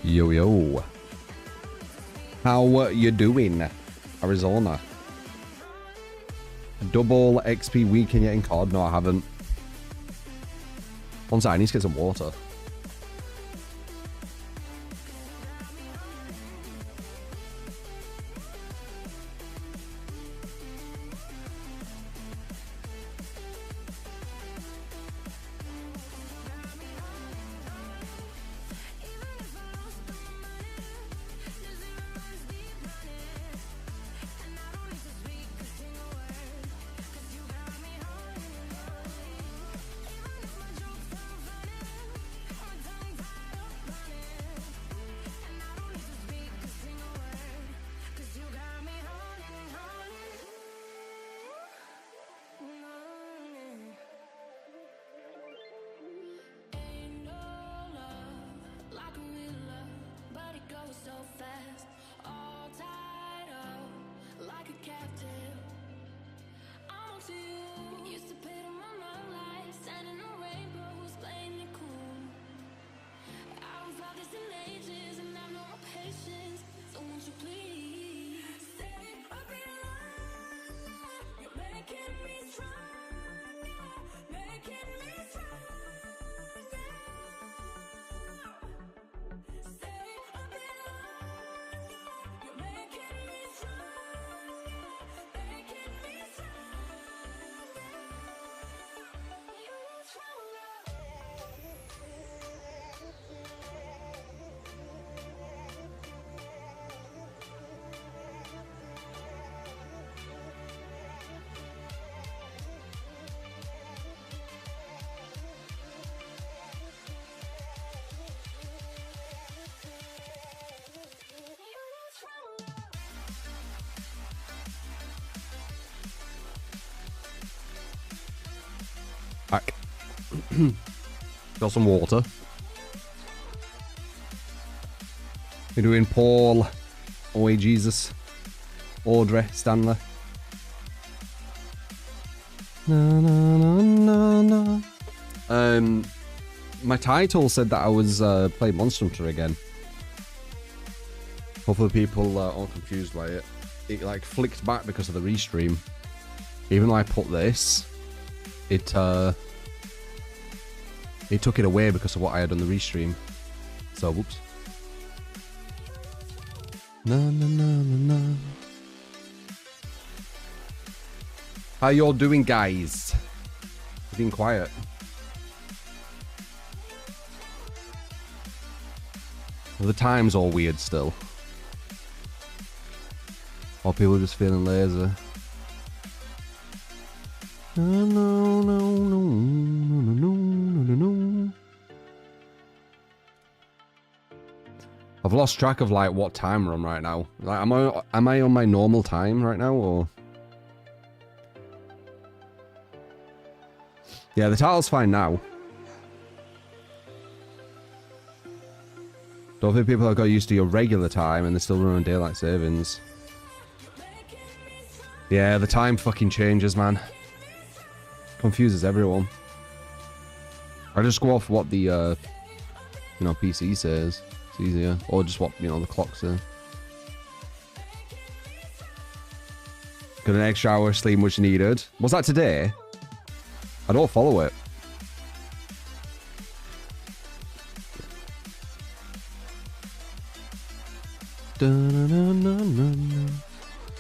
Yo, yo. How you doing, Arizona? Double XP weekend yet in COD? No, I haven't. One sec, I need to get some water. Back. Got some water. We're doing Paul. Oh, Jesus. Audrey Stanley. Na, na, na, na, na. My title said that I was playing Monster Hunter again. Hopefully people aren't confused by it. It like flicked back because of the restream. Even though I put this, it took it away because of what I had on the restream. So whoops. Na na na na na. How y'all doing, guys? You're being quiet. The time's all weird still. Or people are just feeling lazy. No, no, no, no, no, no, no, no. I've lost track of like what time we're on right now. Like, am I on my normal time right now, or? Yeah, the title's fine now. Don't think people have got used to your regular time and they're still running daylight savings. Yeah, the time fucking changes, man. Confuses everyone. I just go off what the, you know, PC says. It's easier. Or just what, you know, the clock says. Got an extra hour of sleep much needed. Was that today? I don't follow it.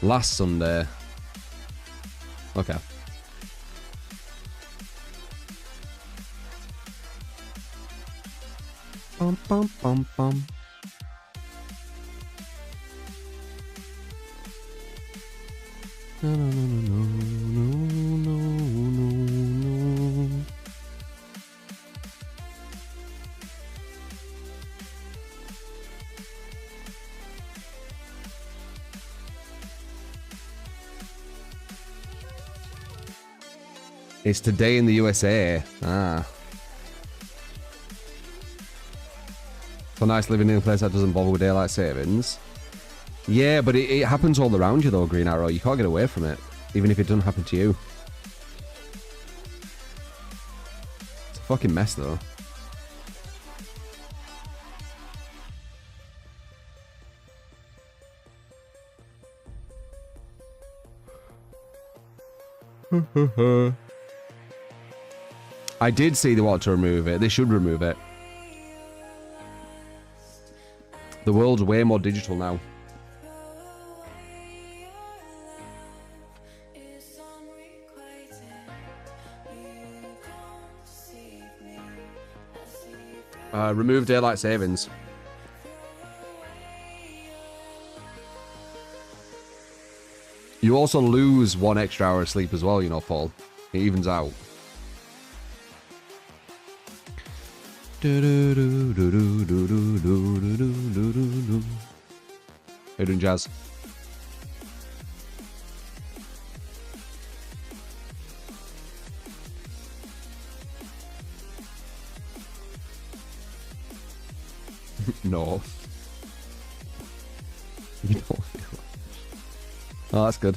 Last Sunday. Okay. Bum bum bum bum. No no no no no no no no. It's today in the USA. Ah. So nice living in a place that doesn't bother with daylight savings. Yeah, but it happens all around you though, Green Arrow. You can't get away from it, even if it doesn't happen to you. It's a fucking mess though. I did see they want to remove it. They should remove it. The world's way more digital now. Remove daylight savings. You also lose 1 extra hour of sleep as well, you know, Paul. It evens out. How you doing, Jazz? No. You don't feel it. Oh, that's good.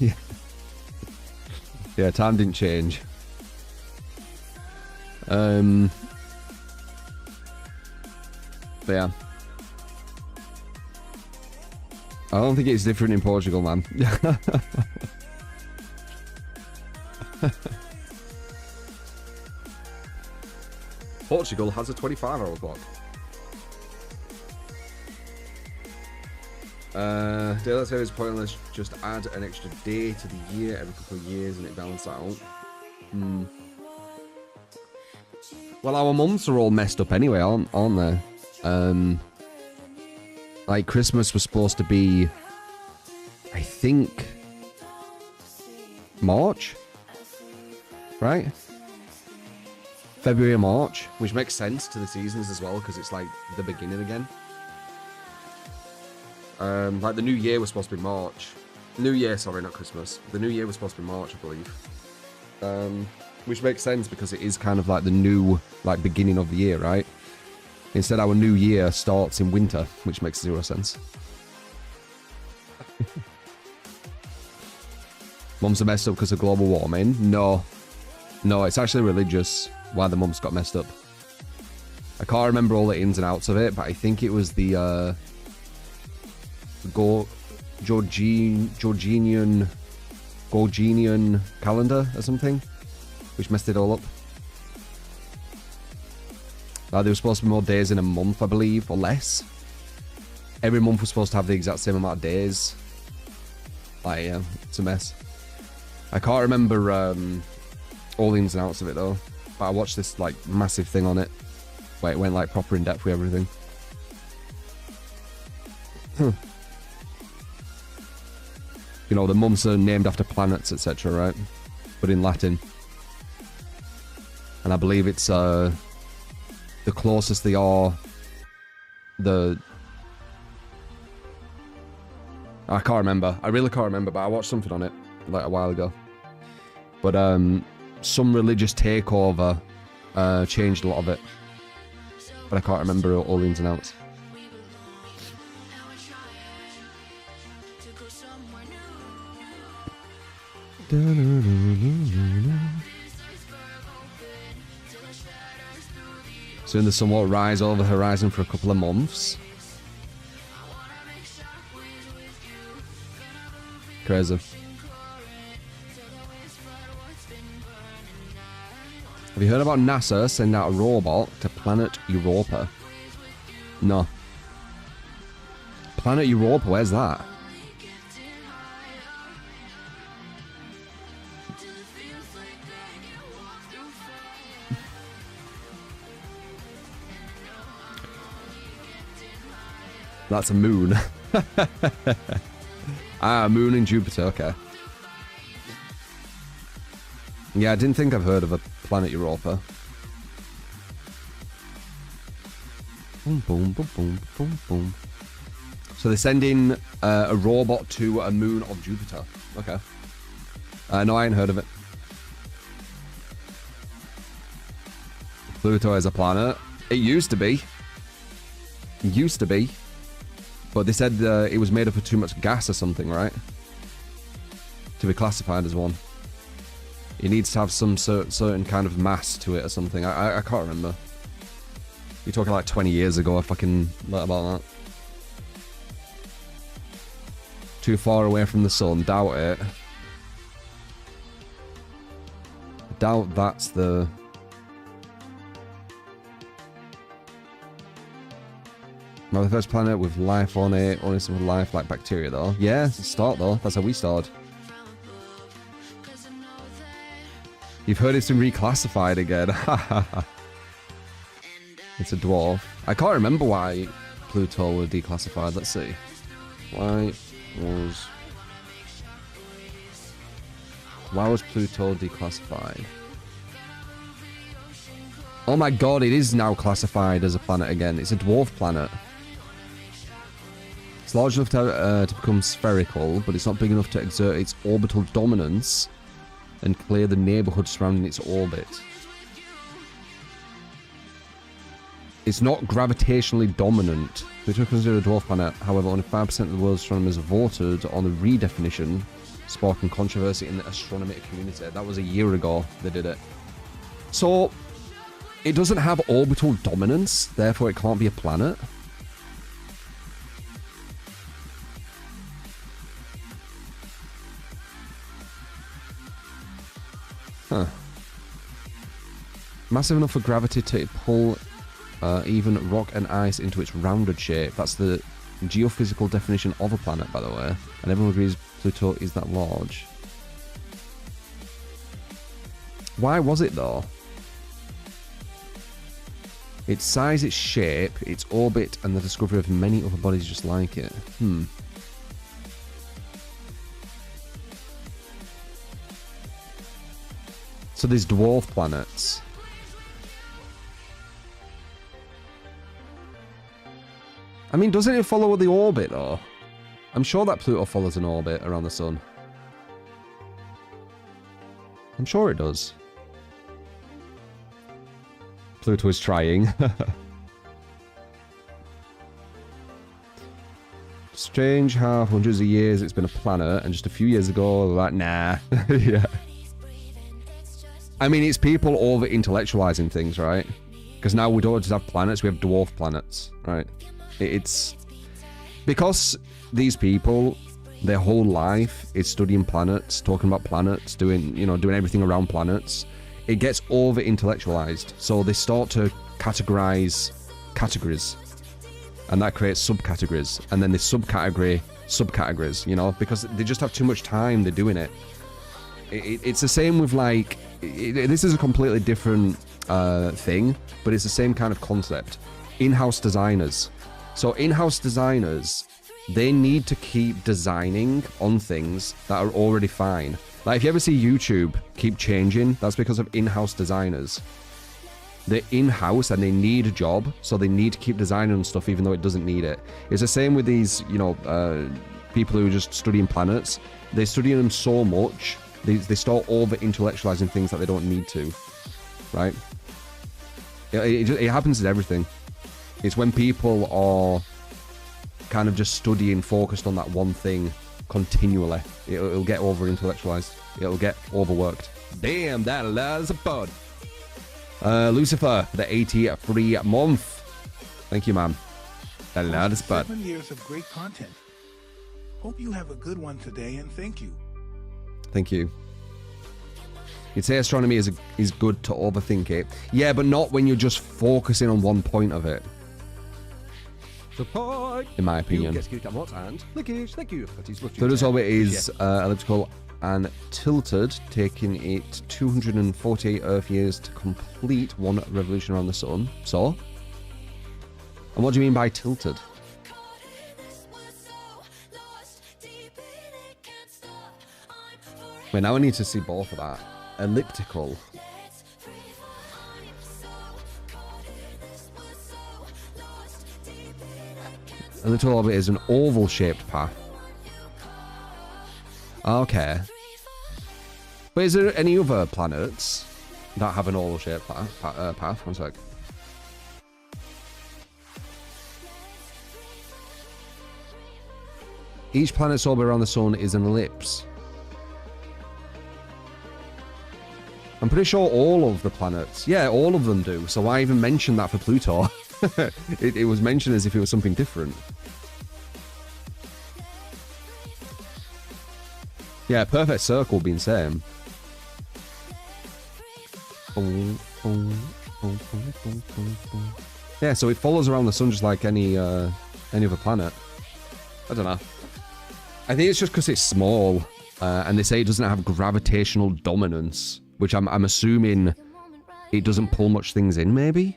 Yeah. Yeah, time didn't change. But yeah. I don't think it's different in Portugal, man. Portugal has a 25-hour clock. Daylight saving is pointless. Just add an extra day to the year every couple of years and it balances out. Well, our months are all messed up anyway, aren't they? Like Christmas was supposed to be, I think, March, right? February or March, which makes sense to the seasons as well because it's like the beginning again. Like the New Year was supposed to be March. New Year, sorry, not Christmas. The New Year was supposed to be March, I believe. Which makes sense because it is kind of like the new, like, beginning of the year, right? Instead, our new year starts in winter, which makes 0 sense. Mums are messed up because of global warming. No, it's actually religious why the mums got messed up. I can't remember all the ins and outs of it, but I think it was the Georgian calendar or something, which messed it all up. There were supposed to be more days in a month, I believe, or less. Every month was supposed to have the exact same amount of days. Like, yeah, it's a mess. I can't remember all the ins and outs of it though, but I watched this like massive thing on it where it went like proper in depth with everything. You know, the months are named after planets, etc., right? But in Latin. And I believe it's the closest they are, I can't remember. I really can't remember, but I watched something on it like a while ago. But some religious takeover changed a lot of it. But I can't remember all the ins and outs. Soon the sun will rise over the horizon for a couple of months. Crazy. Have you heard about NASA sending out a robot to planet Europa? No. Planet Europa, where's that? That's a moon. Ah, moon in Jupiter, okay. Yeah, I didn't think I've heard of a planet Europa. Boom, boom, boom, boom, boom, boom. So they're sending a robot to a moon of Jupiter. Okay. No, I ain't heard of it. Pluto is a planet. It used to be. It used to be. But they said it was made up of too much gas or something, right? To be classified as one. It needs to have some certain kind of mass to it or something. I can't remember. You're talking like 20 years ago. I fucking learned about that. Too far away from the sun. Doubt it. Doubt that's the... Not the first planet with life on it. Only some with life like bacteria though. Yeah, it's a start though. That's how we started. You've heard it's been reclassified again. It's a dwarf. I can't remember why Pluto was declassified. Let's see. Why was Pluto declassified? Oh my god, it is now classified as a planet again. It's a dwarf planet. It's large enough to become spherical, but it's not big enough to exert its orbital dominance and clear the neighborhood surrounding its orbit. It's not gravitationally dominant. Pluto is considered a dwarf planet. However, only 5% of the world's astronomers voted on the redefinition, sparking controversy in the astronomy community. That was a year ago they did it. So, it doesn't have orbital dominance, therefore it can't be a planet. Huh. Massive enough for gravity to pull even rock and ice into its rounded shape. That's the geophysical definition of a planet, by the way. And everyone agrees Pluto is that large. Why was it, though? Its size, its shape, its orbit, and the discovery of many other bodies just like it. So there's dwarf planets. I mean, doesn't it follow the orbit, though? I'm sure that Pluto follows an orbit around the sun. I'm sure it does. Pluto is trying. Strange how hundreds of years it's been a planet, and just a few years ago, like, nah. Yeah. I mean, it's people over-intellectualizing things, right? Because now we don't just have planets, we have dwarf planets, right? It's... Because these people, their whole life is studying planets, talking about planets, doing everything around planets. It gets over-intellectualized, so they start to categorize categories, and that creates subcategories, and then the subcategories, you know, because they just have too much time, they're doing it. It's the same with, like, this is a completely different thing, but it's the same kind of concept. In-house designers. So in-house designers, they need to keep designing on things that are already fine. Like, if you ever see YouTube keep changing, that's because of in-house designers. They're in-house and they need a job, so they need to keep designing on stuff even though it doesn't need it. It's the same with these, you know, people who are just studying planets. They study them so much, they start over-intellectualizing things that they don't need to, right? It happens in everything. It's when people are kind of just studying, focused on that one thing continually. It'll get over-intellectualized. It'll get overworked. Damn, that is a pod. Lucifer, the 83 month. Thank you, man. The loudest pod. 7 years of great content. Hope you have a good one today, and thank you. Thank you. You'd say astronomy is good to overthink it. Yeah, but not when you're just focusing on one point of it. Support. In my opinion. Third orbit is elliptical and tilted, taking it 248 Earth years to complete one revolution around the sun. So? And what do you mean by tilted? Wait, now I need to see both of that. Elliptical. Elliptical orbit is an oval-shaped path. Okay. But is there any other planets? that have an oval-shaped path. One sec. Each planet's orbit around the sun is an ellipse. I'm pretty sure all of the planets. Yeah, all of them do. So why even mention that for Pluto? it was mentioned as if it was something different. Yeah, perfect circle being same. Yeah, so it follows around the sun just like any other planet. I don't know. I think it's just because it's small, and they say it doesn't have gravitational dominance, which I'm assuming it doesn't pull much things in, maybe?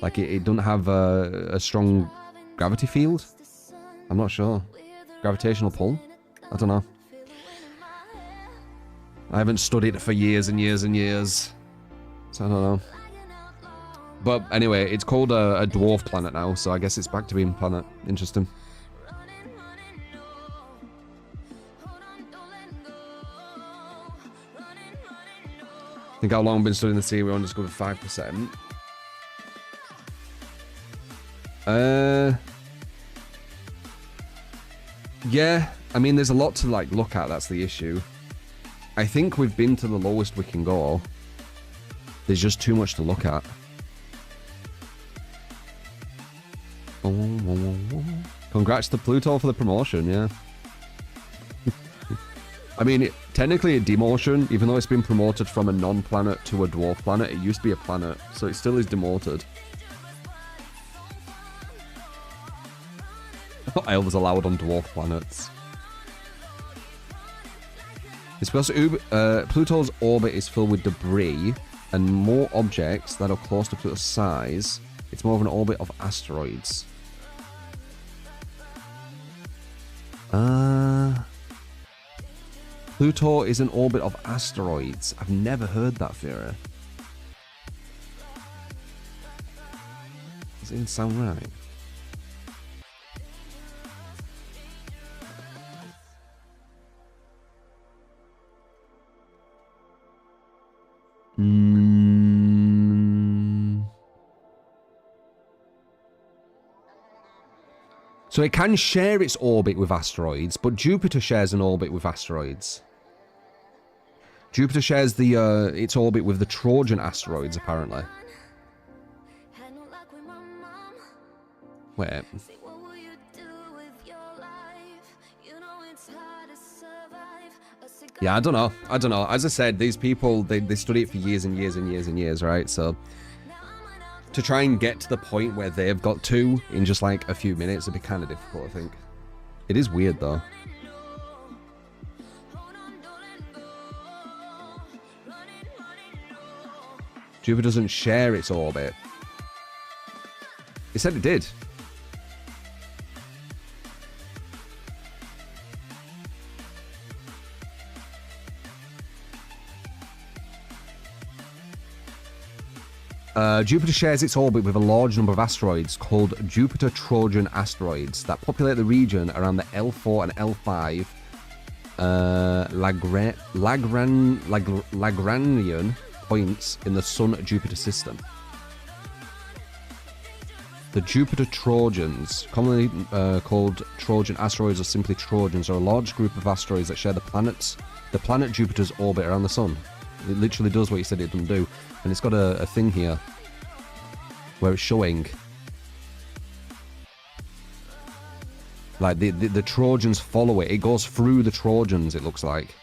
Like, it doesn't have a strong gravity field? I'm not sure. Gravitational pull? I don't know. I haven't studied it for years and years and years, so I don't know. But anyway, it's called a dwarf planet now, so I guess it's back to being a planet. Interesting. Think how long I've been studying the sea, we only discovered 5%. Yeah, I mean, there's a lot to, like, look at, that's the issue. I think we've been to the lowest we can go. There's just too much to look at. Congrats to Pluto for the promotion, yeah. I mean, technically a demotion, even though it's been promoted from a non-planet to a dwarf planet, it used to be a planet, so it still is demoted. I was allowed on dwarf planets. It's supposed to, Pluto's orbit is filled with debris and more objects that are close to Pluto's size. It's more of an orbit of asteroids. Pluto is an orbit of asteroids. I've never heard that theory. Does it even sound right? So it can share its orbit with asteroids, but Jupiter shares an orbit with asteroids. Jupiter shares the its orbit with the Trojan asteroids, apparently. Wait. Yeah, I don't know. I don't know. As I said, these people, they study it for years and years and years and years, right? So to try and get to the point where they've got to in just like a few minutes would be kind of difficult, I think. It is weird, though. Jupiter doesn't share its orbit. It said it did. Jupiter shares its orbit with a large number of asteroids called Jupiter-Trojan asteroids that populate the region around the L4 and L5 Lagrangian points in the Sun-Jupiter system. The Jupiter-Trojans, commonly called Trojan asteroids or simply Trojans, are a large group of asteroids that share the planet Jupiter's orbit around the Sun. It literally does what you said it doesn't do. And it's got a thing here where it's showing like the Trojans follow it. It goes through the Trojans, it looks like.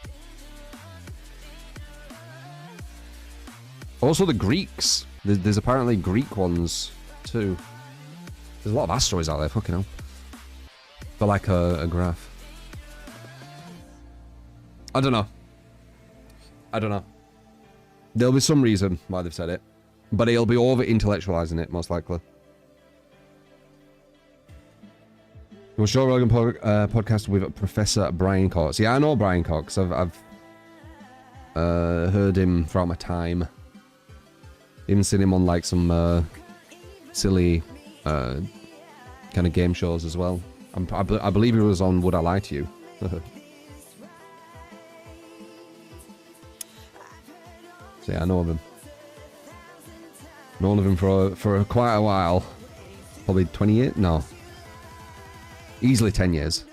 Also the Greeks. There's apparently Greek ones too. There's a lot of asteroids out there, fucking hell. But like a graph. I don't know. I don't know. There'll be some reason why they've said it. But he'll be over-intellectualizing it, most likely. It was Joe Rogan podcast with Professor Brian Cox. Yeah, I know Brian Cox. I've heard him throughout my time. Even seen him on like some silly kind of game shows as well. I believe he was on Would I Lie to You? So yeah, I know of him. Known of him for quite a while. Probably 20 years? No. Easily 10 years.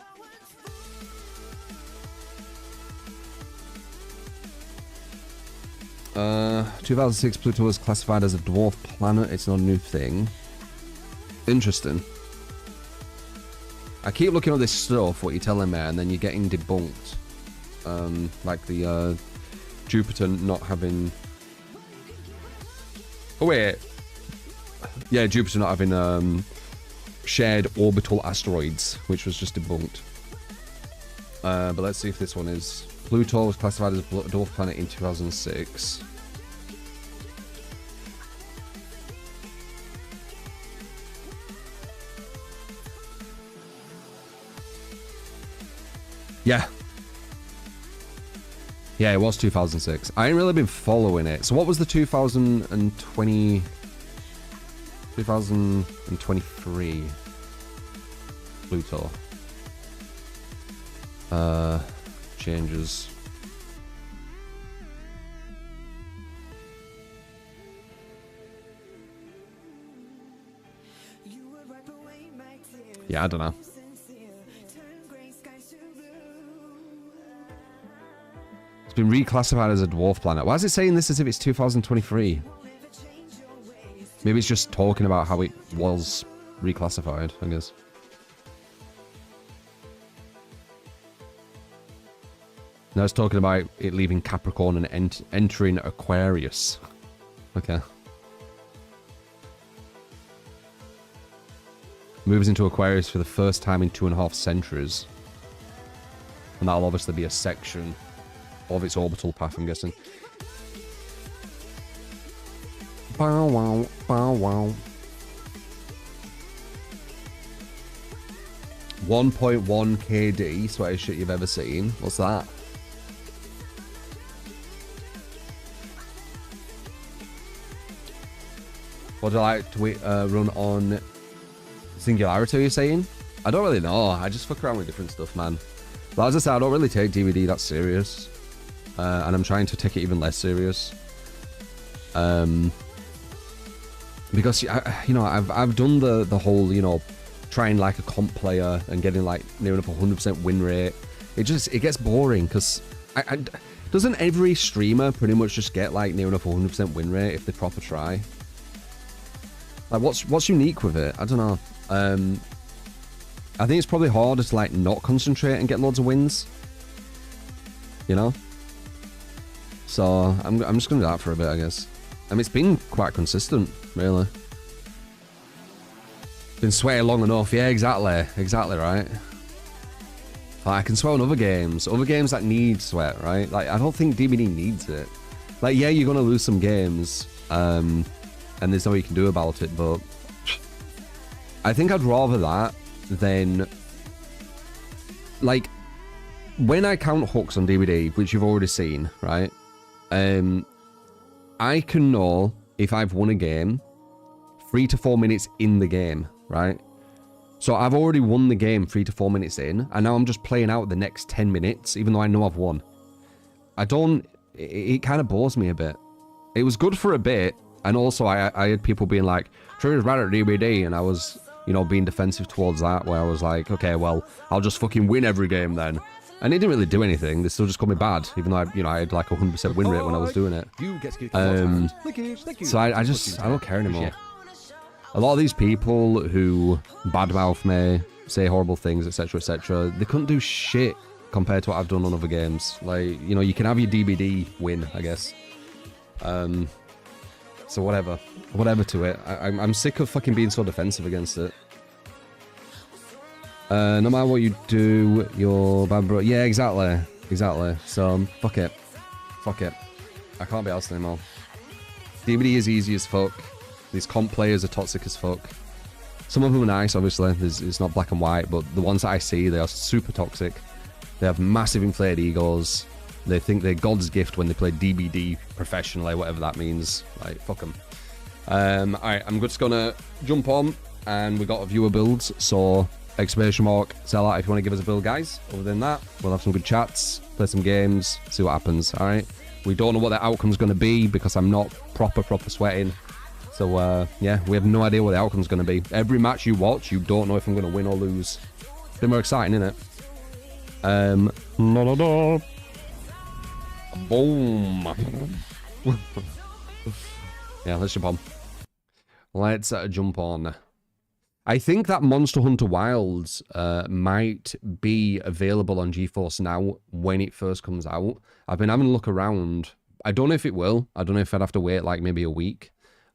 Uh, 2006, Pluto was classified as a dwarf planet. It's not a new thing. Interesting. I keep looking at this stuff, what you're telling me, and then you're getting debunked. Like the Jupiter not having... Oh wait. Yeah, Jupiter not having shared orbital asteroids, which was just debunked. But let's see if this one is... Pluto was classified as a dwarf planet in 2006. Yeah. Yeah, it was 2006. I ain't really been following it. So what was the 2023 Pluto? Changes. Yeah, I don't know. It's been reclassified as a dwarf planet. Why is it saying this as if it's 2023? Maybe it's just talking about how it was reclassified, I guess. Now it's talking about it leaving Capricorn and entering Aquarius. Okay. Moves into Aquarius for the first time in 2.5 centuries. And that'll obviously be a section of its orbital path, I'm guessing. Bow wow, bow wow. 1.1 KD, sweatest shit you've ever seen. What's that? What do I like to run on Singularity, you're saying? I don't really know. I just fuck around with different stuff, man. But as I said, I don't really take DVD that serious. And I'm trying to take it even less serious. Because, you know, I've done the whole, you know, trying like a comp player and getting like near enough 100% win rate. It gets boring because doesn't every streamer pretty much just get like near enough 100% win rate if they proper try? Like, what's unique with it? I don't know. I think it's probably harder to like not concentrate and get loads of wins. You know? So I'm just gonna do that for a bit, I guess. I mean, it's been quite consistent, really. Been sweating long enough. Yeah, exactly right. Like, I can sweat on other games that need sweat, right? Like, I don't think DBD needs it. Like, yeah, you're gonna lose some games, and there's nothing you can do about it, but I think I'd rather that than, like, when I count hooks on DVD, which you've already seen, right? I can know if I've won a game 3 to 4 minutes in the game, right? So I've already won the game 3 to 4 minutes in, and now I'm just playing out the next 10 minutes, even though I know I've won. It kind of bores me a bit. It was good for a bit, and also I had people being like, Trigger's bad at DBD, and I was, you know, being defensive towards that, where I was like, okay, well, I'll just fucking win every game then. And it didn't really do anything. They still just called me bad, even though I had like a 100% win rate when I was doing it. So I don't care anymore. A lot of these people who badmouth me, say horrible things, etc., they couldn't do shit compared to what I've done on other games. Like, you know, you can have your DBD win, I guess. So whatever to it. I'm sick of fucking being so defensive against it. No matter what you do, you're bad, bro. Yeah, exactly. So fuck it. I can't be arsed anymore. DBD is easy as fuck. These comp players are toxic as fuck. Some of them are nice, obviously. It's not black and white, but the ones that I see, they are super toxic. They have massive inflated egos. They think they're God's gift when they play DBD professionally, whatever that means. Like, fuck them. Alright, I'm just gonna jump on, and we got a viewer builds, so exclamation mark, sellout if you want to give us a build, guys. Other than that, we'll have some good chats, play some games, see what happens. Alright, We don't know what the outcome's going to be because I'm not proper sweating. So, yeah, we have no idea what the outcome's going to be. Every match you watch, you don't know if I'm going to win or lose. It's been more exciting, isn't it? Boom. Yeah, let's jump on. Let's jump on. I think that Monster Hunter Wilds might be available on GeForce Now when it first comes out. I've been having a look around. I don't know if it will. I don't know if I'd have to wait like maybe a week.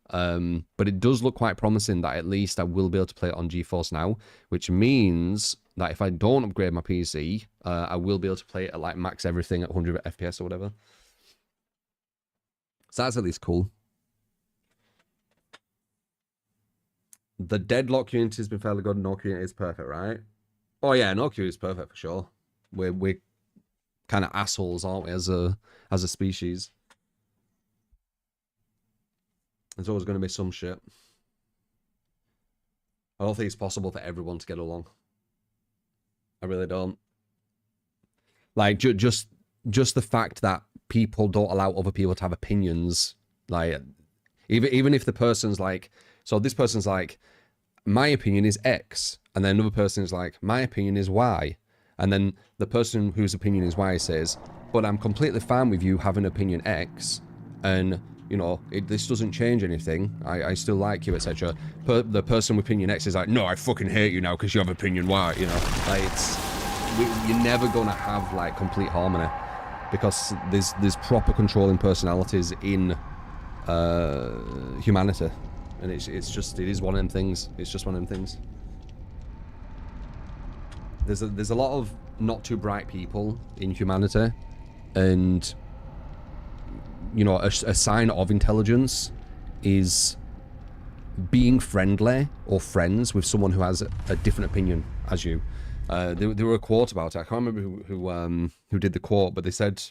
But it does look quite promising that at least I will be able to play it on GeForce Now, which means that if I don't upgrade my PC, I will be able to play it at like max everything at 100 FPS or whatever. So that's at least cool. The Deadlock community has been fairly good. No community is perfect, right? Oh yeah, no community is perfect for sure. We're kind of assholes, aren't we, as a species? There's always going to be some shit. I don't think it's possible for everyone to get along. I really don't. Like, just the fact that people don't allow other people to have opinions. Like, even if the person's like, so this person's like, my opinion is X. And then another person is like, my opinion is Y. And then the person whose opinion is Y says, but I'm completely fine with you having opinion X. And, you know, this doesn't change anything. I still like you, etc. The person with opinion X is like, no, I fucking hate you now because you have opinion Y, you know. Like, you're never going to have, like, complete harmony. Because there's proper controlling personalities in humanity. And it is one of them things. It's just one of them things. There's a lot of not too bright people in humanity. And, you know, a sign of intelligence is being friendly or friends with someone who has a different opinion as you. There were a quote about it. I can't remember who did the quote, but they said,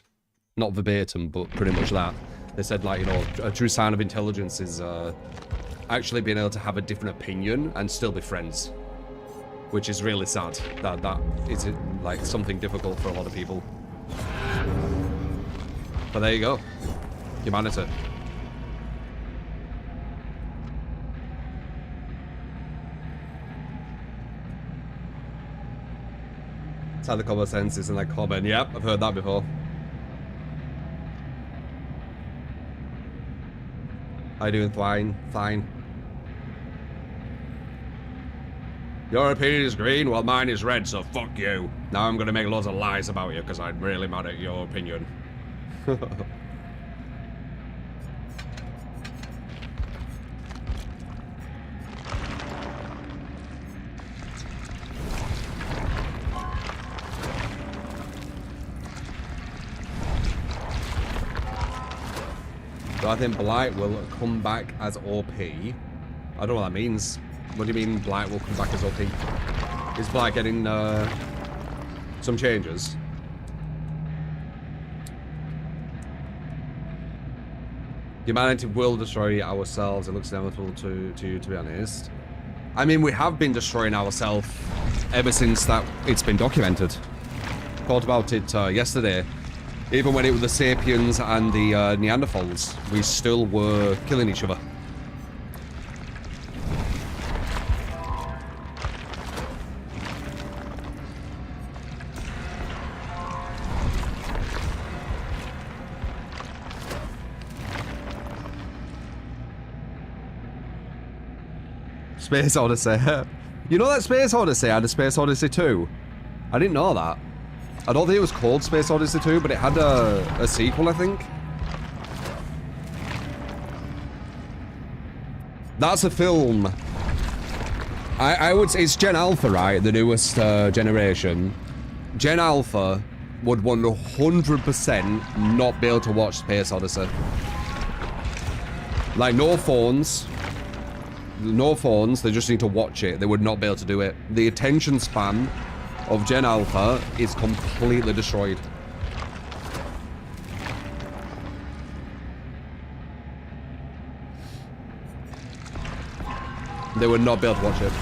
not verbatim, but pretty much that. They said, like, you know, a true sign of intelligence is actually being able to have a different opinion and still be friends. Which is really sad. That is, like, something difficult for a lot of people. But there you go. Humanity. It's like the common sense isn't like common. Yep, I've heard that before. How you doing, Twine? Fine. Your opinion is green, while mine is red, so fuck you. Now I'm gonna make loads of lies about you because I'm really mad at your opinion. So I think Blight will come back as OP. I don't know what that means. What do you mean Blight will come back as OP? Is Blight getting some changes? Humanity will destroy ourselves. It looks inevitable to be honest. I mean, we have been destroying ourselves ever since that it's been documented. Thought about it yesterday. Even when it was the Sapiens and the Neanderthals, we still were killing each other. Space Odyssey. You know that Space Odyssey had a Space Odyssey 2? I didn't know that. I don't think it was called Space Odyssey 2, but it had a sequel, I think. That's a film. I would say it's Gen Alpha, right? The newest generation. Gen Alpha would 100% not be able to watch Space Odyssey. Like, no phones. No phones, they just need to watch it. They would not be able to do it. The attention span of Gen Alpha is completely destroyed. They would not be able to watch it.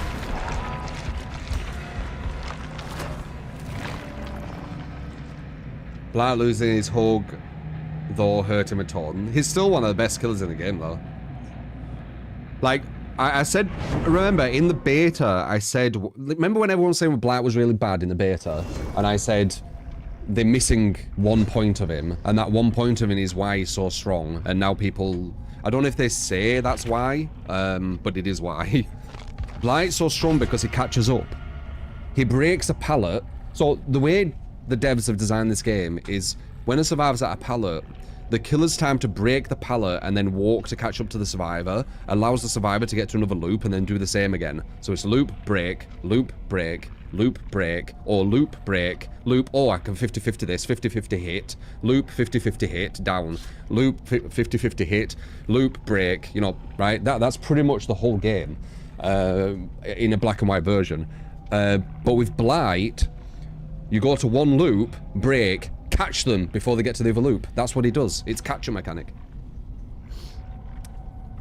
Blight losing his hug though hurt him a ton. He's still one of the best killers in the game, though. Like, I said, remember, in the beta, I said, remember when everyone was saying Blight was really bad in the beta? And I said, they're missing 1 point of him, and that 1 point of him is why he's so strong. And now people, I don't know if they say that's why, but it is why. Blight's so strong because he catches up. He breaks a pallet. So the way the devs have designed this game is when a survivor's at a pallet, the killer's time to break the pallet and then walk to catch up to the survivor allows the survivor to get to another loop and then do the same again. So it's loop, break, loop, break, loop, break, or loop, break, loop, oh, I can 50-50 this, 50-50 hit, loop, 50-50 hit, down, loop, 50-50 hit, loop, break, you know, right? That's pretty much the whole game in a black and white version. But with Blight, you go to one loop, break, catch them before they get to the other loop. That's what he does. It's capture mechanic.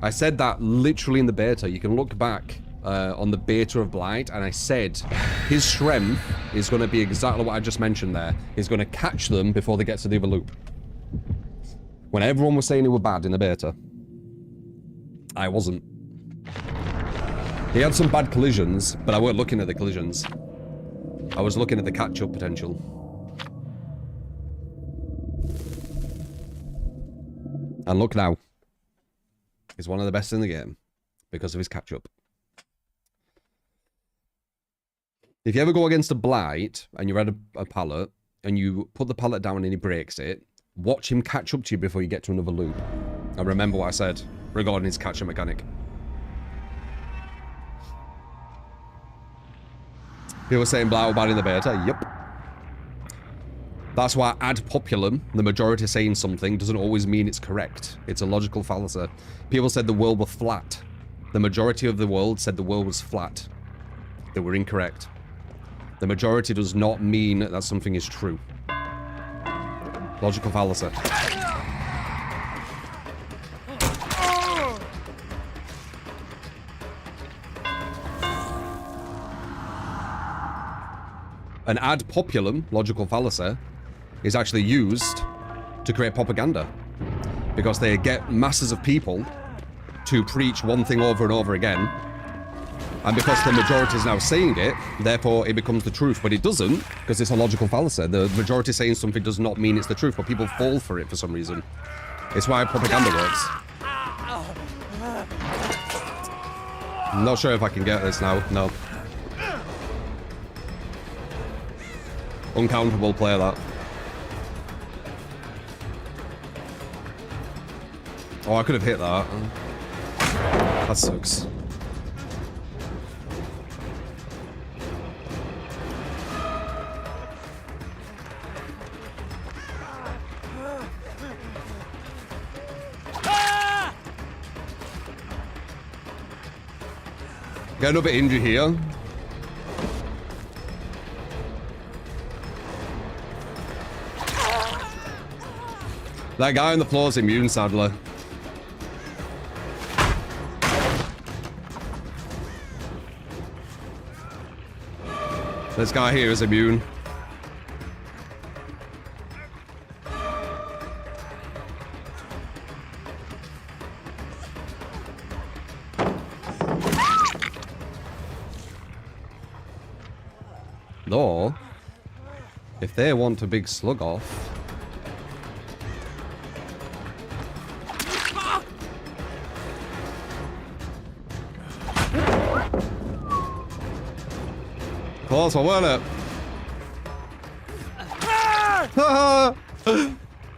I said that literally in the beta. You can look back on the beta of Blight, and I said his strength is going to be exactly what I just mentioned there. He's going to catch them before they get to the other loop. When everyone was saying he was bad in the beta, I wasn't. He had some bad collisions, but I weren't looking at the collisions. I was looking at the catch-up potential. And look now. He's one of the best in the game because of his catch-up. If you ever go against a Blight and you're at a pallet and you put the pallet down and he breaks it, watch him catch up to you before you get to another loop. And remember what I said regarding his catch-up mechanic. People saying Blight was bad in the beta. Yep. That's why ad populum, the majority saying something, doesn't always mean it's correct. It's a logical fallacy. People said the world was flat. The majority of the world said the world was flat. They were incorrect. The majority does not mean that something is true. Logical fallacy. An ad populum, logical fallacy, is actually used to create propaganda. Because they get masses of people to preach one thing over and over again. And because the majority is now saying it, therefore it becomes the truth. But it doesn't, because it's a logical fallacy. The majority saying something does not mean it's the truth, but people fall for it for some reason. It's why propaganda works. I'm not sure if I can get this now. No. Uncountable player, that. Oh, I could have hit that. That sucks. Get another injury here. That guy on the floor is immune, sadly. This guy here is immune. Though, if they want a big slug off, close one, wasn't it?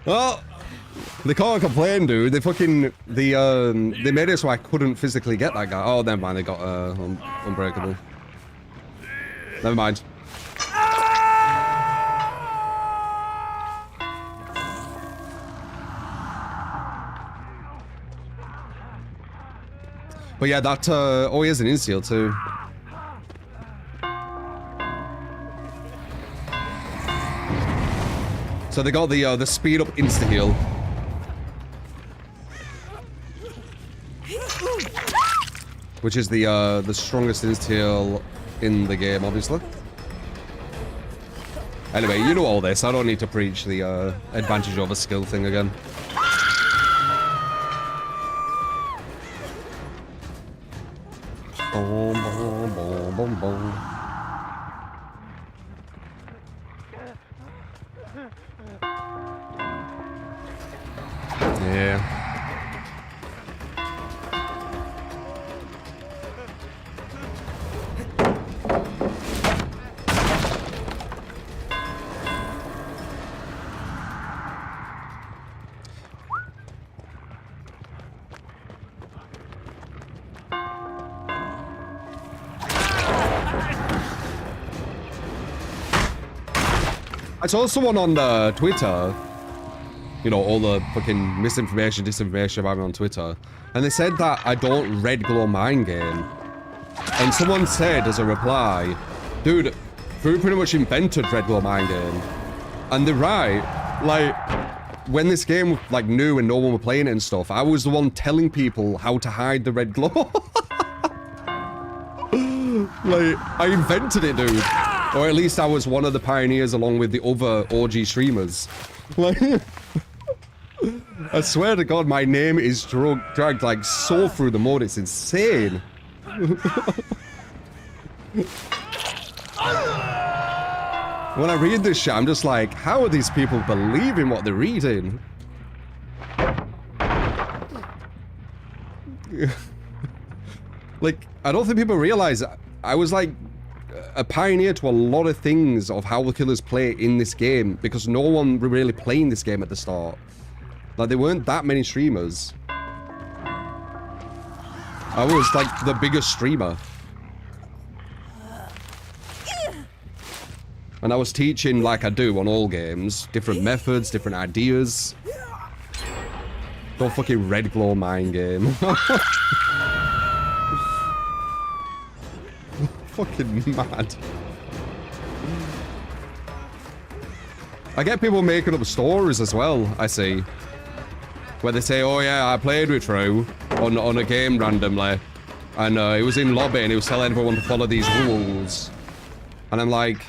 Well, they can't complain, dude. They fucking they made it so I couldn't physically get that guy. Oh, never mind. They got unbreakable. Never mind. But yeah, that oh, he has an inseal too. So they got the speed up insta heal. Which is the strongest insta heal in the game, obviously. Anyway, you know all this. I don't need to preach the advantage over skill thing again. Boom, boom, boom, boom, boom. Yeah. I saw someone on Twitter, you know, all the fucking misinformation, disinformation about me on Twitter, and they said that I don't red glow mind game. And someone said as a reply, dude, Fu pretty much invented red glow mind game. And they're right. Like, when this game was like new and no one were playing it and stuff, I was the one telling people how to hide the red glow. Like, I invented it, dude. Or at least I was one of the pioneers along with the other OG streamers. Like, I swear to God, my name is dragged like so through the mud. It's insane. When I read this shit, I'm just like, how are these people believing what they're reading? Like, I don't think people realize I was like a pioneer to a lot of things of how the killers play in this game because no one were really playing this game at the start. Like, there weren't that many streamers. I was like the biggest streamer. And I was teaching, like I do on all games, different methods, different ideas. Don't fucking red glow mind game. Fucking mad. I get people making up stories as well, I see. Where they say, oh yeah, I played with True on a game randomly. And it was in lobby and he was telling everyone to follow these rules. And I'm like,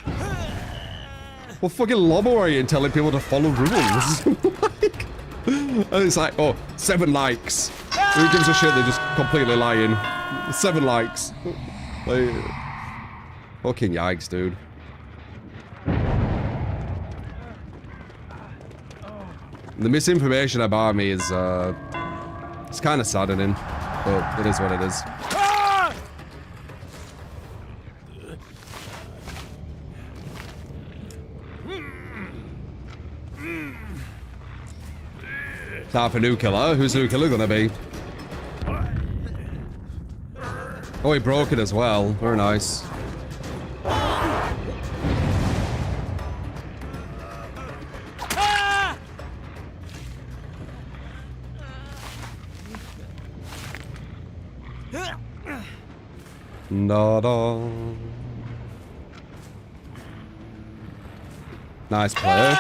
what fucking lobby are you telling people to follow rules? Like, and it's like, oh, 7 likes. Who gives a shit? They're just completely lying. 7 likes. Like, fucking yikes, dude. The misinformation about me is, it's kind of saddening, but it is what it is. Time for new killer. Who's the new killer gonna be? Oh, he broke it as well. Very nice. Da-da. Nice play.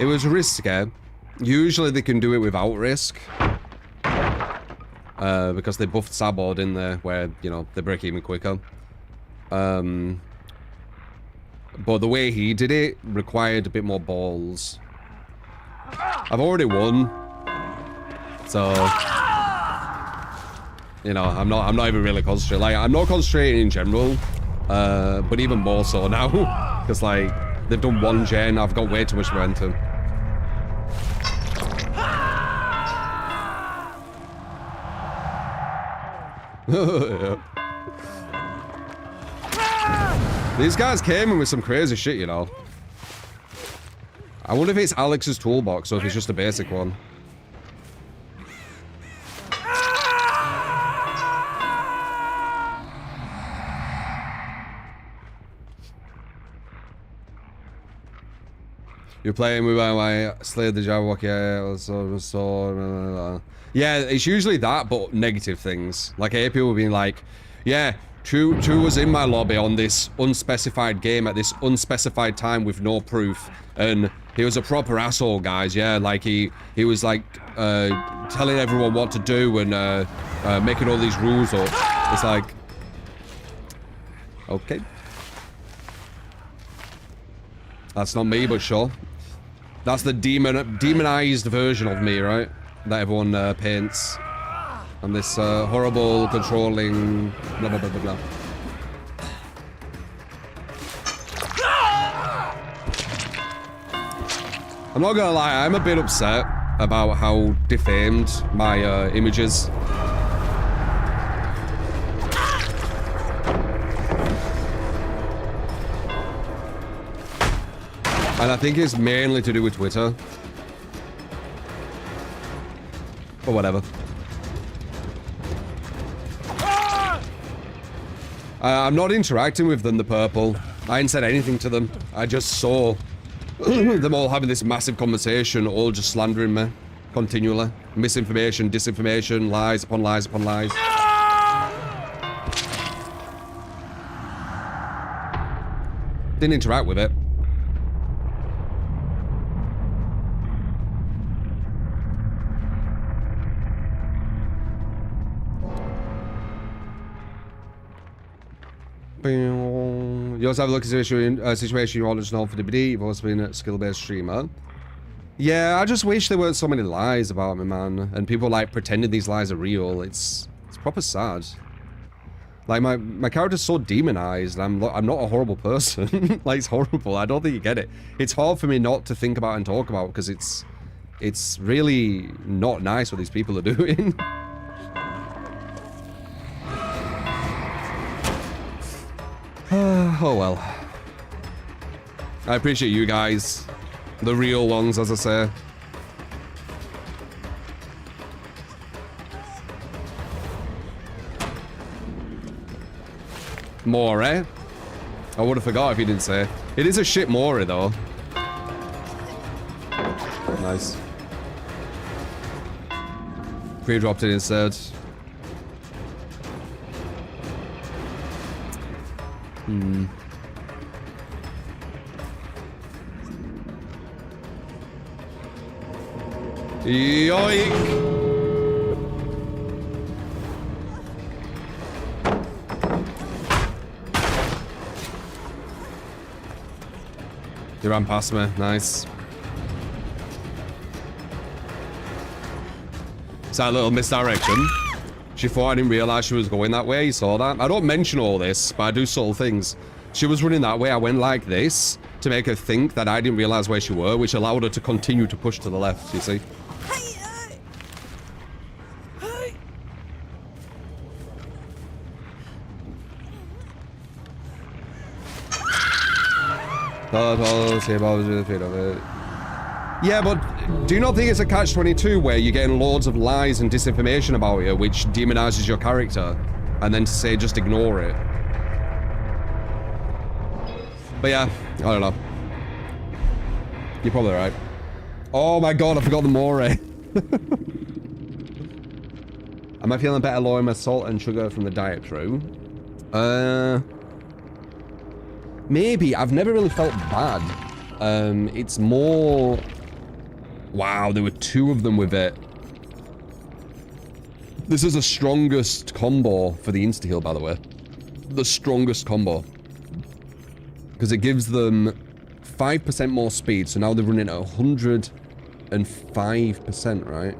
It was risky. Usually they can do it without risk. Because they buffed Sabord in there where, you know, they break even quicker. But the way he did it required a bit more balls. I've already won. So, you know, I'm not even really concentrating. Like, I'm not concentrating in general. But even more so now. Because, like, they've done 1 gen, I've got way too much momentum. Yeah. These guys came in with some crazy shit, you know. I wonder if it's Alex's toolbox or if it's just a basic one. You're playing with my Slay the Jabberwock, yeah, it's usually that, but negative things. Like, I hear people being like, yeah, True was in my lobby on this unspecified game at this unspecified time with no proof, and he was a proper asshole, guys, yeah, like, he was, like, telling everyone what to do and, making all these rules up. It's like, Okay. That's not me, but sure. That's the demonized version of me, right? That everyone paints. And this horrible, controlling... blah, blah, blah, blah, blah. I'm not gonna lie, I'm a bit upset about how defamed my image is. And I think it's mainly to do with Twitter. Or whatever. I'm not interacting with them, the purple. I ain't said anything to them. I just saw them all having this massive conversation, all just slandering me. Continually. Misinformation, disinformation, lies upon lies upon lies. Didn't interact with it. You also have a look at a situation you want to know for DBD. You've also been a skill-based streamer. Yeah, I just wish there weren't so many lies about me, man. And people like pretending these lies are real. It's proper sad. Like my character's so demonized. I'm not a horrible person. Like, it's horrible. I don't think you get it. It's hard for me not to think about and talk about because it's really not nice what these people are doing. Oh well. I appreciate you guys. The real ones, as I say. More, eh? I would have forgot if you didn't say. It is a shit Mori, though. Nice. Pre-dropped it instead. Yoink! You ran past me, nice. Is that a little misdirection? She thought I didn't realize she was going that way, you saw that? I don't mention all this, but I do subtle things. She was running that way, I went like this to make her think that I didn't realize where she were, which allowed her to continue to push to the left, you see? Yeah, but do you not think it's a catch-22 where you're getting loads of lies and disinformation about you, which demonizes your character, and then to say just ignore it? But yeah, I don't know. You're probably right. Oh my god, I forgot the Mori. Am I feeling better lowering my salt and sugar from the diet, true? Maybe. I've never really felt bad. It's more... Wow, there were two of them with it. This is the strongest combo for the insta-heal, by the way. The strongest combo. Because it gives them 5% more speed, so now they're running at 105%, right?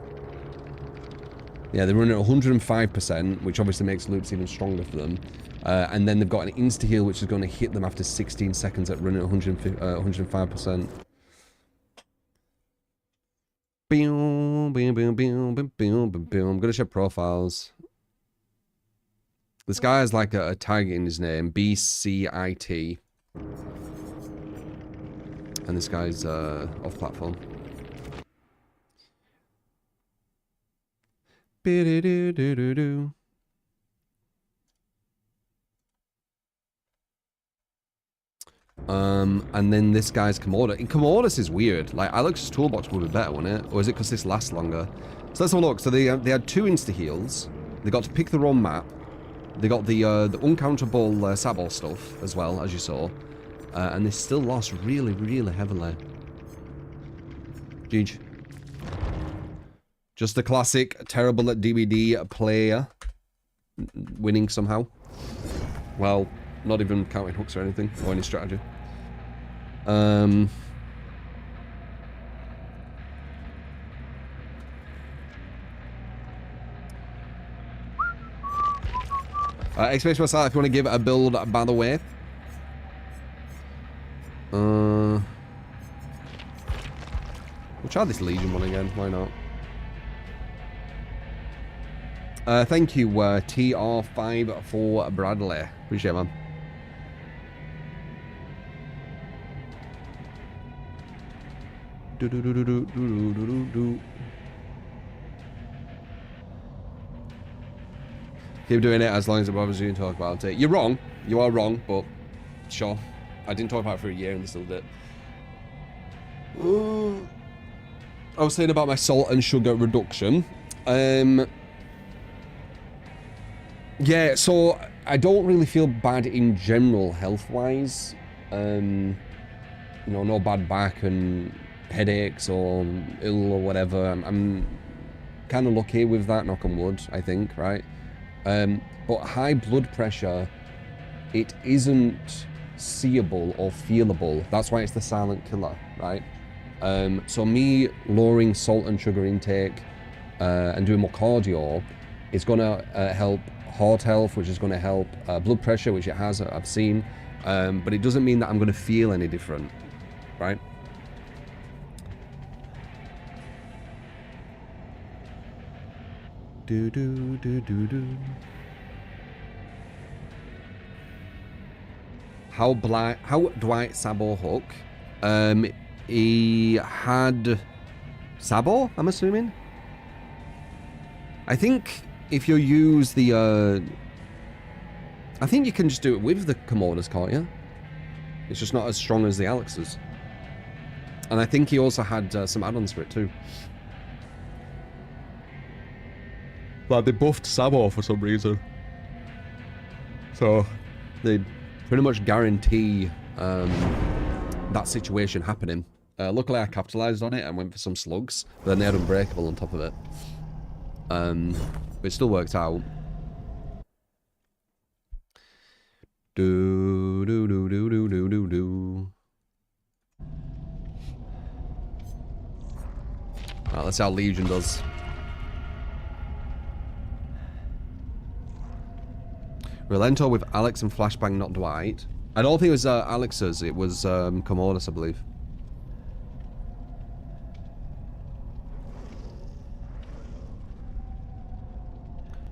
Yeah, they're running at 105%, which obviously makes loops even stronger for them. And then they've got an insta-heal, which is going to hit them after 16 seconds at running at 105%. I'm going to check profiles. This guy has like a tag in his name, BCIT. And this guy's off platform. And then this guy's Commodus. Commodus is weird. Like, Alex's toolbox would be better, wouldn't it? Or is it because this lasts longer? So let's have a look. So they had two insta-heals. They got to pick their own map. They got the uncountable Sabal stuff as well, as you saw. And they still lost really, really heavily. Jeej. Just the classic terrible at DBD player winning somehow. Well, Not even counting hooks or anything, or any strategy. Expect myself if you want to give it a build, by the way. We'll try this Legion one again, why not? Thank you, TR5 for Bradley. Appreciate it, man. Keep doing it as long as it bothers you and talk about it. You're wrong. You are wrong, but sure. I didn't talk about it for a year and they still did. I was saying about my salt and sugar reduction. Yeah, so I don't really feel bad in general health-wise. You know, no bad back and headaches or ill or whatever. I'm kind of lucky with that, knock on wood, I think, right? But high blood pressure, it isn't seeable or feelable. That's why it's the silent killer, right? So me lowering salt and sugar intake and doing more cardio is going to help heart health, which is going to help blood pressure, which it has, I've seen. But it doesn't mean that I'm going to feel any different, right? Do do do do do. How Dwight Sabo hook? He had Sabo, I'm assuming. I think if you use the I think you can just do it with the Komodas, can't you? It's just not as strong as the Alex's. And I think he also had some add-ons for it too. Like they buffed Sabo for some reason. So they pretty much guarantee that situation happening. Luckily I capitalized on it and went for some slugs, but then they had Unbreakable on top of it. But it still worked out. Do do do do do do do do. Alright, let's see how Legion does. Relento with Alex and Flashbang, not Dwight. I don't think it was Alex's, it was Commodus, I believe.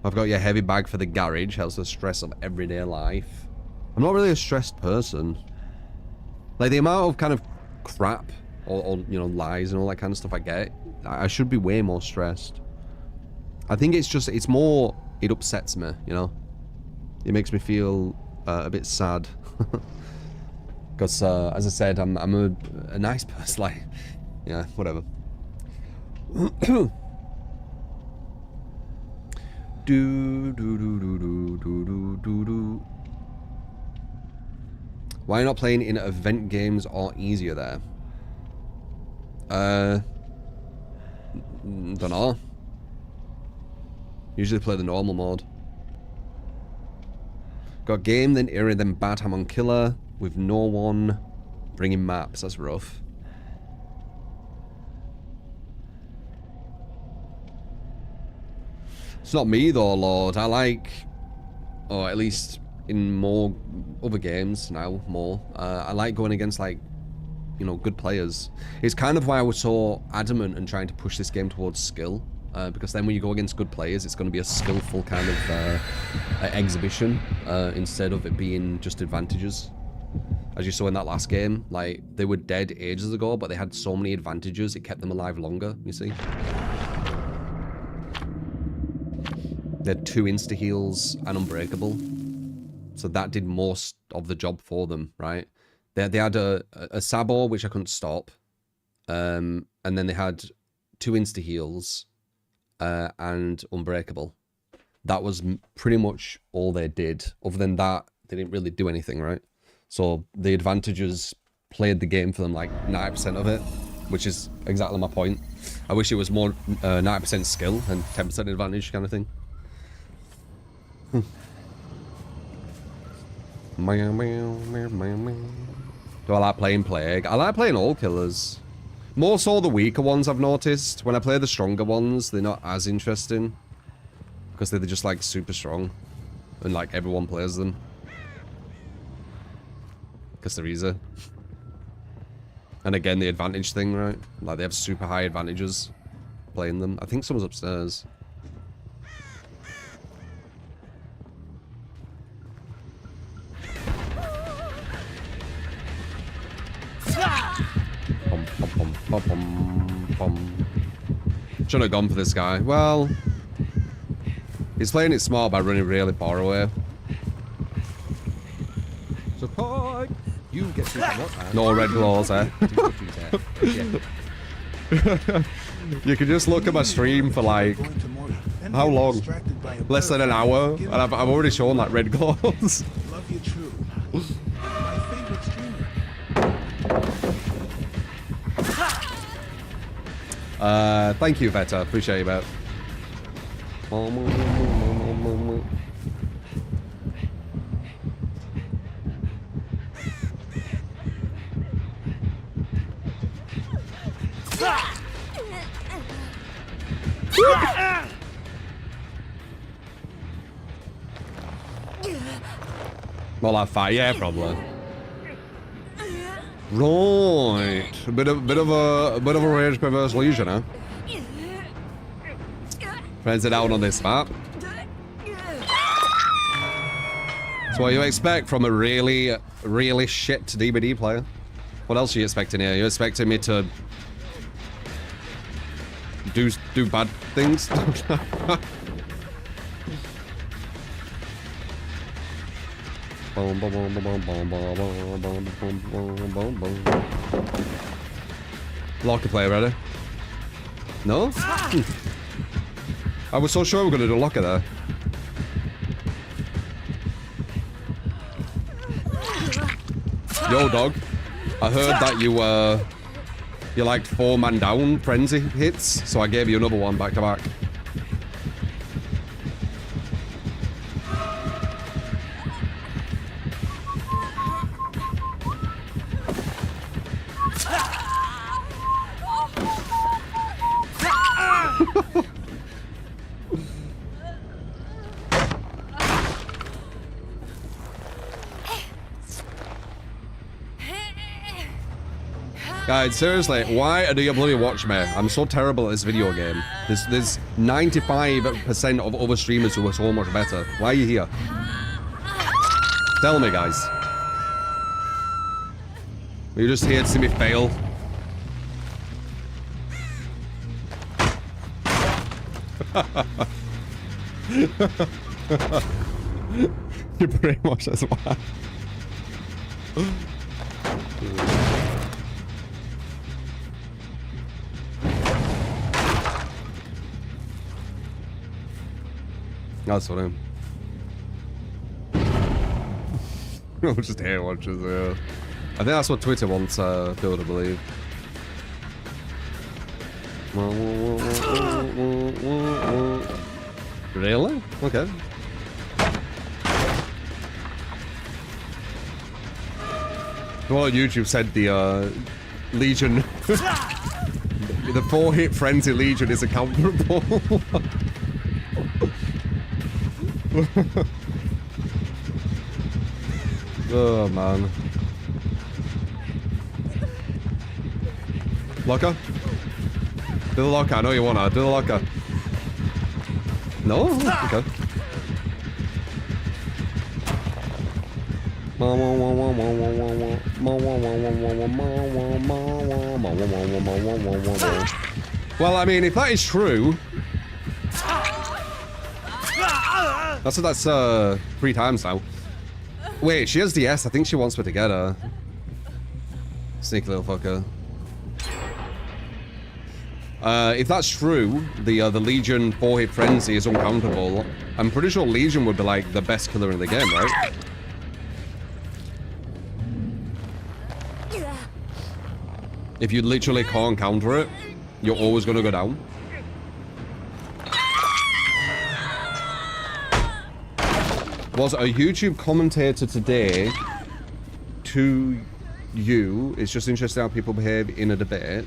I've got your heavy bag for the garage, helps the stress of everyday life. I'm not really a stressed person. Like, the amount of kind of crap, or you know, lies and all that kind of stuff I get, I should be way more stressed. I think it's just, it's more, it upsets me, you know? It makes me feel a bit sad. Because, as I said, I'm a nice person, like, yeah, whatever. do do do do do do do do. Why not playing in event games are easier there? Don't know. Usually play the normal mode. Got game, then era, then bad ham on killer with no one bringing maps. That's rough. It's not me though, Lord. I like, or at least in more other games now, more. I like going against, like, you know, good players. It's kind of why I was so adamant and trying to push this game towards skill. Because then when you go against good players, it's going to be a skillful kind of exhibition instead of it being just advantages. As you saw in that last game, like, they were dead ages ago, but they had so many advantages, it kept them alive longer, you see? They had 2 insta-heals and Unbreakable. So that did most of the job for them, right? They had a Sabor, which I couldn't stop. And then they had 2 insta-heals and Unbreakable. That was pretty much all they did. Other than that, they didn't really do anything, right? So the advantages played the game for them, like 90% of it, which is exactly my point. I wish it was more 90% skill and 10% advantage kind of thing. Do I like playing Plague? I like playing all killers. More so the weaker ones, I've noticed. When I play the stronger ones, they're not as interesting. Because they're just like super strong. And like everyone plays them. Because they're easy. And again, the advantage thing, right? Like they have super high advantages playing them. I think someone's upstairs. Should have gone for this guy. Well, he's playing it smart by running really far away. Support! You get to what? No red claws, eh? You can just look at my stream for like how long? Less than an hour, and I've already shown like red claws. Love you true. My favorite streamer. Thank you, Veta. Appreciate you, bet. Well, that fight, yeah, probably. Right, a bit of a rage perverse lesion, huh? Friends it out on this map. That's what you expect from a really shit DBD player. What else are you expecting here? You expecting me to do bad things? Locker player ready? No? I was so sure we were gonna do locker there. Yo, dog. I heard that you liked 4-man down frenzy hits, so I gave you another one back to back. Guys, seriously, why do you bloody watch me? I'm so terrible at this video game. There's 95% of other streamers who are so much better. Why are you here? Tell me, guys. You're just here to see me fail. You pretty much as well. That's what I'm. I'm just hair watchers, yeah. I think that's what Twitter wants Phil to believe. Really? Okay. Well, on YouTube said the Legion, the 4-hit frenzy Legion is accountable. Oh man. Locker? Do the locker, I know you wanna. Do the locker. No? Okay. Well, I mean, if that is true, that's 3 times now. Wait, she has DS. I think she wants me to get her. Sneaky little fucker. If that's true, the Legion 4-hit frenzy is uncountable. I'm pretty sure Legion would be like the best killer in the game, right? If you literally can't counter it, you're always gonna go down. Was a YouTube commentator today to you? It's just interesting how people behave in a debate.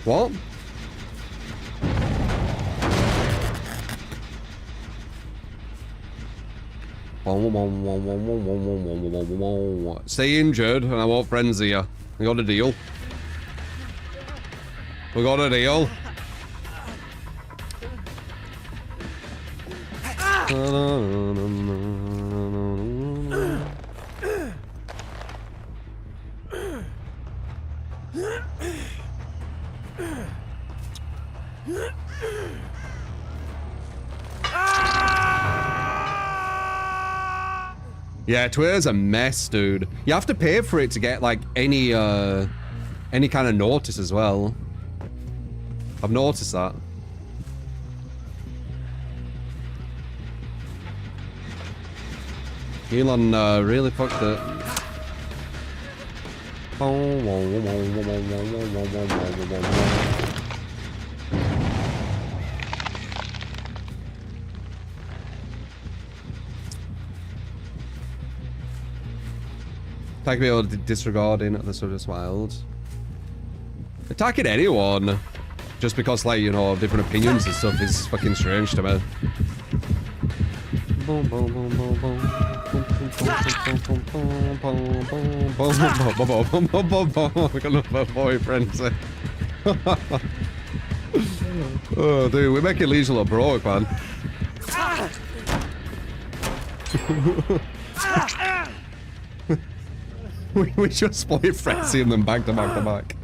What? Stay injured and I won't frenzy you. We got a deal. We got a deal. Yeah, Twitter's a mess, dude. You have to pay for it to get like any kind of notice as well. I've noticed that. Elon really fucked it. Attack me or disregarding the subject's wild. Attacking anyone just because, like, you know, different opinions and stuff is fucking strange to me. We're gonna have boyfriends. Oh, dude, we're making Legion look broke, man. we just boyfriending them back to back to back.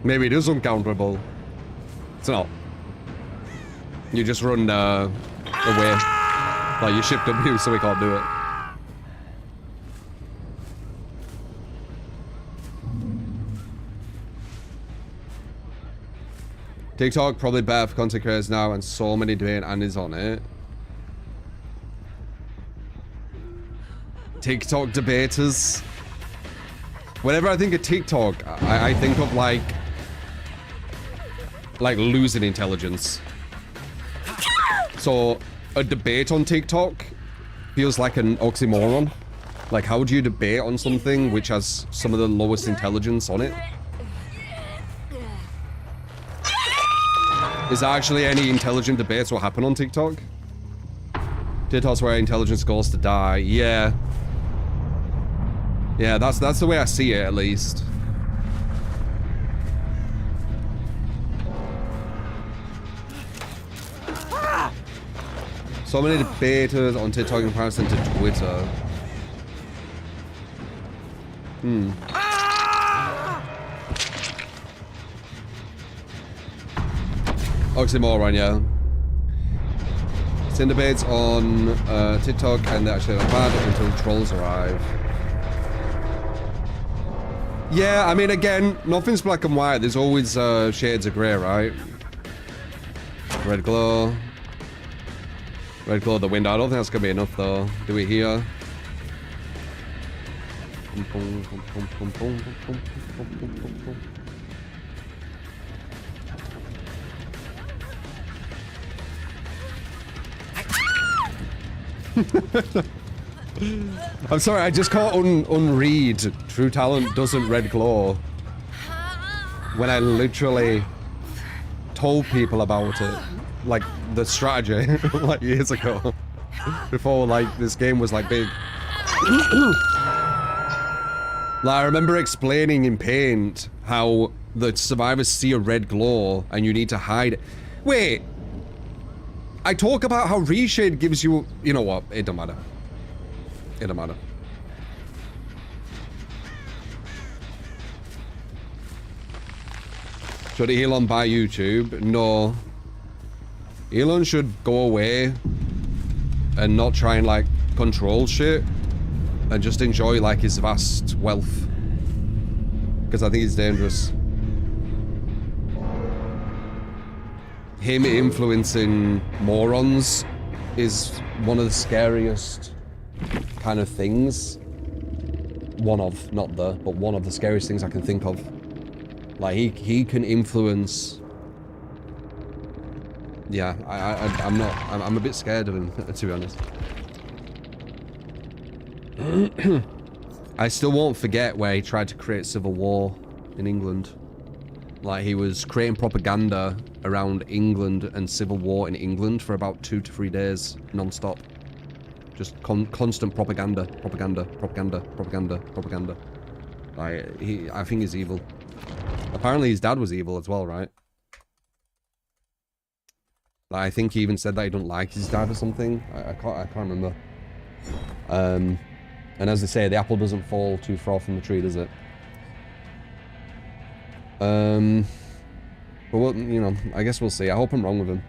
Maybe it is uncounterable. It's not. You just run away. Like you shipped abuse, so we can't do it. TikTok probably better for content creators now, and so many doing it and is on it. TikTok debaters. Whenever I think of TikTok, I think of like losing intelligence. So a debate on TikTok feels like an oxymoron. Like, how do you debate on something which has some of the lowest intelligence on it? Is there actually any intelligent debates what happen on TikTok? TikTok's where intelligence goes to die. Yeah. Yeah, that's the way I see it, at least. So many debaters on TikTok in comparison to Twitter. Oxymoron, yeah. Seen debates on TikTok and they're actually not bad until trolls arrive. Yeah, I mean, again, nothing's black and white. There's always shades of grey, right? Red glow. Red glow the window. I don't think that's gonna be enough, though. Do we hear? I'm sorry, I just can't unread True Talent doesn't red glow when I literally told people about it, like the strategy, like years ago, before like this game was like big. Like I remember explaining in Paint how the survivors see a red glow and you need to hide it. Wait, I talk about how reshade gives you, you know what, it don't matter. It don't matter. Should Elon buy YouTube? No. Elon should go away and not try and like control shit and just enjoy like his vast wealth. Because I think it's dangerous. Him influencing morons is one of the scariest kind of things. One of, not the, but one of the scariest things I can think of. Like he can influence Yeah, I'm not. I'm a bit scared of him, to be honest. I still won't forget where he tried to create civil war in England. Like, he was creating propaganda around England and civil war in England for about 2 to 3 days, non-stop. Just constant propaganda, propaganda, propaganda, propaganda, propaganda. Like, I think he's evil. Apparently his dad was evil as well, right? Like, I think he even said that he don't like his dad or something. I can't remember. And as they say, the apple doesn't fall too far from the tree, does it? But we'll, you know, I guess we'll see. I hope I'm wrong with him.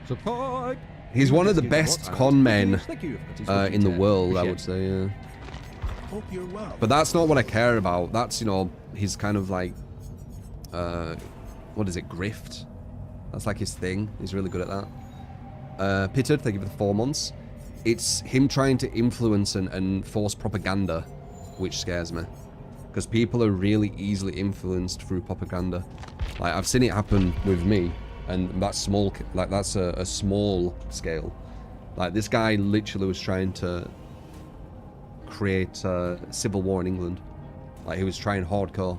Support. He's one of the best con men in the world, I would say, yeah. Hope you're well. But that's not what I care about. That's, you know, his kind of like, what is it, grift? That's like his thing. He's really good at that. Pitted, thank you for the 4 months. It's him trying to influence and force propaganda, which scares me. Because people are really easily influenced through propaganda. Like, I've seen it happen with me, and that's small, like, that's a small scale. Like, this guy literally was trying to create a civil war in England. Like, he was trying hardcore.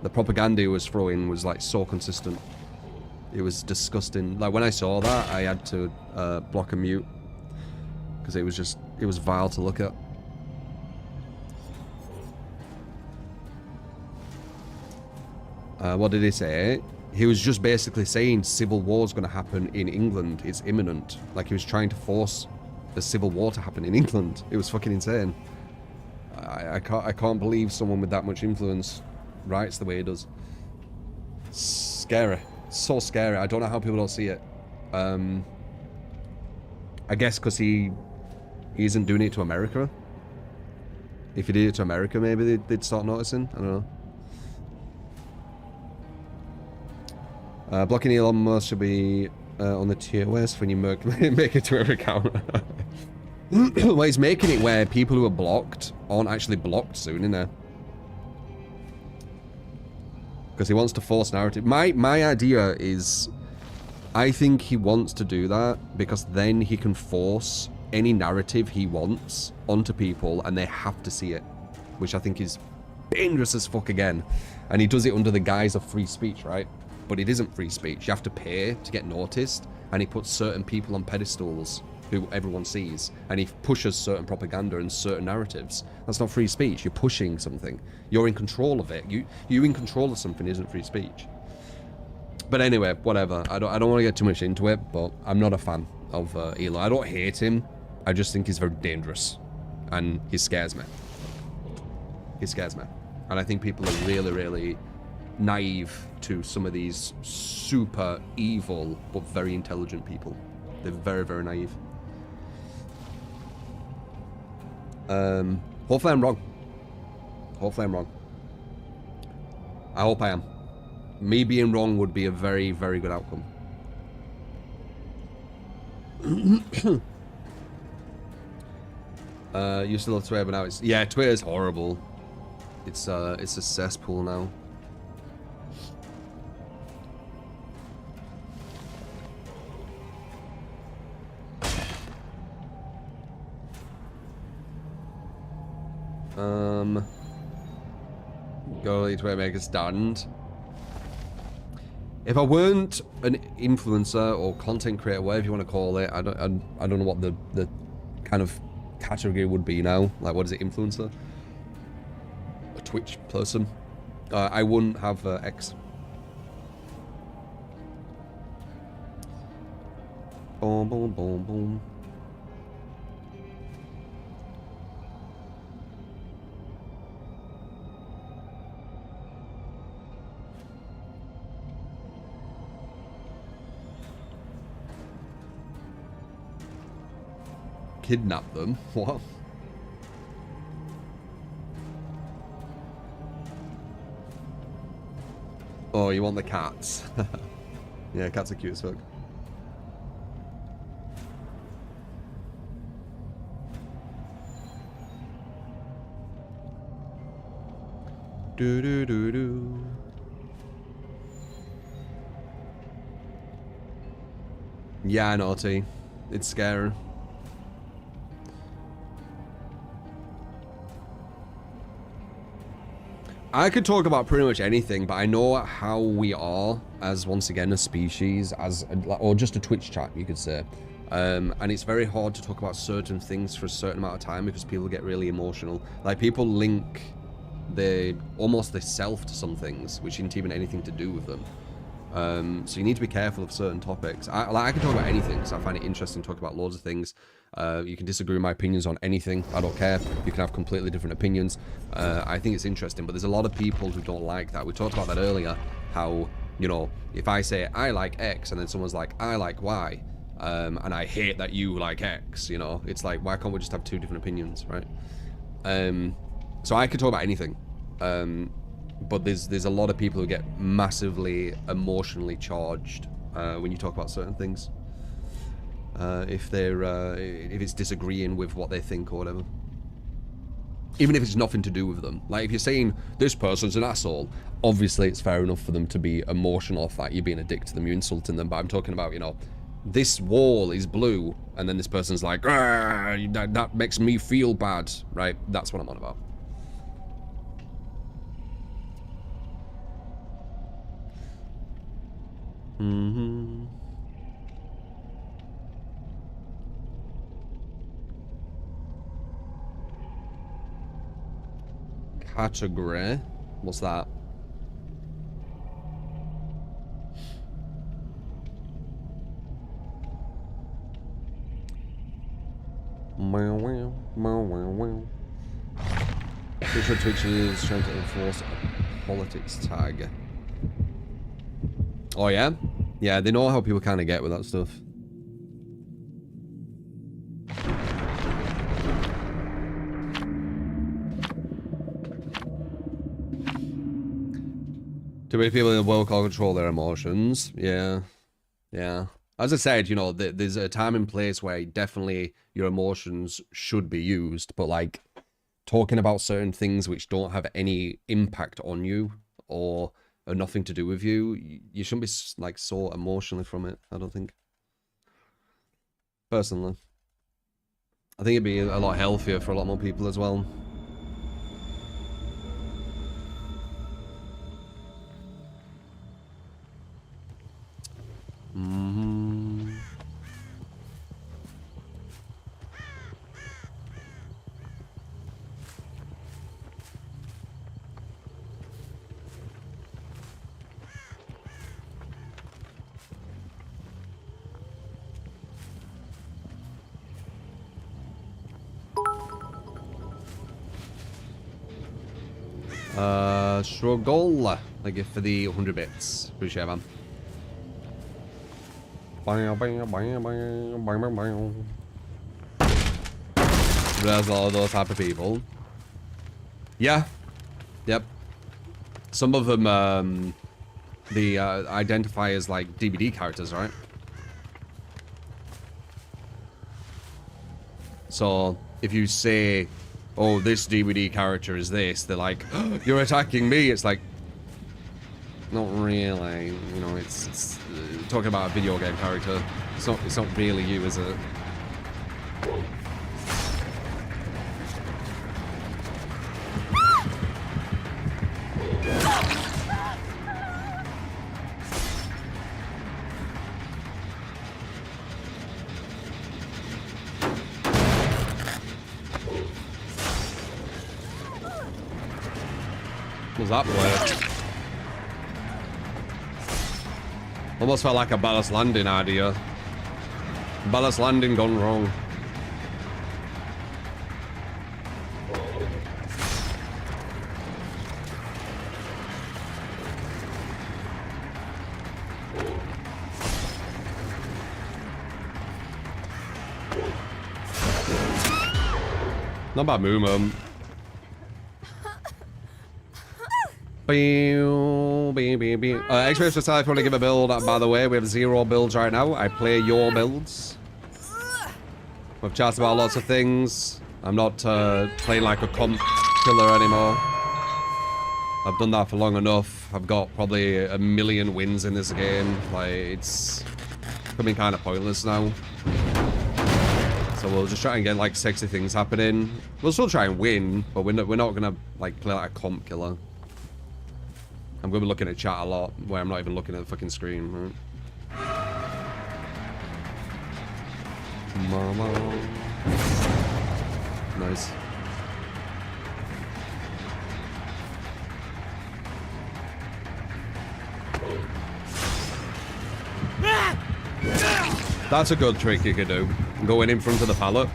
The propaganda he was throwing was, like, so consistent. It was disgusting. Like, when I saw that, I had to block and mute. Because it was just, it was vile to look at. What did he say? He was just basically saying civil war's going to happen in England. It's imminent. Like, he was trying to force a civil war to happen in England. It was fucking insane. I can't believe someone with that much influence writes the way he does. Scary. So scary. I don't know how people don't see it. I guess because he isn't doing it to America. If he did it to America, maybe they'd start noticing. I don't know. Blocking Elon Musk should be on the TOS when you make a Twitter account. Well, he's making it where people who are blocked aren't actually blocked soon, innit? Because he wants to force narrative. My idea is, I think he wants to do that because then he can force any narrative he wants onto people and they have to see it. Which I think is dangerous as fuck again. And he does it under the guise of free speech, right? But it isn't free speech. You have to pay to get noticed, and he puts certain people on pedestals who everyone sees, and he pushes certain propaganda and certain narratives. That's not free speech. You're pushing something. You're in control of it. You in control of something isn't free speech. But anyway, whatever. I don't want to get too much into it, but I'm not a fan of Elon. I don't hate him. I just think he's very dangerous, and he scares me. He scares me, and I think people are really, really naive to some of these super evil but very intelligent people. They're very, very naive. Hopefully I'm wrong. Hopefully I'm wrong. I hope I am. Me being wrong would be a very, very good outcome. You still have Twitter, but now it's... Yeah, Twitter's horrible. It's a cesspool now. Go to make a stand. If I weren't an influencer or content creator, whatever you want to call it, I don't know what the kind of category would be now. Like, what is it, influencer? A Twitch person? I wouldn't have X. Boom, boom, boom, boom. Kidnap them? What? Oh, you want the cats? Yeah, cats are cute as fuck. Do do do do. Yeah, naughty. It's scary. I could talk about pretty much anything, but I know how we are as, once again, a species, or just a Twitch chat, you could say. And it's very hard to talk about certain things for a certain amount of time because people get really emotional. Like, people link almost their self to some things, which isn't even anything to do with them. So you need to be careful of certain topics. I can talk about anything because I find it interesting to talk about loads of things. You can disagree with my opinions on anything. I don't care. You can have completely different opinions. I think it's interesting, but there's a lot of people who don't like that. We talked about that earlier, how, you know, if I say I like X and then someone's like, I like Y, and I hate that you like X, you know, it's like, why can't we just have two different opinions, right? So I could talk about anything. But there's a lot of people who get massively emotionally charged when you talk about certain things. If it's disagreeing with what they think or whatever. Even if it's nothing to do with them. Like, if you're saying this person's an asshole, obviously it's fair enough for them to be emotional off that. You're being a dick to them, you're insulting them. But I'm talking about, you know, this wall is blue, and then this person's like, that makes me feel bad, right? That's what I'm on about. Mm-hmm. Category? What's that? Twitch is trying to enforce a politics tag. Oh yeah? Yeah, they know how people kind of get with that stuff. Too many people in the world can't control their emotions. Yeah. Yeah. As I said, you know, there's a time and place where definitely your emotions should be used, but like talking about certain things which don't have any impact on you or are nothing to do with you, you shouldn't be like so emotionally from it, I don't think. Personally. I think it'd be a lot healthier for a lot more people as well. Mm-hmm. Struggle. Thank you for the 100 bits. Appreciate it, man. There's all those type of people. Yeah. Yep. Some of them, they identify as like DVD characters, right? So if you say, oh, this DVD character is this, they're like, oh, you're attacking me. It's like, not really. You know, it's talking about a video game character. It's not really you, is it? What's that play? Almost felt like a ballast landing idea. Ballast landing gone wrong. Not bad movement. Experience for if you want to give a build, by the way, we have 0 builds right now. I play your builds. We've chatted about lots of things. I'm not playing like a comp killer anymore. I've done that for long enough. I've got probably 1 million wins in this game. Like, it's becoming kind of pointless now. So we'll just try and get like sexy things happening. We'll still try and win, but we're not gonna like play like a comp killer. I'm gonna be looking at chat a lot, where I'm not even looking at the fucking screen. Right? Mama. Nice. That's a good trick you could do. Going in front of the pallet.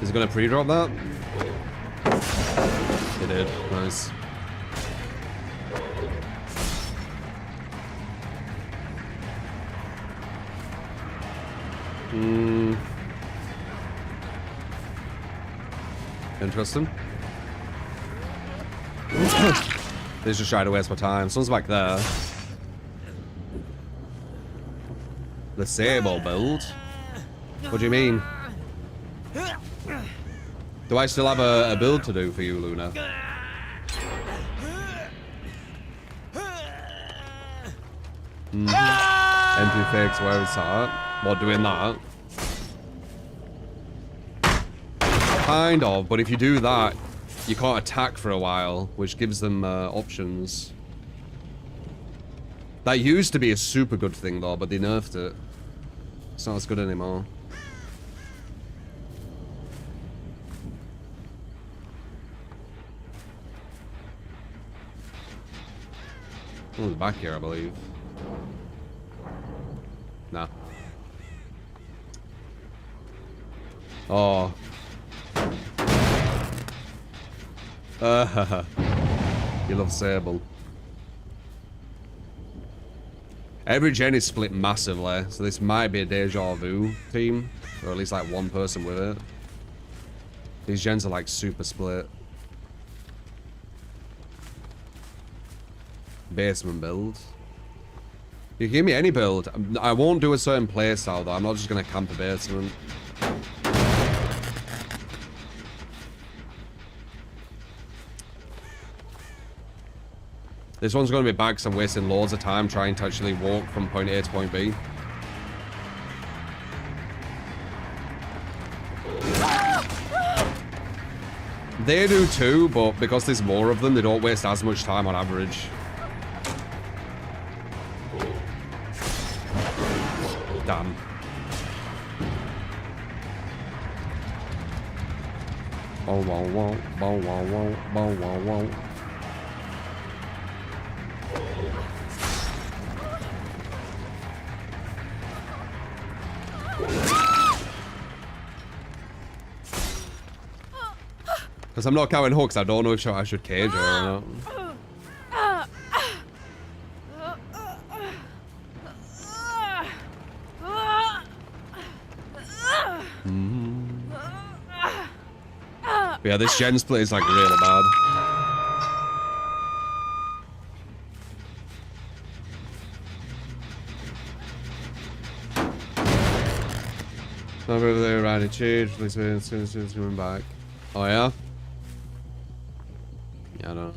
Is it gonna pre-drop that? It did. Nice. Interesting. They just try to waste my time. Someone's back there. The Sable build? What do you mean? Do I still have a build to do for you, Luna? Empty fix, where is that? What, doing that? Kind of, but if you do that, you can't attack for a while, which gives them options. That used to be a super good thing though, but they nerfed it. It's not as good anymore. Someone's back here, I believe. Nah. Oh. You love Sable. Every gen is split massively, so this might be a deja vu team, or at least like one person with it. These gens are like super split. Basement build. You can give me any build. I won't do a certain playstyle though. I'm not just gonna camp a basement. This one's going to be bad because I'm wasting loads of time trying to actually walk from point A to point B. They do too, but because there's more of them, they don't waste as much time on average. Damn. Oh, wow, wow, wow, wow, wow, wow, wow, wow. Because I'm not counting hooks, I don't know if I should cage her or not. But yeah, this gen split is like really bad. Over there, riding change, please coming back. Oh yeah? Yeah, I don't know.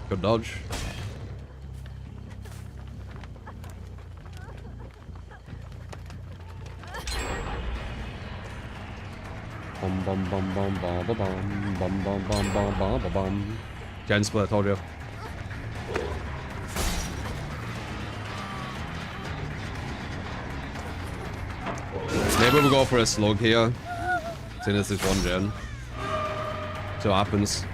Good dodge. Bum bum bum bum bum bum bum bum bum bum bum bum. Gen split, I told you. Maybe we'll go for a slug here. Since this is one gen. So what happens.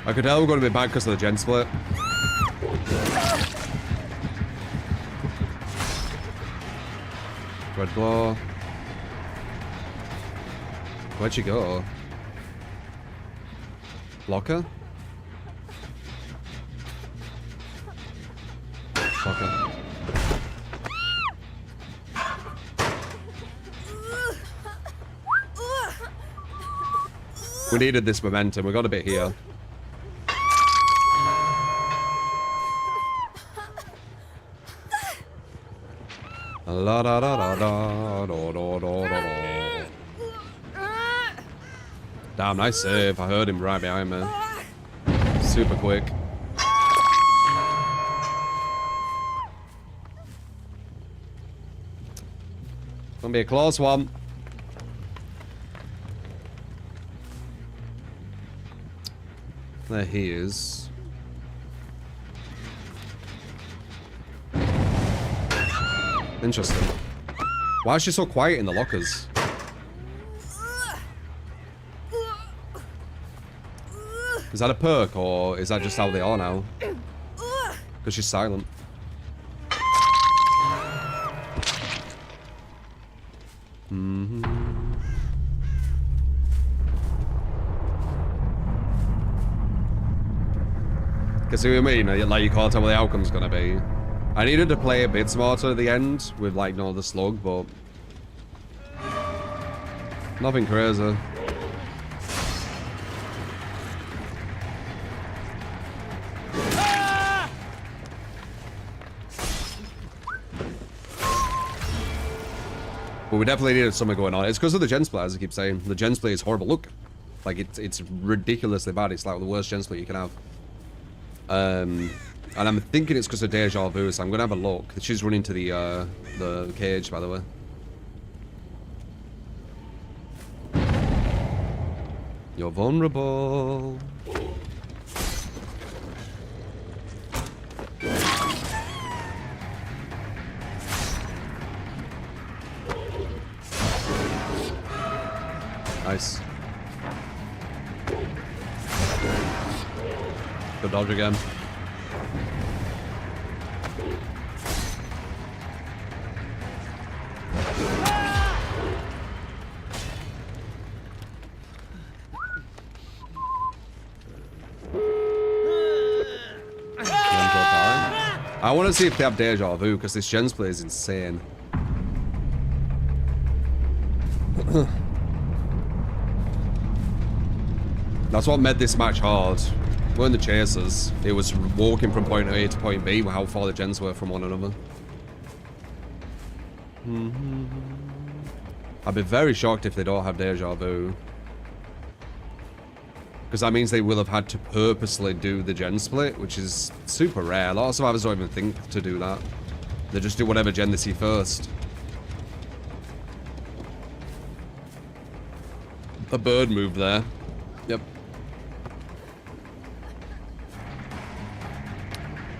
I could tell we're going to be back because of the gen split. Red Claw. Where'd she go? Locker? Locker. We needed this momentum. We got a bit here. La da da da da da da da da. Damn, nice save. I heard him right behind me. Super quick. Gonna be a close one. There he is. Interesting. Why is she so quiet in the lockers? Is that a perk, or is that just how they are now? Because she's silent. Can see what I mean? Like, you can't tell what the outcome's gonna be. I needed to play a bit smarter at the end with, like, the slug, but nothing crazy. But we definitely needed something going on. It's because of the gen split, as I keep saying. The gen split is horrible. Look, like, it's ridiculously bad. It's like the worst gen split you can have. And I'm thinking it's because of deja vu, so I'm gonna have a look. She's running to the cage, by the way. You're vulnerable. Nice. Good dodge again. I want to see if they have deja vu, because this gen split is insane. That's what made this match hard. We're in the chasers. It was walking from point A to point B, how far the gens were from one another. I'd be very shocked if they don't have deja vu. Because that means they will have had to purposely do the gen split, which is super rare. A lot of survivors don't even think to do that. They just do whatever gen they see first. A bird moved there. Yep.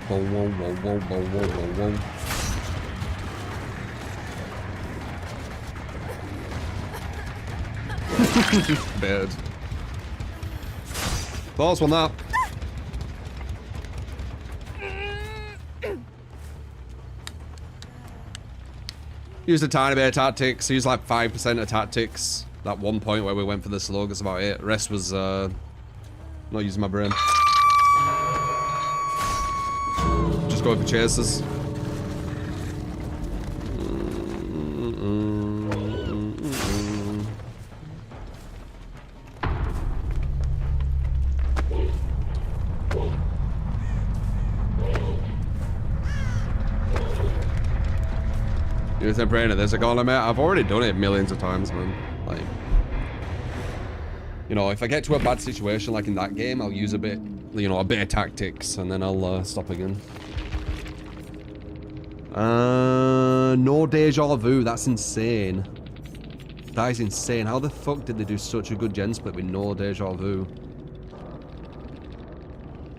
Whoa, whoa, whoa, whoa, whoa, whoa, whoa, whoa. Bird. Close one up. Used a tiny bit of tactics. Used like 5% of tactics. That one point where we went for the slug, that's about it. Rest was not using my brain. Just going for chases. Use a brainer. There's a golem out. I've already done it millions of times, man. Like, you know, if I get to a bad situation like in that game, I'll use a bit, you know, a bit of tactics, and then I'll stop again. No deja vu. That's insane. That is insane. How the fuck did they do such a good gen split with no deja vu?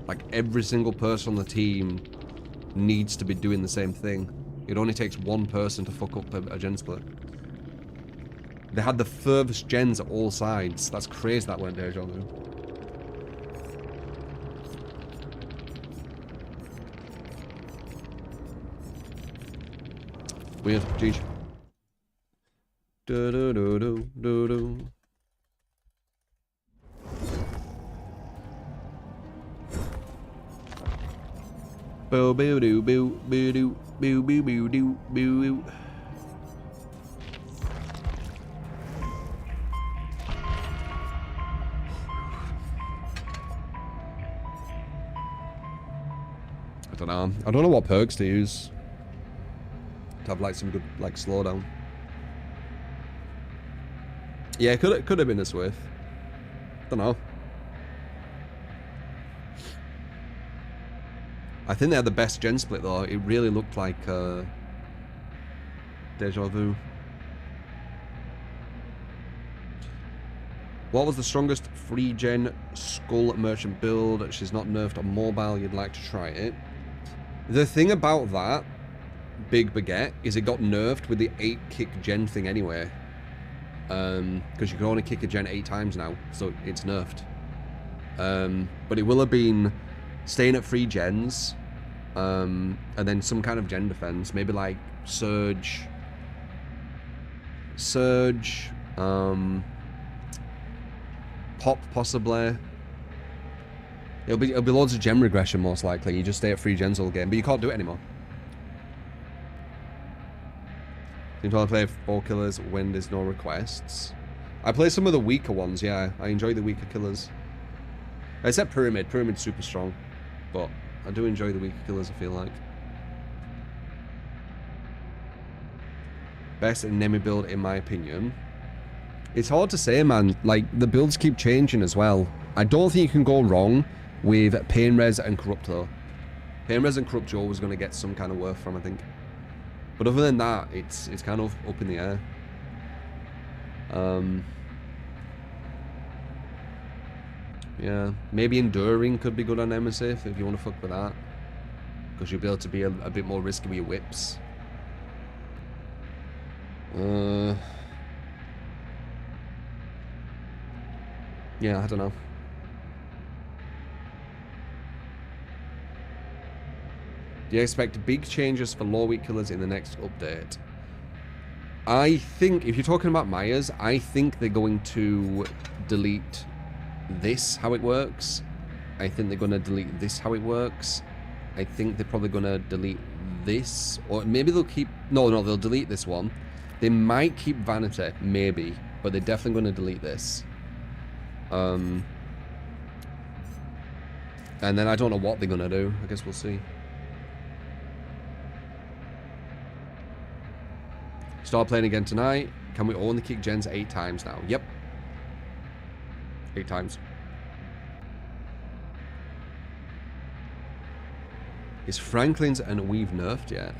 Like, every single person on the team needs to be doing the same thing. It only takes one person to fuck up a gen split. They had the furthest gens at all sides. That's crazy that went deja vu. Weird. Jeez. Do do do do do do. Boo boo doo boo boo doo boo boo boo doo boo. I don't know. I don't know what perks to use to have like some good like slowdown. Yeah, it could have been a Swift. Don't know. I think they had the best gen split though. It really looked like Deja Vu. What was the strongest free gen Skull Merchant build? She's not nerfed on mobile. You'd like to try it. The thing about that Big Baguette is it got nerfed with the 8 kick gen thing anyway. Because you can only kick a gen 8 times now, so it's nerfed. But it will have been staying at 3 gens, and then some kind of gen defense, maybe like Surge, Pop possibly. It'll be loads of gen regression most likely. You just stay at 3 gens all game, but you can't do it anymore. Seems I play 4 killers when there's no requests. I play some of the weaker ones, yeah. I enjoy the weaker killers. Except Pyramid. Pyramid's super strong. But I do enjoy the weaker killers, I feel like. Best enemy build, in my opinion. It's hard to say, man. Like, the builds keep changing as well. I don't think you can go wrong with Pain Res and Corrupt, though. Pain Res and Corrupt, you're always going to get some kind of worth from, I think. But other than that, it's kind of up in the air. Yeah, maybe Enduring could be good on Emersif if you want to fuck with that. Because you'll be able to be a bit more risky with your whips. Yeah, I don't know. Do you expect big changes for low weak killers in the next update? I think, if you're talking about Myers, I think they're going to delete this, how it works. I think they're going to delete this, how it works. I think they're probably going to delete this. Or maybe they'll keep... No, they'll delete this one. They might keep Vanity, maybe. But they're definitely going to delete this. And then I don't know what they're going to do. I guess we'll see. Start playing again tonight. Can we only kick gens 8 times now? Yep. 8 times. Is Franklin's and Weave nerfed yet?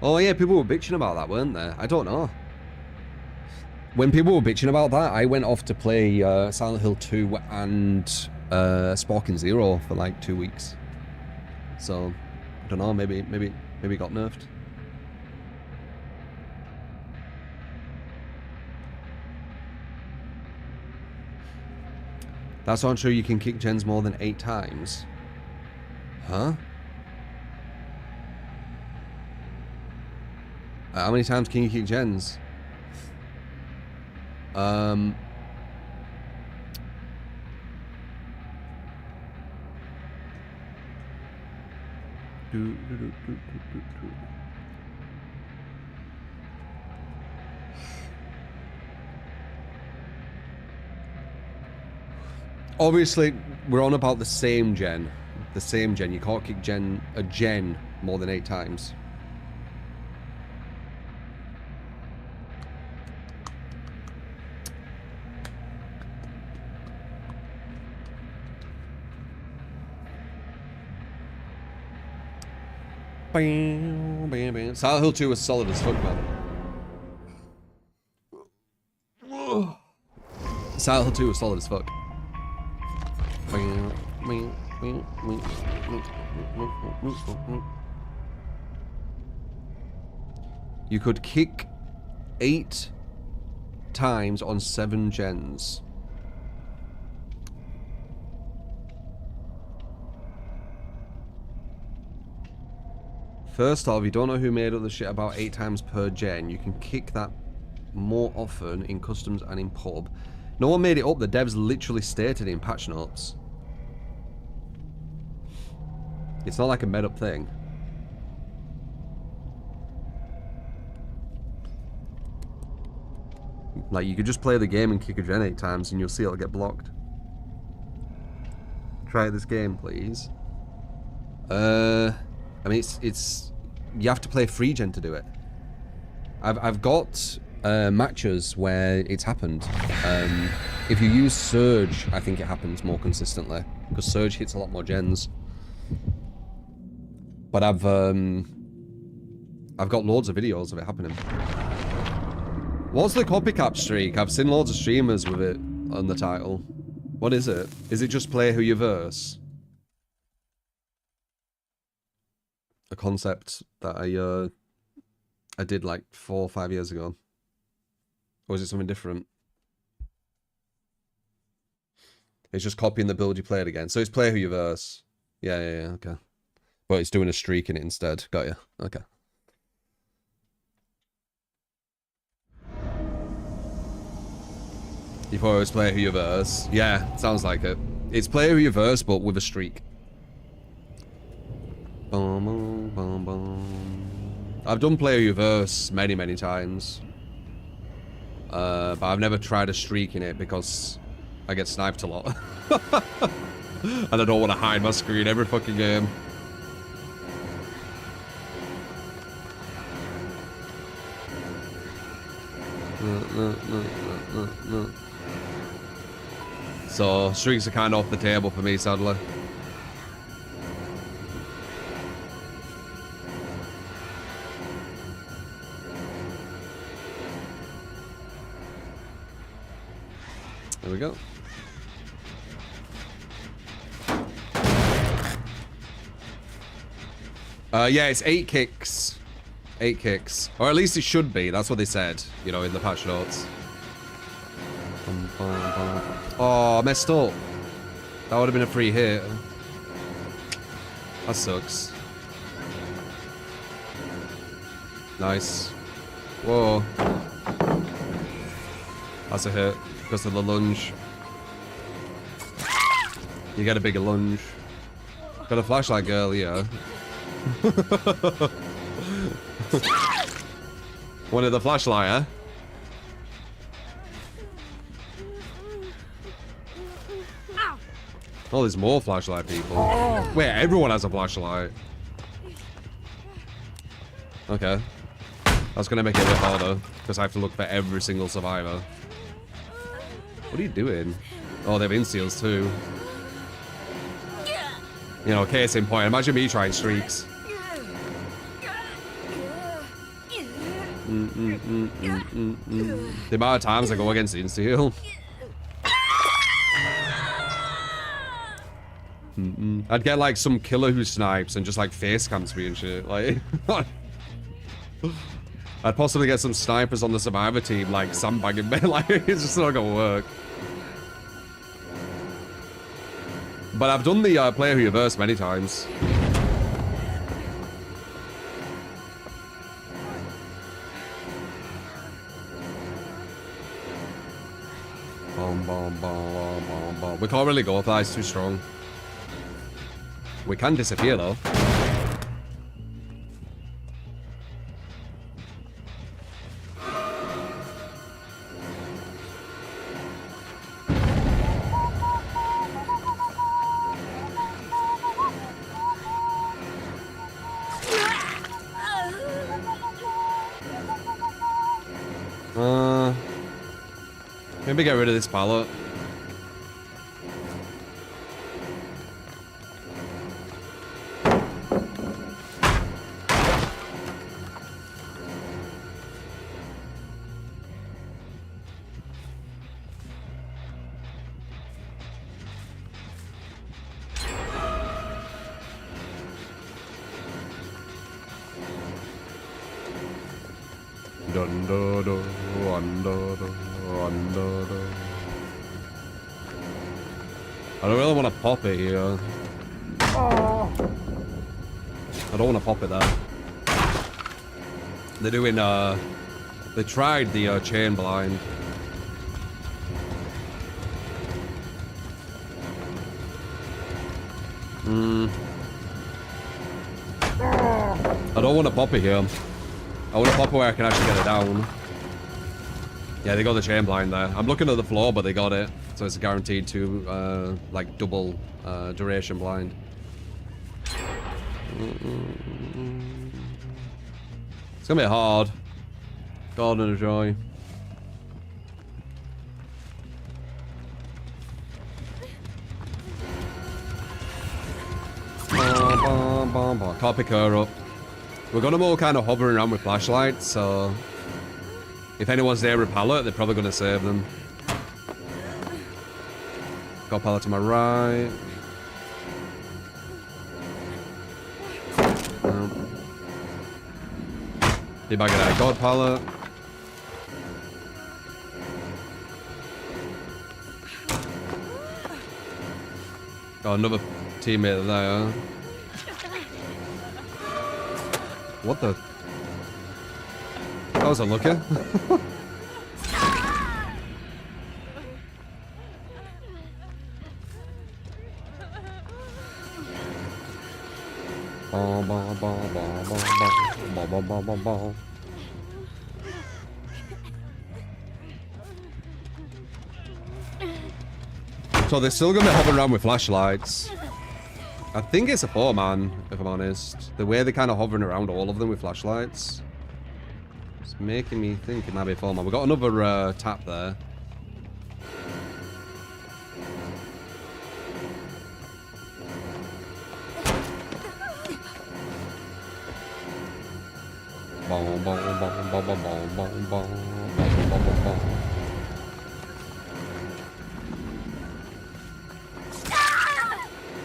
Oh yeah, people were bitching about that, weren't they? I don't know. When people were bitching about that, I went off to play Silent Hill 2 and Sparking Zero for like 2 weeks. So, I don't know, maybe it got nerfed. That's not true, you can kick gens more than 8 times. Huh? How many times can you kick gens? Obviously, we're on about the same gen. The same gen. You can't kick a gen more than 8 times. Bam, bam, bam. Silent Hill 2 was solid as fuck, man. Silent Hill 2 was solid as fuck. You could kick 8 times on 7 gens. First off, you don't know who made up the shit about 8 times per gen. You can kick that more often in customs and in pub. No one made it up. The devs literally stated it in patch notes. It's not like a made up thing. Like, you could just play the game and kick a gen 8 times and you'll see it'll get blocked. Try this game, please. I mean, it's you have to play free gen to do it. I've got matches where it's happened. If you use Surge, I think it happens more consistently because Surge hits a lot more gens. But I've got loads of videos of it happening. What's the copycat streak? I've seen loads of streamers with it on the title. What is it? Is it just play who you verse? A concept that I did like 4 or 5 years ago. Or is it something different? It's just copying the build you played again. So it's play who you verse. Yeah, okay. But it's doing a streak in it instead. Got you. Okay. You thought it was play who you verse? Yeah, sounds like it. It's play who you verse, but with a streak. I've done play who you verse many, many times. But I've never tried a streak in it because I get sniped a lot. And I don't want to hide my screen every fucking game. No. So, streaks are kind of off the table for me, sadly. There we go. Yeah, it's 8 kicks. 8 kicks. Or at least it should be. That's what they said, you know, in the patch notes. Oh, I messed up. That would have been a free hit. That sucks. Nice. Whoa. That's a hit because of the lunge. You get a bigger lunge. Got a flashlight girl here. Wanted the flashlight, huh? Oh, there's more flashlight people. Wait, everyone has a flashlight. Okay. That's gonna make it a bit harder, because I have to look for every single survivor. What are you doing? Oh, they have inseals too. You know, case in point, imagine me trying streaks. The amount of times I go against inseal. I'd get like some killer who snipes and just like face cams me and shit. Like, I'd possibly get some snipers on the survivor team like sandbagging me. Like, it's just not gonna work. But I've done the player who you verse many times. We can't really go if that is too strong. We can disappear though. Maybe get rid of this pallet. I don't really want to pop it here. I don't want to pop it there. They're doing, they tried the chain blind. I don't want to pop it here. I want to pop it where I can actually get it down. Yeah, they got the chain blind there. I'm looking at the floor, but they got it. So it's guaranteed to, like, double duration blind. It's gonna be hard. God and a joy. Can't pick her up. We're gonna more kind of hovering around with flashlights, so if anyone's there with pallet, they're probably gonna save them. Got pallet to my right. Debug it out. God pallet. Got another teammate there. What the? That was unlucky. So they're still gonna be hovering around with flashlights. I think it's a 4-man, if I'm honest. The way they're kind of hovering around all of them with flashlights. It's making me think it might be a 4-man. We got another tap there.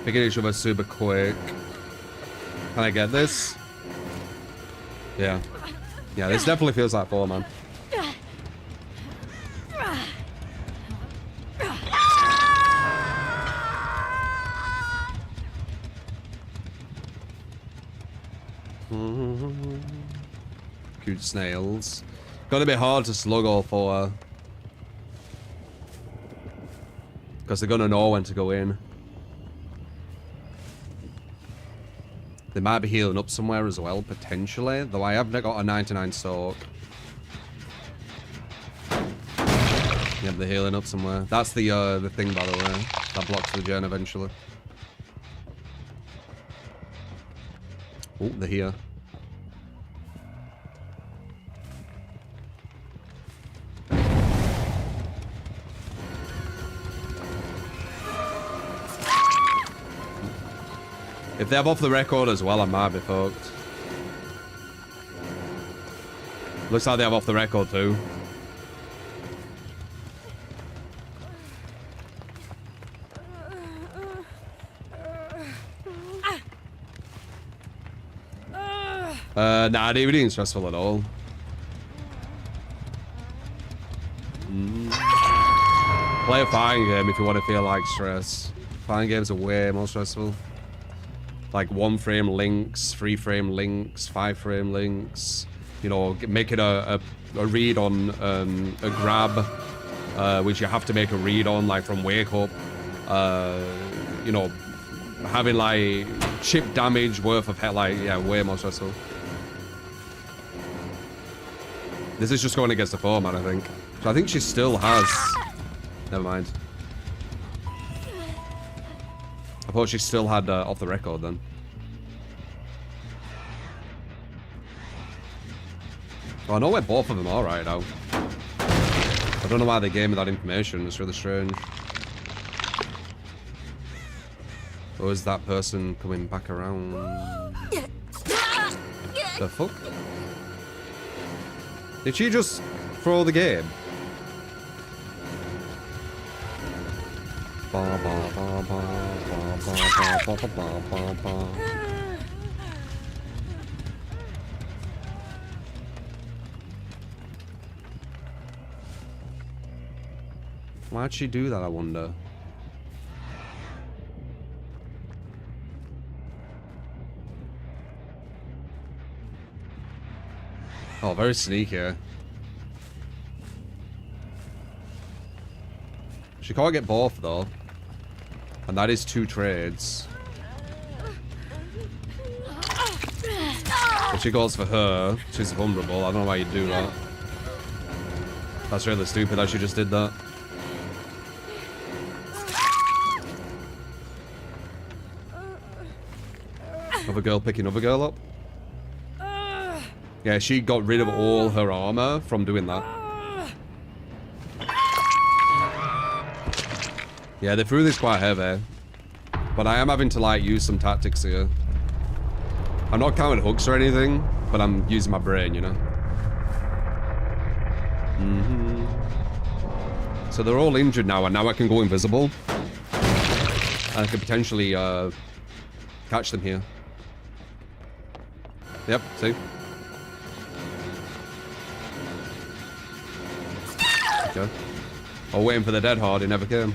Picking each other super quick. Can I get this? Yeah. Yeah, this definitely feels like 4-man. Cute snails. Gonna be hard to slug all 4. Because they're gonna know when to go in. They might be healing up somewhere as well, potentially. Though I have got a 99 soak. Yep, they're healing up somewhere. That's the thing, by the way. That blocks the gen eventually. Oh, they're here. If they have off the record as well, I might be fucked. Looks like they have off the record too. Nah, DVD ain't stressful at all. Play a fighting game if you want to feel like stress. Fighting games are way more stressful. Like 1-frame links, 3-frame links, 5-frame links. You know, making a read on a grab, which you have to make a read on, like from wake up. You know, having like chip damage worth of head, like, yeah, way more stressful. This is just going against the 4-man, I think. So I think she still has. Never mind. I thought she still had off the record then. Oh, I know where both of them are right now. I don't know why they gave me that information. It's really strange. Or is that person coming back around? The fuck? Did she just throw the game? Why'd she do that, I wonder? Oh, very sneaky. She can't get both, though. And that is 2 trades. If she goes for her, she's vulnerable. I don't know why you'd do that. That's really stupid that she just did that. Another girl picking another girl up. Yeah, she got rid of all her armor from doing that. Yeah, they threw this quite heavy. But I am having to, like, use some tactics here. I'm not counting hooks or anything, but I'm using my brain, you know? So they're all injured now, and now I can go invisible. And I could potentially, catch them here. Yep, see? Okay. I was waiting for the dead hard, it never came.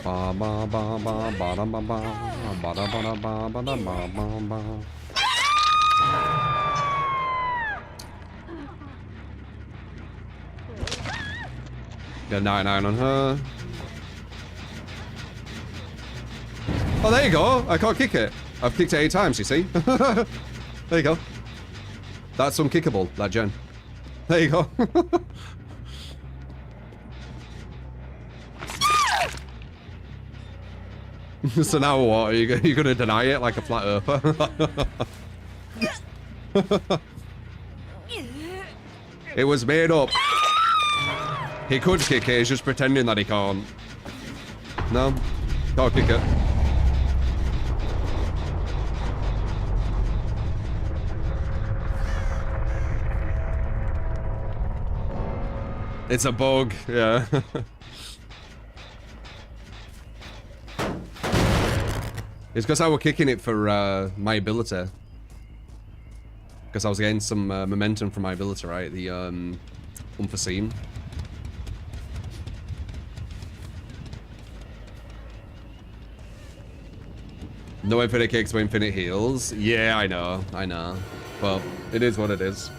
Ba ba ba ba ba da ba ba ba da ba da ba ba da ba ba ba. Got 99 on her. Oh, there you go. I can't kick it. I've kicked it 8 times, you see? There you go. That's unkickable, that gen. There you go. So now what? Are you going to deny it like a flat earther? It was made up. He could kick it, he's just pretending that he can't. No, can't kick it. It's a bug, yeah. It's because I was kicking it for my ability. Because I was getting some momentum from my ability, right? The unforeseen. No infinite kicks with infinite heals. Yeah, I know. But it is what it is.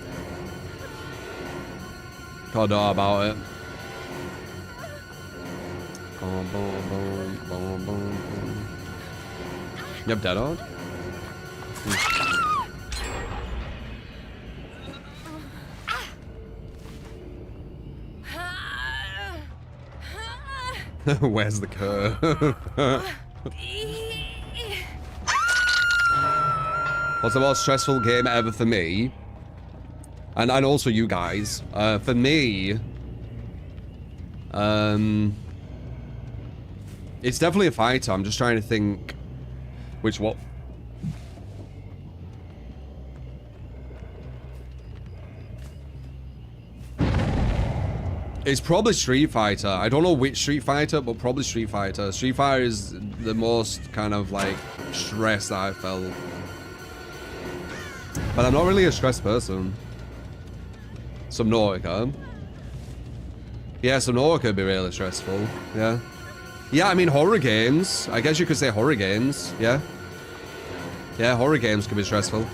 Can't know about it. Yep, dead on. Where's the curve? What's the most stressful game ever for me? And also you guys. For me... it's definitely a fighter. I'm just trying to think... Which what? It's probably Street Fighter. I don't know which Street Fighter, but probably Street Fighter. Street Fighter is the most kind of like stress that I felt. But I'm not really a stressed person. Subnautica. Yeah, Subnautica would be really stressful. Yeah. Yeah, I mean horror games. I guess you could say horror games. Yeah. Yeah, horror games can be stressful.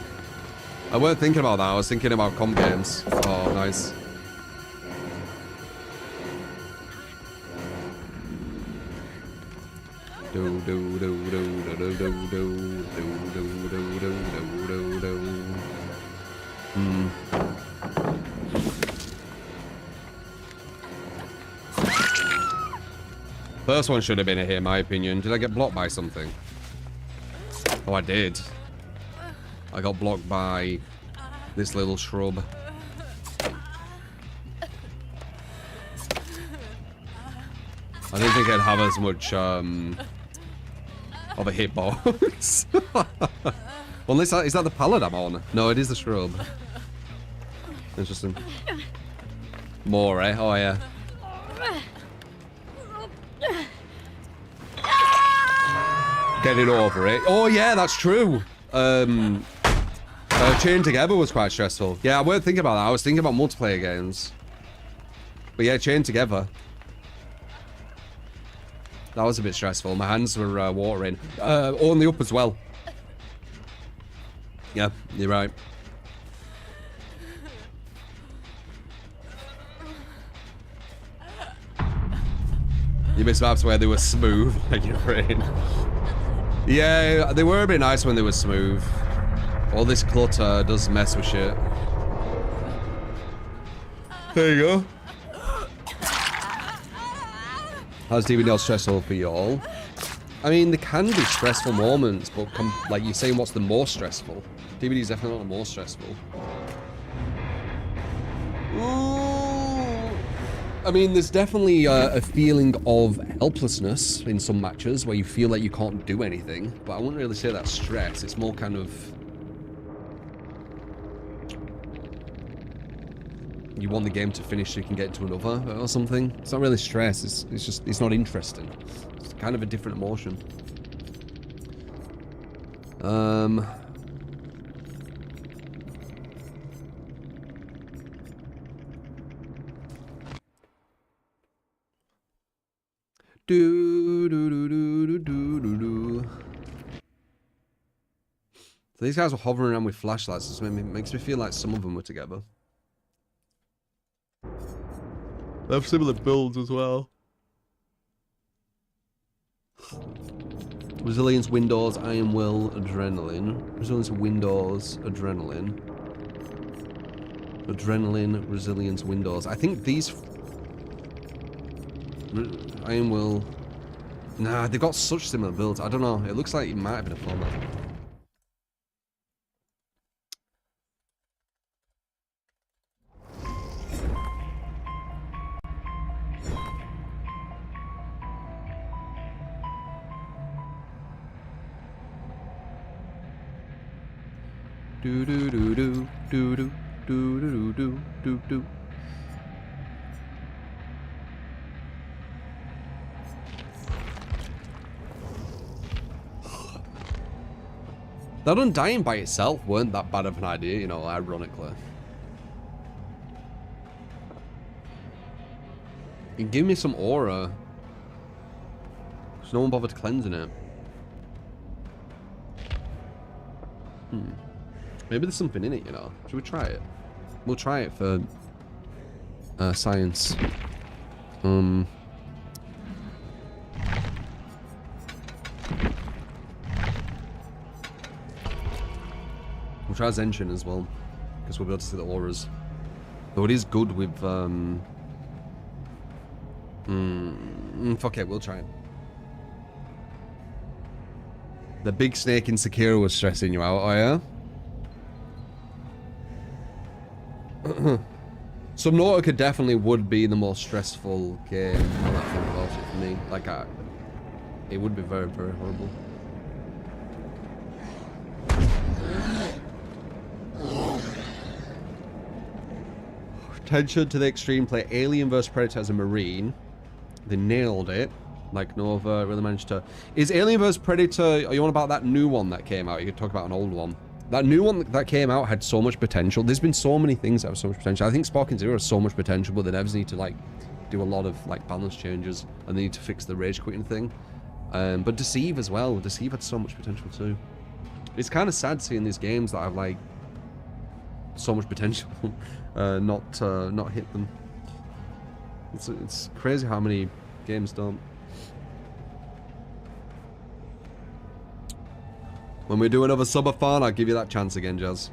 I weren't thinking about that. I was thinking about comp games. Oh, nice. Do do do do do do do do do do do do do. First one should have been a hit, in my opinion. Did I get blocked by something? Oh, I did. I got blocked by this little shrub. I didn't think I'd have as much of a hitbox. Unless is that the pallet I'm on? No, it is the shrub. Interesting. More, eh? Oh yeah. Getting over it. Oh yeah, that's true. Chained Together was quite stressful. Yeah, I weren't thinking about that. I was thinking about multiplayer games. But yeah, Chained Together. That was a bit stressful. My hands were watering. On the up as well. Yeah, you're right. You missed maps where they were smooth, like your brain. Yeah, they were a bit nice when they were smooth. All this clutter does mess with shit. There you go. How's DVD stressful for y'all? I mean, there can be stressful moments, but like you're saying, what's the most stressful? DVD is definitely not the most stressful. Ooh. I mean, there's definitely a feeling of helplessness in some matches where you feel like you can't do anything, but I wouldn't really say that's stress. It's more kind of... you want the game to finish so you can get to another or something. It's not really stress, it's just, it's not interesting. It's kind of a different emotion. So these guys were hovering around with flashlights, so it makes me feel like some of them were together. They have similar builds as well. Resilience, Windows, Iron Will, Adrenaline. Resilience, Windows, Adrenaline. Adrenaline, Resilience, Windows. I think these... Iron Will... Nah, they've got such similar builds. I don't know. It looks like it might have been a format. Do do do do do do do do do do do. That Undying by itself weren't that bad of an idea, you know, ironically. You give me some aura. Because no one bothered cleansing it. Maybe there's something in it, you know. Should we try it? We'll try it for science. We'll try Zenshin as well, because we'll be able to see the auras. Though it is good with fuck it, we'll try it. The big snake in Sekiro was stressing you out, oh yeah? Subnautica definitely would be the most stressful game. Now that I think about it for me, like it would be very, very horrible. Attention to the extreme. Play Alien vs Predator as a Marine. They nailed it. Like Nova really managed to. Is Alien vs Predator? Are you on about that new one that came out? You could talk about an old one. That new one that came out had so much potential. There's been so many things that have so much potential. I think Sparking Zero has so much potential, but the devs need to like do a lot of like balance changes, and they need to fix the rage quitting thing. But Deceive as well. Deceive had so much potential too. It's kind of sad seeing these games that have like so much potential not hit them. It's crazy how many games don't. When we do another subathon, I'll give you that chance again, Jazz.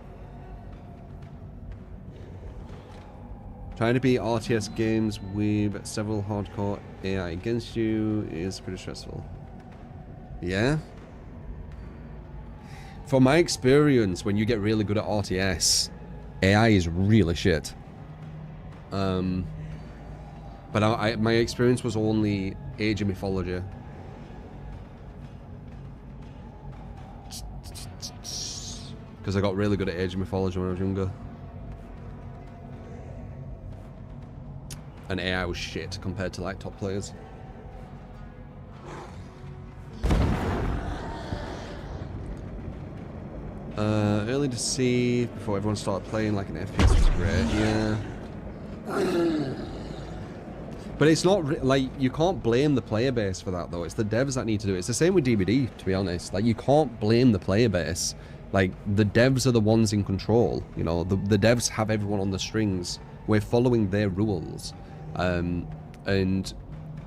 Trying to beat RTS games with several hardcore AI against you is pretty stressful. Yeah? From my experience, when you get really good at RTS, AI is really shit. But my experience was only Age of Mythology. Because I got really good at Age of Mythology when I was younger. And AI was shit compared to like top players. Early to see before everyone started playing like an FPS was great, yeah. But it's not, like, you can't blame the player base for that, though. It's the devs that need to do it. It's the same with DBD, to be honest. Like, you can't blame the player base. Like, the devs are the ones in control, you know? The devs have everyone on the strings. We're following their rules. And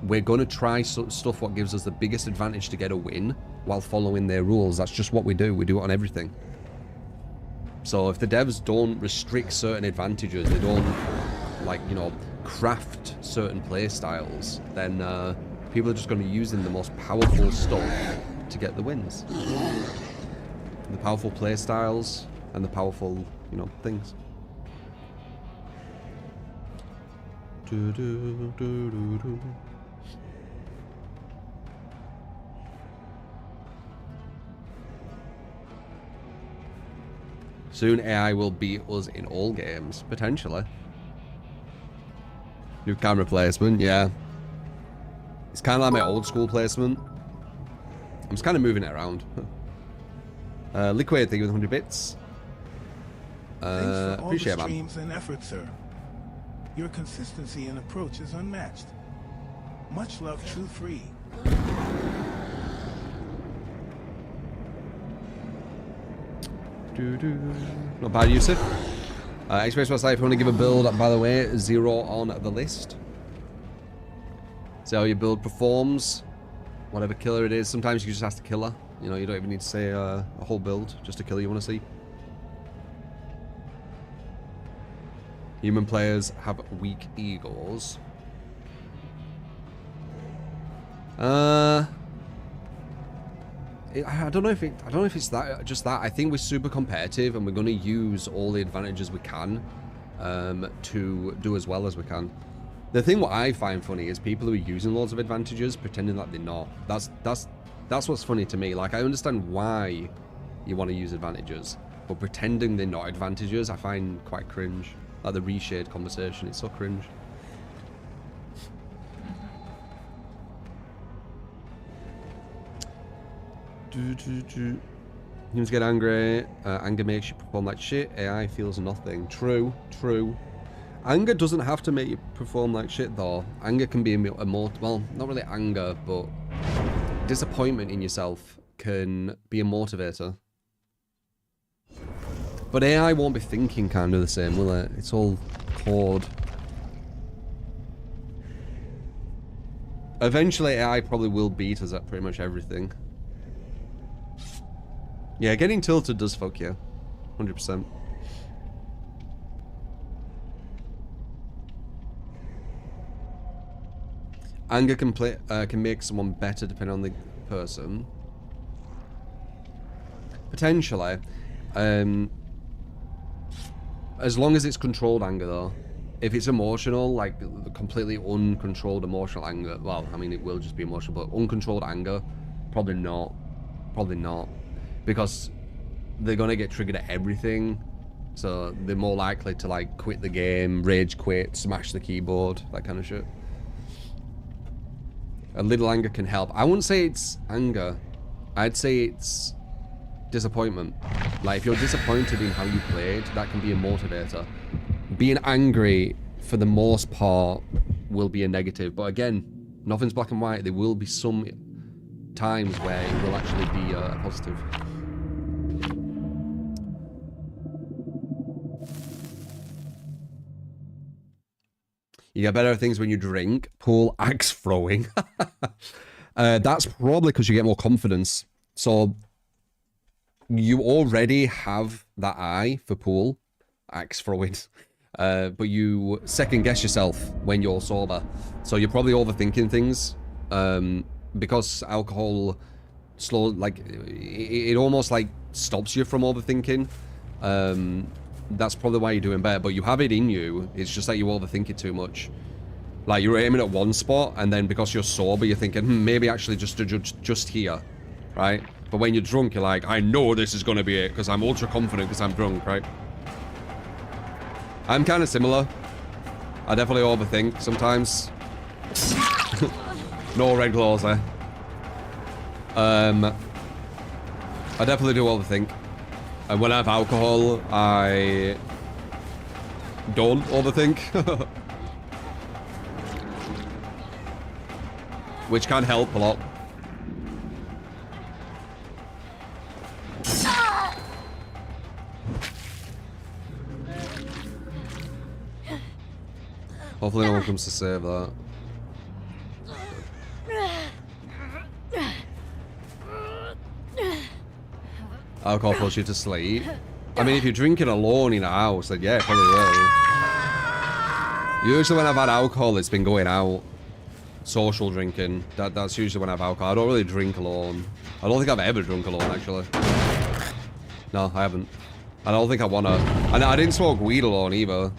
we're going to try stuff what gives us the biggest advantage to get a win while following their rules. That's just what we do. We do it on everything. So if the devs don't restrict certain advantages, they don't, like, you know, craft certain play styles, then people are just going to be using the most powerful stuff to get the wins. The powerful play styles and the powerful, you know, things. Soon AI will beat us in all games, potentially. New camera placement, yeah. It's kind of like my old school placement. I'm just kind of moving it around. Liquid, thank you with 100 bits. Thanks for all Appreciate the it, man. streams and effort, sir. Your consistency and approach is unmatched. Much love, True Free. Not bad, Yusuf. Express website, if you want to give a build, by the way, 0 on the list. See how your build performs. Whatever killer it is. Sometimes you just ask the killer. You know, you don't even need to say a whole build. Just a killer you want to see. Human players have weak egos. I don't know if it's that, just that. I think we're super competitive and we're going to use all the advantages we can to do as well as we can. The thing what I find funny is people who are using loads of advantages pretending that they're not. That's what's funny to me. Like, I understand why you want to use advantages, but pretending they're not advantages, I find quite cringe. Like the reshade conversation, it's so cringe. Humans get angry. Anger makes you perform like shit. AI feels nothing. True, true. Anger doesn't have to make you perform like shit, though. Anger can be a more, well, not really anger, but disappointment in yourself can be a motivator. But AI won't be thinking kind of the same, will it? It's all code. Eventually, AI probably will beat us at pretty much everything. Yeah, getting tilted does fuck you. 100%. Anger can make someone better depending on the person. Potentially. As long as it's controlled anger, though. If it's emotional, like completely uncontrolled emotional anger, well, I mean, it will just be emotional, but uncontrolled anger, probably not. Probably not. Because they're going to get triggered at everything. So they're more likely to, like, quit the game, rage quit, smash the keyboard, that kind of shit. A little anger can help. I wouldn't say it's anger. I'd say it's disappointment. Like, if you're disappointed in how you played, that can be a motivator. Being angry, for the most part, will be a negative. But again, nothing's black and white. There will be some times where it will actually be a positive. You get better at things when you drink. Pool, axe throwing. That's probably because you get more confidence. So you already have that eye for pool, axe throwing. But you second guess yourself when you're sober. So you're probably overthinking things. Because alcohol it almost like stops you from overthinking. That's probably why you're doing better, but you have it in you. It's just that you overthink it too much. Like, you're aiming at one spot, and then because you're sober, you're thinking, maybe actually just here, right? But when you're drunk, you're like, I know this is going to be it, because I'm ultra confident because I'm drunk, right? I'm kind of similar. I definitely overthink sometimes. No red claws there. I definitely do overthink. And when I have alcohol, I don't overthink. which can help a lot. Hopefully no one comes to save that. Alcohol puts you to sleep. I mean, if you're drinking alone in a house, then yeah, it probably will. Usually when I've had alcohol, it's been going out. Social drinking. That's usually when I have alcohol. I don't really drink alone. I don't think I've ever drunk alone, actually. No, I haven't. I don't think I want to. And I didn't smoke weed alone, either.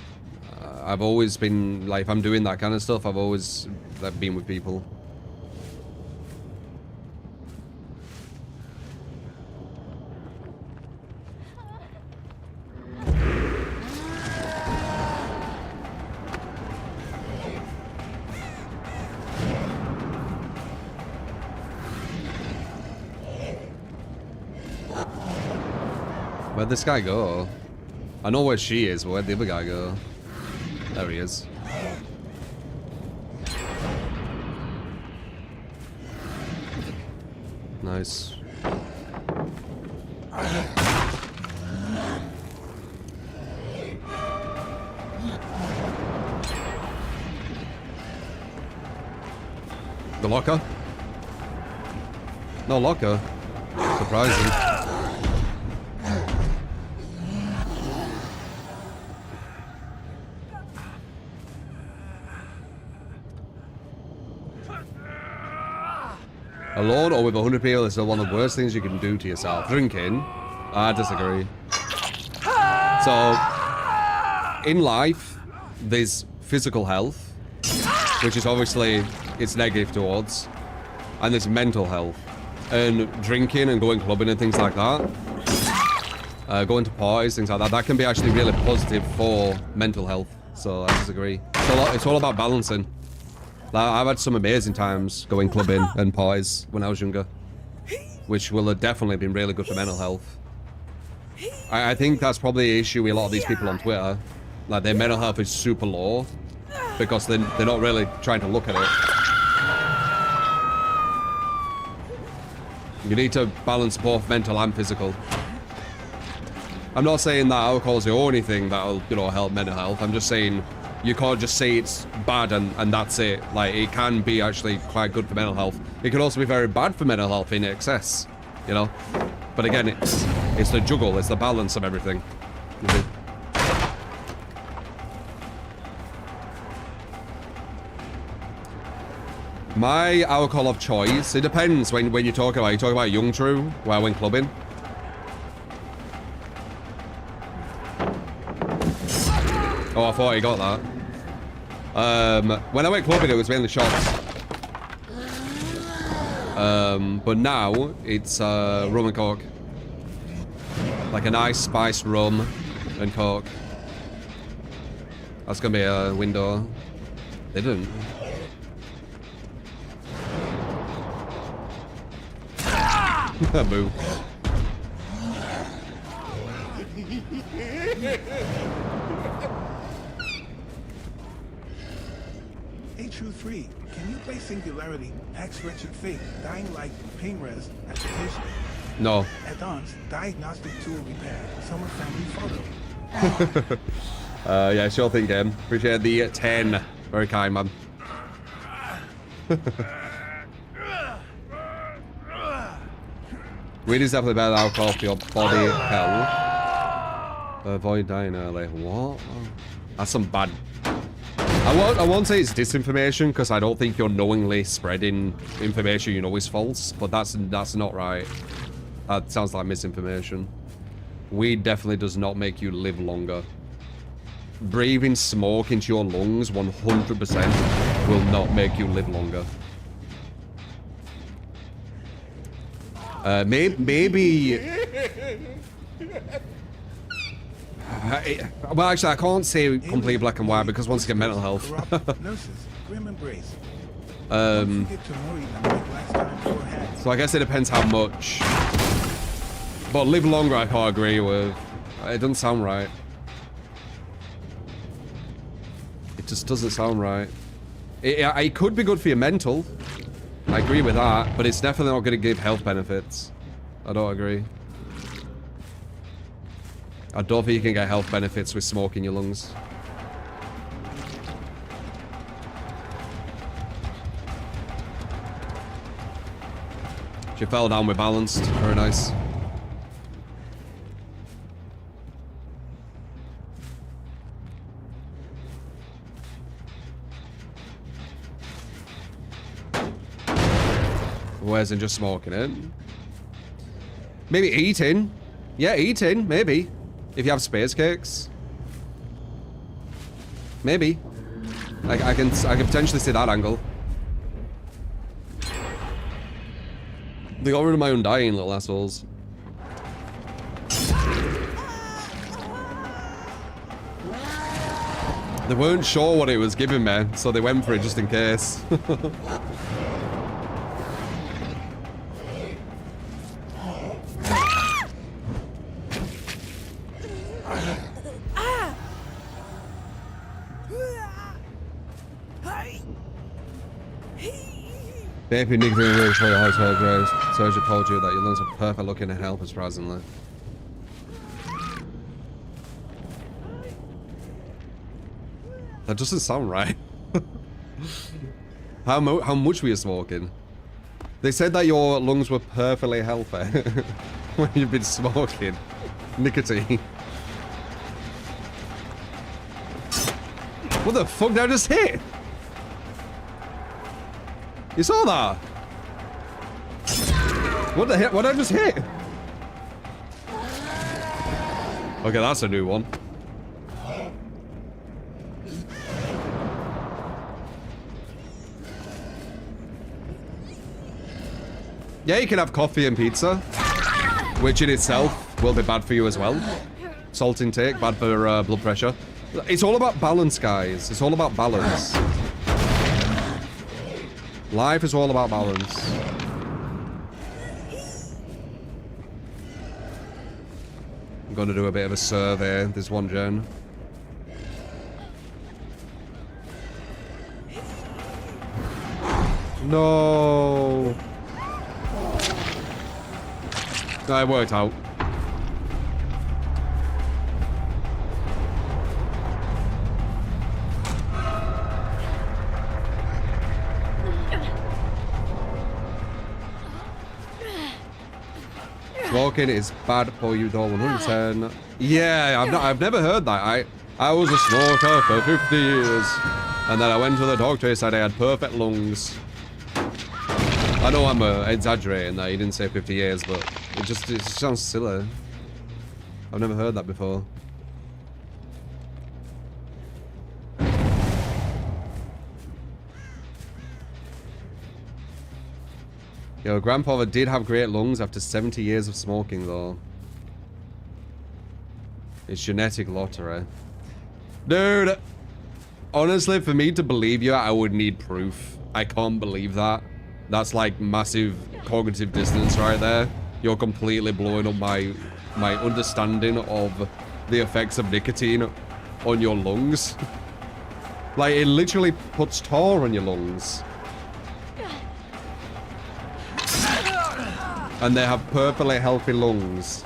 I've always been, like, if I'm doing that kind of stuff, I've always been with people. Where'd this guy go? I know where she is, but where'd the other guy go? There he is. Nice. The locker? No locker. Surprising. Alone or with 100 people is still one of the worst things you can do to yourself. Drinking, I disagree. So, in life, there's physical health, which is obviously, it's negative towards, and there's mental health. And drinking and going clubbing and things like that, going to parties, things like that, that can be actually really positive for mental health. So, I disagree. It's all about balancing. I've had some amazing times going clubbing and parties when I was younger, which will have definitely been really good for mental health. I think that's probably the issue with a lot of these people on Twitter. Like, their mental health is super low because they're not really trying to look at it. You need to balance both mental and physical. I'm not saying that alcohol is the only thing that'll, you know, help mental health. I'm just saying you can't just say it's bad and that's it. Like, it can be actually quite good for mental health. It can also be very bad for mental health in excess, you know? But again, it's the juggle, it's the balance of everything. My alcohol of choice, it depends when you talk about Young True, where I went clubbing. Oh, I thought he got that. When I went clubbing, it was mainly shots. But now, it's rum and coke. Like a nice spiced rum and coke. That's gonna be a window. They didn't. Boo. True 3, can you play Singularity, Pax Wretched Fate, Dying Light, Pain Res, Application? No. Add-ons, Diagnostic Tool Repair, Summer Family Photo. Yeah, sure thing, game. Appreciate the 10. Very kind, man. Weed is definitely better than alcohol for your body health. Avoid dying early. What? That's some bad... I won't say it's disinformation, because I don't think you're knowingly spreading information you know is false, but that's not right. That sounds like misinformation. Weed definitely does not make you live longer. Breathing smoke into your lungs 100% will not make you live longer. Maybe... well, actually, I can't say complete black and white because once again, mental health. So I guess it depends how much. But live longer, I can't agree with. It doesn't sound right. It just doesn't sound right. It could be good for your mental. I agree with that, but it's definitely not going to give health benefits. I don't agree. I don't think you can get health benefits with smoke in your lungs. She fell down with balanced. Very nice. Where's in just smoking it? Maybe eating. Yeah, eating. Maybe. If you have space cakes. Maybe. I can potentially see that angle. They got rid of my undying, little assholes. They weren't sure what it was giving me, so they went for it just in case. Vaping nicotine really for your heart rate. Surgeon told you that your lungs are perfect looking and healthy, surprisingly. That doesn't sound right. How much were you smoking? They said that your lungs were perfectly healthy when you've been smoking nicotine. What the fuck did I just hit? You saw that? What the hell? What did I just hit? Okay, that's a new one. Yeah, you can have coffee and pizza, which in itself will be bad for you as well. Salt intake, bad for blood pressure. It's all about balance, guys. It's all about balance. Life is all about balance. I'm going to do a bit of a survey. There's one gen. No. No, it worked out. Smoking is bad for you, though. 110. Yeah, I've never heard that. I was a smoker for 50 years, and then I went to the doctor. He said I had perfect lungs. I know I'm exaggerating that he didn't say 50 years, but it just sounds silly. I've never heard that before. Yo, grandfather did have great lungs after 70 years of smoking, though. It's genetic lottery. Dude, honestly, for me to believe you, I would need proof. I can't believe that. That's like massive cognitive dissonance right there. You're completely blowing up my understanding of the effects of nicotine on your lungs. Like, it literally puts tar on your lungs. And they have perfectly healthy lungs.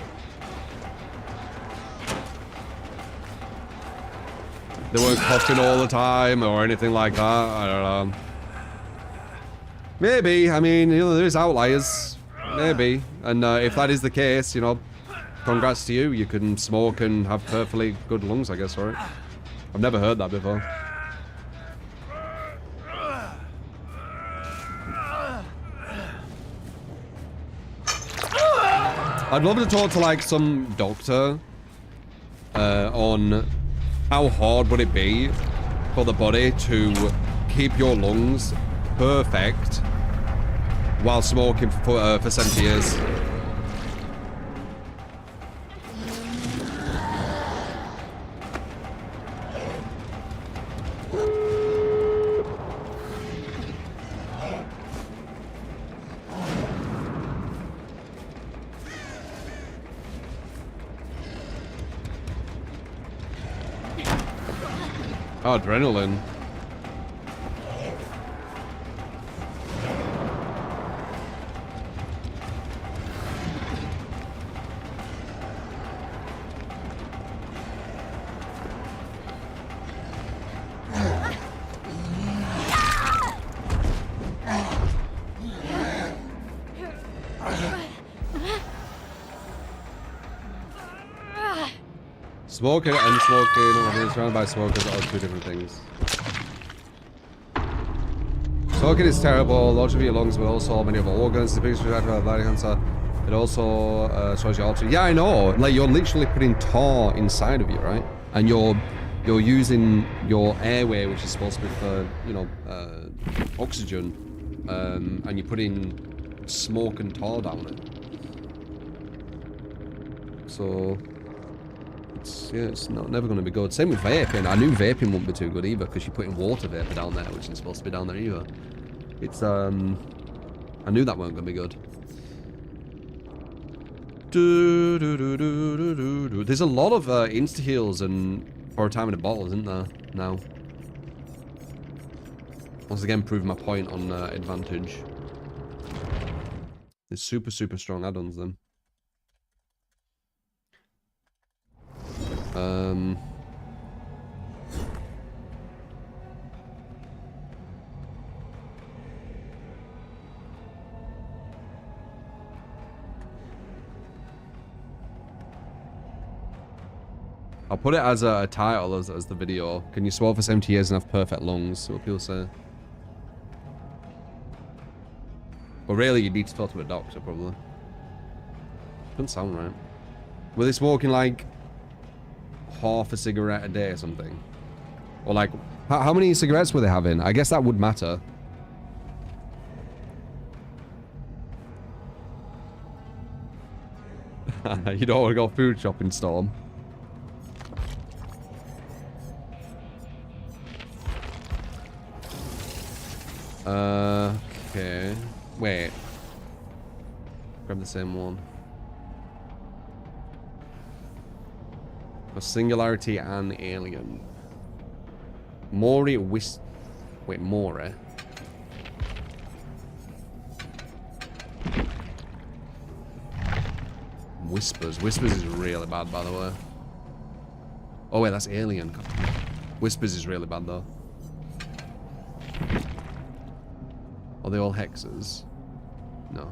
They weren't coughing all the time or anything like that. I don't know. Maybe. I mean, you know, there's outliers. Maybe. And if that is the case, you know, congrats to you. You can smoke and have perfectly good lungs, I guess, right? I've never heard that before. I'd love to talk to, like, some doctor on how hard would it be for the body to keep your lungs perfect while smoking for 70 years. Oh, adrenaline. Smoking and smoking, or being surrounded by smokers are two different things. Smoking is terrible, large of your lungs, but also many other organs. The biggest risk of bladder cancer. It also shows you altered. Yeah, I know. Like, you're literally putting tar inside of you, right? And you're using your airway, which is supposed to be for, you know, oxygen, and you're putting smoke and tar down it. So it's never going to be good. Same with vaping. I knew vaping wouldn't be too good either, because you're putting water vapor down there, which isn't supposed to be down there either. It's I knew that weren't going to be good. There's a lot of insta heals and for a time in a bottle, isn't there? Now. Once again, proving my point on advantage. There's super strong add-ons then. I'll put it as a title as the video. Can you smoke for 70 years and have perfect lungs? So what people say. But really, you need to talk to a doctor, probably. Doesn't sound right. Were they smoking like half a cigarette a day or something? Or like, how many cigarettes were they having? I guess that would matter. You don't want to go food shopping, Storm. Okay. Wait. Grab the same one. For Singularity and Alien. Mori Wait, Mori. Whispers. Whispers is really bad, by the way. Oh, wait, that's Alien. Whispers is really bad, though. Are they all hexes? No.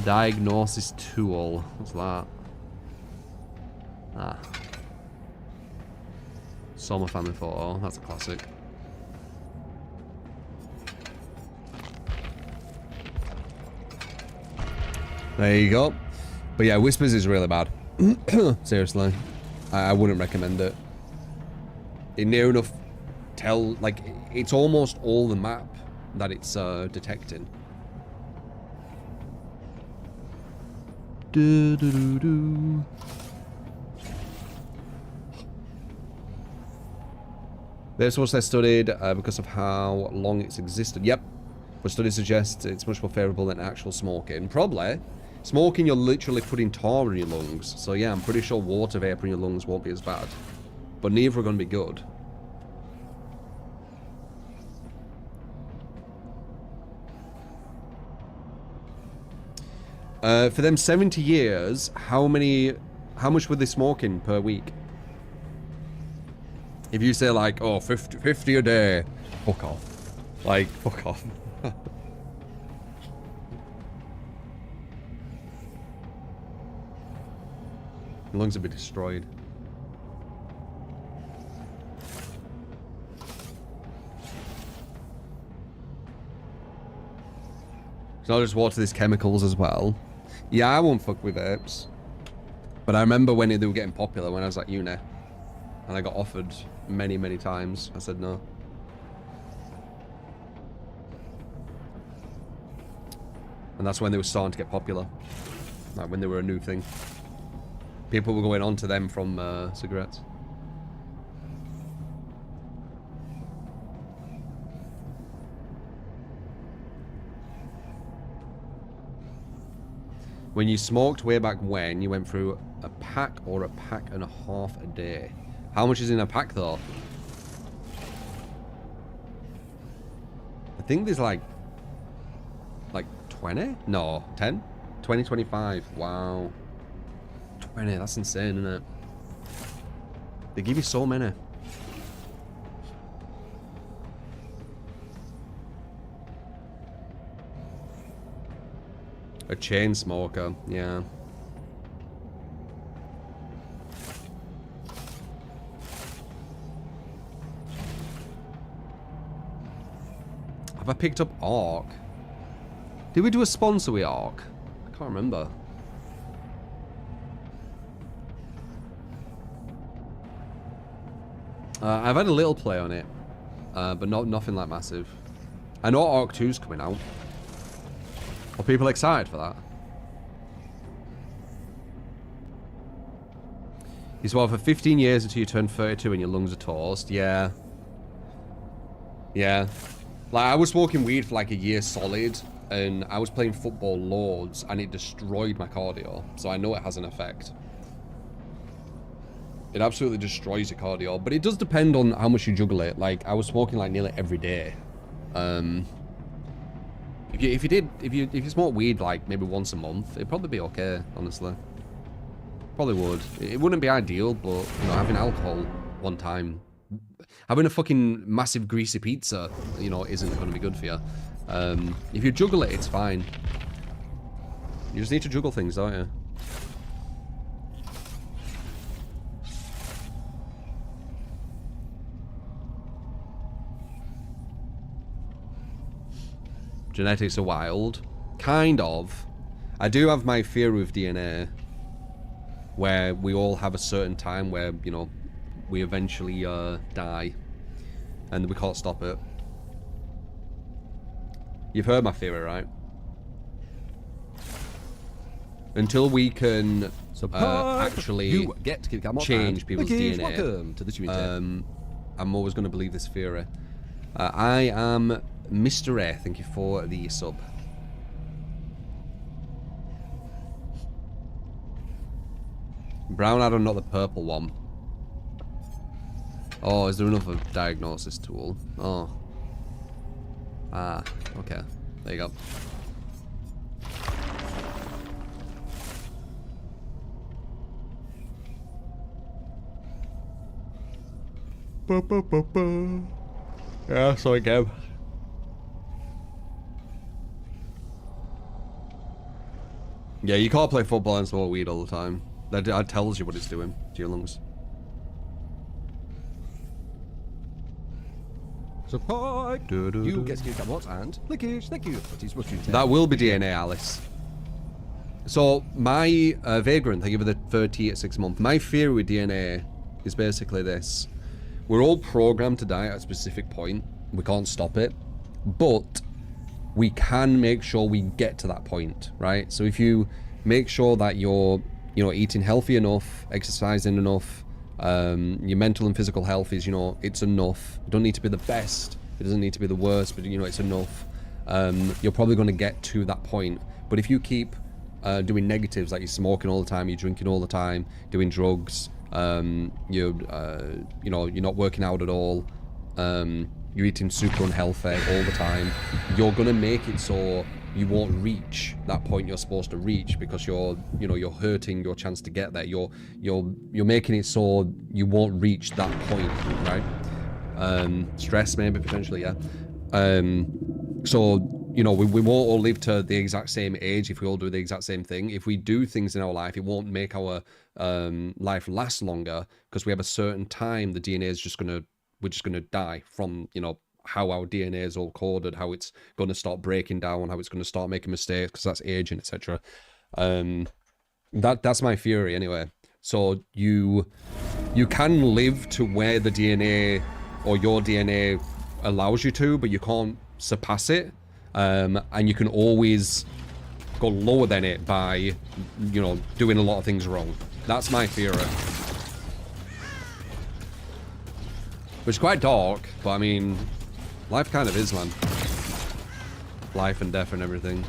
Diagnosis tool. What's that? Ah. Soma family photo. That's a classic. There you go. But yeah, Whispers is really bad. Seriously. I wouldn't recommend it. It near enough tell, like, it's almost all the map that it's detecting. This was studied because of how long it's existed. Yep. But studies suggest it's much more favourable than actual smoking. Probably. Smoking, you're literally putting tar in your lungs. So yeah, I'm pretty sure water vapour in your lungs won't be as bad. But neither are going to be good. For them 70 years, how much were they smoking per week? If you say like, oh, 50 a day, fuck off. Like, fuck off. Your lungs would be destroyed. It's not just water, there's chemicals as well. Yeah, I won't fuck with vapes. But I remember when they were getting popular when I was at uni. And I got offered many, many times. I said no. And that's when they were starting to get popular. Like when they were a new thing. People were going on to them from cigarettes. When you smoked way back when, you went through a pack or a pack and a half a day. How much is in a pack though? I think there's like 20? No, 10? 2025. Wow. 20, that's insane, isn't it? They give you so many. A chain smoker, yeah. Have I picked up Ark? Did we do a sponsor with Ark? I can't remember. I've had a little play on it, but nothing like massive. I know Ark 2's coming out. Are people excited for that? He's well for 15 years until you turn 32 and your lungs are toast. Yeah. Yeah. Like, I was smoking weed for like a year solid, and I was playing football loads, and it destroyed my cardio. So I know it has an effect. It absolutely destroys your cardio, but it does depend on how much you juggle it. Like, I was smoking like nearly every day. If you smoke weed like maybe once a month, it'd probably be okay, honestly. Probably would. It wouldn't be ideal, but you know, having alcohol one time, having a fucking massive greasy pizza, you know, isn't going to be good for you. If you juggle it, it's fine. You just need to juggle things, don't you? Genetics are wild. Kind of. I do have my fear with DNA, where we all have a certain time where, you know, we eventually die, and we can't stop it. You've heard my theory, right? Until we can actually you get to change people's DNA, welcome to the I'm always going to believe this theory. I am Mr. A, thank you for the sub. Brown Adam, not the purple one. Oh, is there another diagnosis tool? Oh. Ah, okay. There you go. Yeah, sorry, Gab. Yeah, you can't play football and smoke weed all the time. That tells you what it's doing to your lungs. Support! You get to what and Lickish, thank you. That will be DNA, Alice. So, my Vagrant, thank you for the 36 month. My theory with DNA is basically this. We're all programmed to die at a specific point. We can't stop it. But we can make sure we get to that point, right? So if you make sure that you're, you know, eating healthy enough, exercising enough, your mental and physical health is, you know, it's enough. You don't need to be the best. It doesn't need to be the worst, but, you know, it's enough. You're probably going to get to that point. But if you keep doing negatives, like you're smoking all the time, you're drinking all the time, doing drugs, you know, you're not working out at all, you're eating super unhealthy all the time, you're gonna make it so you won't reach that point you're supposed to reach, because you're hurting your chance to get there. You're making it so you won't reach that point, right? Stress maybe, potentially, yeah. So, you know, we won't all live to the exact same age if we all do the exact same thing. If we do things in our life, it won't make our life last longer, because we have a certain time the DNA is we're just gonna die from, you know, how our DNA is all coded, how it's gonna start breaking down, how it's gonna start making mistakes, because that's aging, etc. That's my theory anyway. So you can live to where the DNA or your DNA allows you to, but you can't surpass it. And you can always go lower than it by, you know, doing a lot of things wrong. That's my theory. Which is quite dark, but I mean, life kind of is, man. Life and death and everything.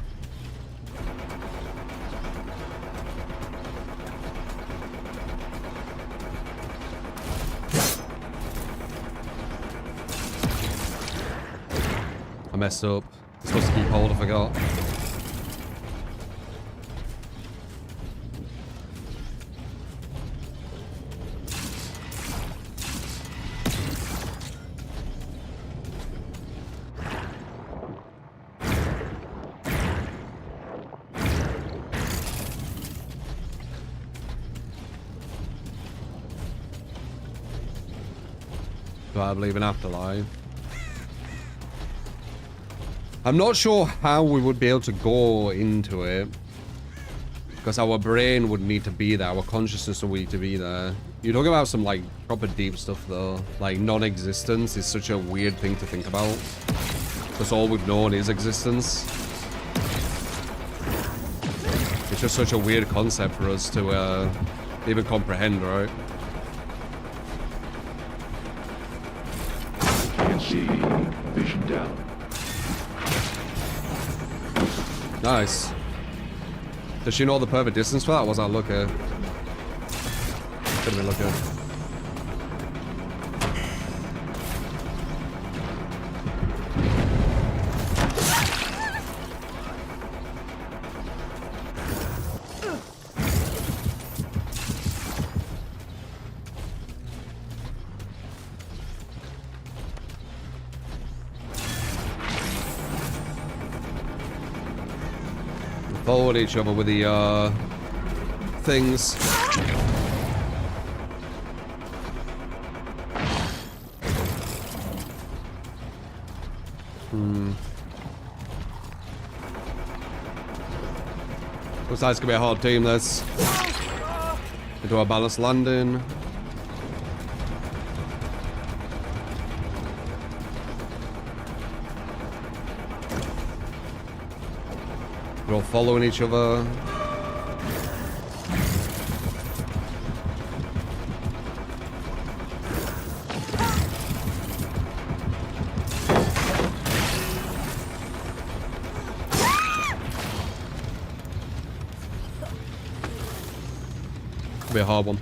I messed up. I'm supposed to keep hold, I forgot. Do I believe in afterlife? I'm not sure how we would be able to go into it. Because our brain would need to be there. Our consciousness would need to be there. You're talking about some, like, proper deep stuff, though. Like, non-existence is such a weird thing to think about. Because all we've known is existence. It's just such a weird concept for us to even comprehend, right? Can't see. Vision down. Nice. Does she know the perfect distance for that? Or was that lucky? Could have been lucky. Followed each other with the things. Looks like it's gonna be a hard team, this. We do a balanced landing. We're all following each other. Could be a hard one.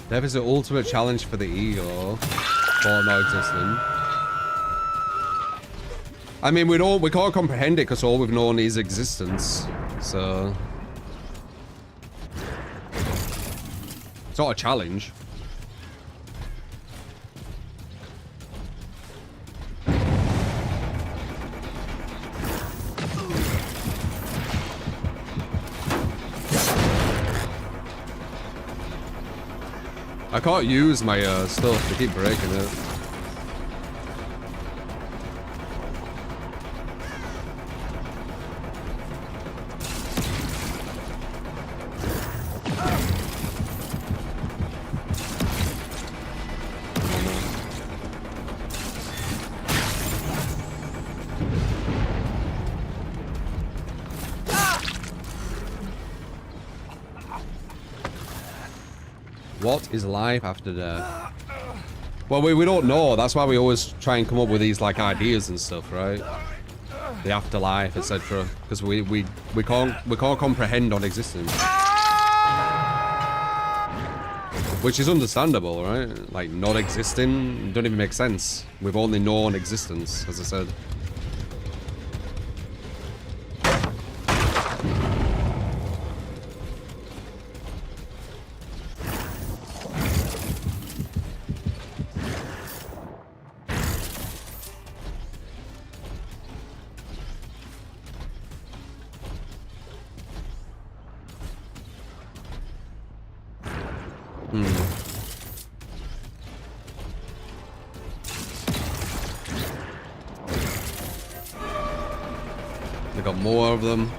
Death is the ultimate challenge for the ego, for not existing. I mean, we can't comprehend it because all we've known is existence. So it's not a challenge. I can't use my stuff to keep breaking it. What is life after death? Well, we don't know. That's why we always try and come up with these like ideas and stuff, right? The afterlife, etc. Because we can't comprehend non-existence, which is understandable, right? Like not existing don't even make sense. We've only known existence, as I said. They got more of them.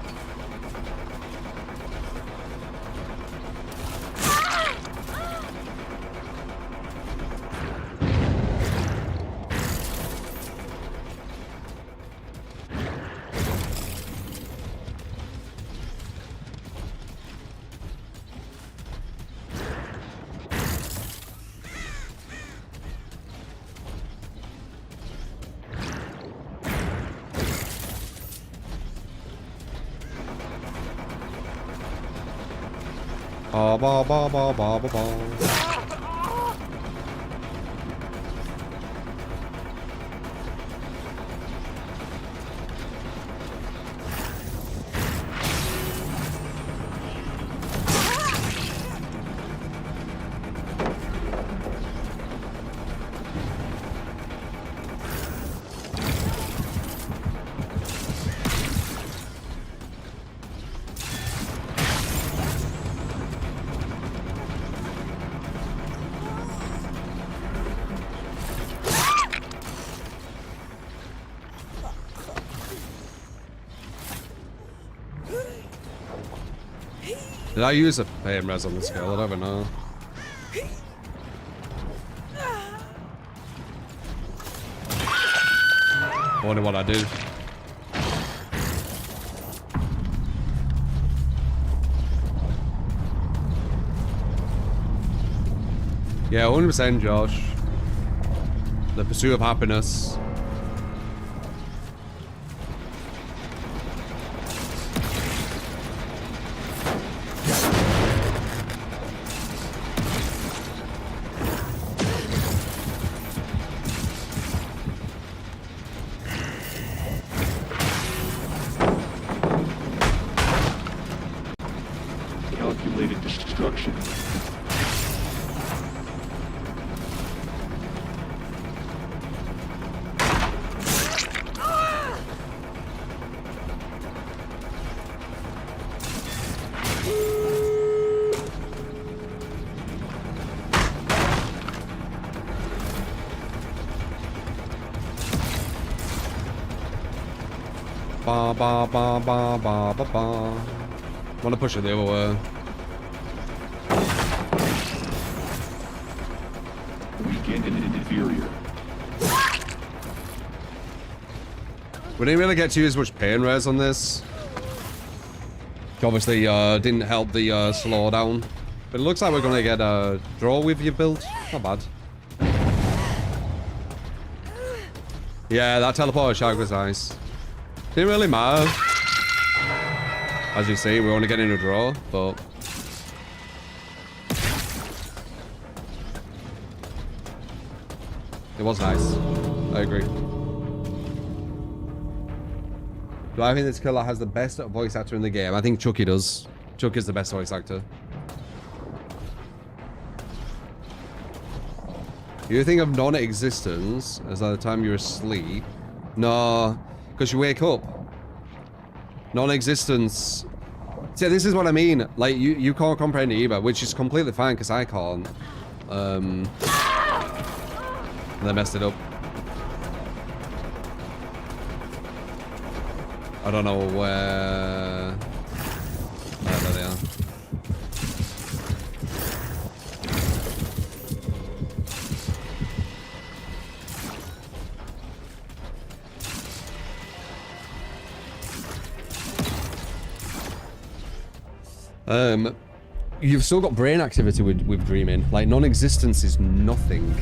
Ba ba ba ba ba ba ba. Did I use a pain res on the skill? I don't even know. I wonder what I do. Yeah, 100% Josh. The pursuit of happiness. Calculated destruction. Ba ba ba ba ba ba ba. Wanna push it the other way. Weakened and inferior. We didn't really get to use much pain res on this. Which obviously didn't help the slowdown. But it looks like we're gonna get a draw with your build. Not bad. Yeah, that teleporter shark was nice. Didn't really matter. As you see, we're only getting a draw, but it was nice. I agree. Do I think this killer has the best voice actor in the game? I think Chucky does. Chuck is the best voice actor. You think of non-existence as at the time you're asleep? No, because you wake up. Non-existence. See, this is what I mean. Like, you can't comprehend it either, which is completely fine because I can't. And I messed it up. I don't know where... Oh, there they are. You've still got brain activity with dreaming. Like, non-existence is nothing.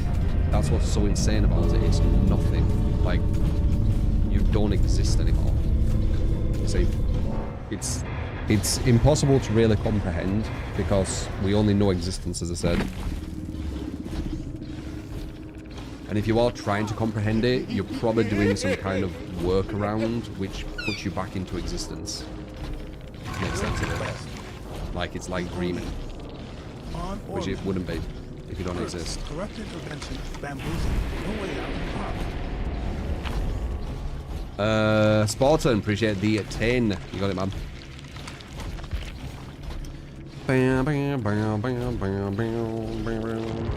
That's what's so insane about it. It's nothing. Like, you don't exist anymore. See, it's impossible to really comprehend because we only know existence, as I said. And if you are trying to comprehend it, you're probably doing some kind of workaround which puts you back into existence. Makes sense of it. Like it's like dreaming, which it wouldn't be if you don't exist. Corrupt intervention, bamboozle, no way out. Spartan, appreciate the 10. You got it, man. Bam, bam, bam, bam, bam, bam, bam.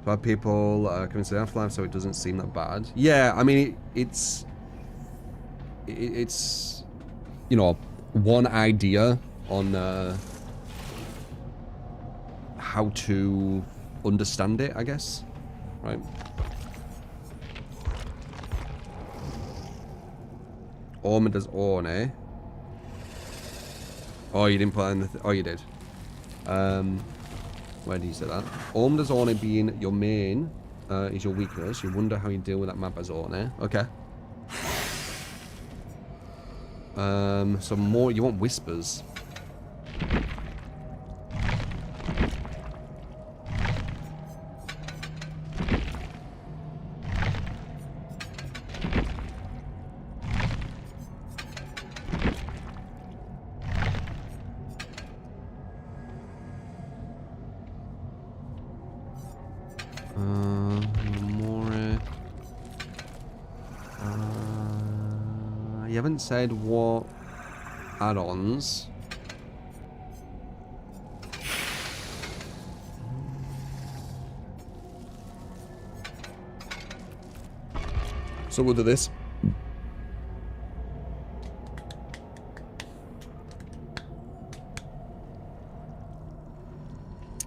To have people come to the afterlife so it doesn't seem that bad. Yeah, I mean, it's you know, one idea on how to understand it, I guess. Right. Orma does Orne. Oh, you didn't put in the... oh, you did. Where do you say that? Orma does Orne being your main is your weakness. You wonder how you deal with that map as Orne. Okay. Some more... you want whispers. You haven't said what add-ons. So we'll do this.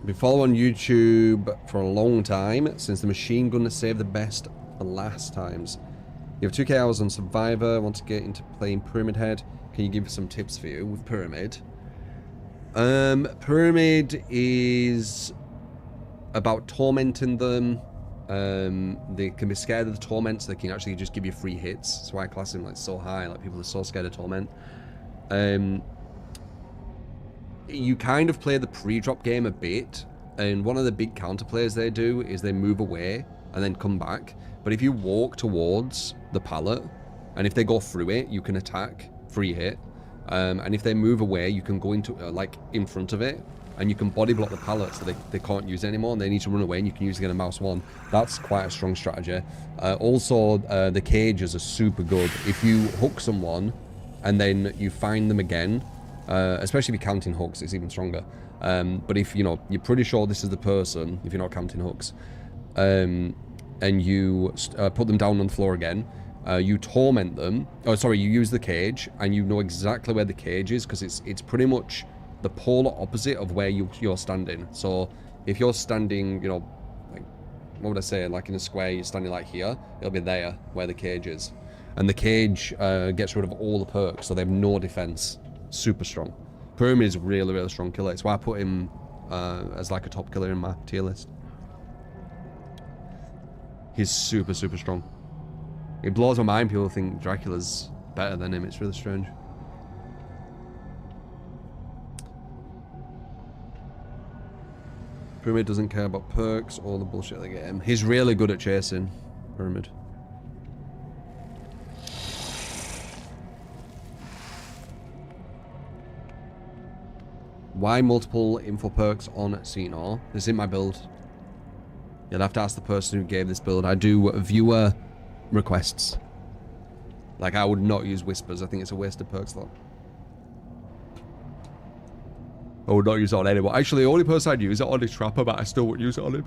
Been following YouTube for a long time, since the machine gun has saved the best for last times. You have 2K hours on Survivor, want to get into playing Pyramid Head. Can you give us some tips for you with Pyramid? Pyramid is about tormenting them. They can be scared of the torment, so they can actually just give you free hits. That's why I class him like so high, like people are so scared of torment. You kind of play the pre-drop game a bit, and one of the big counterplays they do is they move away and then come back. But if you walk towards the pallet, and if they go through it, you can attack, free hit. And if they move away, you can go into, like, in front of it, and you can body block the pallet so they can't use it anymore, and they need to run away, and you can use it again a mouse one. That's quite a strong strategy. Also, the cages are super good. If you hook someone, and then you find them again, especially if you're counting hooks, it's even stronger. But if, you know, you're pretty sure this is the person, if you're not counting hooks, and you put them down on the floor again, you torment them. Oh, sorry, you use the cage, and you know exactly where the cage is, because it's pretty much the polar opposite of where you're standing. So if you're standing, you know, like, what would I say, like in a square, you're standing like here, it'll be there where the cage is. And the cage gets rid of all the perks, so they have no defense. Super strong. Pyramid is a really, really strong killer. It's why I put him as like a top killer in my tier list. He's super, super strong. It blows my mind people think Dracula's better than him. It's really strange. Pyramid doesn't care about perks or the bullshit they get him. He's really good at chasing. Pyramid. Why multiple info perks on Senor? This isn't my build. You'll have to ask the person who gave this build. I do viewer requests. Like, I would not use whispers. I think it's a waste of perk slot. I would not use it on anyone. Actually, the only person I'd use it on is Trapper, but I still wouldn't use it on him.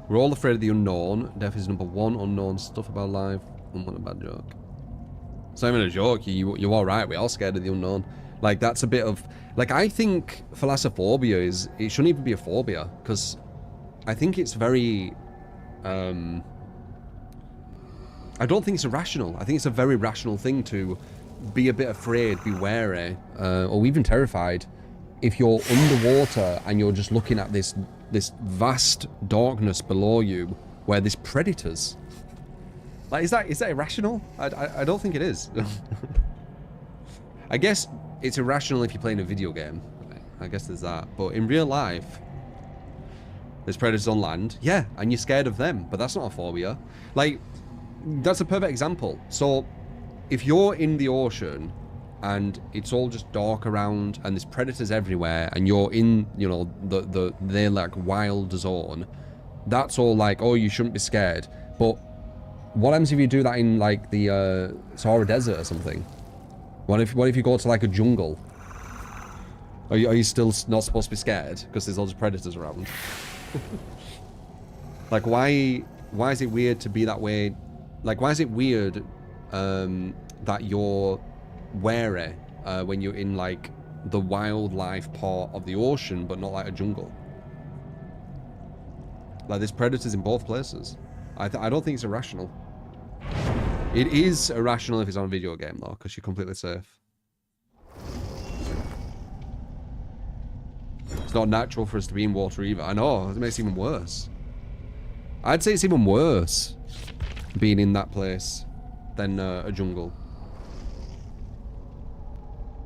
We're all afraid of the unknown. Death is number one unknown. Stuff about life. What a bad joke. It's not even a joke. You're all right. We're all scared of the unknown. Like, that's a bit of... like, I think thalassophobia is... it shouldn't even be a phobia. Because I think it's very... I don't think it's irrational. I think it's a very rational thing to be a bit afraid, be wary, or even terrified. If you're underwater and you're just looking at this vast darkness below you where there's predators. Like, is that irrational? I don't think it is. I guess it's irrational if you're playing a video game. I guess there's that. But in real life, there's predators on land. Yeah, and you're scared of them, but that's not a phobia. Like, that's a perfect example. So, if you're in the ocean and it's all just dark around and there's predators everywhere and you're in, you know, their like wild zone, that's all like, oh, you shouldn't be scared. But what happens if you do that in like the Sahara Desert or something? What if you go to like a jungle? Are you still not supposed to be scared because there's lots of predators around? Like why is it weird to be that way? Like why is it weird that you're wary when you're in like the wildlife part of the ocean but not like a jungle? Like there's predators in both places. I don't think it's irrational. It is irrational if it's on a video game though, because you're completely safe. It's not natural for us to be in water either. I know, it makes it even worse. I'd say it's even worse being in that place than a jungle.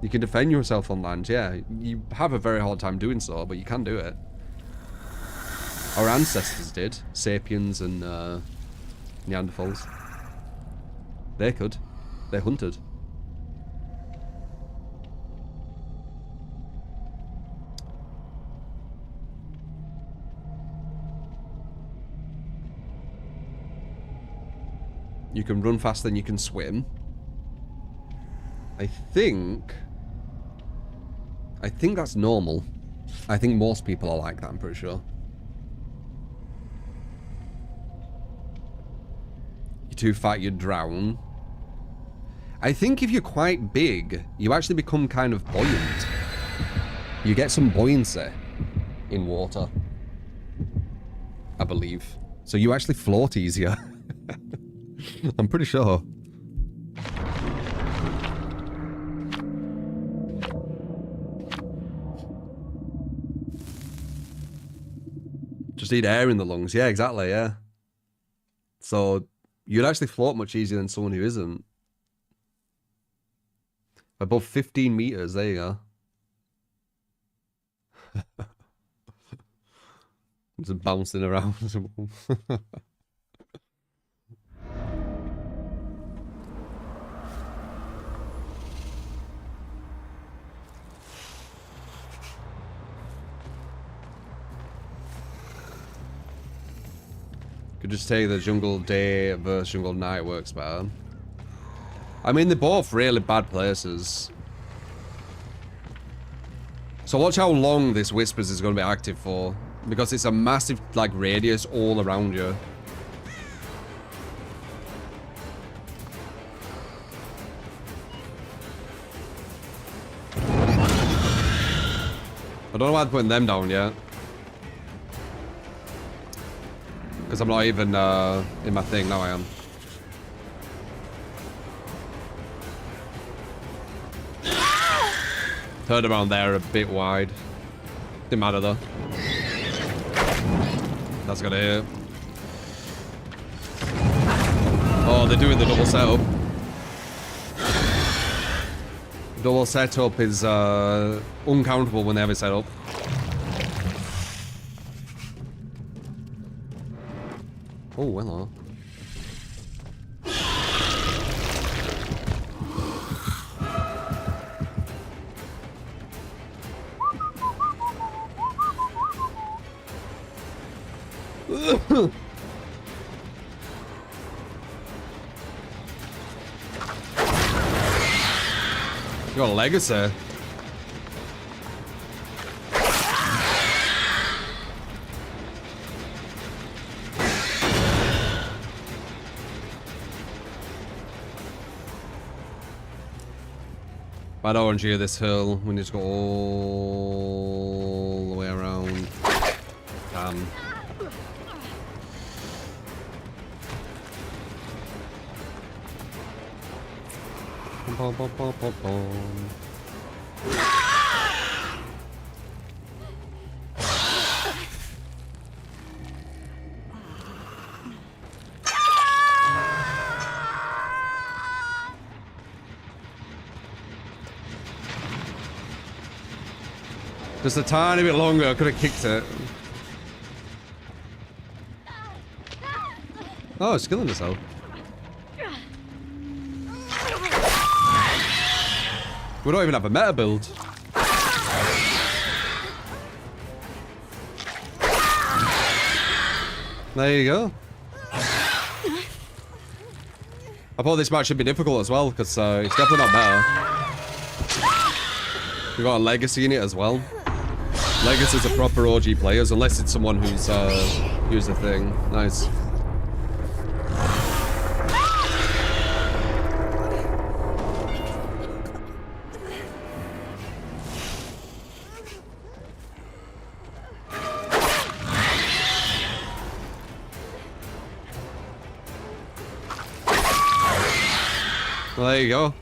You can defend yourself on land, yeah. You have a very hard time doing so, but you can do it. Our ancestors did. Sapiens and Neanderthals. They could. They hunted. You can run faster than you can swim. I think that's normal. I think most people are like that, I'm pretty sure. You're too fat, you'd drown. I think if you're quite big, you actually become kind of buoyant. You get some buoyancy in water, I believe. So you actually float easier. I'm pretty sure. Just need air in the lungs. Yeah, exactly, yeah. So you'd actually float much easier than someone who isn't. Above 15 meters, there you go. Just bouncing around. Could just take the jungle day versus jungle night works better. I mean, they're both really bad places. So watch how long this Whispers is going to be active for. Because it's a massive, like, radius all around you. I don't know why I'm putting them down yet. Because I'm not even in my thing. Now I am. Heard around there a bit wide. Didn't matter though. That's gonna hit. Oh, they're doing the double setup. Double setup is uncountable when they have it set up. Oh, hello. You got a legacy. I don't want to hear this hill. We need to go all the way around. Damn. Bum, bum, bum, bum, bum. Just a tiny bit longer, I could have kicked it. Oh, it's killing itself. We don't even have a meta build. There you go. I thought this match should be difficult as well, because it's definitely not better. We've got a legacy in it as well. Legacy's a proper OG players, unless it's someone who's used the thing. Nice. Well, there you go.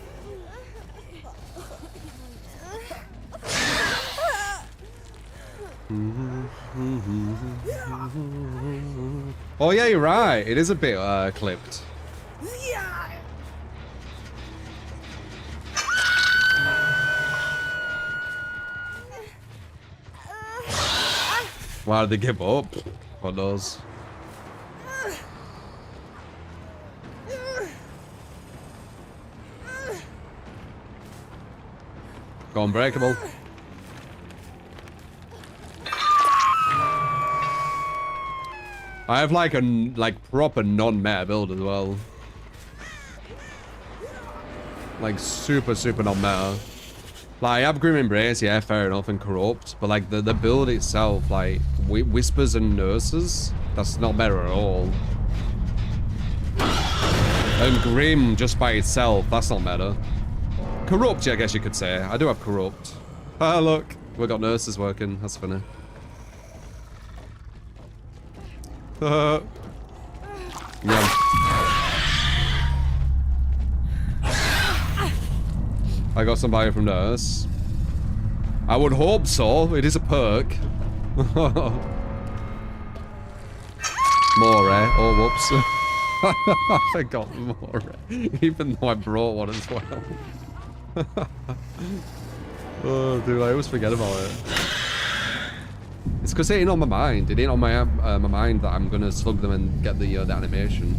Oh yeah, you're right. It is a bit clipped. Why did they give up? God knows. Go unbreakable. I have like a proper non-meta build as well. Like super non-meta. Like I have Grim Embrace, yeah, fair enough, and Corrupt, but like the build itself, like Whispers and Nurses, that's not meta at all. And Grim just by itself, that's not meta. Corrupt, yeah, I guess you could say. I do have Corrupt. Ah, look, we got Nurses working. That's funny. Yeah. I got some value from Nurse. I would hope so. It is a perk. More, eh? Oh, whoops. I forgot more, even though I brought one as well. Oh, dude, I always forget about it. It's because it ain't on my mind. It ain't on my mind that I'm gonna slug them and get the animation.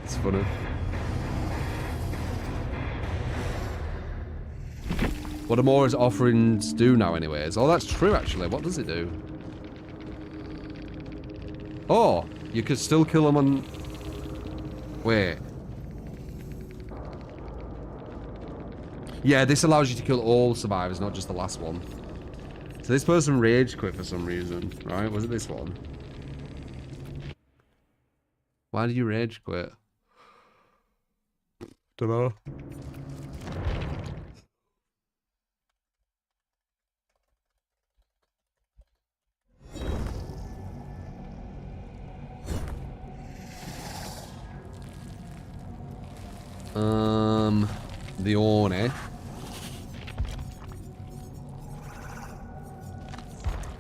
It's funny. What do more offerings do now, anyways? Oh, that's true, actually. What does it do? Oh, you could still kill them on... Wait. Yeah, this allows you to kill all survivors, not just the last one. So this person rage quit for some reason, right? Was it this one? Why did you rage quit? Dunno. The Orne.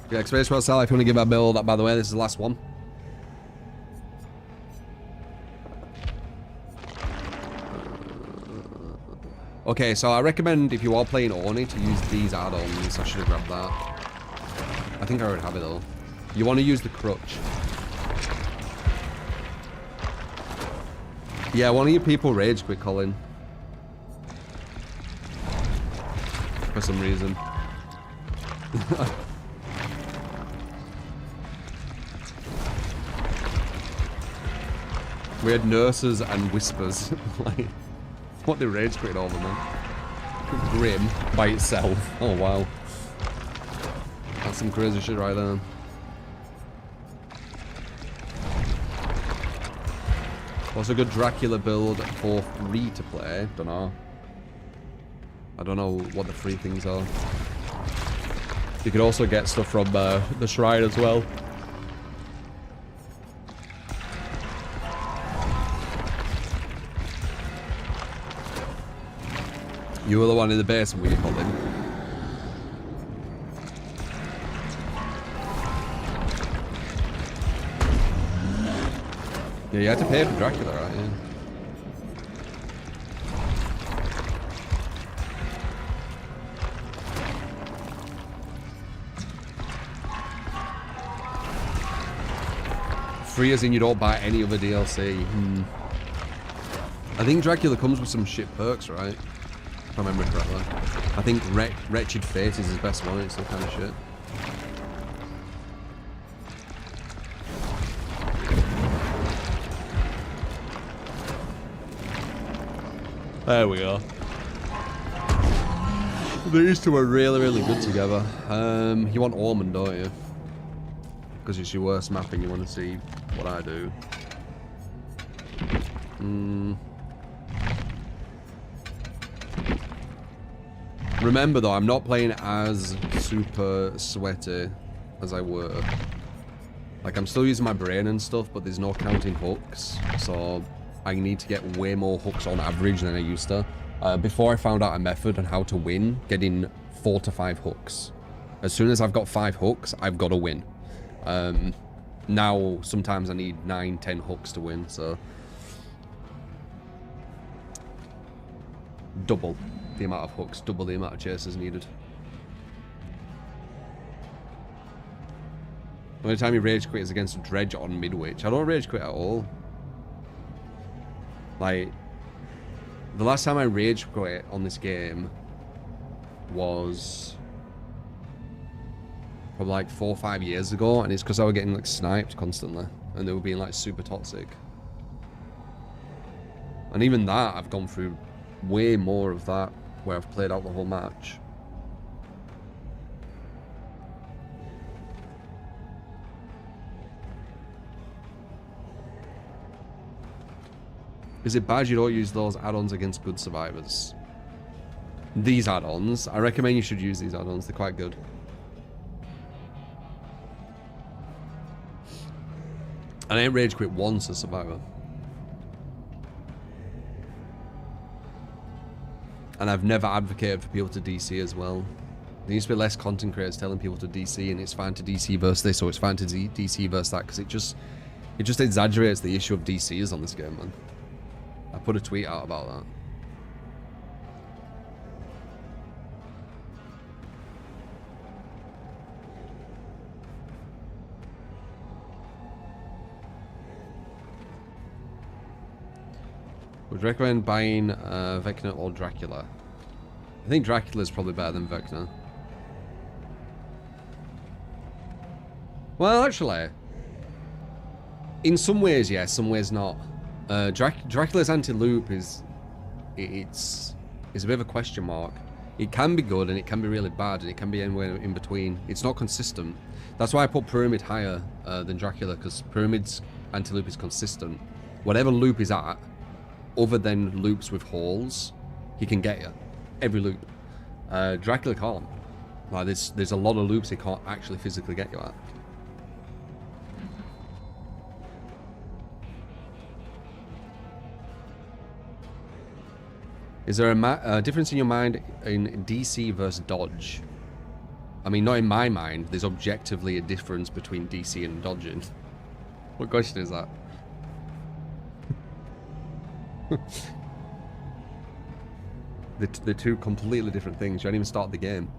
Yeah, Space World Sal, if you want to give a build, by the way, this is the last one. Okay, so I recommend if you are playing Orne to use these add-ons. I should have grabbed that. I think I already have it though. You want to use the crutch. Yeah, one of you people rage quit, Colin. For some reason. We had Nurses and Whispers. Like, what they rage quit over, man. Grim by itself. Oh, wow. That's some crazy shit right there. What's a good Dracula build for free to play? Dunno. I don't know what the free things are. You could also get stuff from the shrine as well. You were the one in the basement, were you, Colin? Yeah, you had to pay for Dracula, right? Yeah. Free as in you don't buy any other DLC. I think Dracula comes with some shit perks, right? If I remember correctly. I think Wretched Fate is his best one. It's some kind of shit. There we go. These two are really, really good together. You want Ormond, don't you? Because it's your worst mapping, you want to see what I do. Remember though, I'm not playing as super sweaty as I were. Like, I'm still using my brain and stuff, but there's no counting hooks, so I need to get way more hooks on average than I used to. Before I found out a method on how to win, getting 4 to 5 hooks. As soon as I've got 5 hooks, I've got to win. Now, sometimes I need 9, 10 hooks to win, so... double the amount of hooks, double the amount of chasers needed. The only time you rage quit is against a dredge on mid-witch. I don't rage quit at all. Like, the last time I rage quit on this game was probably like 4 or 5 years ago, and it's because I was getting like sniped constantly, and they were being like super toxic. And even that, I've gone through way more of that, where I've played out the whole match. Is it bad you don't use those add-ons against good survivors? These add-ons, I recommend you should use these add-ons, they're quite good. And I ain't rage quit once as survivor. And I've never advocated for people to DC as well. There used to be less content creators telling people to DC, and it's fine to DC versus this, or it's fine to DC versus that, because it just exaggerates the issue of DCs on this game, man. I put a tweet out about that. Would recommend buying Vecna or Dracula. I think Dracula is probably better than Vecna. Well, actually, in some ways, yes, some ways not. Dracula's anti-loop is it's a bit of a question mark. It can be good and it can be really bad, and it can be anywhere in between. It's not consistent. That's why I put Pyramid higher than Dracula, because Pyramid's anti-loop is consistent. Whatever loop is at, other than loops with holes, he can get you. Every loop. Dracula can't. Like, there's a lot of loops he can't actually physically get you at. Is there a difference in your mind in DC versus dodge? I mean, not in my mind. There's objectively a difference between DC and dodging. What question is that? They're two completely different things. You don't even start the game.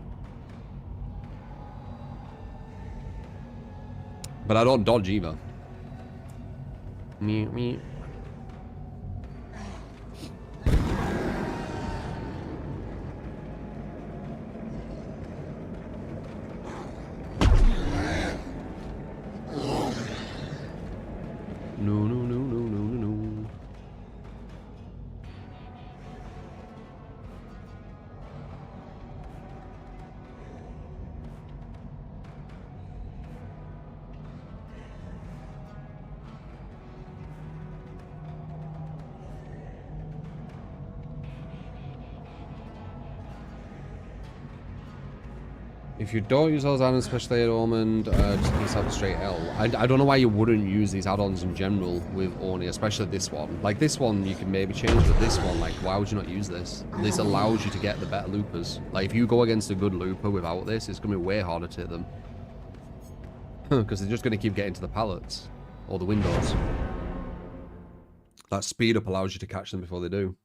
But I don't dodge either. Me. No. If you don't use those add-ons, especially at Ormond, just give yourself a straight L. I don't know why you wouldn't use these add-ons in general with Orny, especially this one. Like, this one you can maybe change, but this one, like, why would you not use this? This allows you to get the better loopers. Like, if you go against a good looper without this, it's going to be way harder to hit them. Because they're just going to keep getting to the pallets or the windows. That speed up allows you to catch them before they do.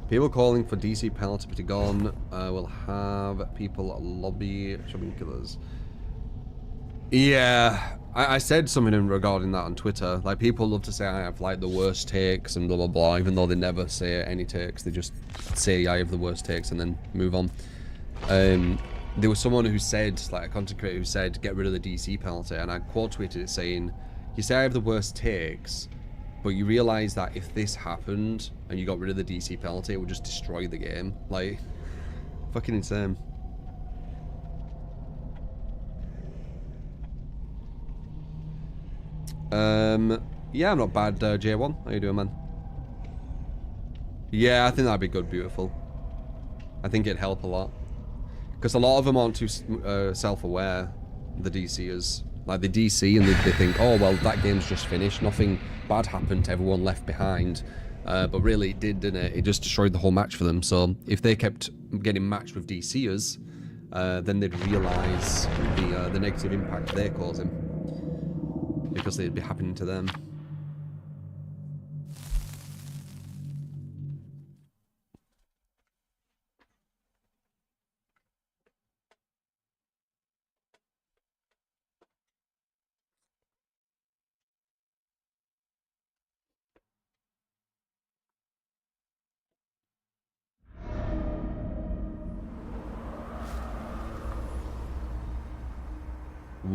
People calling for DC penalty to be gone will have people lobby shopping killers. Yeah, I said something regarding that on Twitter. Like, people love to say I have like the worst takes and blah blah blah, even though they never say any takes. They just say I have the worst takes and then move on. There was someone who said, like a content creator who said, get rid of the DC penalty, and I quote tweeted it saying, you say I have the worst takes, But you realize that if this happened and you got rid of the DC penalty, it would just destroy the game. Like, fucking insane. Yeah, I'm not bad, J1. How you doing, man? Yeah, I think that'd be good, beautiful. I think it'd help a lot. Because a lot of them aren't too self-aware, the DCers. Like, the DC and they think, oh, well, that game's just finished. Nothing bad happened to everyone left behind. But really, it did, didn't it? It just destroyed the whole match for them. So if they kept getting matched with DCers, then they'd realise the negative impact they're causing. Because it'd be happening to them.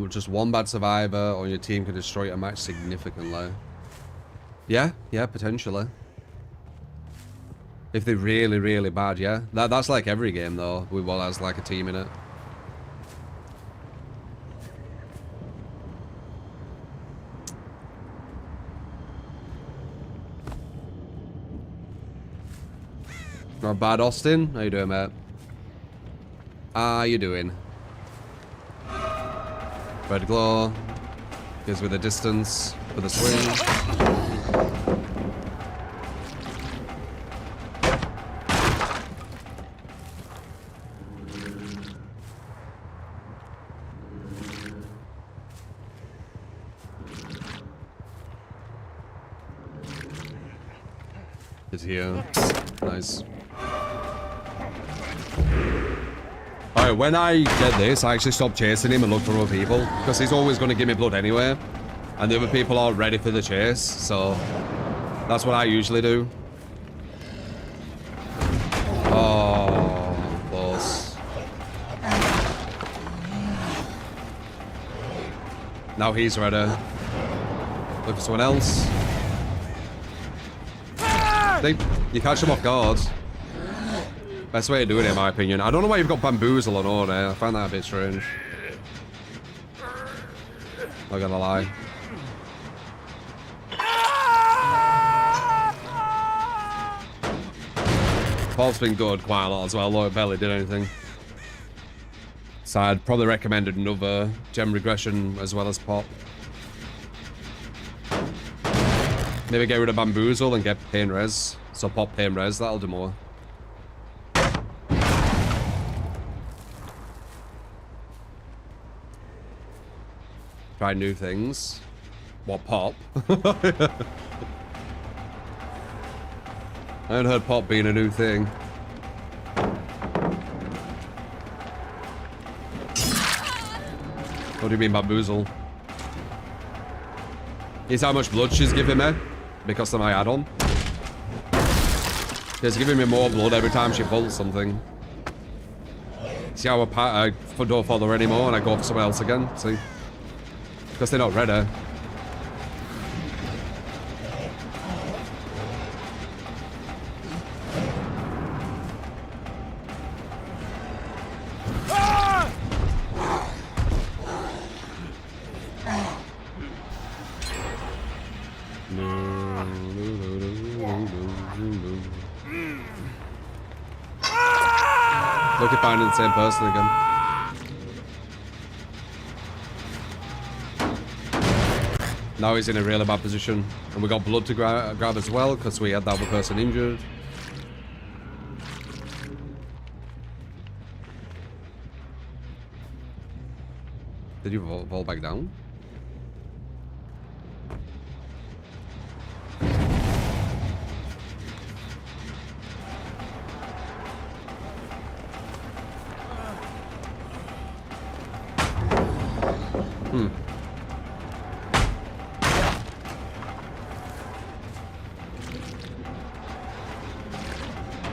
Just one bad survivor on your team can destroy a match significantly. Yeah, potentially. If they're really, really bad, yeah. That's like every game though, with one has like a team in it. Not bad, Austin. How you doing, mate? How you doing? Red glow. Goes with a distance for the swing. It's here. Nice. Alright, when I get this, I actually stop chasing him and look for other people. Because he's always going to give me blood anyway. And the other people aren't ready for the chase, so... That's what I usually do. Oh, close. Now he's ready. Look for someone else. You catch him off guard. Best way to do it, in my opinion. I don't know why you've got bamboozle on order. I find that a bit strange. Not gonna lie. Paul's been good quite a lot as well, though it barely did anything. So I'd probably recommend another gem regression as well as pop. Maybe get rid of bamboozle and get pain res. So pop pain res, that'll do more. Try new things. What, pop? I haven't heard pop being a new thing. What do you mean bamboozle? Here's how much blood she's giving me because of my add-on. She's giving me more blood every time she pulls something. See how I don't follow her anymore and I go for someone else again? See? Because they're not ready. Look at finding the same person again. Now he's in a really bad position. And we got blood to grab as well, because we had that other person injured. Did you fall back down?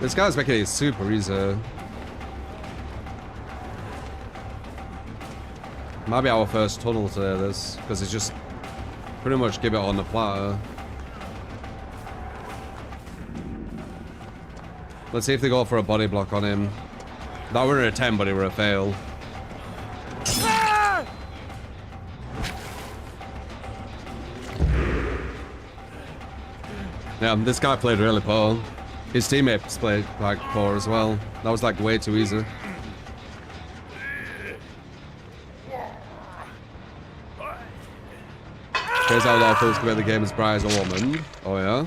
This guy's making it super easy. Might be our first tunnel today, this, because it's just pretty much give it on the platter. Let's see if they go for a body block on him. That were a 10, but it were a fail. Yeah, this guy played really poor. His teammates played like poor as well. That was like way too easy. Here's how that feels to be the game as bright as a woman. Oh yeah?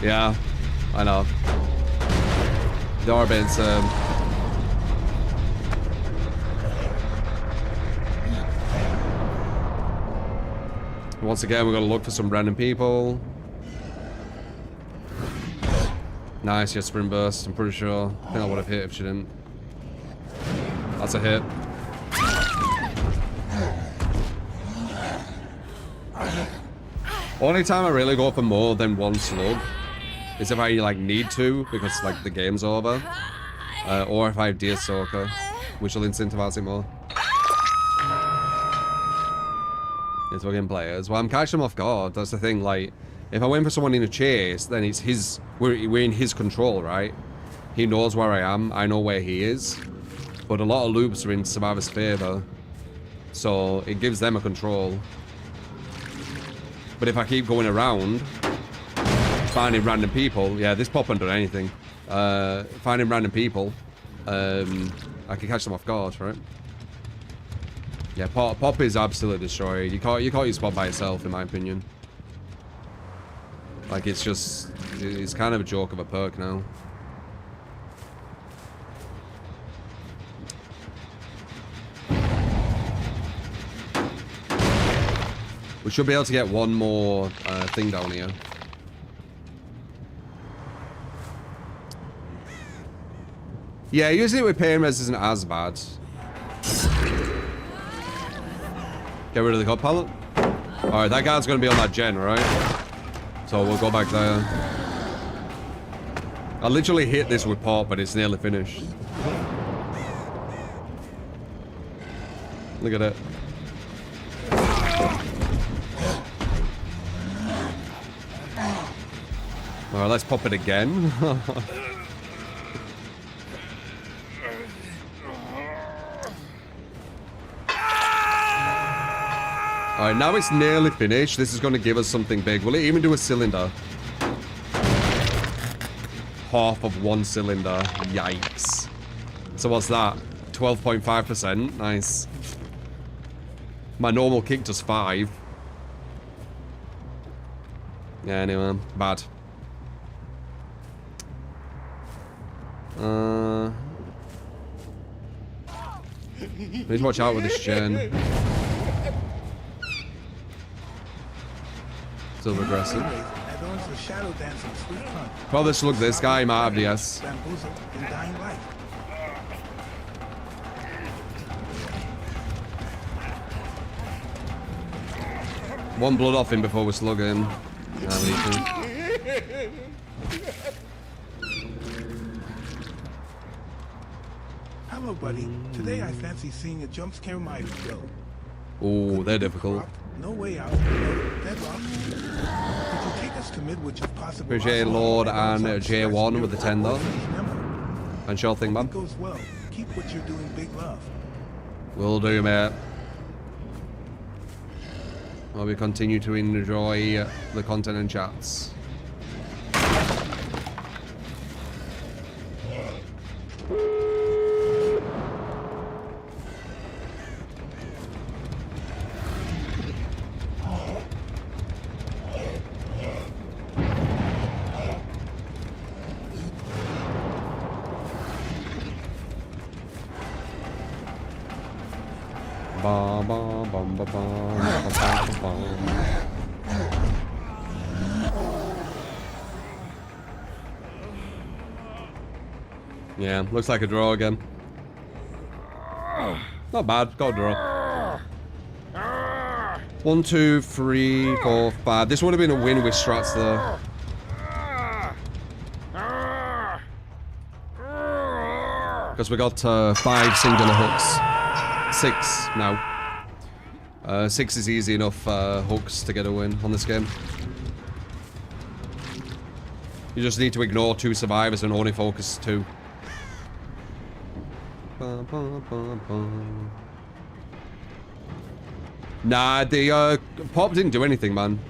Yeah, I know. They are a bit insane. Once again, we're gonna look for some random people. Nice, yeah, sprint burst. I'm pretty sure. I think I would have hit if she didn't. That's a hit. Only time I really go for more than one slug is if I like need to, because like the game's over, or if I have Deer Stalker, which will incentivize it more. It's fucking players. Well, I'm catching them off guard. That's the thing. Like, if I went for someone in a chase, then it's his. We're in his control, right? He knows where I am. I know where he is. But a lot of loops are in Survivor's favor, so it gives them a control. But if I keep going around, finding random people, yeah, this pop hasn't done anything. Finding random people, I can catch them off guard, right? Yeah, pop is absolutely destroyed. You can't use spot by itself, in my opinion. Like, it's just, it's kind of a joke of a perk now. We should be able to get one more thing down here. Yeah, usually with pain res isn't as bad. Get rid of the cop pallet. Alright, that guy's gonna be on that gen, right? So we'll go back there. I literally hit this with pop, but it's nearly finished. Look at it. Alright, let's pop it again. Alright, now it's nearly finished. This is going to give us something big. Will it even do a cylinder? Half of one cylinder. Yikes. So what's that? 12.5%. Nice. My normal kick does 5. Yeah, anyway. Bad. Need to watch out with this gen. Still aggressive. Probably slug this guy, might have DS. One blood off him before we slug him. Nah, we need to. Hello, buddy. Today I fancy seeing a jump scare mighty show. Oh, they're difficult. No way out. Deadlock. Could you take us to Midwich if possible? Appreciate Lord and J1 with the 10 though. And sure thing, man. It goes well. Keep what you're doing, big love. Will do, mate. While we continue to enjoy the content and chats. Yeah, looks like a draw again. Not bad, got a draw. 1, 2, 3, 4, 5. This would have been a win with strats though. Because we got 5 singular hooks. 6 now. 6 is easy enough hooks to get a win on this game. You just need to ignore 2 survivors and only focus 2. Nah, the pop didn't do anything, man.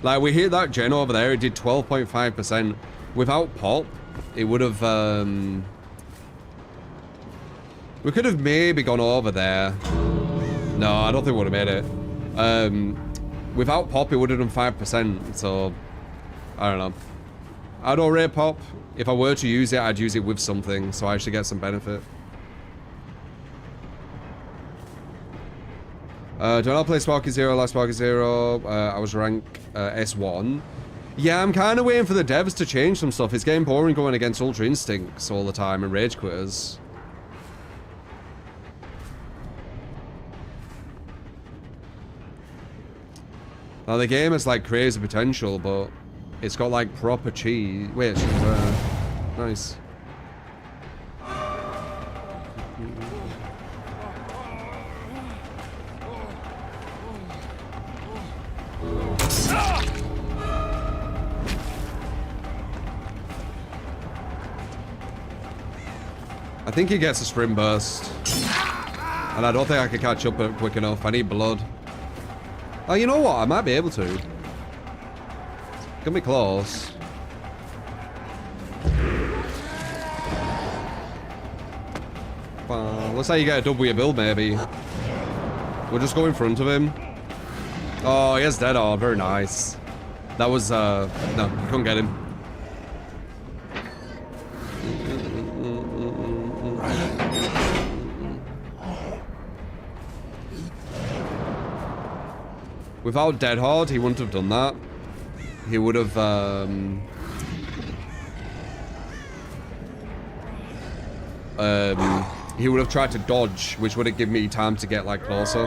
Like, we hit that gen over there, it did 12.5%. Without pop, it would have, we could have maybe gone over there. No, I don't think we would have made it. Without pop, it would have done 5%, so... I don't know. I don't rate pop. If I were to use it, I'd use it with something, so I actually get some benefit. Do I not play Sparky Zero? Last Sparky Zero, I was rank S1. Yeah, I'm kind of waiting for the devs to change some stuff. It's getting boring going against Ultra Instincts all the time and Rage Quitters. Now, the game has, like, crazy potential, but it's got, like, proper cheese. Wait, it's nice. I think he gets a sprint burst. And I don't think I can catch up quick enough. I need blood. Oh, you know what? I might be able to. Can be close. Looks like you get a double your build, maybe. We'll just go in front of him. Oh, he has dead arm. Very nice. That was, no, couldn't get him. Without Dead Hard, he wouldn't have done that. He would have, he would have tried to dodge, which would have given me time to get, like, closer.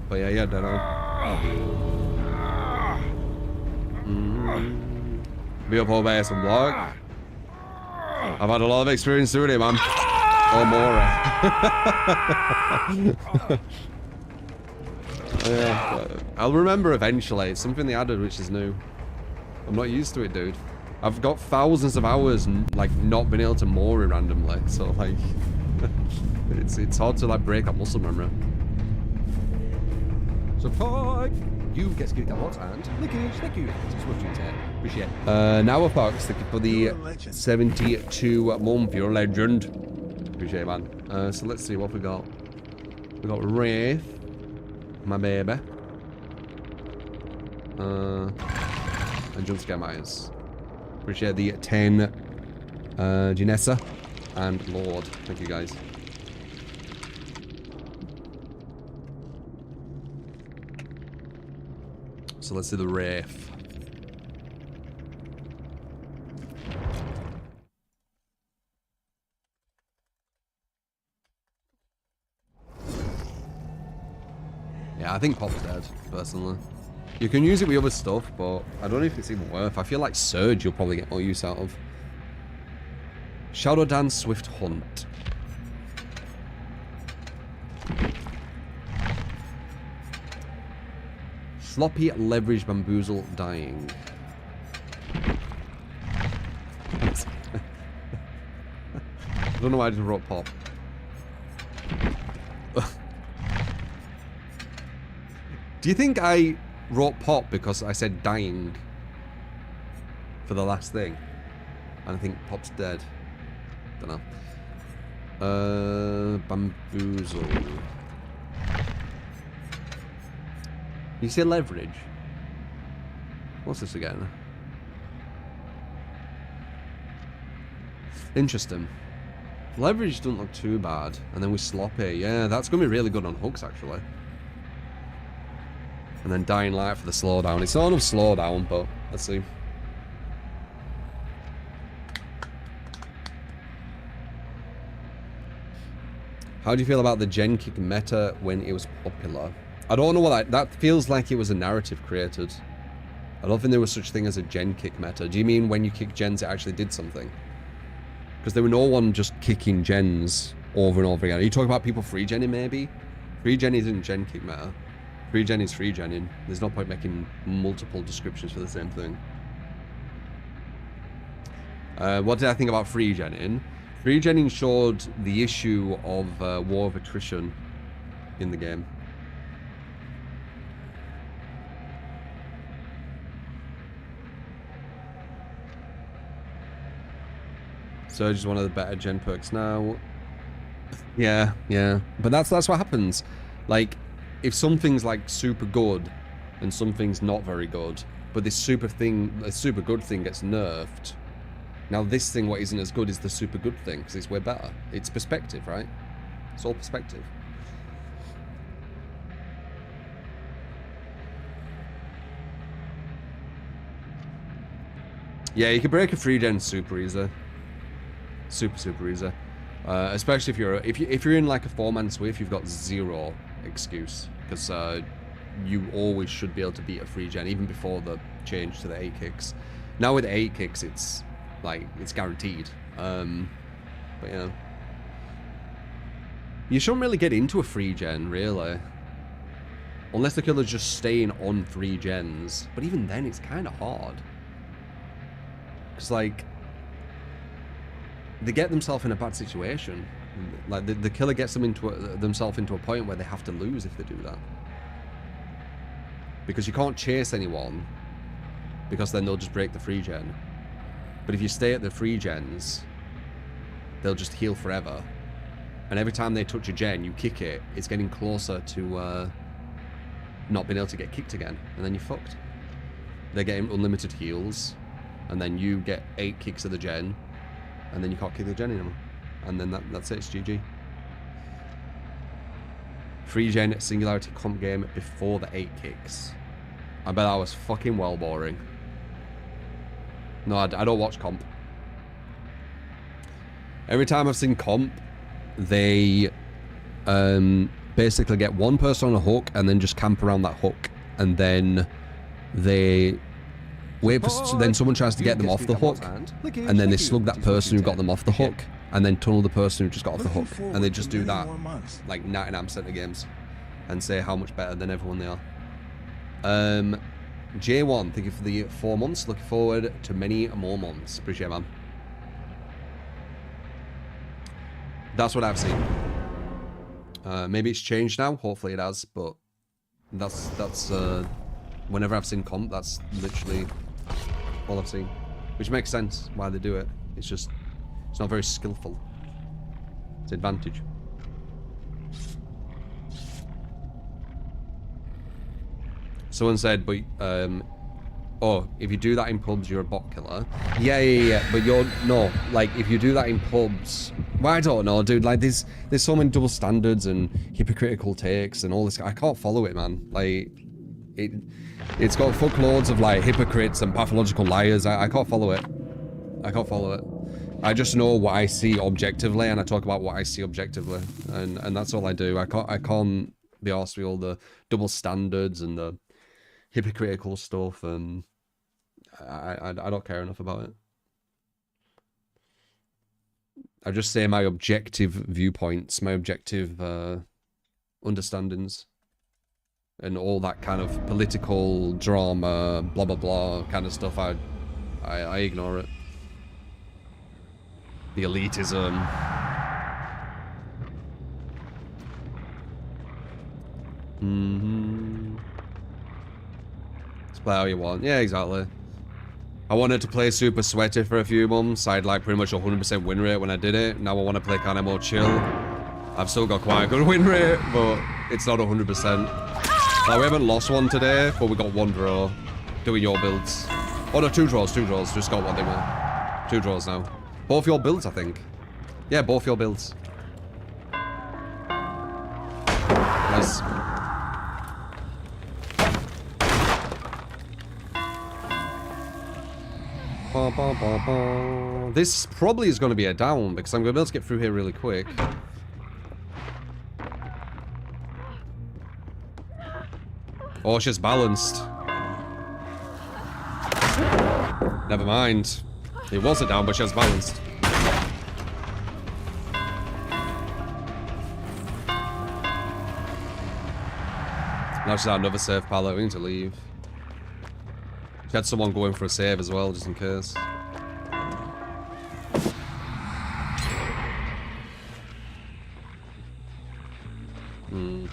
But yeah, yeah, Dead Hard. Be up all base and block. I've had a lot of experience doing it, man. Or more. Yeah, I'll remember eventually. It's something they added which is new. I'm not used to it, dude. I've got thousands of hours like not been able to moor it randomly, so like it's hard to like break up muscle memory. Support! You get skill what and lickage, thank you. Appreciate it. Now we're Fox, thank you for the 72 month, you're a legend. Appreciate it, man. So let's see what we got. We got Wraith. My baby. And jump scare Myers. Appreciate the 10 Janessa and Lord. Thank you guys. So let's do the Wraith. Yeah, I think Pop's dead, personally. You can use it with other stuff, but I don't know if it's even worth. I feel like Surge you'll probably get more use out of. Shadow Dance, Swift Hunt. Sloppy, Leverage, Bamboozle, Dying. I don't know why I just wrote Pop. Do you think I wrote Pop because I said dying for the last thing? And I think Pop's dead. Don't know. Bamboozle. You say leverage? What's this again? Interesting. Leverage doesn't look too bad. And then we sloppy. Yeah, that's going to be really good on hooks, actually. And then Dying Light for the slowdown. It's not enough slowdown, but let's see. How do you feel about the gen kick meta when it was popular? I don't know what that feels like. It was a narrative created. I don't think there was such thing as a gen kick meta. Do you mean when you kick gens it actually did something? Because there were no one just kicking gens over and over again. Are you talking about people free genning maybe? Free gen isn't gen kick meta. Free gen is free genning. There's no point making multiple descriptions for the same thing. What did I think about free-genning? Free-genning showed the issue of war of attrition in the game. Surge is one of the better gen perks now. Yeah, yeah. But that's what happens. Like, if something's like super good and something's not very good, but this super good thing gets nerfed. Now this thing, what isn't as good, is the super good thing, because it's way better. It's perspective, right? It's all perspective. Yeah, you can break a free gen super easy. Super easy. Especially if you're in like a 4-man swift, you've got zero excuse, because you always should be able to beat a free gen even before the change to the 8 kicks. Now with 8 kicks, it's like it's guaranteed. But yeah, you shouldn't really get into a free gen really, unless the killer's just staying on 3 gens. But even then, it's kind of hard, because like they get themselves in a bad situation. Like the killer gets them themselves into a point where they have to lose if they do that, because you can't chase anyone, because then they'll just break the free gen. But if you stay at the free gens, they'll just heal forever, and every time they touch a gen, you kick it, it's getting closer to not being able to get kicked again, and then you're fucked. They're getting unlimited heals, and then you get 8 kicks of the gen, and then you can't kick the gen anymore. And then that's it, it's GG. Free gen singularity comp game before the 8 kicks. I bet that was fucking well boring. No, I don't watch comp. Every time I've seen comp, they basically get one person on a hook and then just camp around that hook, and then they wait for, then someone tries to get them off the hook, and then they slug that person who got them off the hook, and then tunnel the person who just got off the hook, and they just do that like 99% of games, and say how much better than everyone they are. J1, thank you for the 4 months. Looking forward to many more months. Appreciate it, man. That's what I've seen. Maybe it's changed now. Hopefully it has, but that's whenever I've seen comp, that's literally all I've seen, which makes sense why they do it. It's just, it's not very skillful. It's advantage. Someone said, but oh, if you do that in pubs, you're a bot killer. Yeah. But you're no, like if you do that in pubs, well, I don't know, dude. Like there's so many double standards and hypocritical takes and all this. I can't follow it, man. Like it's got fuckloads of like hypocrites and pathological liars. I can't follow it. I can't follow it. I just know what I see objectively, and I talk about what I see objectively, and that's all I do. I can't be arsed with all the double standards and the hypocritical stuff, and I don't care enough about it. I just say my objective viewpoints, my objective understandings, and all that kind of political drama, blah blah blah kind of stuff. I ignore it. The elitism. Play how you want. Yeah, exactly. I wanted to play super sweaty for a few months. I had like pretty much 100% win rate when I did it. Now I want to play kind of more chill. I've still got quite a good win rate, but it's not 100%. Like, we haven't lost one today, but we got 1 draw. Doing your builds. Oh no, 2 draws, 2 draws. Just got 1 demo. 2 draws now. Both your builds, I think. Yeah, both your builds. Nice. This probably is going to be a down, because I'm going to be able to get through here really quick. Oh, she's balanced. Never mind. It was a down, but she has balanced. Now she's had another save pallet. We need to leave. She had someone going for a save as well, just in case. Hmm.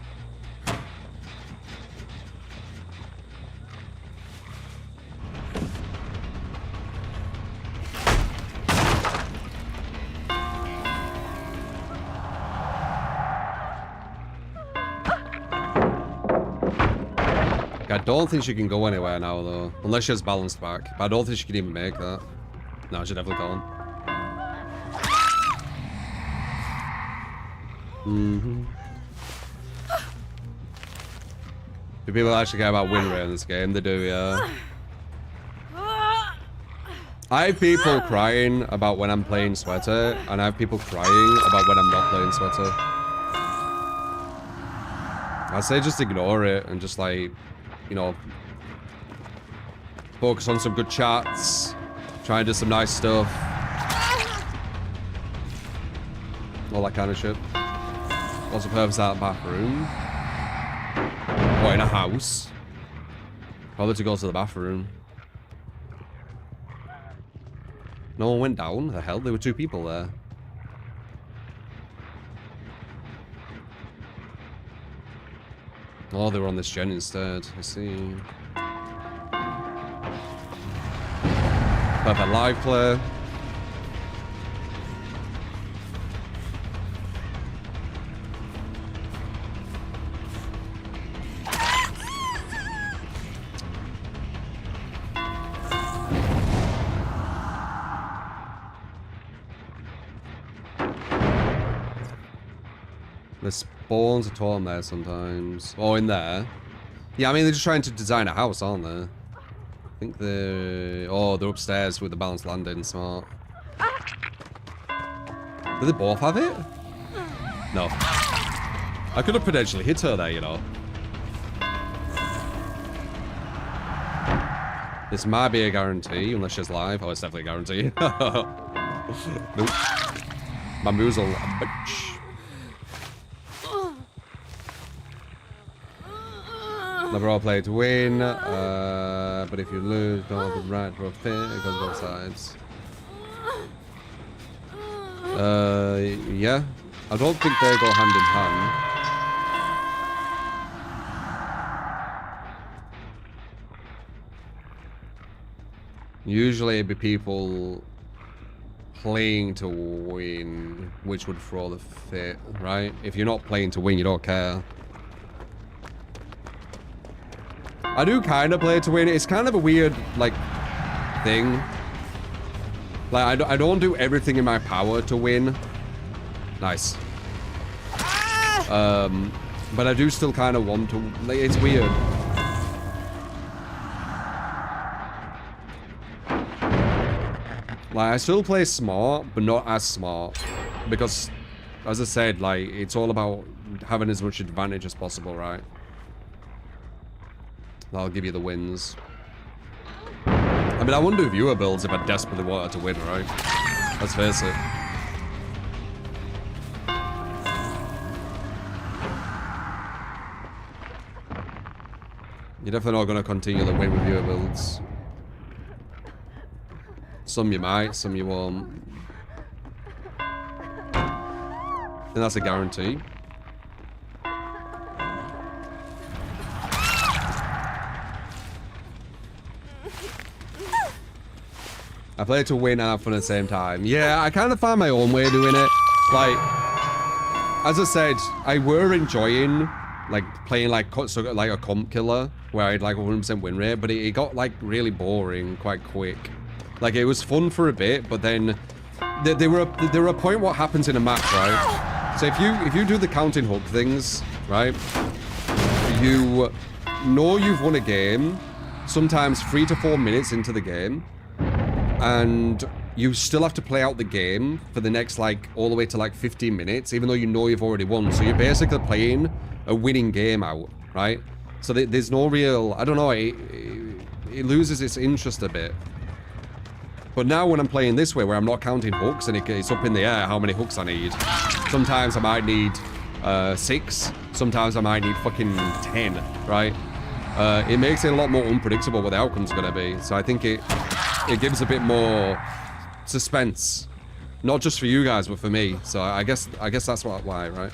I don't think she can go anywhere now, though. Unless she has balanced back. But I don't think she can even make that. No, she's definitely gone. Mm-hmm. Do people actually care about win rate in this game? They do, yeah. I have people crying about when I'm playing Sweater, and I have people crying about when I'm not playing Sweater. I say just ignore it and just like, you know, focus on some good chats, try and do some nice stuff. All that kind of shit. What's the purpose of that bathroom? What, in a house? Probably to go to the bathroom. No one went down? The hell? There were 2 people there. Oh, they were on this gen instead. I see. Perfect live play. The spawns are torn there sometimes. Oh, in there. Yeah, I mean, they're just trying to design a house, aren't they? I think they're... Oh, they're upstairs with the balanced landing. Smart. Do they both have it? No. I could have potentially hit her there, you know. This might be a guarantee, unless she's live. Oh, it's definitely a guarantee. Nope. Bamboozle, bitch. Never all play to win, but if you lose, don't have the right to fit. It goes both sides. Yeah. I don't think they go hand in hand. Usually it'd be people playing to win, which would throw the fit, right? If you're not playing to win, you don't care. I do kind of play to win. It's kind of a weird, like, thing. Like, I don't do everything in my power to win. Nice. But I do still kind of want to. Like, it's weird. Like, I still play smart, but not as smart. Because, as I said, like, it's all about having as much advantage as possible, right? That'll give you the wins. I mean, I wouldn't do viewer builds if I desperately wanted to win, right? Let's face it. You're definitely not going to continue the win with viewer builds. Some you might, some you won't. And that's a guarantee. I play to win and have fun at the same time. Yeah, I kind of find my own way of doing it. Like, as I said, I were enjoying, like, playing like a comp killer, where I had like 100% win rate, but it got like really boring quite quick. Like, it was fun for a bit, but then there were a point what happens in a match, right? So if you do the counting hook things, right? You know you've won a game, sometimes 3 to 4 minutes into the game. And you still have to play out the game for the next, like, all the way to, like, 15 minutes, even though you know you've already won. So you're basically playing a winning game out, right? So there's no real... I don't know, it loses its interest a bit. But now when I'm playing this way, where I'm not counting hooks, and it's up in the air how many hooks I need. Sometimes I might need 6. Sometimes I might need fucking 10, right? It makes it a lot more unpredictable what the outcome's going to be. So I think it gives a bit more suspense, not just for you guys, but for me. So I guess that's why, right?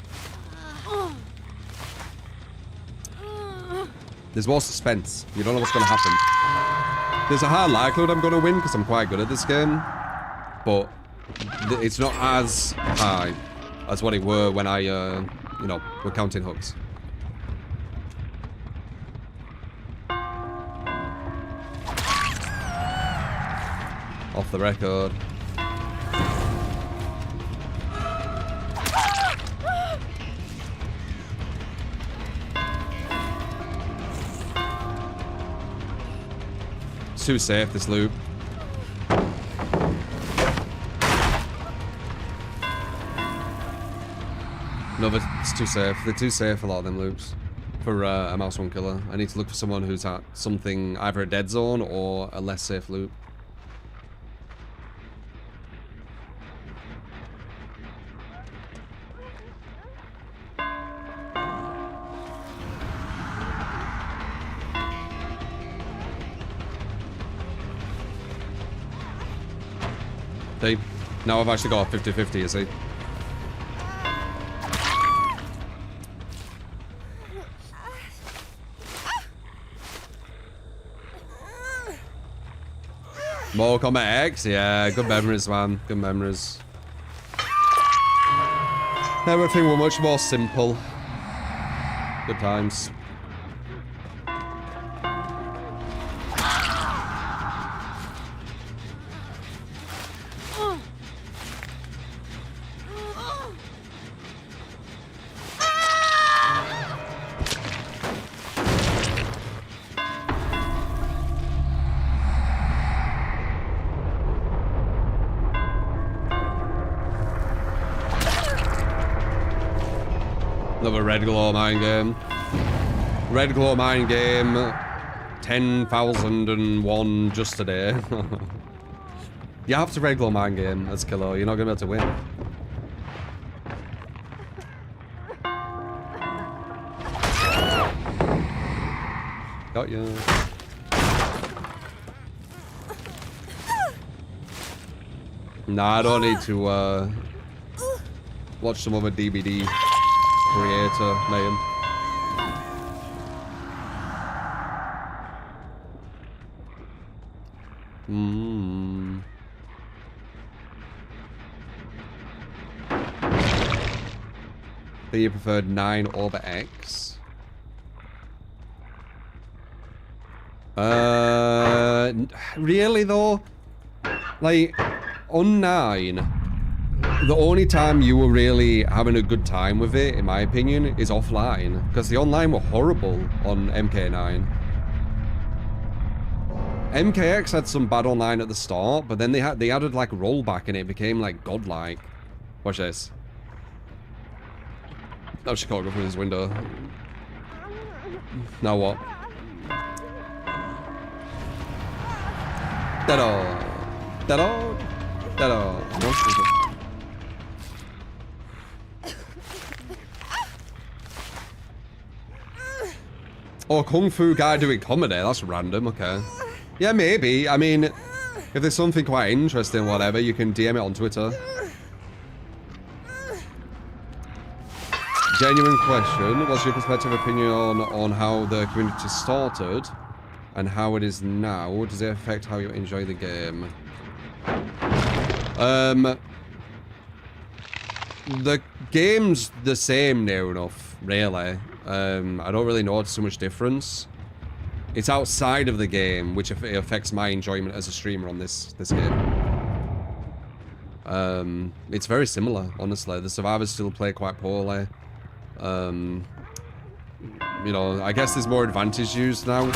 There's more suspense. You don't know what's going to happen. There's a high likelihood I'm going to win because I'm quite good at this game. But it's not as high as what it were when I, you know, were counting hooks. Off the record. It's too safe, this loop. No, but it's too safe. They're too safe, a lot of them loops. For a mouse one killer. I need to look for someone who's at something, either a dead zone or a less safe loop. See? Now I've actually got a 50-50, you see? Mortal Kombat X? Yeah, good memories, man. Good memories. Everything was much more simple. Good times. Another Red Glow Mind game. Red Glow Mind game. 10,001 just today. You have to Red Glow Mind game as killer. You're not gonna be able to win. Got you. Nah, I don't need to watch some other DVD creator name. So you preferred 9 over X? Really though? Like, on 9, the only time you were really having a good time with it, in my opinion, is offline. Because the online were horrible on MK9. MKX had some bad online at the start, but then they added like rollback and it became like godlike. Watch this. Oh, she can't go through this window. Now what? Da-da. Da-da. Da-da. No, oh, Kung Fu guy doing comedy. That's random. Okay. Yeah, maybe. I mean, if there's something quite interesting, whatever, you can DM it on Twitter. Genuine question. What's your perspective opinion on how the community started and how it is now? Does it affect how you enjoy the game? The game's the same near enough, really. I don't really notice too much difference. It's outside of the game, which it affects my enjoyment as a streamer on this game. It's very similar, honestly. The survivors still play quite poorly. You know, I guess there's more advantage used now.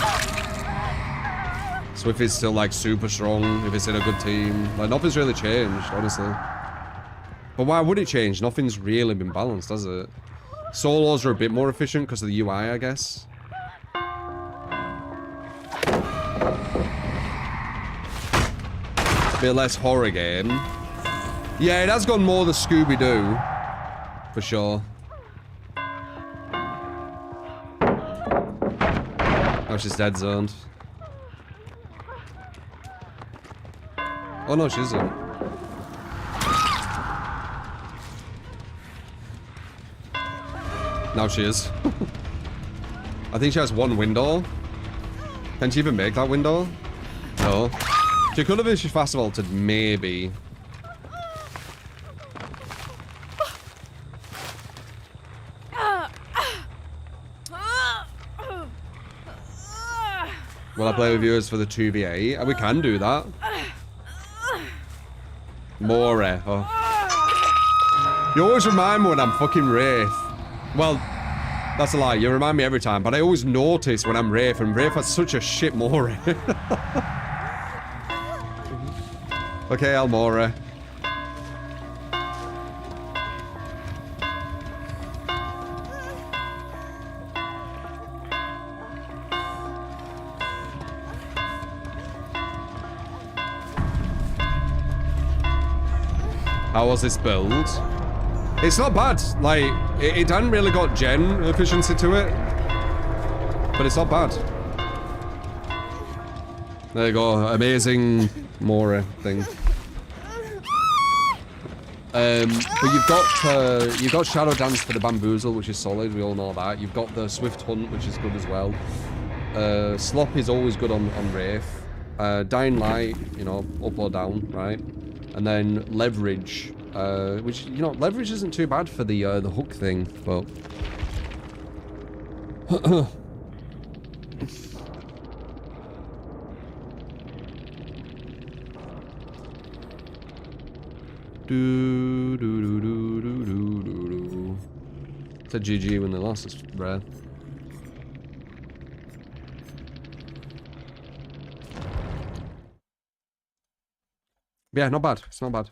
Swift is still like super strong if it's in a good team. Like nothing's really changed, honestly. But why would it change? Nothing's really been balanced, has it? Solos are a bit more efficient because of the UI, I guess. A bit less horror game. Yeah, it has gone more the Scooby-Doo. For sure. Oh, she's dead zoned. Oh no, she isn't. Now she is. I think she has one window. Can she even make that window? No. She could have if she fast vaulted, maybe. Will I play with viewers for the 2v8? We can do that. More. Oh. You always remind me when I'm fucking Wraith. Well, that's a lie. You remind me every time, but I always notice when I'm Wraith, and Wraith has such a shit more. Okay, Almora. How was this build? It's not bad. Like, it hadn't really got gen efficiency to it, but it's not bad. There you go. Amazing Mora thing. But you've got Shadow Dance for the Bamboozle, which is solid. We all know that. You've got the Swift Hunt, which is good as well. Slop is always good on Wraith. Dying Light, you know, up or down, right? And then Leverage, which, you know, Leverage isn't too bad for the hook thing, but... It's a GG when they lost, it's rare. Yeah, not bad. It's not bad.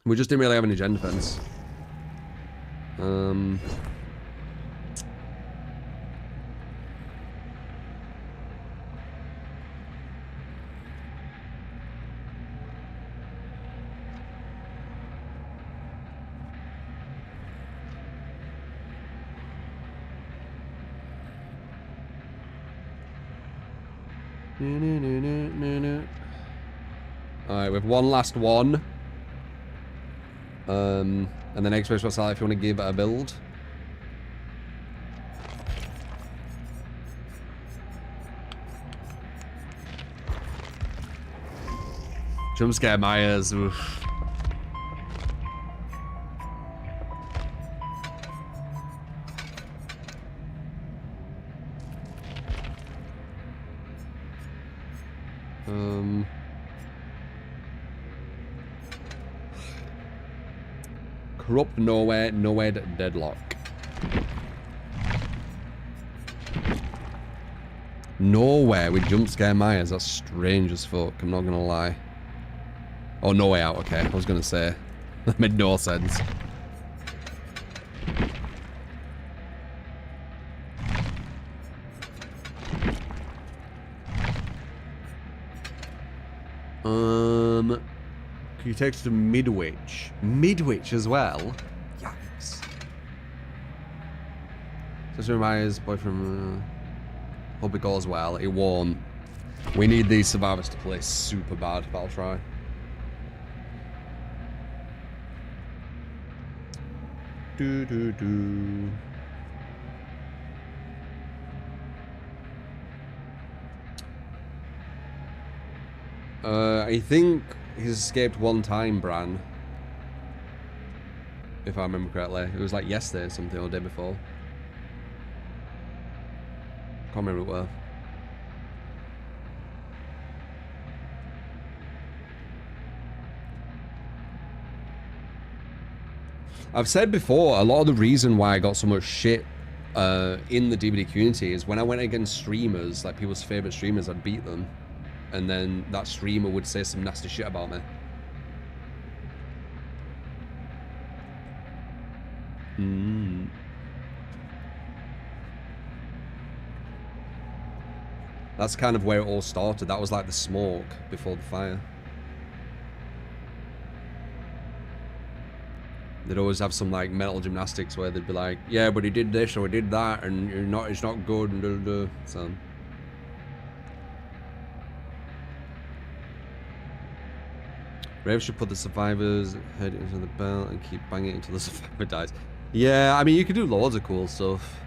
We just didn't really have any gen defense. Alright, we have one last one. And then Xbox what's that if you want to give it a build. Jump scare Myers. Oof. Corrupt nowhere, deadlock. Nowhere with jump scare Myers. That's strange as fuck. I'm not gonna lie. Oh, no way out. Okay, I was gonna say that made no sense. Can you take us to Midwich? Midwich as well? Yikes. Sister Myers, boyfriend. Hope it goes well. It won't. We need these survivors to play super bad, but I'll try. I think he's escaped one time, Bran. If I remember correctly. It was like yesterday or something, or the day before. Can't remember what. I've said before, a lot of the reason why I got so much shit in the DVD community is when I went against streamers, like people's favorite streamers, I'd beat them. And then that streamer would say some nasty shit about me. That's kind of where it all started. That was like the smoke before the fire. They'd always have some like mental gymnastics where they'd be like, yeah, but he did this or he did that, and it's not good, and blah, blah, blah. So. Rave should put the survivor's head into the belt and keep banging it until the survivor dies. Yeah, I mean, you could do loads of cool stuff.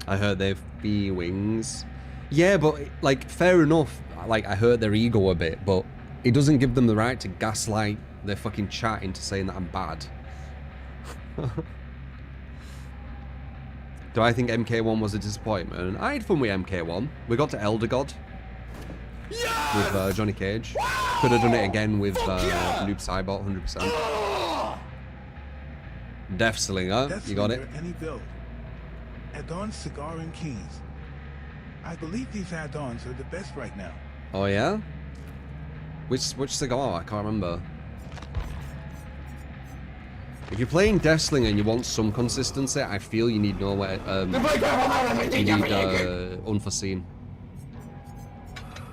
I hurt their feelings. Yeah, but like, fair enough. Like, I hurt their ego a bit, but it doesn't give them the right to gaslight their fucking chat into saying that I'm bad. Do I think MK1 was a disappointment? I had fun with MK1. We got to Elder God with Johnny Cage. Could have done it again with Noob Saibot, 100%. Death Slinger, you got it. Any build. Add-ons, cigar, and keys. I believe these add-ons are the best right now. Oh yeah? Which cigar? I can't remember. If you're playing Death Slinger and you want some consistency, I feel you need nowhere. You need Unforeseen.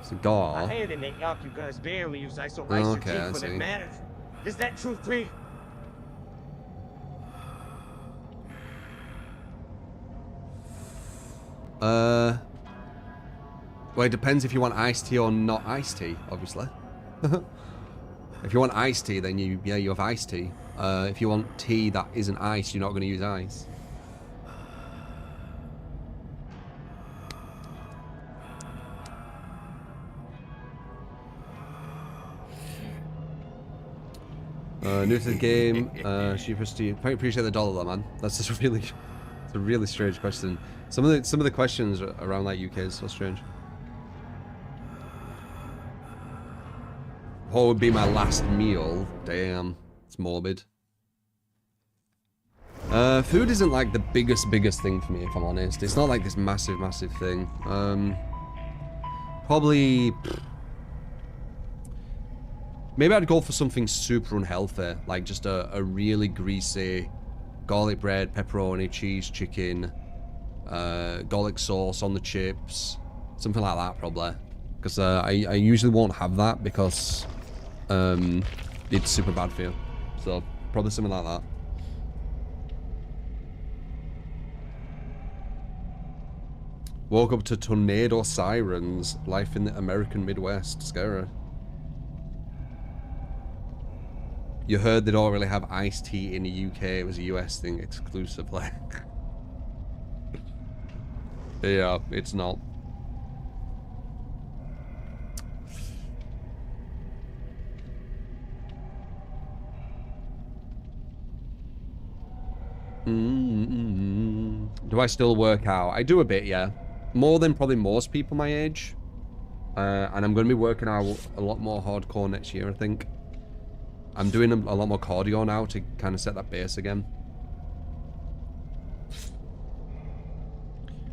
Cigar. I hated that you guys barely use ISO Okay, I for see. that matter. Is that true, 3? Well, it depends if you want iced tea or not iced tea, obviously. If you want iced tea, then you have iced tea. If you want tea that isn't ice, you're not going to use ice. New to the game, cheapest tea. Appreciate the dollar though, man. That's just it's a really strange question. Some of the questions around like UK is so strange. What would be my last meal? Damn, it's morbid. Food isn't like the biggest thing for me, if I'm honest. It's not like this massive thing. Probably... Maybe I'd go for something super unhealthy, like just a really greasy garlic bread, pepperoni, cheese, chicken, garlic sauce on the chips, something like that probably. Because I usually won't have that because it's super bad for you. So probably something like that. Woke up to tornado sirens. Life in the American Midwest. Scary. You heard they don't really have iced tea in the UK. It was a US thing exclusively. Yeah, it's not. Do I still work out? I do a bit, yeah. More than probably most people my age. And I'm going to be working out a lot more hardcore next year, I think. I'm doing a lot more cardio now to kind of set that base again.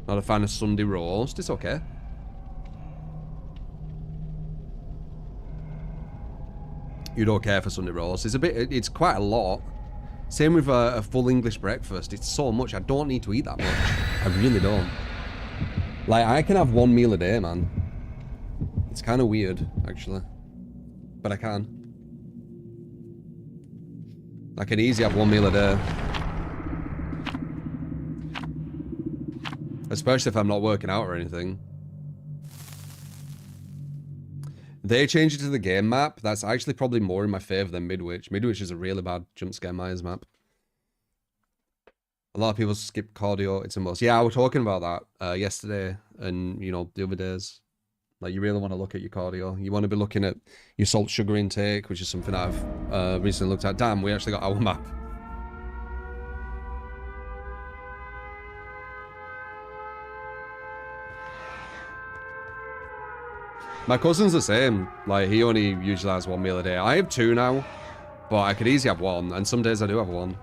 Not a fan of Sunday roast. It's okay. You don't care for Sunday roast. It's quite a lot. Same with a full English breakfast. It's so much. I don't need to eat that much. I really don't. Like, I can have one meal a day, man. It's kind of weird, actually. But I can. I can easily have one meal a day. Especially if I'm not working out or anything. They changed it to the game map. That's actually probably more in my favor than Midwich. Midwich is a really bad jump scare Myers map. A lot of people skip cardio. It's a must. Yeah, I was talking about that yesterday and, you know, the other days. Like, you really want to look at your cardio. You want to be looking at your salt sugar intake, which is something I've recently looked at. Damn, we actually got our map. My cousin's the same. Like, he only usually has one meal a day. I have two now, but I could easily have one. And some days I do have one.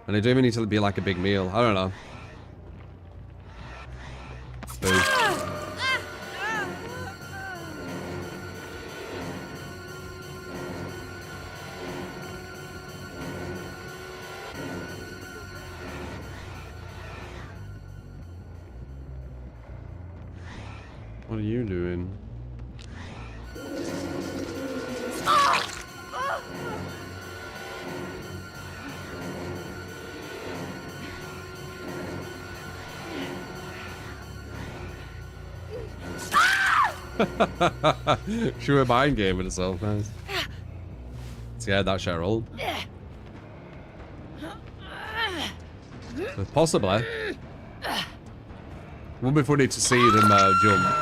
And they don't even need to be like a big meal. I don't know. Boo. What are you doing? She was mind gaming herself, nice. Scared that Cheryl. Possibly. Would be funny to see them jump.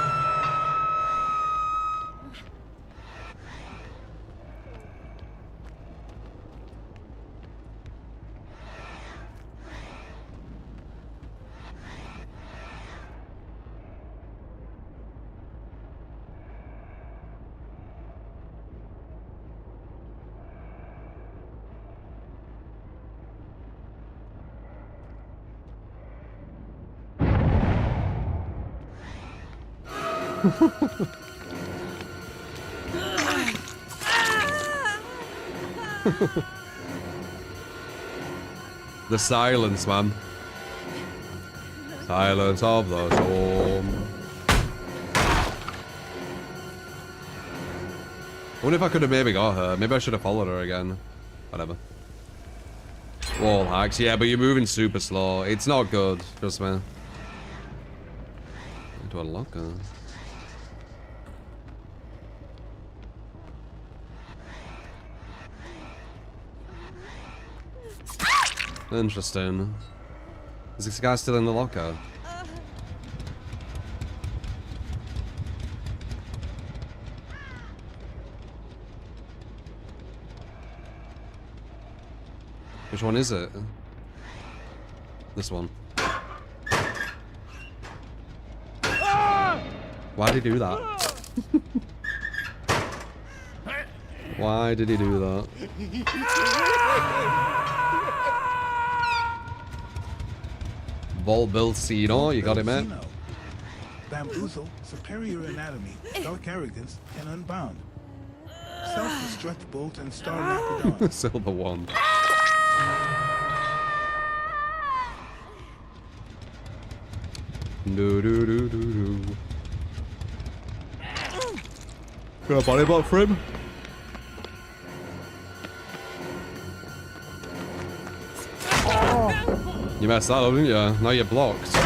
The silence, man. Silence of the storm. I wonder if I could have maybe got her. Maybe I should have followed her again. Whatever. Wall hacks. Yeah, but you're moving super slow. It's not good. Trust me. To unlock her. Interesting. Is this guy still in the locker? Which one is it? This one. Why did he do that? Why did he do that? Volbilcino, you got him, man. Bamboozle, superior anatomy, dark arrogance, and unbound. Self-destruct bolt and star rapid Silver one. Do do do do do. Got a body block for him. You messed that up, didn't you? Now you're blocked.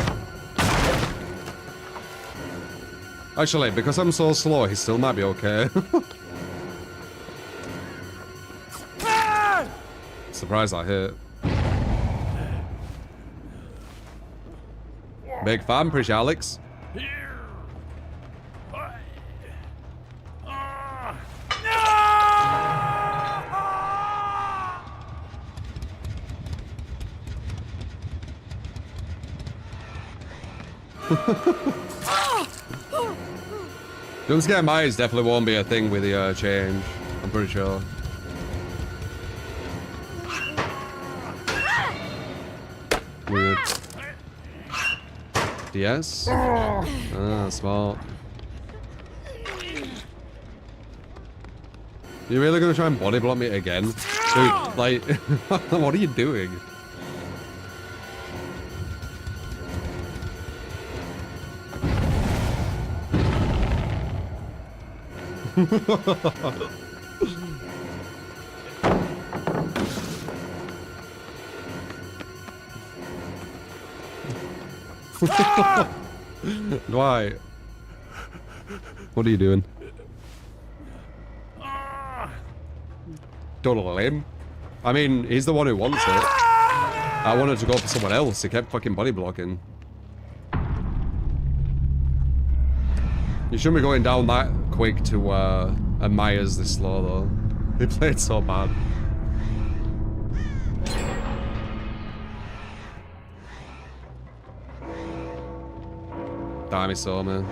Actually, because I'm so slow, he still might be okay. Surprised I hit. Big fan, pretty Alex. Jump scare mines definitely won't be a thing with the change. I'm pretty sure. Weird. DS? Ah, smart. You really gonna try and body block me again? Dude, like, what are you doing? Why? What are you doing? Don't let him. I mean, he's the one who wants it. I wanted to go for someone else. He kept fucking body blocking. You shouldn't be going down that quick to a Myers this slow though. He played so bad. Damn, he saw me.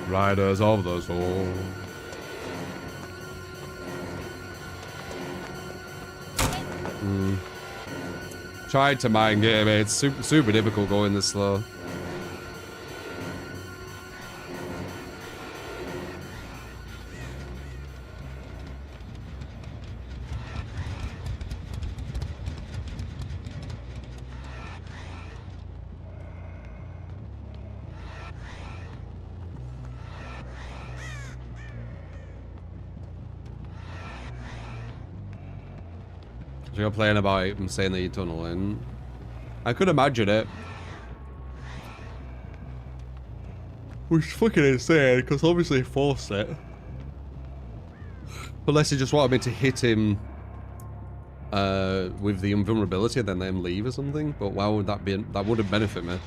Riders of the soul. Tried to mind game it. It's super difficult going this slow. You're playing about it and saying that you're tunneling. I could imagine it. Which is fucking insane, because obviously he forced it. Unless he just wanted me to hit him with the invulnerability and then let him leave or something. But why would that be? That wouldn't benefit me.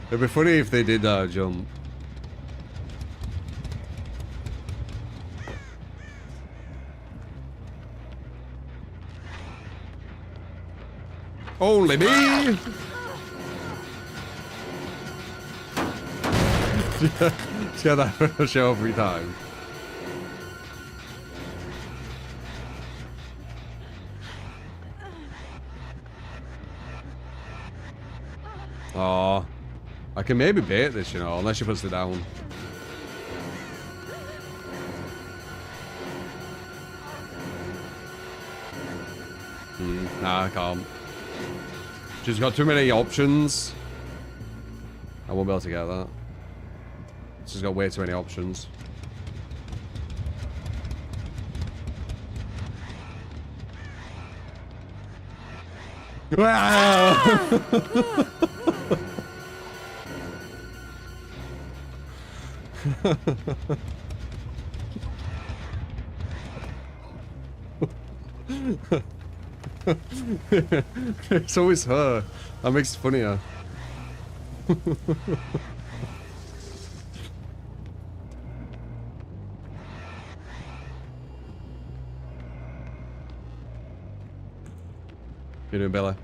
It'd be funny if they did jump. Only me! See how that show every time. Oh, I can maybe bait this, you know, unless she puts it down. Nah, I can't. She's got too many options. I won't be able to get that. She's got way too many options. It's always her. That makes it funnier. You doing, Bella?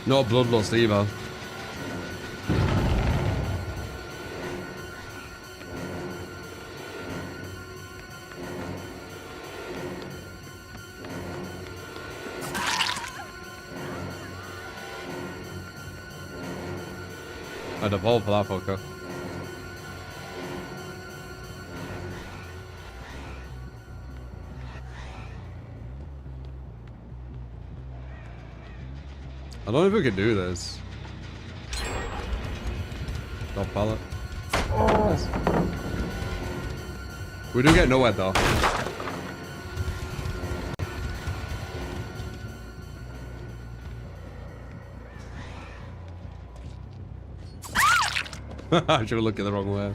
No bloodlust either. I'd evolve for that fucker. I don't know if we can do this. Stop pallet. Nice. We do get nowhere though. I should have looked the wrong way.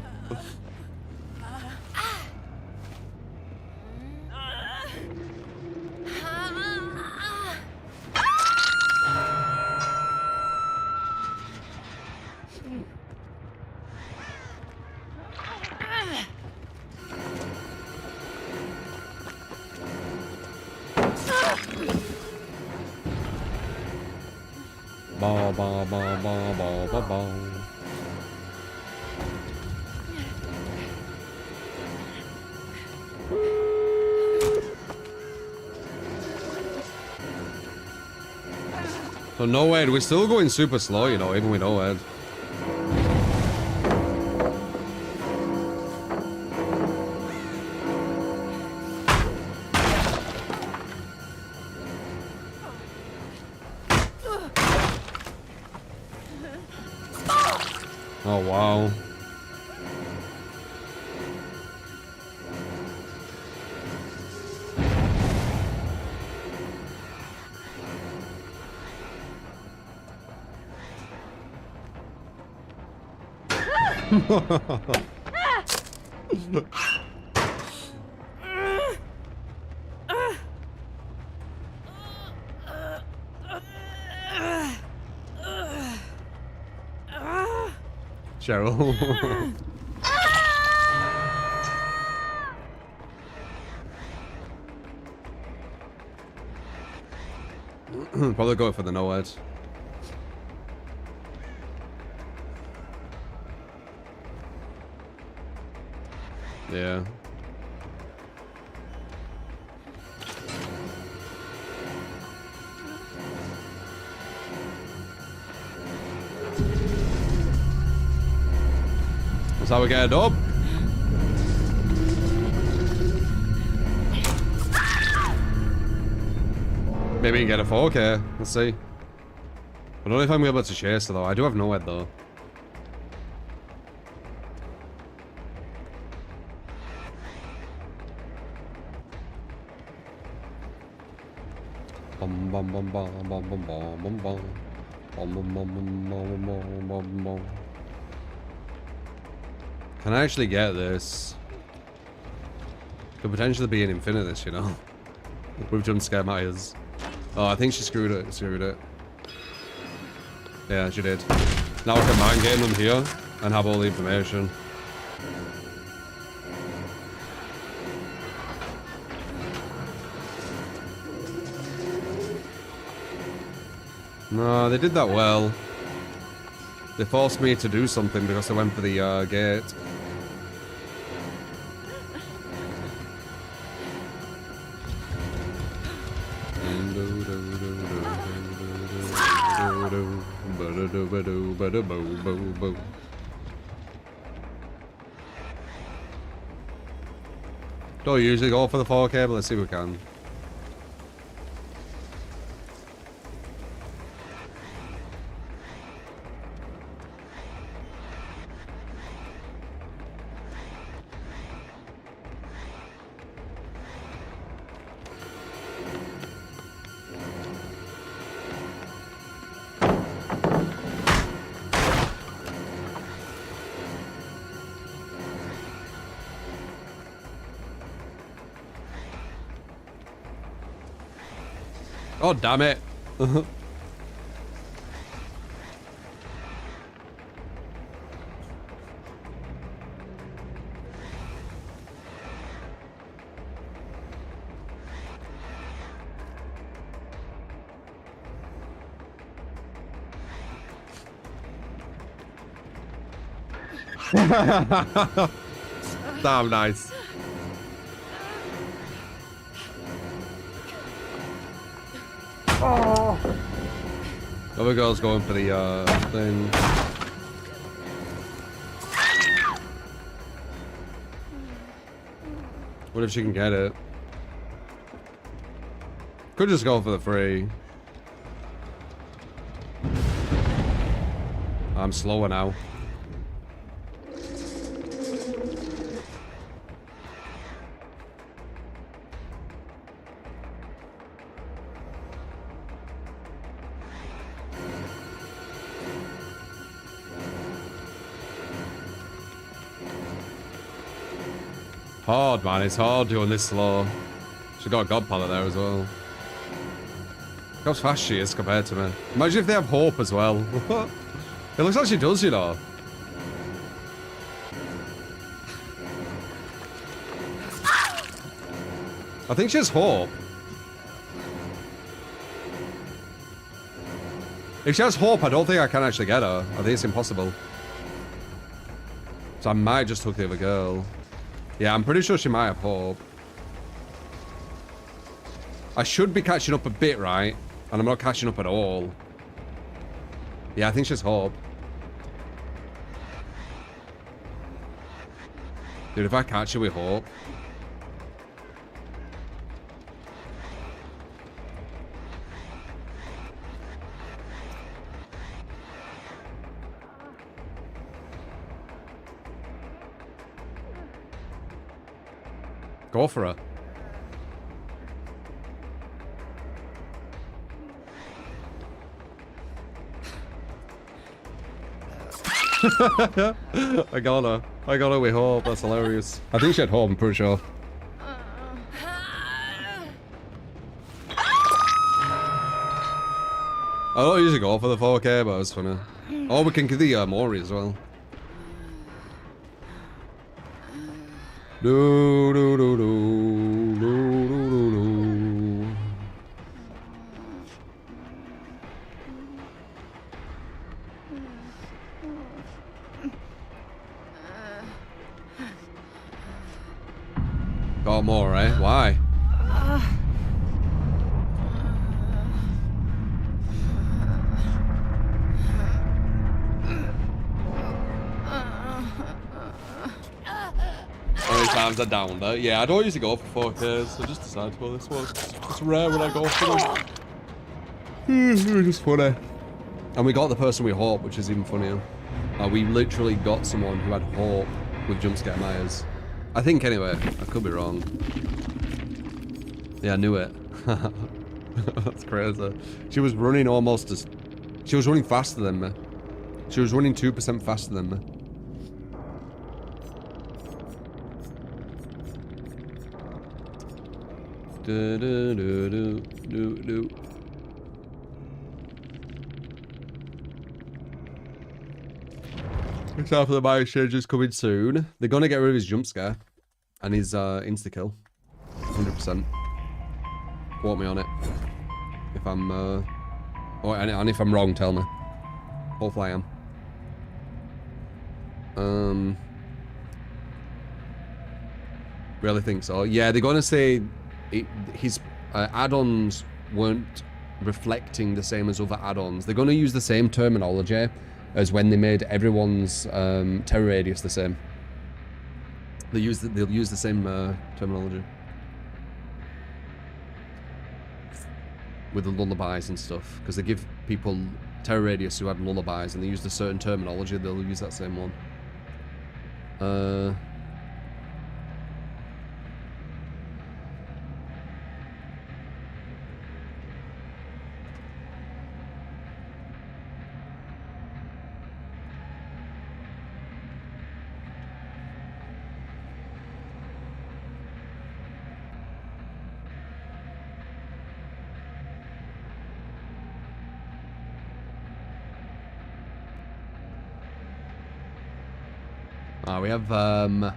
Ba ba ba ba ba ba ba. So no Ed, we're still going super slow, you know, even with no Ed. Oh wow. Cheryl. Probably go for the no-ed. Yeah. That's how we get it up. Maybe we can get a 4K. Let's see. I don't know if I'm able to chase her though. I do have no head though. Bum bum bum bum bum bum bum bum bum. Bum bum bum bum bum bum bum bum. Can I actually get this? Could potentially be an infinitus, you know. We've done scare Myers. Oh, I think she screwed it. Screwed it. Yeah, she did. Now I can mind game them here and have all the information. No, they did that well. They forced me to do something because I went for the gate. Don't usually go for the 4K, but let's see if we can. Oh, damn it. Damn nice. Oh. Other girl's going for the thing. What if she can get it? Could just go for the free. I'm slower now. Hard, man. It's hard doing this slow. She's got a god pallet there as well. Look how fast she is compared to me. Imagine if they have hope as well. It looks like she does, you know. I think she has hope. If she has hope, I don't think I can actually get her. I think it's impossible. So I might just hook the other girl. Yeah, I'm pretty sure she might have hope. I should be catching up a bit, right? And I'm not catching up at all. Yeah, I think she's hope. Dude, if I catch her with hope. Go for her. I got her. I got her with hope. That's hilarious. I think she had hope, I'm pretty sure. I don't usually go for the 4K, but it was funny. Oh, we can give the Mori as well. Do do do do do do do do. got more, eh? Why? How many times I downed her? Yeah, I don't usually go for 4Ks. I just decided to go this one. It's rare when I go for them. It's just funny. And we got the person we hope, which is even funnier. We literally got someone who had hope with jump scare Myers. I think anyway. I could be wrong. Yeah, I knew it. That's crazy. She was running almost as... She was running faster than me. She was running 2% faster than me. Do, do, do, do, do, do. It's after the bio changes coming soon. They're gonna get rid of his jump scare and his insta kill. 100%. Quote me on it. If I'm and if I'm wrong, tell me. Hopefully I am. Really think so. Yeah, they're gonna say his add-ons weren't reflecting the same as other add-ons. They're gonna use the same terminology as when they made everyone's terror radius the same. They'll use the same terminology with the lullabies and stuff, because they give people terror radius who had lullabies and they use a certain terminology. They'll use that same one. We have the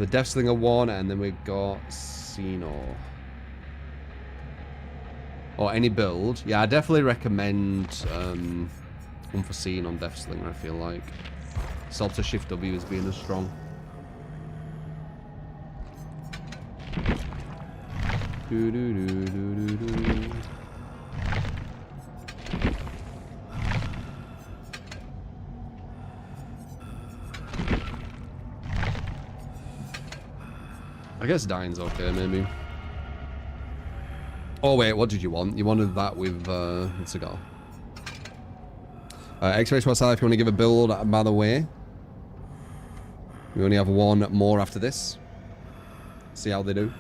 Death Slinger one, and then we got Xeno. Or any build. Yeah, I definitely recommend Unforeseen on Death Slinger, I feel like. Salter Shift W is being as strong. Do, do, do, do, do, do. I guess dying's okay, maybe. Oh wait, what did you want? You wanted that with cigar. X-Ray to if you want to give a build, by the way. We only have one more after this. See how they do.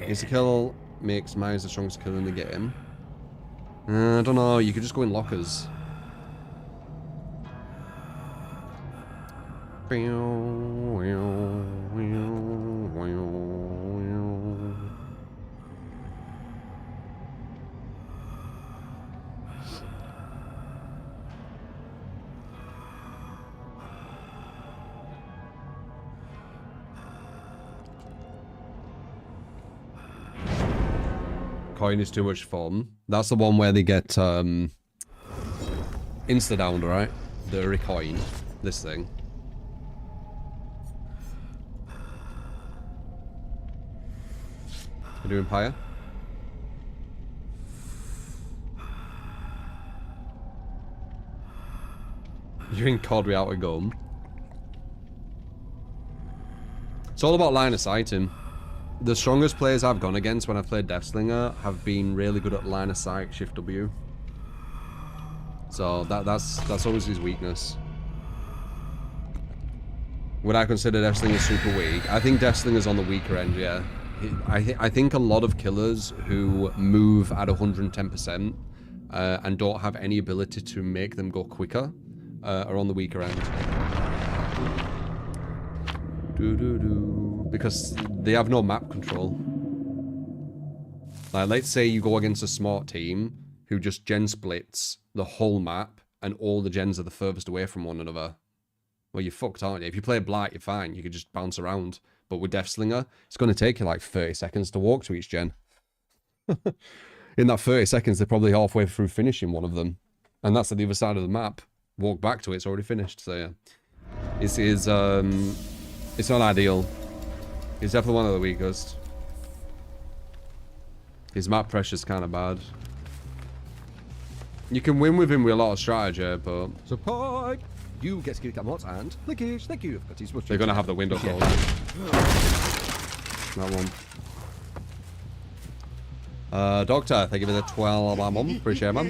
Insta-kill makes Myers the strongest killer in the game. I don't know, you could just go in lockers. Coin is too much fun. That's the one where they get insta-downed, right? The recoin. This thing. You doing Empire? You're in COD without a gun. It's all about line of sighting. The strongest players I've gone against when I've played Deathslinger have been really good at line of sight, Shift W. So that's always his weakness. Would I consider Deathslinger super weak? I think Deathslinger's on the weaker end, yeah. I think a lot of killers who move at 110% and don't have any ability to make them go quicker are on the weaker end. Because they have no map control. Like, let's say you go against a smart team who just gen splits the whole map and all the gens are the furthest away from one another. Well, you're fucked, aren't you? If you play Blight, you're fine. You can just bounce around. But with Deathslinger, it's going to take you like 30 seconds to walk to each gen. in that 30 seconds, they're probably halfway through finishing one of them. And that's at the other side of the map. Walk back to it, it's already finished. So yeah. It's not ideal. He's definitely one of the weakest. His map pressure's kind of bad. You can win with him with a lot of strategy, but... Support! You get security cameras and linkage. Thank you. They're going to have the window closed. That one. Doctor, thank you for the 12 mum. Appreciate it, man.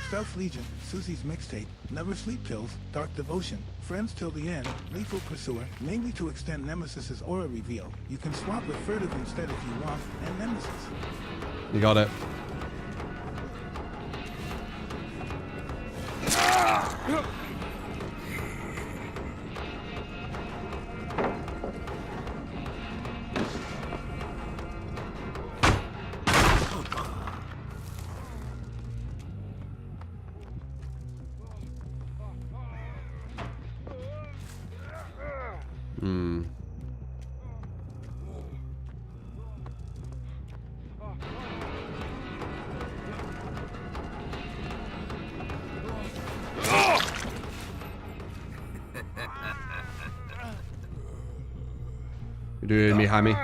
Stealth Legion, Susie's mixtape, Never Sleep Pills, Dark Devotion, Friends Till the End, Lethal Pursuer, mainly to extend Nemesis's aura reveal. You can swap with Furtive instead if you want, and Nemesis. You got it. You doing me, Hammy?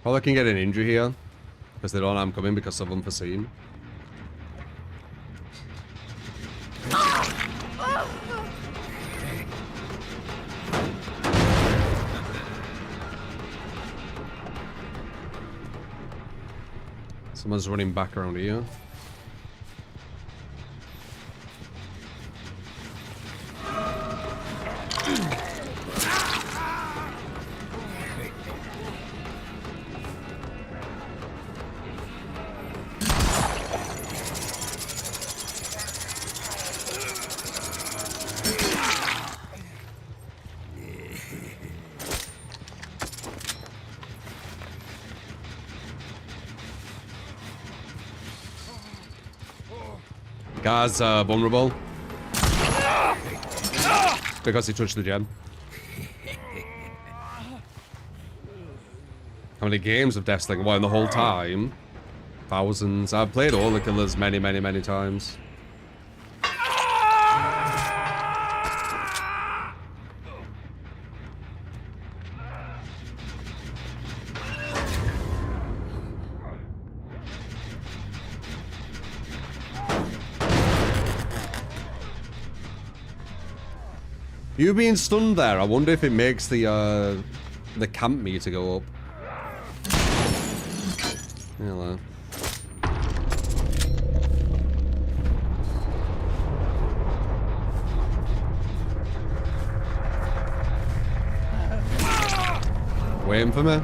Probably can get an injury here because they don't know I'm coming because of unforeseen. Someone's running back around here. Guy's vulnerable. Because he touched the gem. How many games of Deathslinger? Well, in the whole time? Thousands. I've played all the killers many, many, many times. You being stunned there, I wonder if it makes the camp meter go up. Hello. Waiting for me.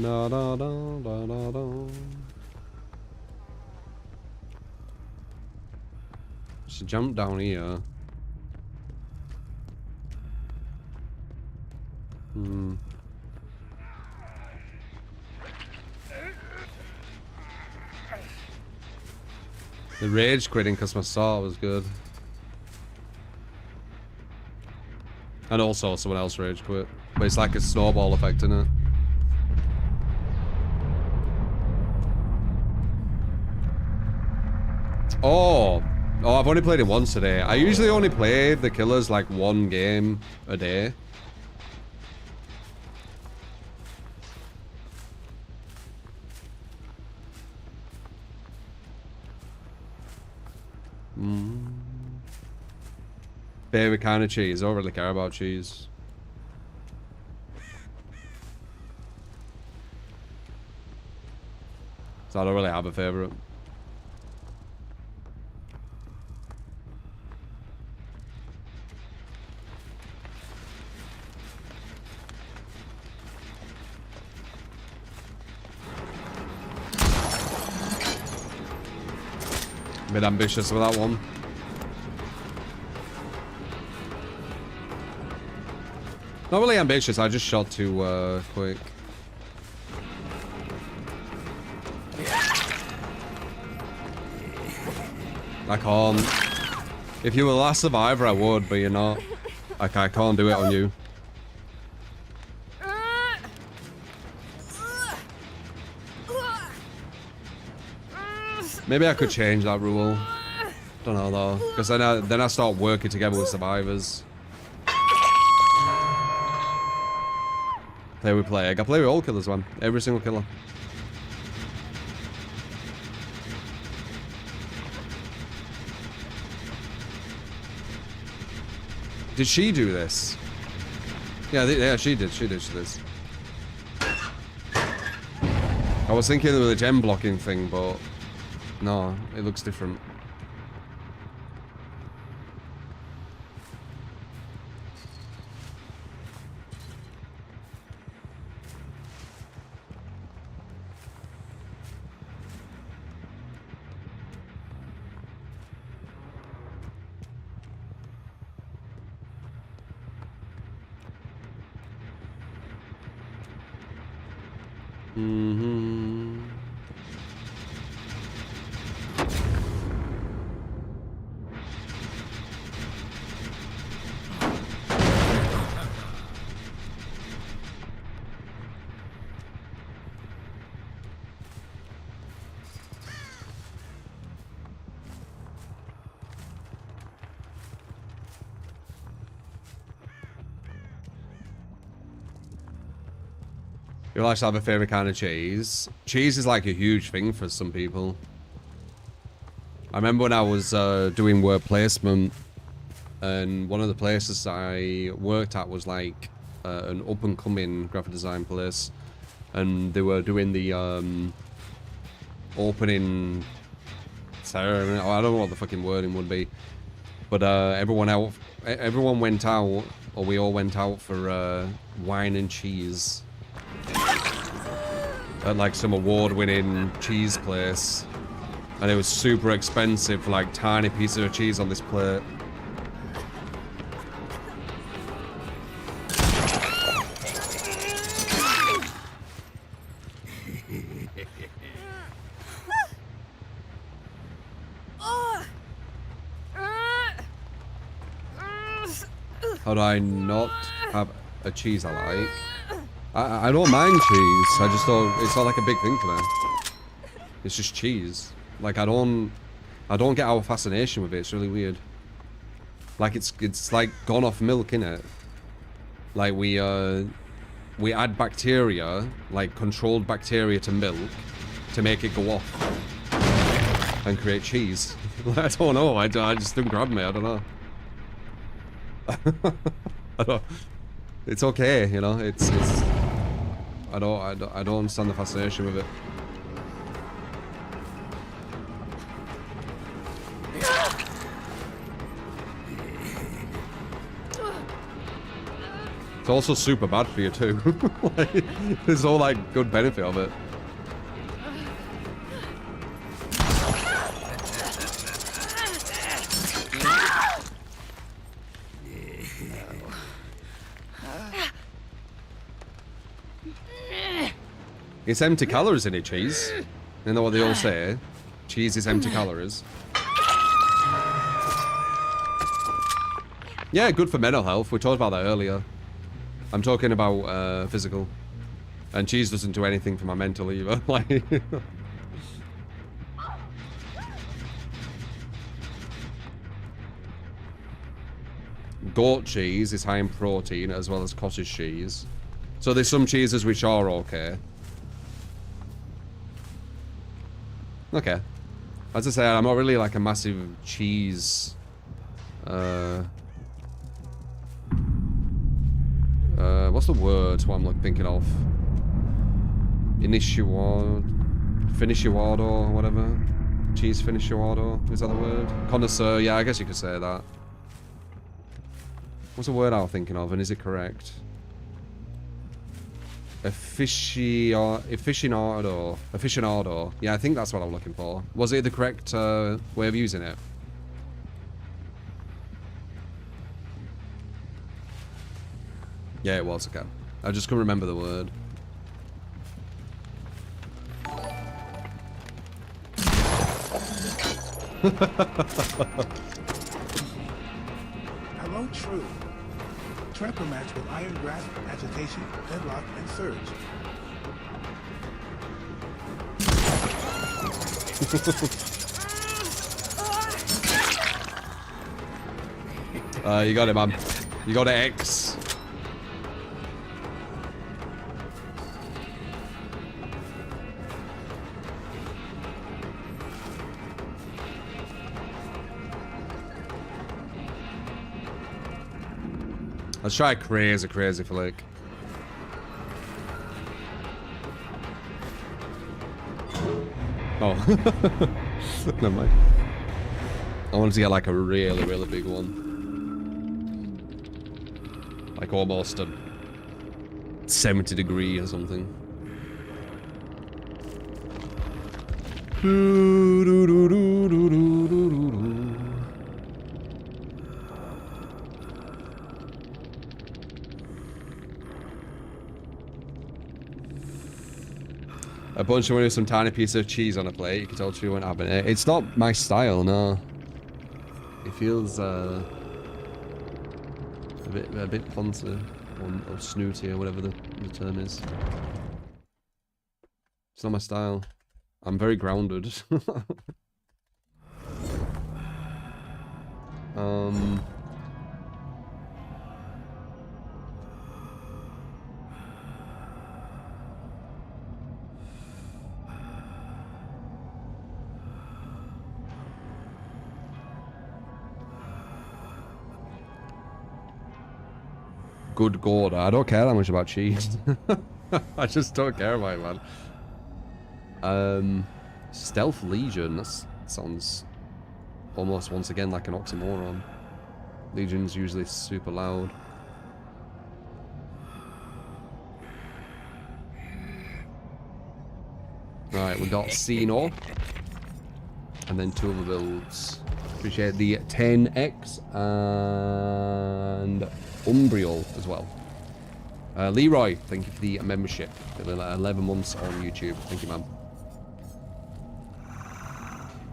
Da da da da da da. Just jump down here. The rage quitting because my saw was good. And also someone else rage quit. But it's like a snowball effect, isn't it? Oh, I've only played it once today. I usually only play the killers like one game a day. Favorite kind of cheese. I don't really care about cheese. So I don't really have a favorite. bit ambitious with that one. Not really ambitious, I just shot too quick. I can't. If you were the last survivor, I would, but you're not. Like, I can't do it on you. Maybe I could change that rule. Don't know though, because then I start working together with survivors. Play with Plague. I play with all killers, man. Every single killer. Did she do this? Yeah, yeah, she did. She did this. I was thinking of the gem blocking thing, but no, it looks different. You like to have a favorite kind of cheese? Cheese is like a huge thing for some people. I remember when I was doing work placement, and one of the places I worked at was like an up-and-coming graphic design place, and they were doing the opening ceremony. I don't know what the fucking wording would be, but everyone went out, or we all went out for wine and cheese. At like some award-winning cheese place, and it was super expensive for like tiny pieces of cheese on this plate. How do I not have a cheese I like? I don't mind cheese. I just don't. It's not like a big thing for me. It's just cheese. Like I don't get our fascination with it. It's really weird. Like it's like gone off milk, innit? Like we add bacteria, like controlled bacteria to milk, to make it go off and create cheese. I don't know. I just didn't grab me. I don't know. I don't. It's okay, you know. It's. I don't understand the fascination with it. It's also super bad for you too. Like, there's no like good benefit of it. It's empty calories in it, cheese. You know what they all say? Cheese is empty calories. Yeah, good for mental health. We talked about that earlier. I'm talking about physical. And cheese doesn't do anything for my mental either. Like, goat cheese is high in protein as well as cottage cheese. So there's some cheeses which are okay. Okay. As I say, I'm not really like a massive cheese what's the word what I'm like thinking of? Finishiguado or whatever. Cheese finishiguado, is that the word? Connoisseur, yeah, I guess you could say that. What's the word I was thinking of, and is it correct? Aficionado. Yeah, I think that's what I'm looking for. Was it the correct way of using it? Yeah, it was, okay. I just couldn't remember the word. Hello, True. Trapper match with Iron Grasp, Agitation, Deadlock, and Surge. You got it, man. You got it, X. Let's try a crazy flick. Oh. Never mind. I wanted to get like a really big one. Like almost a 70 degree or something. A bunch of money with some tiny piece of cheese on a plate. You can tell True won't having it. It's not my style, no. It feels a bit poncy or snooty or whatever the term is. It's not my style. I'm very grounded. Good God, I don't care that much about cheese. I just don't care about it, man. Stealth Legion, that sounds almost once again like an oxymoron. Legion's usually super loud. Right, we got Xeno. And then 2 other builds. Appreciate the 10x and Umbriel as well. Leroy, thank you for the membership. 11 months on YouTube. Thank you, man.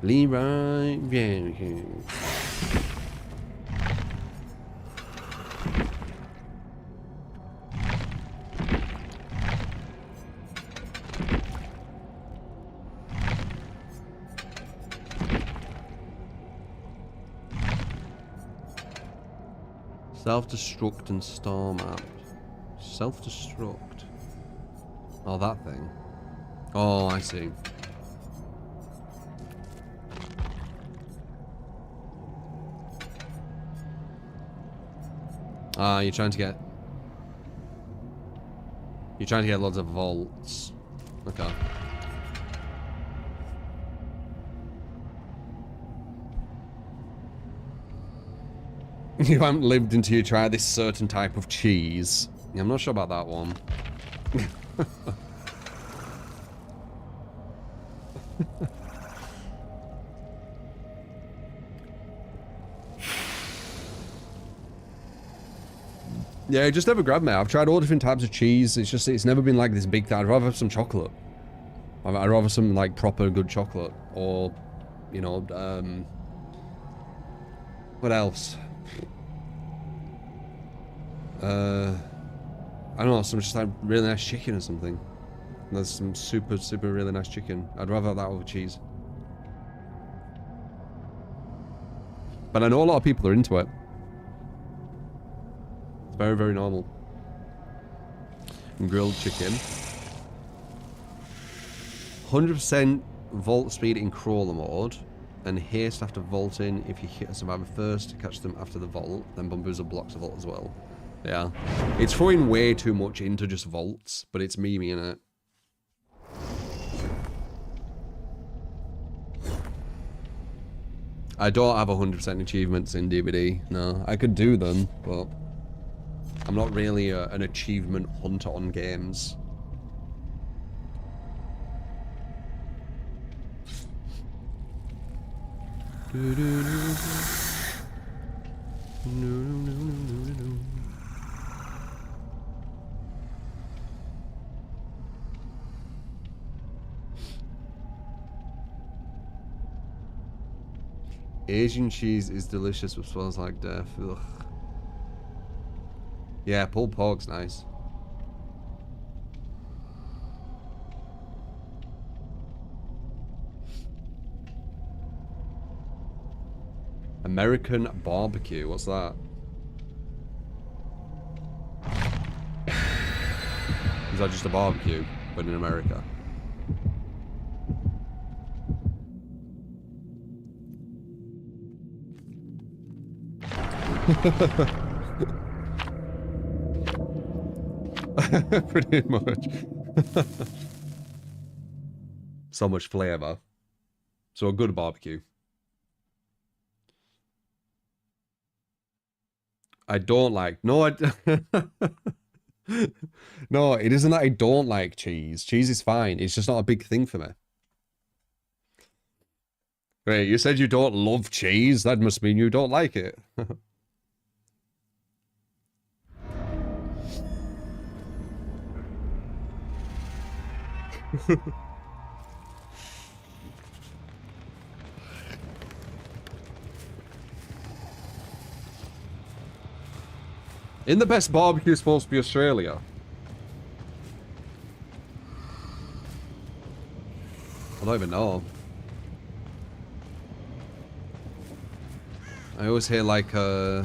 Leroy, yeah. Self-destruct and star map. Self-destruct. Oh, that thing. Oh, I see. Ah, you're trying to get lots of vaults. Okay. You haven't lived until you try this certain type of cheese. Yeah, I'm not sure about that one. Yeah, it just never grabbed me. I've tried all different types of cheese. It's never been like this big thing. I'd rather have some chocolate. I'd rather some like proper good chocolate, or you know, what else? I don't know, some just like really nice chicken or something. There's some super really nice chicken. I'd rather have that over cheese. But I know a lot of people are into it. It's very normal. And grilled chicken. 100% vault speed in crawler mode. And haste after vaulting. If you hit a survivor first to catch them after the vault, then Bamboozle blocks the vault as well. Yeah. It's throwing way too much into just vaults, but it's meming it. I don't have 100% achievements in DVD. No, I could do them, but I'm not really an achievement hunter on games. Asian cheese is delicious but smells like death. Ugh. Yeah, pulled pork's nice. American barbecue, what's that? Is that just a barbecue, but in America? Pretty much. So much flavor. So a good barbecue. I don't like. No, no, it isn't that I don't like cheese. Cheese is fine. It's just not a big thing for me. Wait, you said you don't love cheese? That must mean you don't like it. In the best barbecue is supposed to be Australia. I don't even know. I always hear like I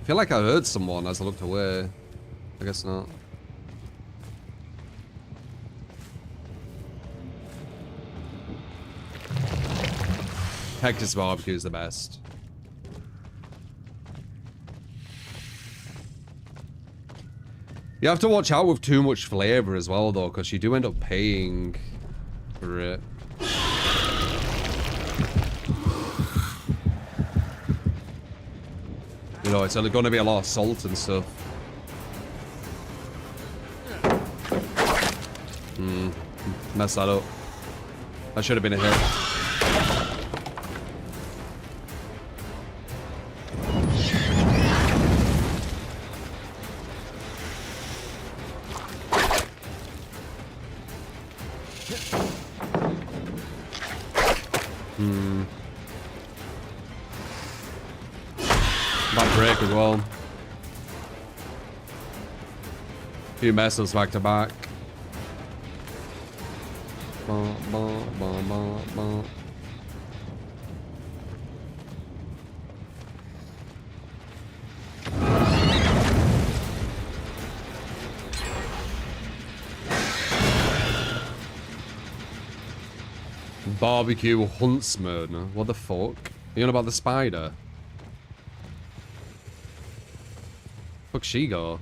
feel like I heard someone as I looked away. I guess not. Texas barbecue is the best. You have to watch out with too much flavor as well, though, because you do end up paying for it. You know, it's going to be a lot of salt and stuff. Messed that up. That should have been a hit. That break as well. Few messes back to back. Barbecue huntsman. What the fuck? You know about the spider? Fuck she go?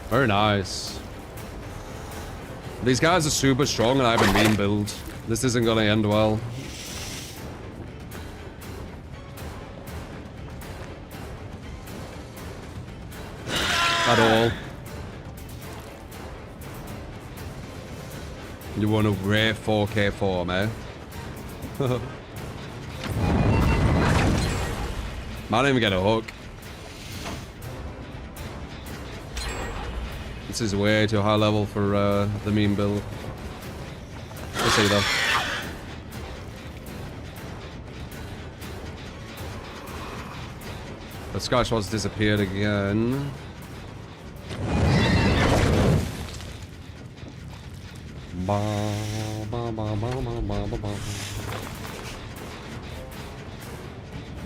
Very nice. These guys are super strong and I have a mean build. This isn't gonna end well. At all. You want a rare 4K form, eh? Might not even get a hook. This is way too high level for the meme build. We'll see though. The Scotch was disappeared again.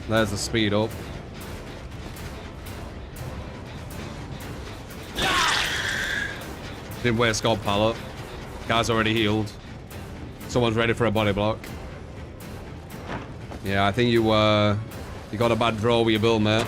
There's the speed up. Didn't waste God pallet. Guy's already healed. Someone's ready for a body block. Yeah, I think you got a bad draw with your build, mate.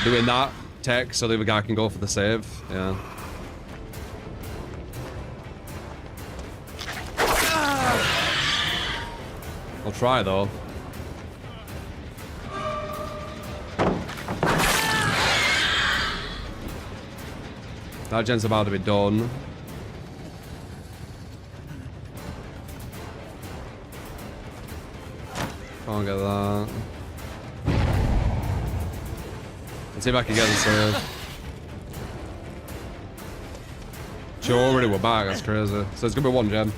Doing that tech so the other guy can go for the save. Yeah. I'll try though. That gen's about to be done. Can't get that. Let's see if I can get this save. She already were back, that's crazy. So it's gonna be 1 gem.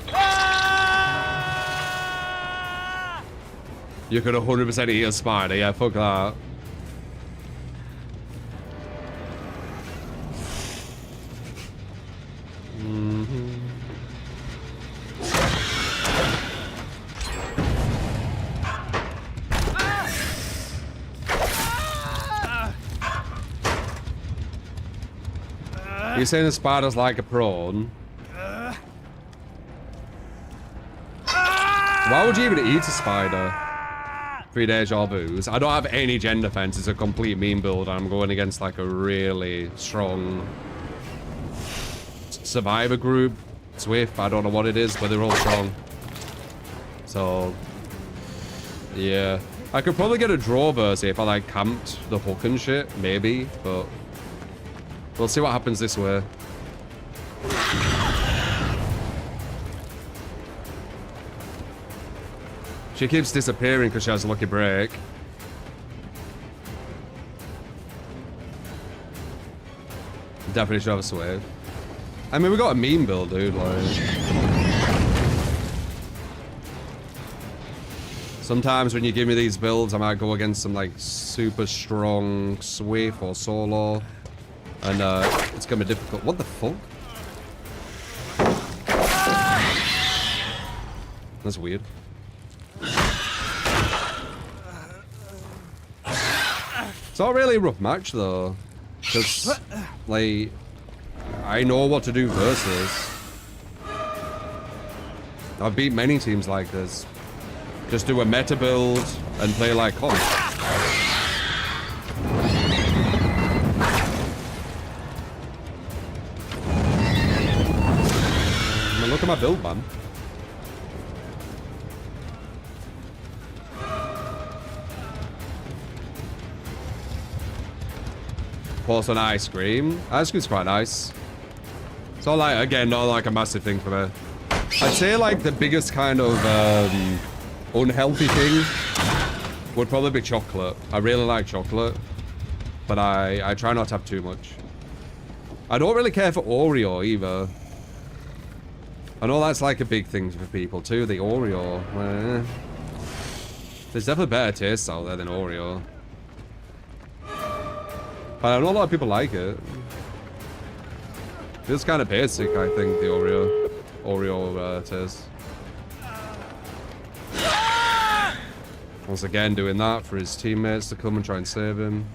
You could 100% eat a spider, yeah, fuck that. You're saying the spider's like a prawn? Why would you even eat a spider? 3 deja vus. I don't have any gen defense. It's a complete meme build. I'm going against like a really strong survivor group. Swift. I don't know what it is, but they're all strong. So, yeah. I could probably get a draw verse if I like camped the hook and shit. Maybe, but we'll see what happens this way. She keeps disappearing because she has a lucky break. Definitely should have a swave. I mean, we got a meme build, dude. Like, sometimes when you give me these builds, I might go against some like super strong Swift or solo, and it's gonna be difficult. What the fuck? That's weird. It's not really a rough match though, because like I know what to do versus. I've beat many teams like this. Just do a meta build and play like comp. I mean, look at my build, man. Also, an ice cream. Ice cream's quite nice. It's not like, again, not like a massive thing for me. I'd say like the biggest kind of unhealthy thing would probably be chocolate. I really like chocolate, but I try not to have too much. I don't really care for Oreo either. I know that's like a big thing for people too, the Oreo. There's definitely better tastes out there than Oreo. But I know a lot of people like it. It's kind of basic, I think, the Oreo taste. Once again, doing that for his teammates to come and try and save him.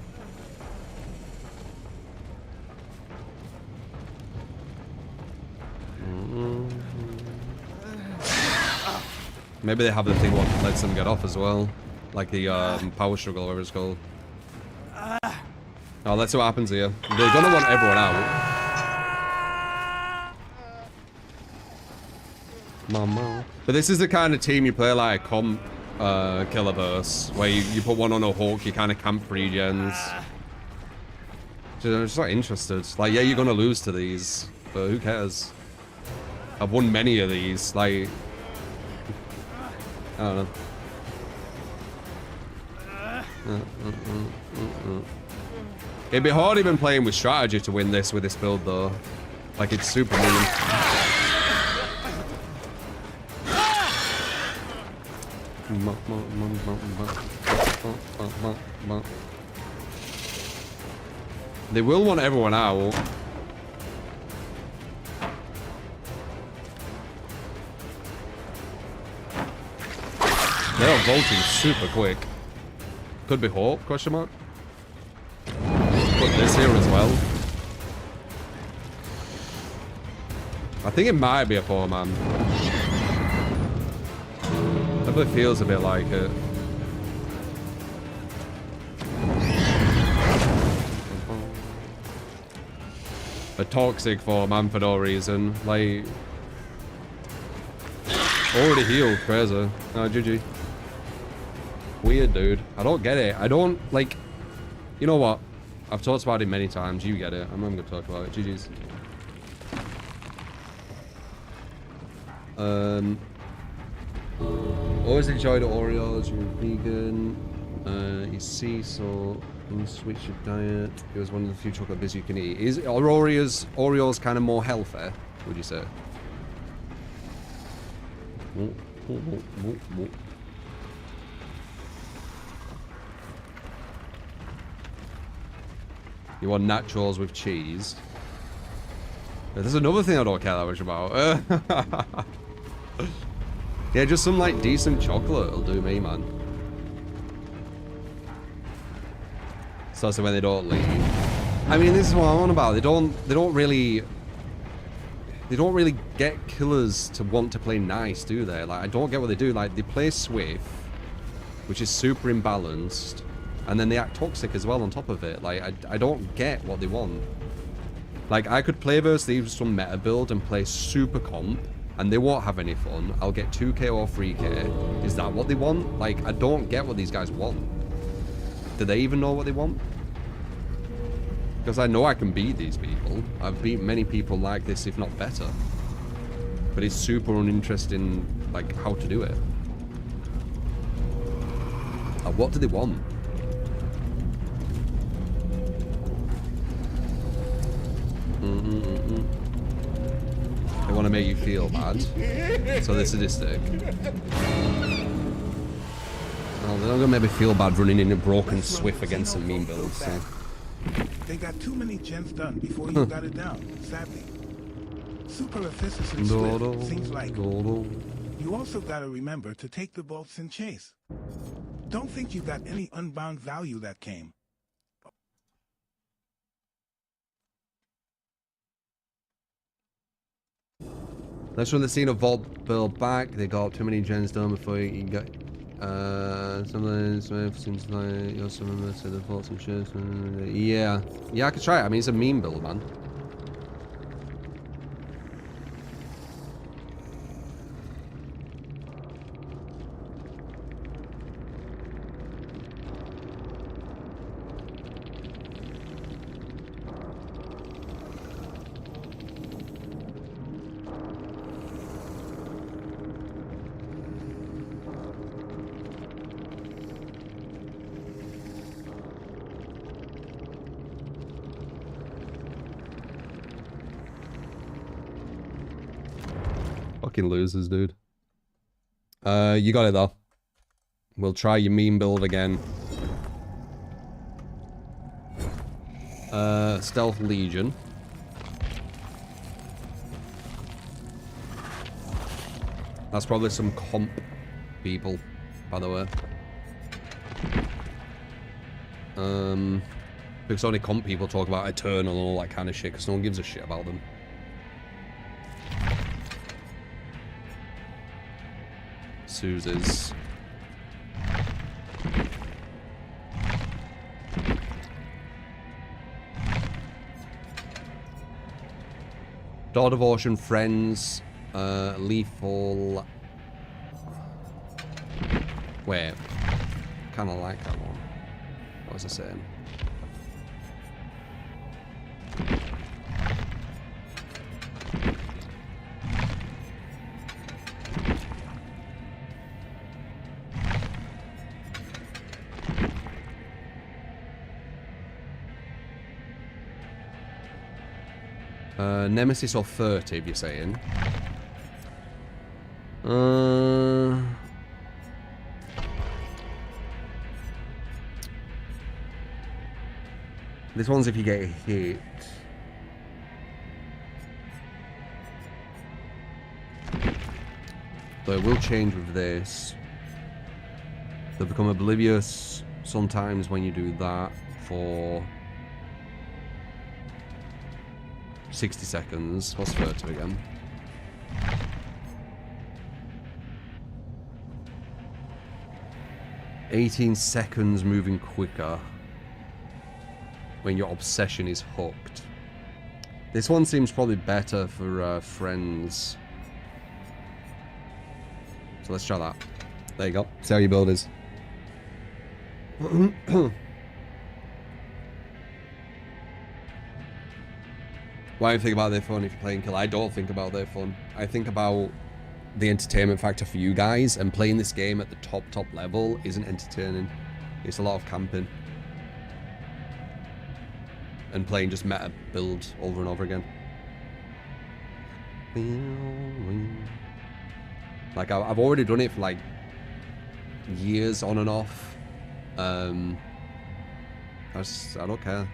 Maybe they have the thing that lets them get off as well. Like the power struggle, whatever it's called. Oh, let's see what happens here. They're gonna want everyone out. Mama. But this is the kind of team you play like comp Killerverse, where you put one on a hawk, you kind of camp 3 gens. I'm just not interested. Like, yeah, you're gonna lose to these, but who cares? I've won many of these. Like, I don't know. It'd be hard even playing with strategy to win this with this build though. Like, it's super mean. They will want everyone out. They're vaulting super quick. Could be Hawk, question mark. Put this here as well. I think it might be a 4-man. Definitely feels a bit like it. A toxic 4-man for no reason. Like, already healed, crazy. Oh, GG. Weird, dude. I don't get it. I don't, like... You know what? I've talked about it many times. You get it. I'm not going to talk about it. GG's. Always enjoyed Oreos. You're vegan. You see, so you switch your diet. It was one of the few chocolate bits you can eat. Are Oreos kind of more healthy, would you say? You want nachos with cheese? There's another thing I don't care that much about. Yeah, just some like decent chocolate will do me, man. So that's when they don't leave. I mean, this is what I'm on about. They don't really get killers to want to play nice, do they? Like, I don't get what they do. Like, they play swift, which is super imbalanced, and then they act toxic as well on top of it. Like, I don't get what they want. Like, I could play versus these some meta build and play super comp, and they won't have any fun. I'll get 2k or 3k. Is that what they want? Like, I don't get what these guys want. Do they even know what they want? Because I know I can beat these people. I've beat many people like this, if not better. But it's super uninteresting, like, how to do it. What do they want? They want to make you feel bad. So they're sadistic. Well, they're not going to make me feel bad running in a broken Swift against some mean builds, so. They got too many gens done before you got it down, sadly. Super efficient and swift seems like. You also gotta remember to take the bolts and chase. Don't think you got any unbound value that came. Let's run the scene of Vault build back. They got too many gens done before you can get something seems like you also remember to the vaults and shares. Yeah, I could try it. I mean, it's a meme build, man. Fucking losers, dude. You got it though. We'll try your meme build again. Stealth Legion. That's probably some comp people, by the way. Because only comp people talk about Eternal and all that kind of shit, because no one gives a shit about them. Susie's. Dawn of Ocean, Friends, Lethal. Wait, kind of like that one. What was I saying? Nemesis or 30, if you're saying. This one's if you get hit. Though it will change with this. They'll become oblivious sometimes when you do that for 60 seconds. What's 30 again? "18 seconds moving quicker when your obsession is hooked." This one seems probably better for friends. So let's try that. There you go. See how your build is. Why do you think about their fun if you're playing Kill? I don't think about their fun. I think about the entertainment factor for you guys, and playing this game at the top level isn't entertaining. It's a lot of camping. And playing just meta builds over and over again. Like, I've already done it for like years on and off. I don't care.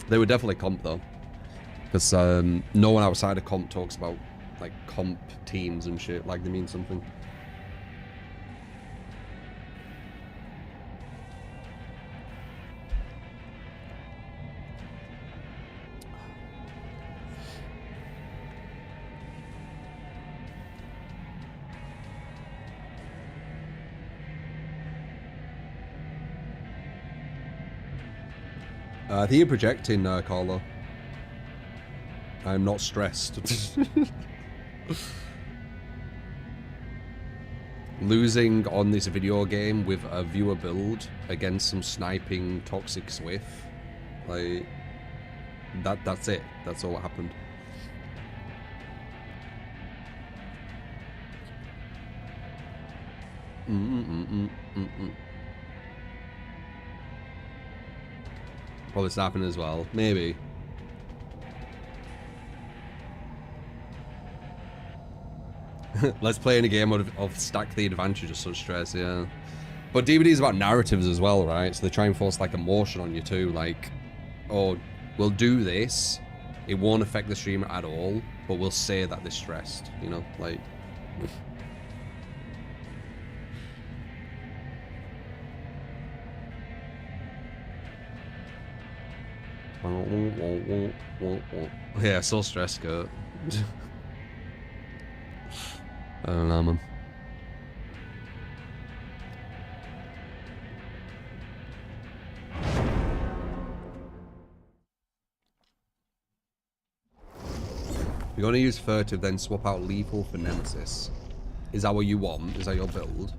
They were definitely comp though. Because no one outside of comp talks about like comp teams and shit like they mean something. I think you're projecting, Carlo. I'm not stressed. Losing on this video game with a viewer build against some sniping toxic Swift, like that's it. That's all that happened. Probably snapping as well. Maybe. Let's play in a game of stack the advantage of such stress, yeah. But DBD is about narratives as well, right? So they try and force like emotion on you too, like, oh, we'll do this, it won't affect the streamer at all, but we'll say that they're stressed, you know, like. Yeah, so stressed, Kurt. I don't know, man. You're gonna use furtive, then swap out lethal for nemesis. Is that what you want? Is that your build?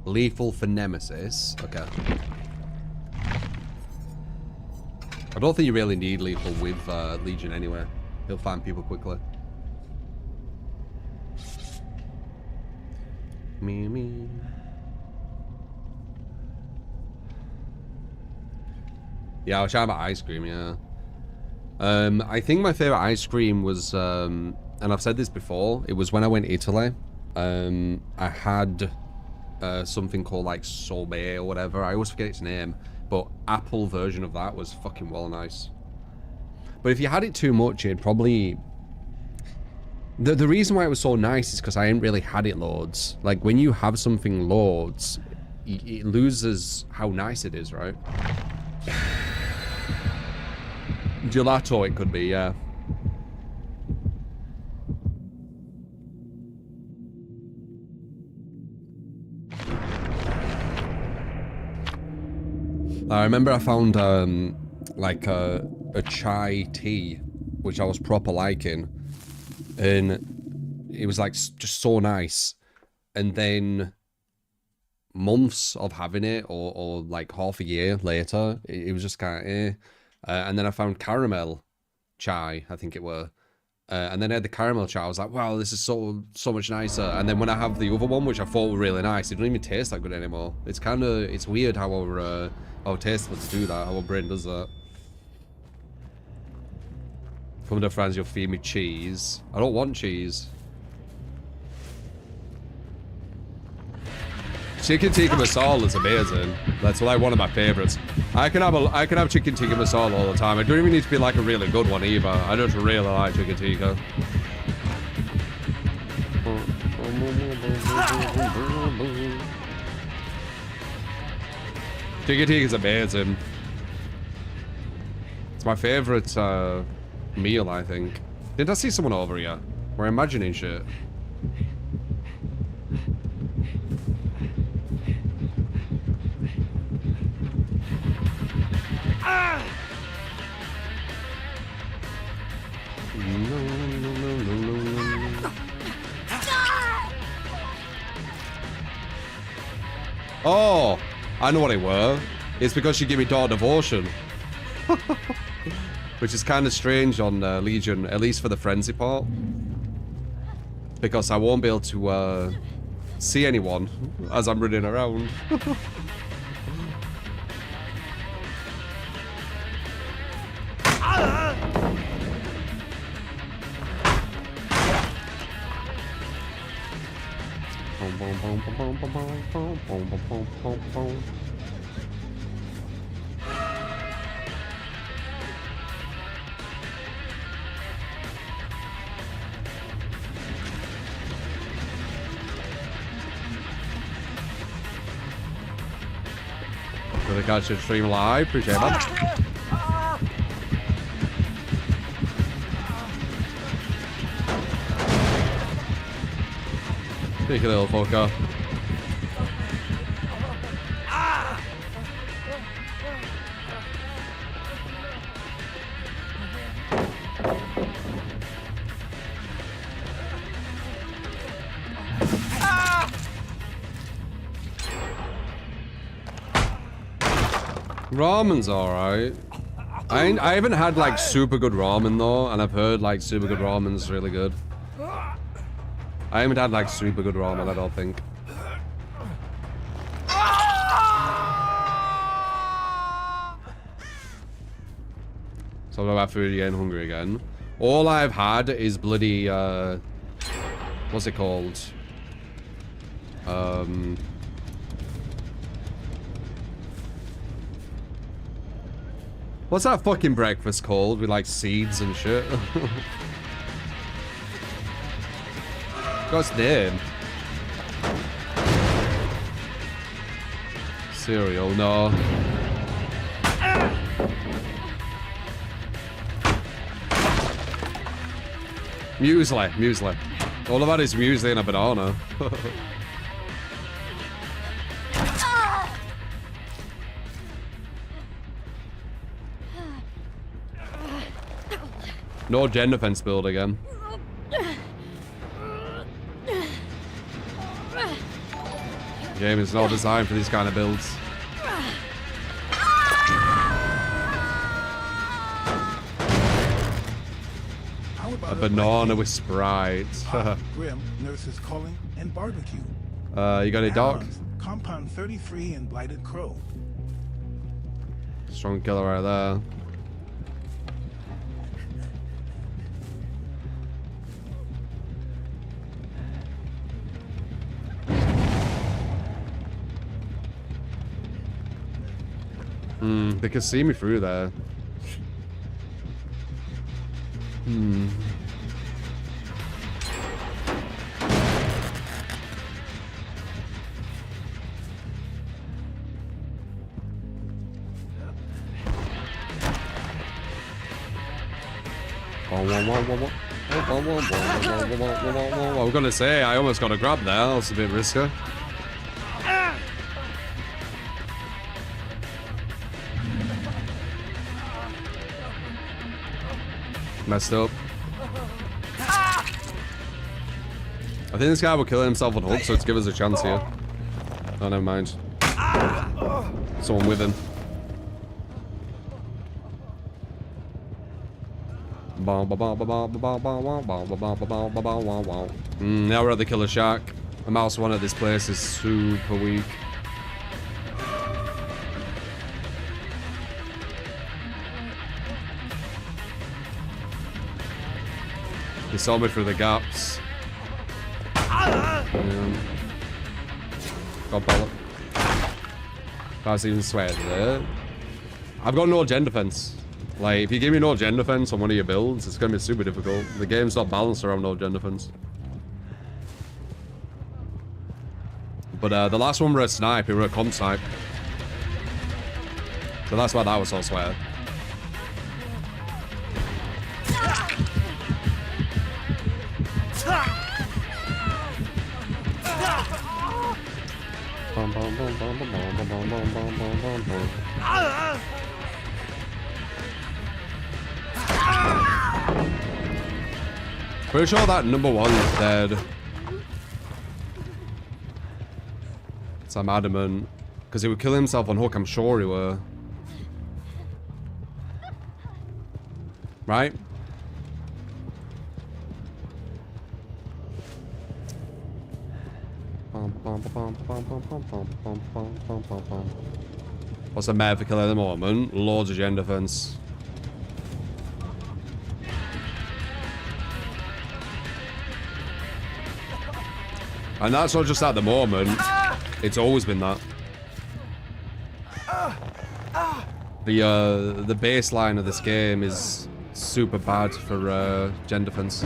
Lethal for nemesis. Okay. I don't think you really need lethal with Legion anyway. He'll find people quickly. Me. Yeah, I was trying about ice cream, yeah. I think my favorite ice cream was, and I've said this before, it was when I went to Italy. I had something called like sorbet or whatever. I always forget its name, but apple version of that was fucking well nice. But if you had it too much, it'd probably... The reason why it was so nice is because I hadn't really had it loads. Like, when you have something loads, it loses how nice it is, right? Gelato it could be, yeah. I remember I found like a chai tea, which I was proper liking, and it was like just so nice. And then months of having it, or like half a year later, it was just kind of eh. And then I found caramel chai, I think it were. And then I had the caramel chai. I was like, wow, this is so much nicer. And then when I have the other one, which I thought were really nice, it doesn't even taste that good anymore. It's kind of, it's weird how our taste buds do that, how our brain does that. Come to France, you'll feed me cheese. I don't want cheese. Chicken tikka masala is amazing. That's like one of my favorites. I can have chicken tikka masala all the time. It don't even need to be like a really good one either. I just really like chicken tikka. Chicken tikka is amazing. It's my favorite meal, I think. Did I see someone over here? We're imagining shit. Oh, I know what it were. It's because she gave me Dark Devotion. Which is kind of strange on Legion, at least for the frenzy part. Because I won't be able to see anyone as I'm running around. Gonna catch the stream live, appreciate that. Sneaky little fucker. Ramen's alright. I haven't had like super good ramen though, and I've heard like super good ramen's really good. I haven't had like super good ramen, I don't think. So I'm about food again, hungry again. All I've had is bloody what's it called? What's that fucking breakfast called with like seeds and shit? What's name? Cereal, no. Muesli. All I've had is muesli and a banana. No gen defense build again. The game is not designed for these kind of builds. A banana with Sprite. Grim, nurses calling, and barbecue. You got any dog? Compound 33 and Blighted Crow. Strong killer right there. They can see me through there. I was gonna say, I almost got a grab there. That was a bit risky. Messed up. I think this guy will kill himself on hook, so let's give us a chance here. Oh, never mind. Someone with him. Now we're at the killer shack. The mouse one at this place is super weak. He saw me through the gaps. God bollock. Can't even swear there. I've got no gen defense. Like, if you give me no gen defense on one of your builds, it's gonna be super difficult. The game's not balanced around no gen defense. But the last one were a snipe, we were a comp snipe. So that's why that was so swear. Pretty sure that number one is dead. So I'm adamant. Because he would kill himself on hook, I'm sure he were. Right? What's the meta for kill at the moment? Loads of gen defense. And that's not just at the moment. It's always been that. The baseline of this game is super bad for gen defense.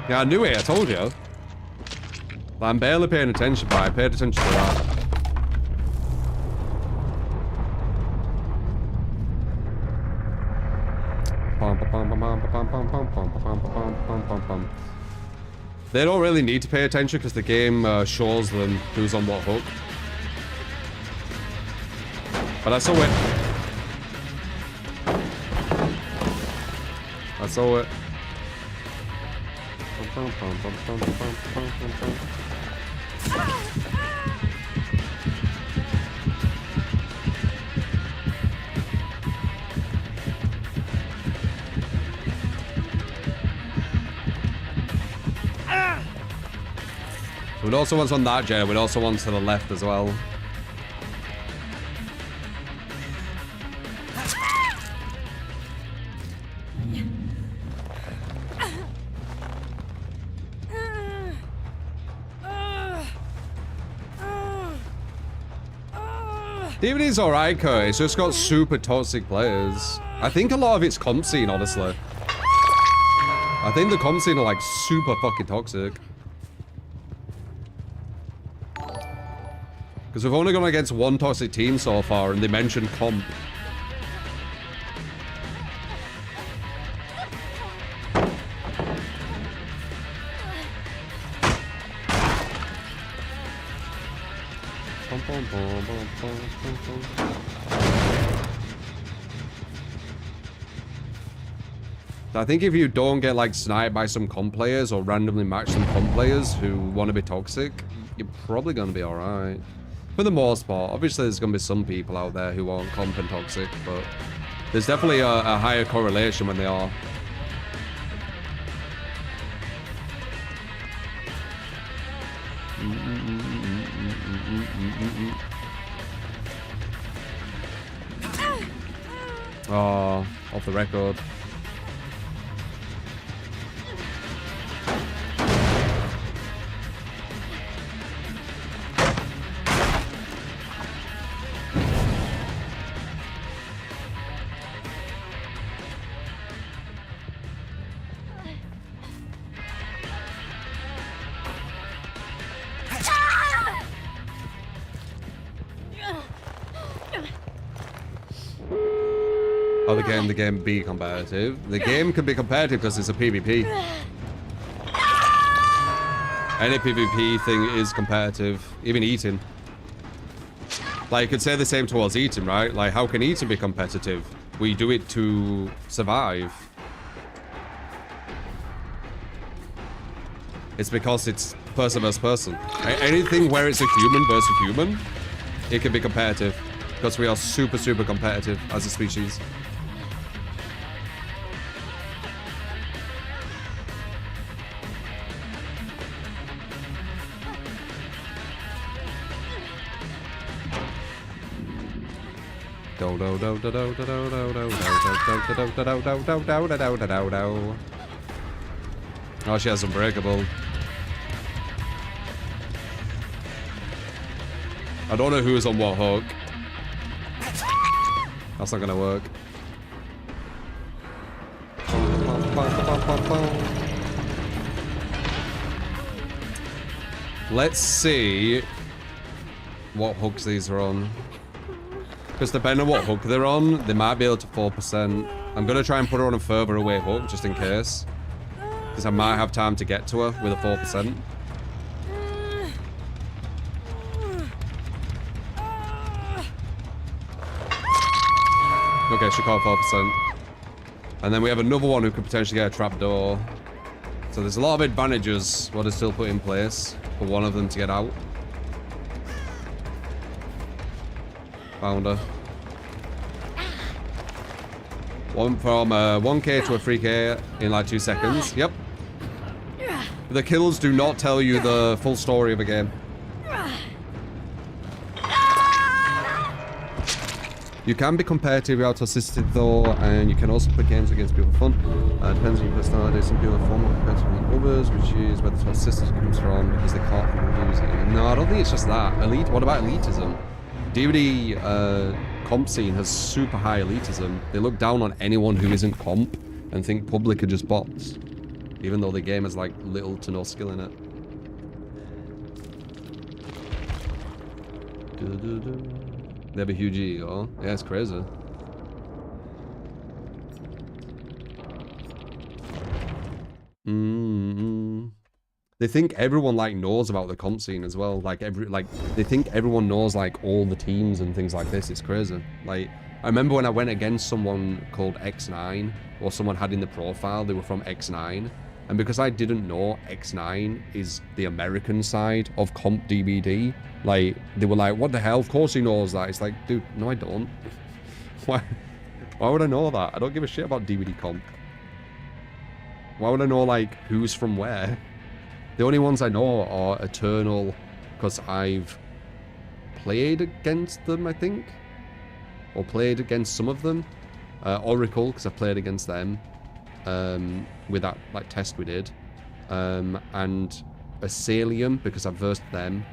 Yeah, I knew it, I told you. I'm barely paying attention, but I paid attention to that. They don't really need to pay attention because the game shows them who's on what hook. But I saw it. I saw it. We'd also want on that jet, we'd also want to the left as well. DVD's alright, Kurt. It's just got super toxic players. I think a lot of it's comp scene, honestly. I think the comp scene are like super fucking toxic. Because we've only gone against one toxic team so far, and they mentioned comp. I think if you don't get like sniped by some comp players or randomly match some comp players who want to be toxic, you're probably going to be alright. For the most part. Obviously there's going to be some people out there who aren't comp and toxic, but there's definitely a higher correlation when they are. Oh, off the record. Oh, the game be competitive. The game can be competitive because it's a PvP. Any PvP thing is competitive, even eating. Like, you could say the same towards eating, right? Like, how can eating be competitive? We do it to survive. It's because it's person versus person. Anything where it's a human versus human, it can be competitive. Because we are super, super competitive as a species. Oh, she has Unbreakable. I don't know who's on what hook. That's not gonna work. Let's see what hooks these are on. Because depending on what hook they're on, they might be able to 4%. I'm gonna try and put her on a further away hook just in case. Because I might have time to get to her with a 4%. Okay, she caught 4%. And then we have another one who could potentially get a trapdoor. So there's a lot of advantages what is still put in place for one of them to get out. Found her. One from 1k to a 3k in like 2 seconds. Yep. The kills do not tell you the full story of a game. You can be competitive without toxicity though, and you can also play games against people for fun. Depends on your personality. Some people are far more competitive than others, which is where the toxicity comes from because they can't use it. No, I don't think it's just that. Elite. What about elitism? DVD comp scene has super high elitism. They look down on anyone who isn't comp and think public are just bots, even though the game has like little to no skill in it. They have a huge ego. Yeah, it's crazy. They think everyone like knows about the comp scene as well. Like they think everyone knows like all the teams and things like this. It's crazy. Like I remember when I went against someone called X9, or someone had in the profile they were from X9, and because I didn't know X9 is the American side of comp DBD, like they were like, what the hell, of course he knows that. It's like, dude, no I don't. Why would I know that? I don't give a shit about DVD comp. Why would I know like who's from where? The only ones I know are Eternal, because I've played against them, I think, or played against some of them. Oracle, because I've played against them with that like test we did, and Asalium because I've versed them,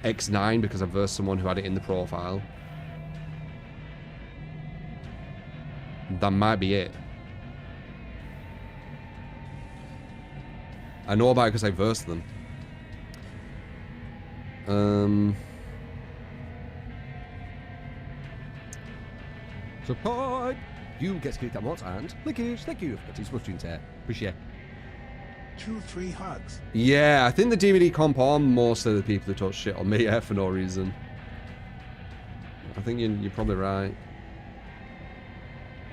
X9 because I've versed someone who had it in the profile. That might be it. I know about it because I versed them. Support! You get to click that mod and linkage, thank you. That is much into appreciate. 2-3 hugs. Yeah, I think the DVD comp are mostly the people who talk shit on me, for no reason. I think you're probably right.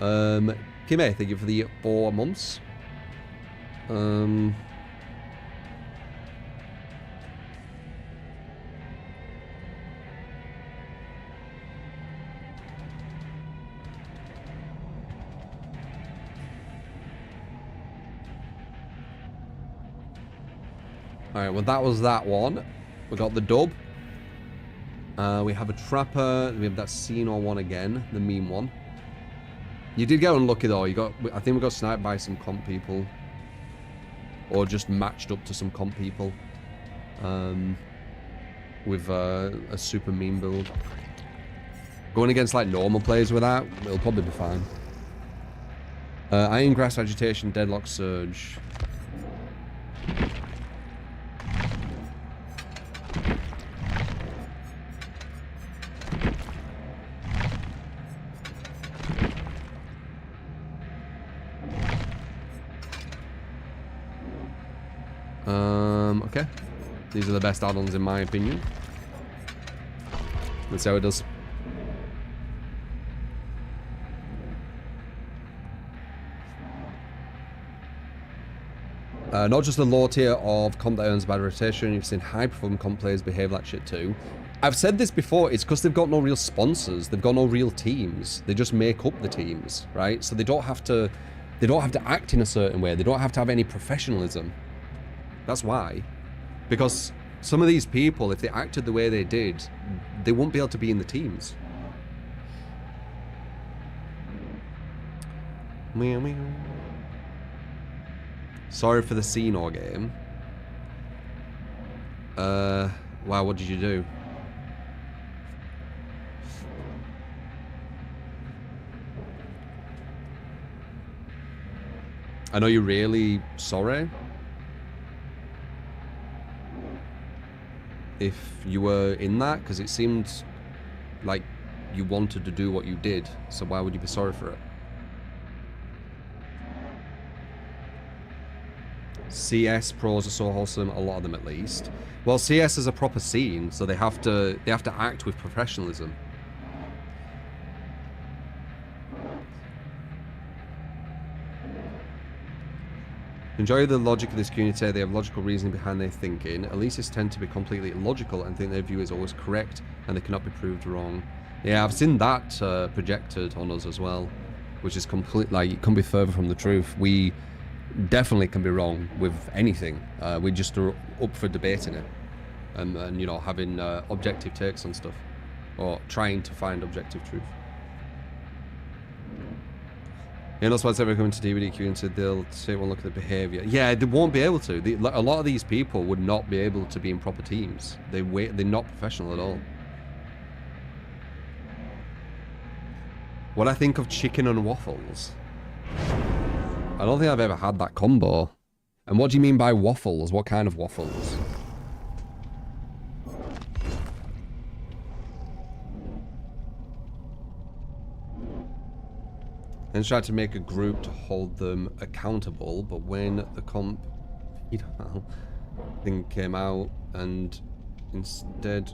Kime, thank you for the 4 months. Alright, well that was that one. We got the dub. We have a trapper. We have that Xeno one again, the meme one. You did get unlucky though. I think we got sniped by some comp people, or just matched up to some comp people with a super meme build. Going against like normal players with that, it'll probably be fine. Iron Grass Agitation, Deadlock Surge. Okay. These are the best add-ons in my opinion. Let's see how it does. Not just the low tier of comp that earns bad rotation, you've seen high performing comp players behave like shit too. I've said this before, it's because they've got no real sponsors, they've got no real teams. They just make up the teams, right? So they don't have to act in a certain way, they don't have to have any professionalism. That's why. Because some of these people, if they acted the way they did, they won't be able to be in the teams. Meow, meow. Sorry for the Xeno game. Wow, what did you do? I know you're really sorry. If you were in that, because it seemed like you wanted to do what you did, so why would you be sorry for it? CS pros are so wholesome, a lot of them at least. Well, CS is a proper scene, so they have to act with professionalism. Enjoy the logic of this community. They have logical reasoning behind their thinking. Elitists tend to be completely illogical and think their view is always correct and they cannot be proved wrong. Yeah, I've seen that projected on us as well, which is complete, like, it couldn't be further from the truth. We definitely can be wrong with anything. We just are up for debating it and you know, having objective takes on stuff, or trying to find objective truth. Yeah, that's why it's ever coming to DVD community, they'll take one look at the behaviour. Yeah, they won't be able to. A lot of these people would not be able to be in proper teams. They're not professional at all. What I think of chicken and waffles? I don't think I've ever had that combo. And what do you mean by waffles? What kind of waffles? And tried to make a group to hold them accountable, but when the thing came out, and instead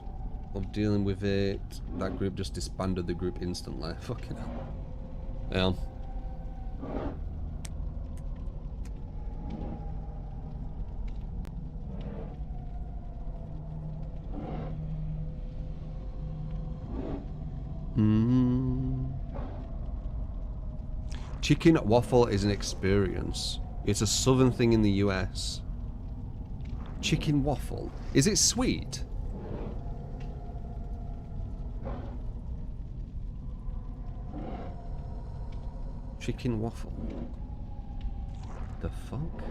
of dealing with it, that group just disbanded the group instantly. Fucking hell. Yeah. Chicken waffle is an experience. It's a southern thing in the US. Chicken waffle. Is it sweet? Chicken waffle. The fuck?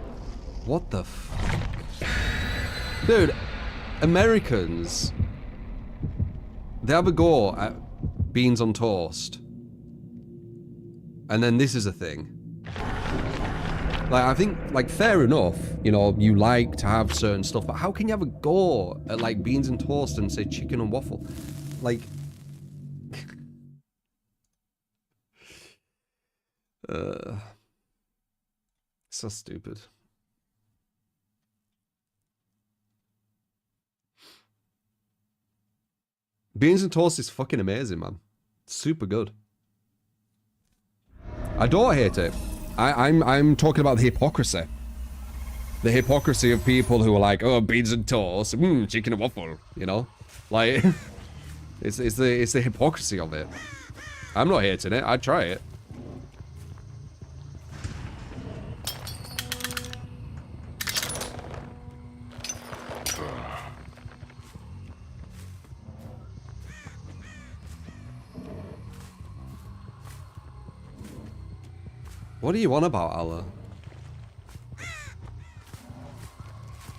What the fuck? Dude, Americans, they have a go at beans on toast. And then this is a thing. Like, I think, like, fair enough, you know, you like to have certain stuff, but how can you have a go at, like, beans and toast and say chicken and waffle? Like... so stupid. Beans and toast is fucking amazing, man. Super good. I don't hate it. I'm talking about the hypocrisy. The hypocrisy of people who are like, oh, beans and toast, chicken and waffle, you know? Like, it's the hypocrisy of it. I'm not hating it, I'd try it. What are you on about, Allah?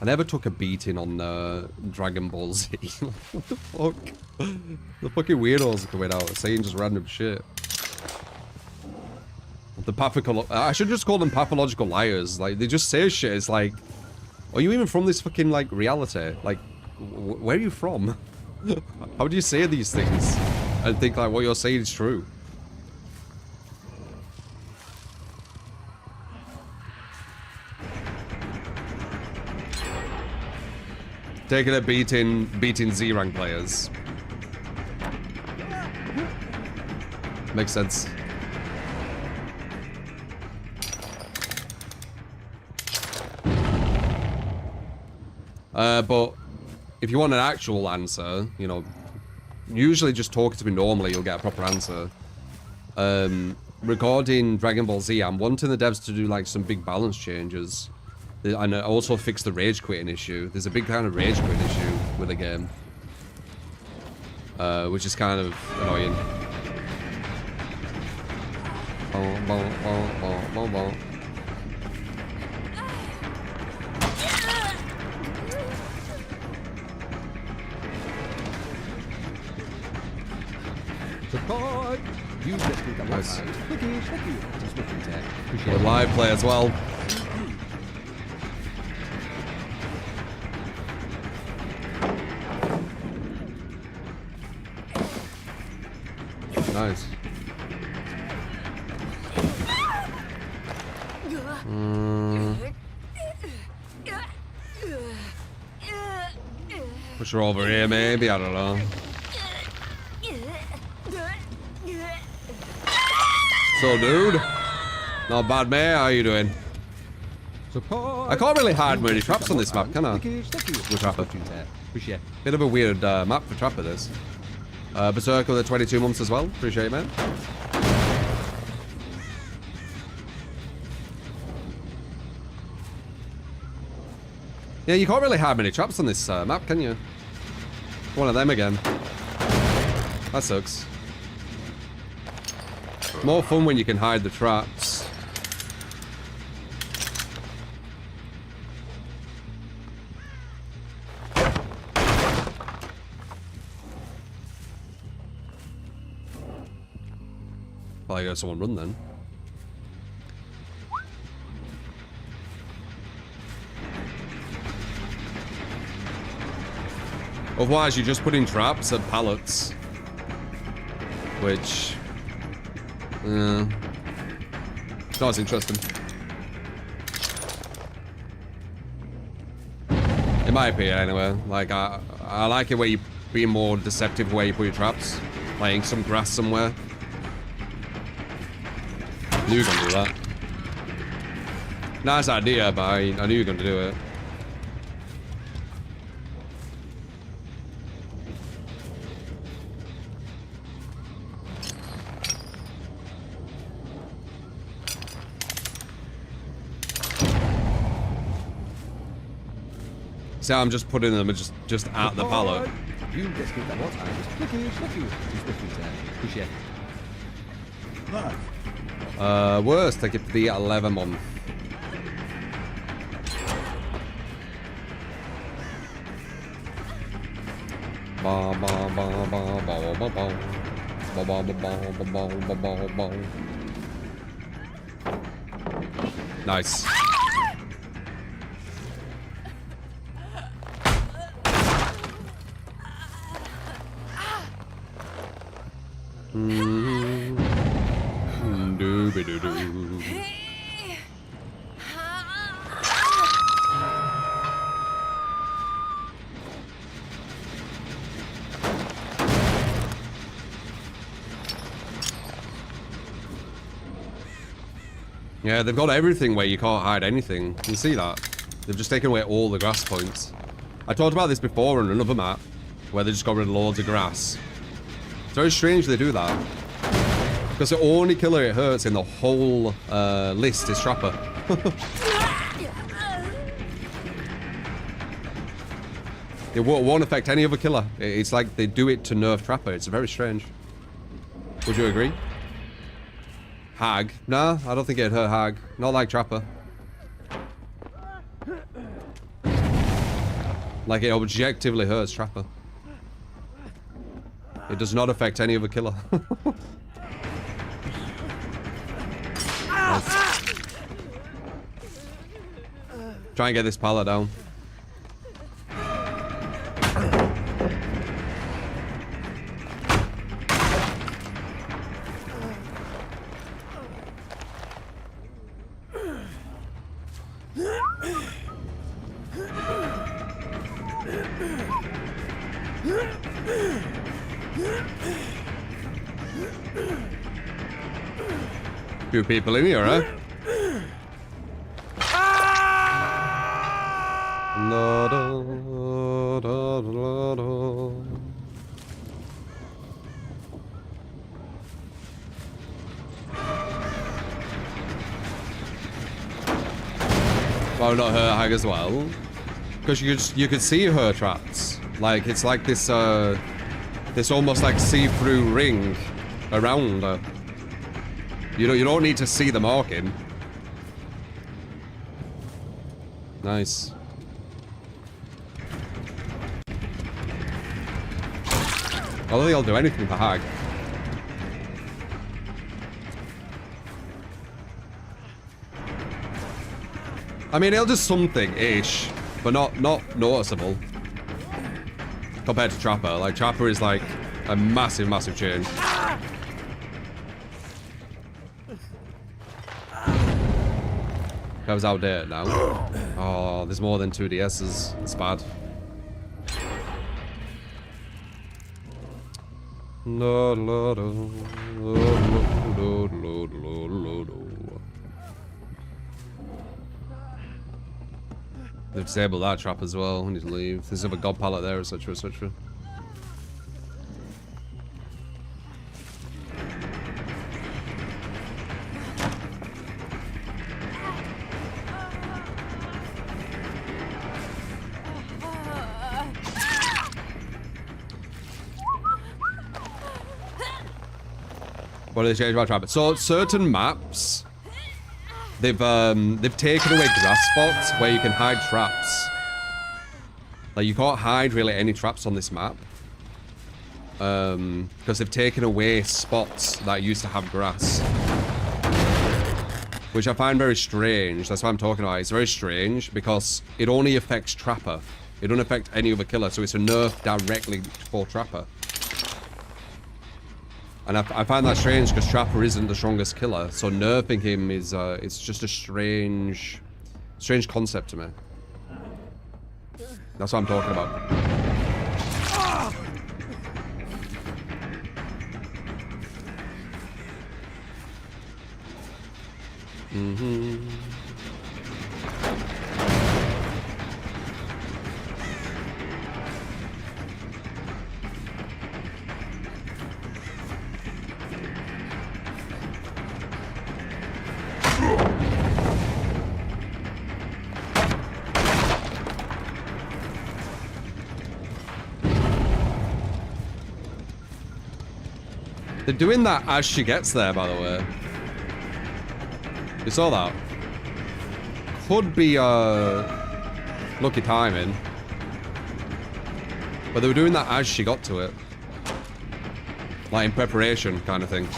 I never took a beating on Dragon Ball Z. What the fuck? The fucking weirdos are coming out saying just random shit. I should just call them pathological liars. Like, they just say shit. It's like, are you even from this fucking, like, reality? Like, where are you from? How do you say these things and think, like, what you're saying is true? Taking a beating Z-rank players. Makes sense. But if you want an actual answer, you know, usually just talking to me normally, you'll get a proper answer. Regarding Dragon Ball Z, I'm wanting the devs to do like some big balance changes. And also fix the rage quitting issue. There's a big kind of rage quitting issue with the game. Which is kind of annoying. Support! You just need a Nice. Thank you. Just looking to appreciate We're it. live play as well. Nice. Push her over here, maybe. I don't know. So, dude. Not bad, man. How you doing? Support. I can't really hide many traps on this map, can I? With Trapper. Appreciate. Bit of a weird map for Trapper, this. Berserker with the 22 months as well. Appreciate it, man. Yeah, you can't really hide many traps on this map, can you? One of them again. That sucks. More fun when you can hide the traps. Well, I got someone run then. Otherwise, you just put in traps at pallets. Which... it's not as interesting. In my opinion, anyway. Like, I like it where you be more deceptive where you put your traps. Laying some grass somewhere. Knew you were gonna do that. Nice idea, but I knew you were gonna do it. See how I'm just putting them just at the pallet. You just give that what time. Thank you. Appreciate. Love. Worst, I get the 11 month. Ba ba ba ba ba ba ba. Ba ba ba ba ba ba ba ba. Nice. Doo-be-doo-doo. Yeah, they've got everything where you can't hide anything. You can see that. They've just taken away all the grass points. I talked about this before on another map, where they just got rid of loads of grass. It's very strange they do that. Because the only killer it hurts in the whole list is Trapper. It won't affect any other killer. It's like they do it to nerf Trapper. It's very strange. Would you agree? Hag? Nah, I don't think it'd hurt Hag. Not like Trapper. Like it objectively hurts Trapper. It does not affect any other killer. Nice. Try and get this pallet down. Few people in here, huh? La, da, da, da, da. Why not her Hag as well? Because you could see her traps. Like it's like this this almost like see-through ring around her. You don't need to see the marking. Nice. I don't think I'll do anything for Hag. I mean, it'll do something-ish, but not noticeable. Compared to Trapper. Like, Trapper is like a massive, massive change. That was outdated now. Oh, there's more than 2 DSs. It's bad. La, la, la, la, la, la, la, la. They've disabled that trap as well. We need to leave. There's another god pallet there, etc, etc. What do they change about trap? So certain maps, they've taken away grass spots where you can hide traps. Like you can't hide really any traps on this map. Because they've taken away spots that used to have grass. Which I find very strange. That's what I'm talking about. It's very strange because it only affects Trapper. It doesn't affect any other killer, so it's a nerf directly for Trapper. And I find that strange because Trapper isn't the strongest killer, so nerfing him is it's just a strange concept to me. That's what I'm talking about. They're doing that as she gets there, by the way. You saw that? Could be lucky timing. But they were doing that as she got to it. Like in preparation kind of thing.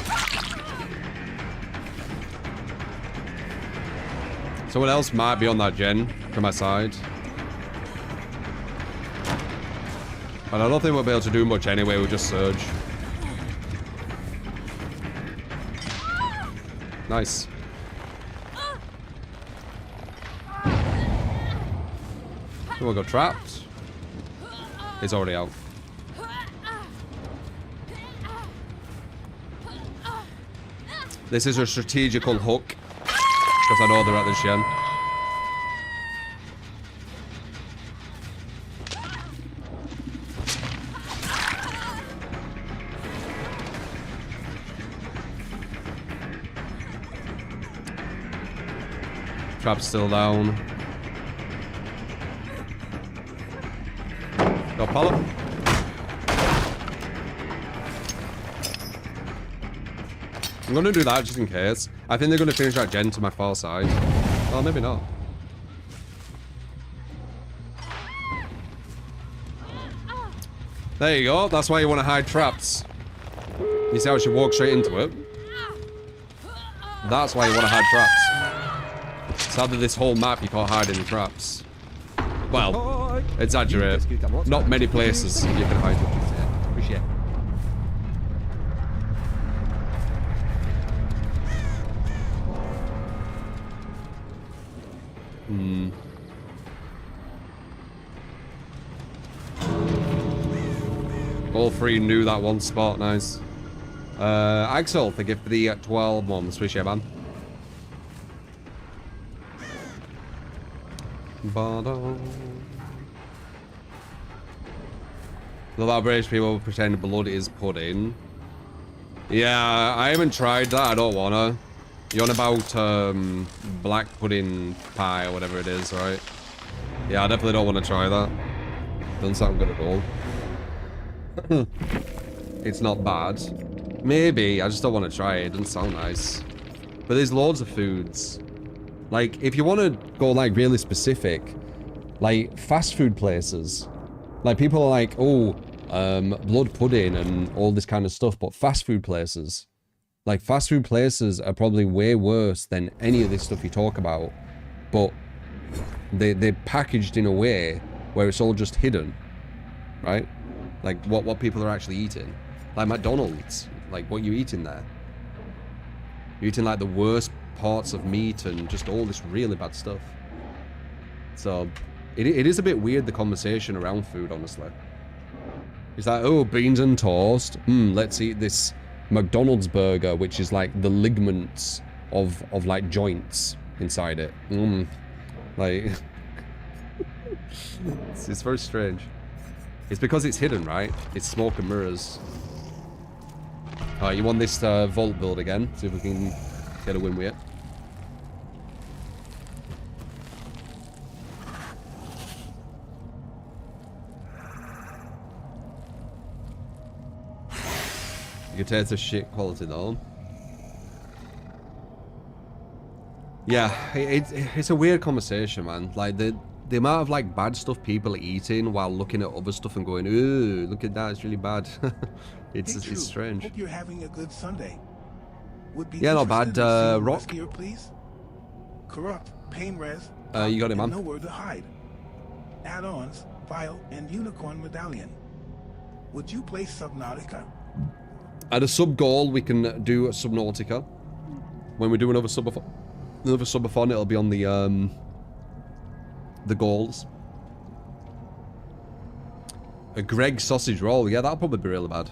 Someone else might be on that gen from my side. But I don't think we'll be able to do much anyway, we'll just surge. Nice. Someone got trapped. He's already out. This is a strategical hook. Because I know they're at this gen. Trap's still down. Got pallet. I'm gonna do that just in case. I think they're gonna finish that gen to my far side. Oh, maybe not. There you go. That's why you want to hide traps. You see how she walks straight into it? That's why you want to hide traps. Sadly, this whole map you can't hide any traps. Well, exaggerate. Not many places you can hide them. Appreciate it. All three knew that one spot. Nice. Axel, thank you for the 12 months. Appreciate it, man. A lot of British people pretend blood is pudding. Yeah, I haven't tried that. I don't wanna. You're on about black pudding pie or whatever it is, right? Yeah, I definitely don't want to try that. Doesn't sound good at all. It's not bad. Maybe, I just don't want to try it. It doesn't sound nice. But there's loads of foods. Like, if you want to go, like, really specific, like, fast food places. Like, people are like, oh, blood pudding and all this kind of stuff. But fast food places, like, fast food places are probably way worse than any of this stuff you talk about. But they're packaged in a way where it's all just hidden, right? Like, what people are actually eating. Like McDonald's, like, what you eating there? You're eating, like, the worst parts of meat and just all this really bad stuff. So, it is a bit weird, the conversation around food, honestly. It's like, oh, beans and toast. Let's eat this McDonald's burger, which is, like, the ligaments of like, joints inside it. Like... It's very strange. It's because it's hidden, right? It's smoke and mirrors. Alright, you want this vault build again? See if we can get a win with it. You can tell it's a shit quality though. Yeah, it's a weird conversation, man. Like the amount of like bad stuff people are eating while looking at other stuff and going, ooh, look at that, it's really bad. it's strange. Hope you're having a good Sunday. Would be Yeah, not bad. Rock. Rescuer, please. Corrupt, pain res. You got it, man. Nowhere to hide. Add-ons, file, and unicorn medallion. Would you play Subnautica? At a sub goal, we can do a Subnautica. When we do another subathon, it'll be on the goals. A Greg sausage roll, yeah, that'll probably be really bad.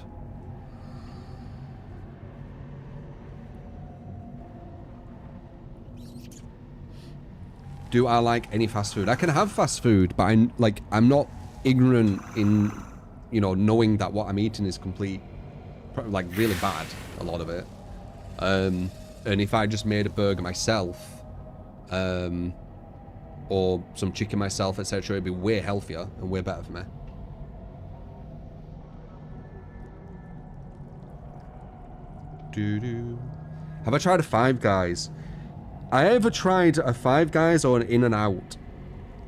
Do I like any fast food? I can have fast food, but I'm not ignorant in, you know, knowing that what I'm eating is like really bad, a lot of it. And if I just made a burger myself, or some chicken myself, etc., it'd be way healthier and way better for me. Have I tried a Five Guys? I ever tried a Five Guys or an In-N-Out.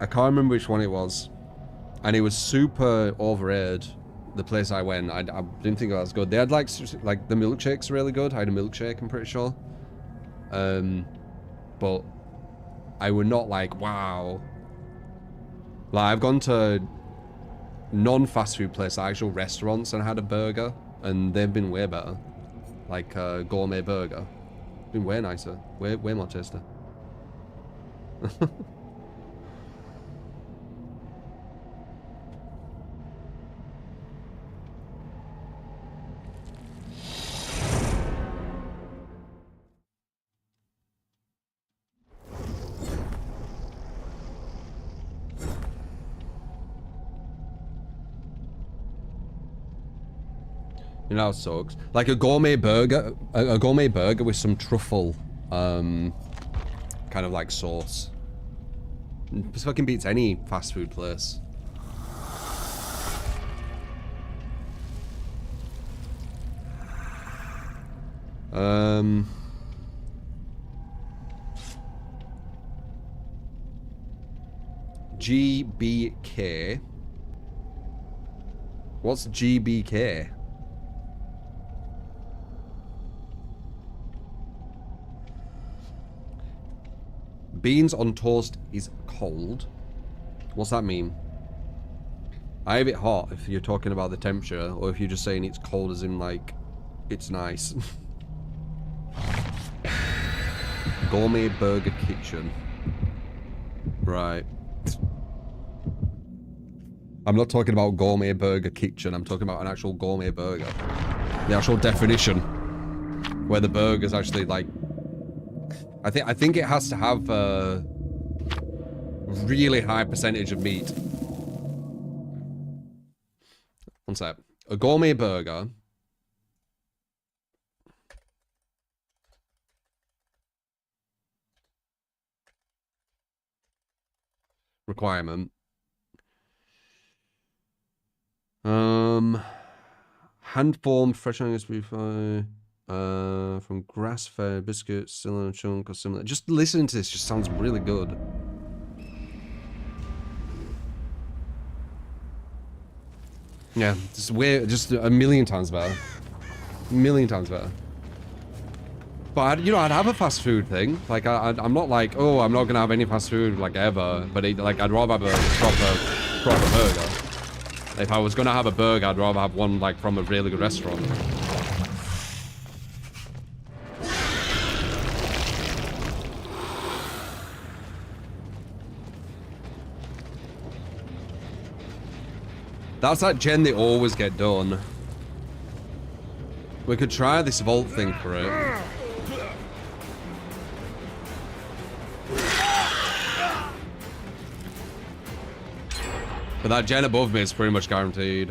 I can't remember which one it was. And it was super overrated. The place I went, I didn't think it was good. They had like the milkshakes really good. I had a milkshake, I'm pretty sure. But I would not like, wow. Like I've gone to non-fast food places, actual restaurants, and had a burger, and they've been way better. Like a gourmet burger. Been way nicer. Way more tasty. You know how it sucks. Like a gourmet burger with some truffle, kind of like sauce. This fucking beats any fast food place. GBK. What's GBK? Beans on toast is cold. What's that mean? I have it hot if you're talking about the temperature, or if you're just saying it's cold as in like, it's nice. Gourmet Burger Kitchen. Right. I'm not talking about Gourmet Burger Kitchen, I'm talking about an actual gourmet burger. The actual definition. Where the burger's actually like... I think it has to have a really high percentage of meat. One sec. A gourmet burger. Requirement. Hand-formed fresh onions beef from grass-fed biscuits, still in a chunk or similar. Just listening to this just sounds really good. Yeah, just a million times better. A million times better. But you know, I'd have a fast food thing. Like I'm not like, oh, I'm not gonna have any fast food like ever. But like I'd rather have a proper burger. If I was gonna have a burger, I'd rather have one like from a really good restaurant. That's that gen they always get done. We could try this vault thing for it. But that gen above me is pretty much guaranteed.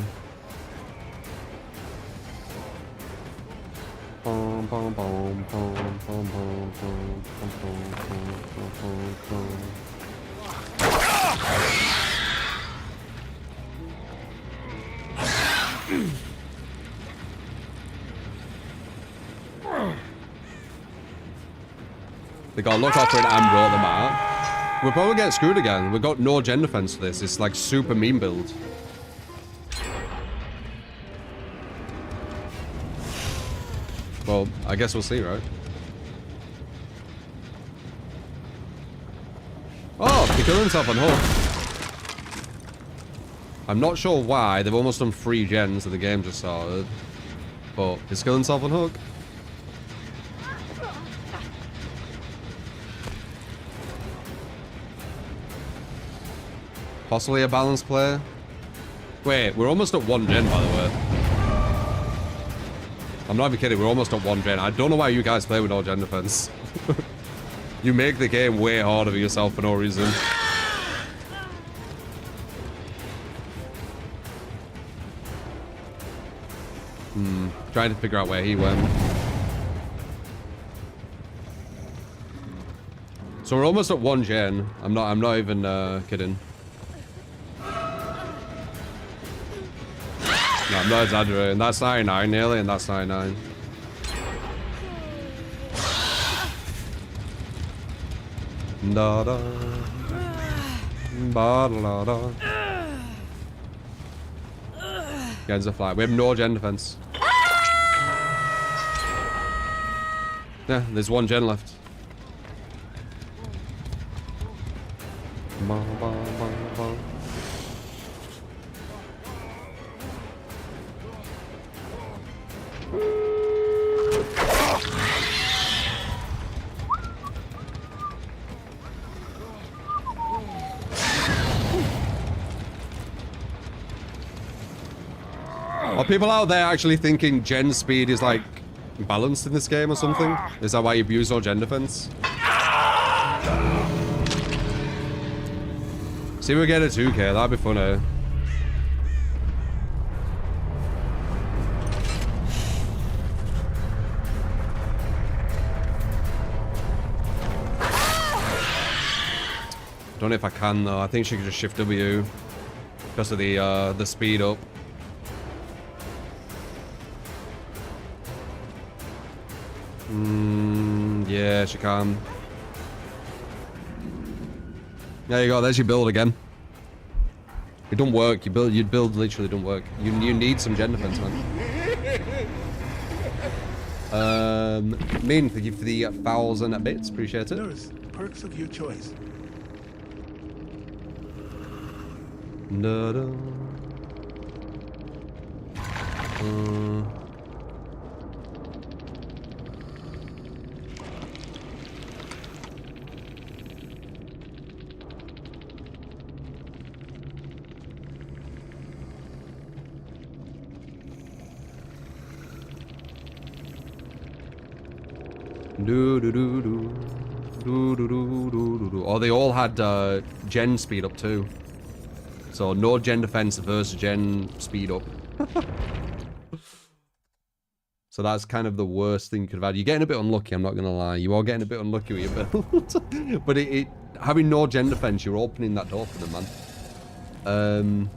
They got look after an and brought them out. We'll probably get screwed again. We've got no gen defense for this. It's like super meme build. Well, I guess we'll see, right? Oh, he killed himself on hook. I'm not sure why. They've almost done 3 gens and the game just started. But he's killed himself on hook. Possibly a balanced play. Wait, we're almost at 1 gen, by the way. I'm not even kidding, we're almost at 1 gen. I don't know why you guys play with no gen defense. You make the game way harder for yourself for no reason. Trying to figure out where he went. So we're almost at 1 gen. I'm not even kidding. No, I'm not exaggerating. That's 99 nearly, and that's 99. Da da. Ba da da. Gens are flat. We have no gen defense. Yeah, there's 1 gen left. Ba, ba, ba, ba. Are people out there actually thinking gen speed is like balanced in this game or something? Is that why you've used all gen defense? See if we get a 2k, that'd be funny. Don't know if I can though. I think she could just shift W because of the speed up. Yeah, she can. There you go. There's your build again. It don't work. Your build literally don't work. You need some gen defense, man. Min, thank you for the 1,000 bits. Appreciate it. Nurse, perks of your choice. Da -da. Oh, they all had gen speed up too. So no gen defense versus gen speed up. So that's kind of the worst thing you could have had. You're getting a bit unlucky, I'm not going to lie. You are getting a bit unlucky with your build. But having no gen defense, you're opening that door for them, man.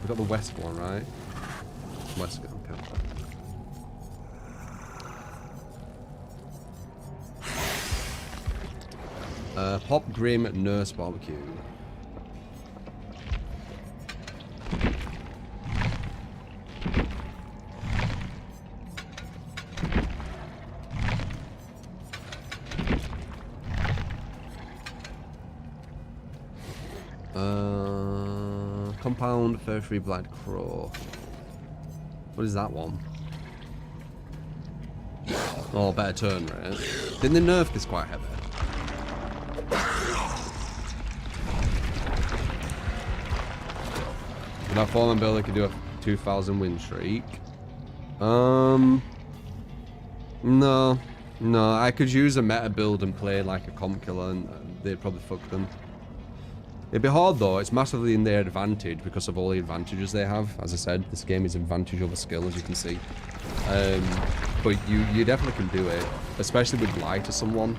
We got the west one, right? West, okay. Pop Grim Nurse Barbecue. Compound Fur-Free Black Crow. What is that one? Oh, better turn rate. Didn't they nerf this quite heavy? That fallen builder could do a 2,000 win streak. No, I could use a meta build and play like a comp killer, and they'd probably fuck them. It'd be hard though. It's massively in their advantage because of all the advantages they have. As I said, this game is advantage over skill, as you can see. But you definitely can do it, especially with lie to someone.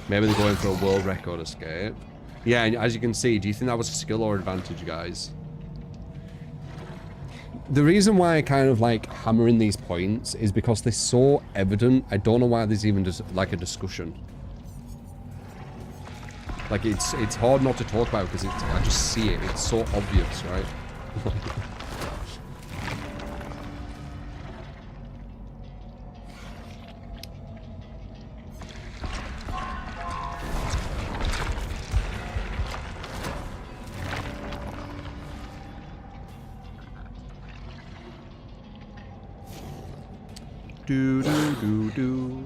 Maybe they're going for a world record escape. Yeah, and as you can see, do you think that was a skill or advantage, guys? The reason why I kind of like hammering these points is because they're so evident. I don't know why there's even just like a discussion. Like it's hard not to talk about because I just see it. It's so obvious, right? Do do do do.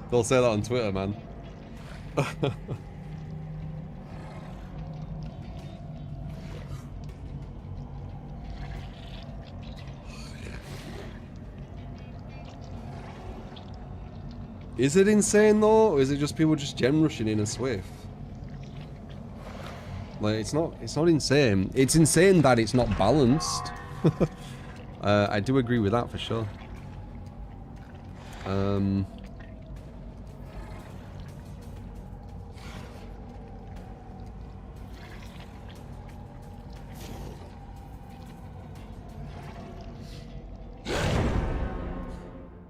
They'll say that on Twitter, man. Is it insane though, or is it just people just gem rushing in a Swift? Like it's not insane. It's insane that it's not balanced. I do agree with that for sure.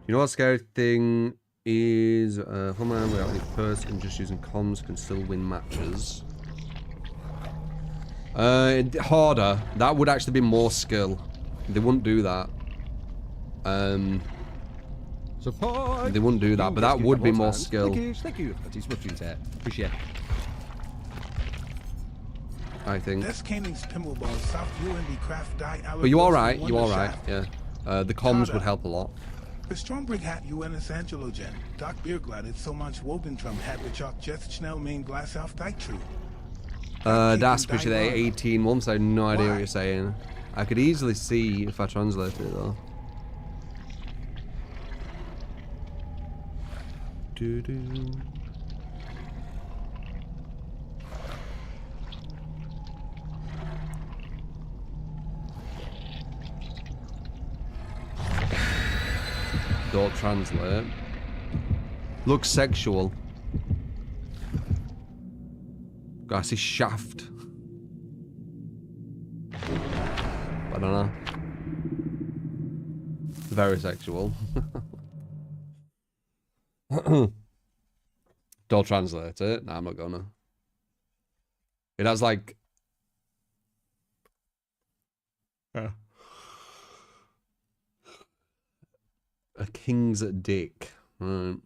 You know what scary thing is? Homeland without any person just using comms can still win matches. Harder. That would actually be more skill. They wouldn't do that. Support. They wouldn't do that, but that would be more skill. Thank you. That is much used. Appreciate it. I think. But you are right. You are right. Yeah. The comms would help a lot. The Strombrig hat UNS Angelogen. Doc Bierglad so much Wobentrum hat Richok just schnell main glass auf die true. That's pretty there 18 months. I have no idea what you're saying. I could easily see if I translate it though. Do do. Don't translate. Looks sexual. Grassy shaft. I don't know. Very sexual. Don't translate it. Nah, I'm not gonna. It has like. A king's dick. Right.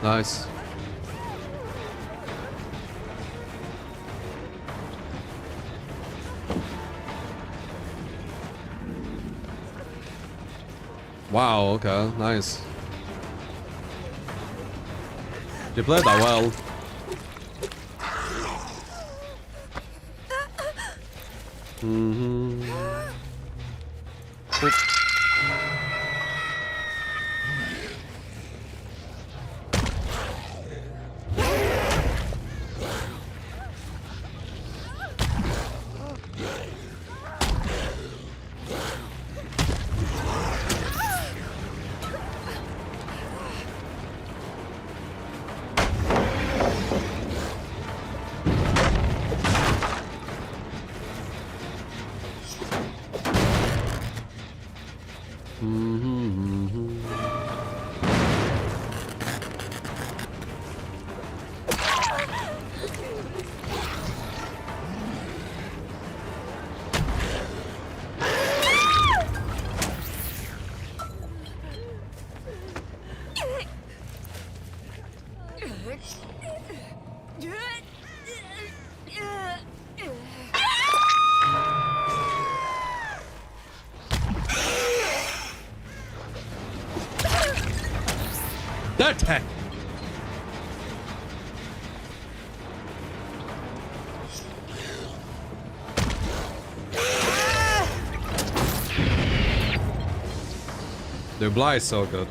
Nice. Wow, okay, nice. You played that well. Mm-hmm. Dirty! Dude, Bly is so good.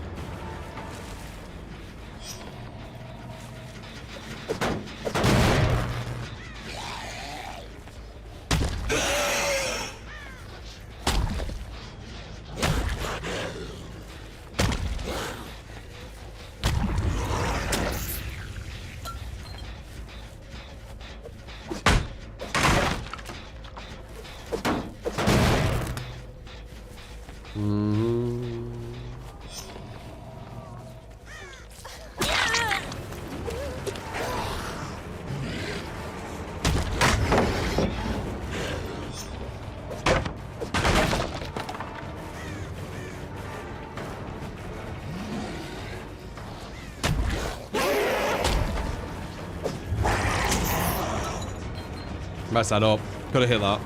Messed that up. Could have hit that.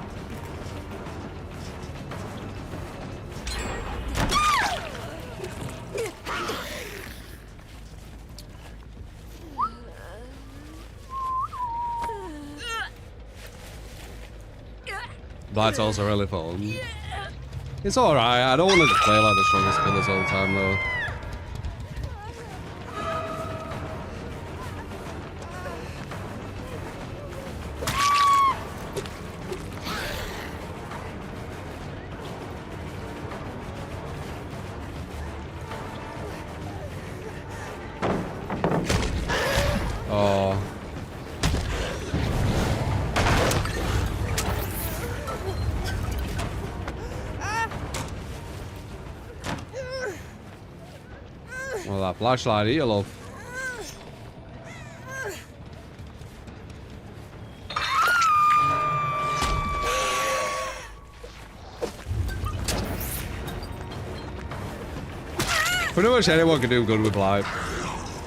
That's also really fun. It's alright. I don't want to play like the strongest killers all the time though. Well, that flashlight here, love. Pretty much anyone can do good with Blight.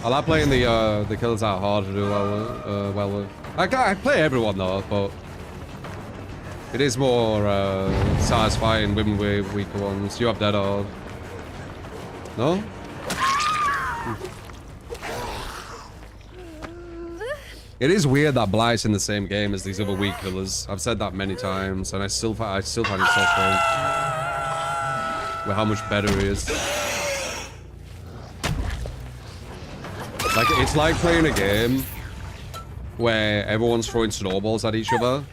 I like playing the killers out hard to do well with. I play everyone though, but it is more satisfying winning with weaker ones. You have Dead Hard. No? It is weird that Blight's in the same game as these other weak killers. I've said that many times, and I still find it so strange with how much better he is. Like, it's like playing a game where everyone's throwing snowballs at each other,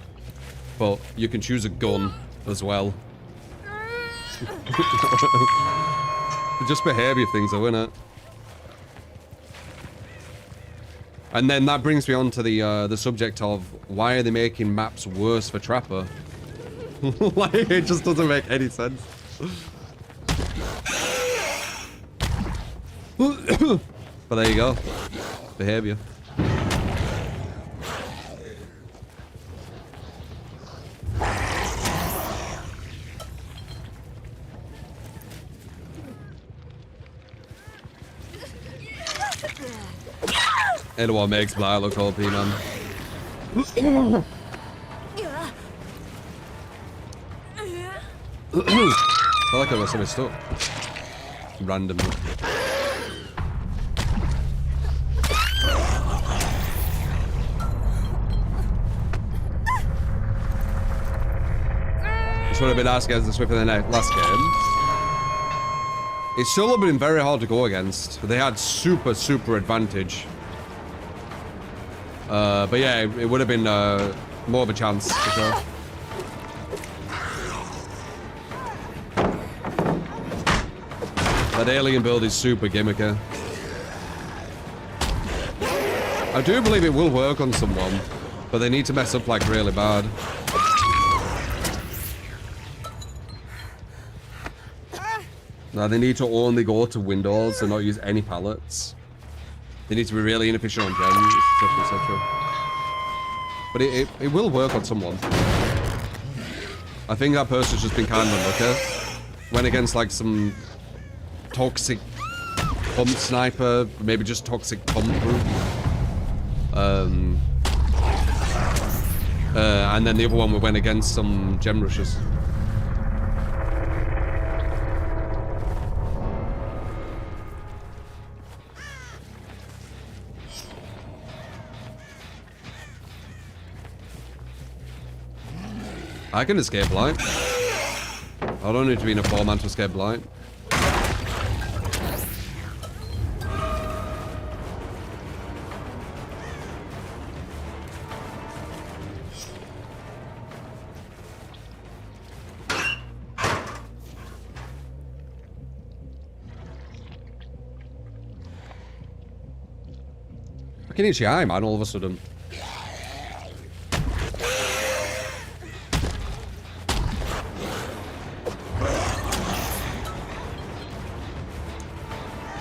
but you can choose a gun as well. Just behavior things though, innit? And then that brings me on to the subject of why are they making maps worse for Trapper? Like, it just doesn't make any sense. But there you go. Behavior. Anyone makes Blight look OP, man. I feel like I got something stuck. Randomly. This would have been nice against the Swift in the last game. It still would have been very hard to go against. They had super advantage. But yeah, it would have been more of a chance for sure. That alien build is super gimmicky. I do believe it will work on someone, but they need to mess up like really bad. Now they need to only go to windows and not use any pallets. They need to be really inefficient on gems, etc, etc. But it will work on someone. I think that person's just been kind of unlucky. Went against like some toxic pump sniper, maybe just toxic pump group. And then the other one we went against some gem rushers. I can escape light. I don't need to be in a 4-man to escape light. I can eat your eye, man, all of a sudden.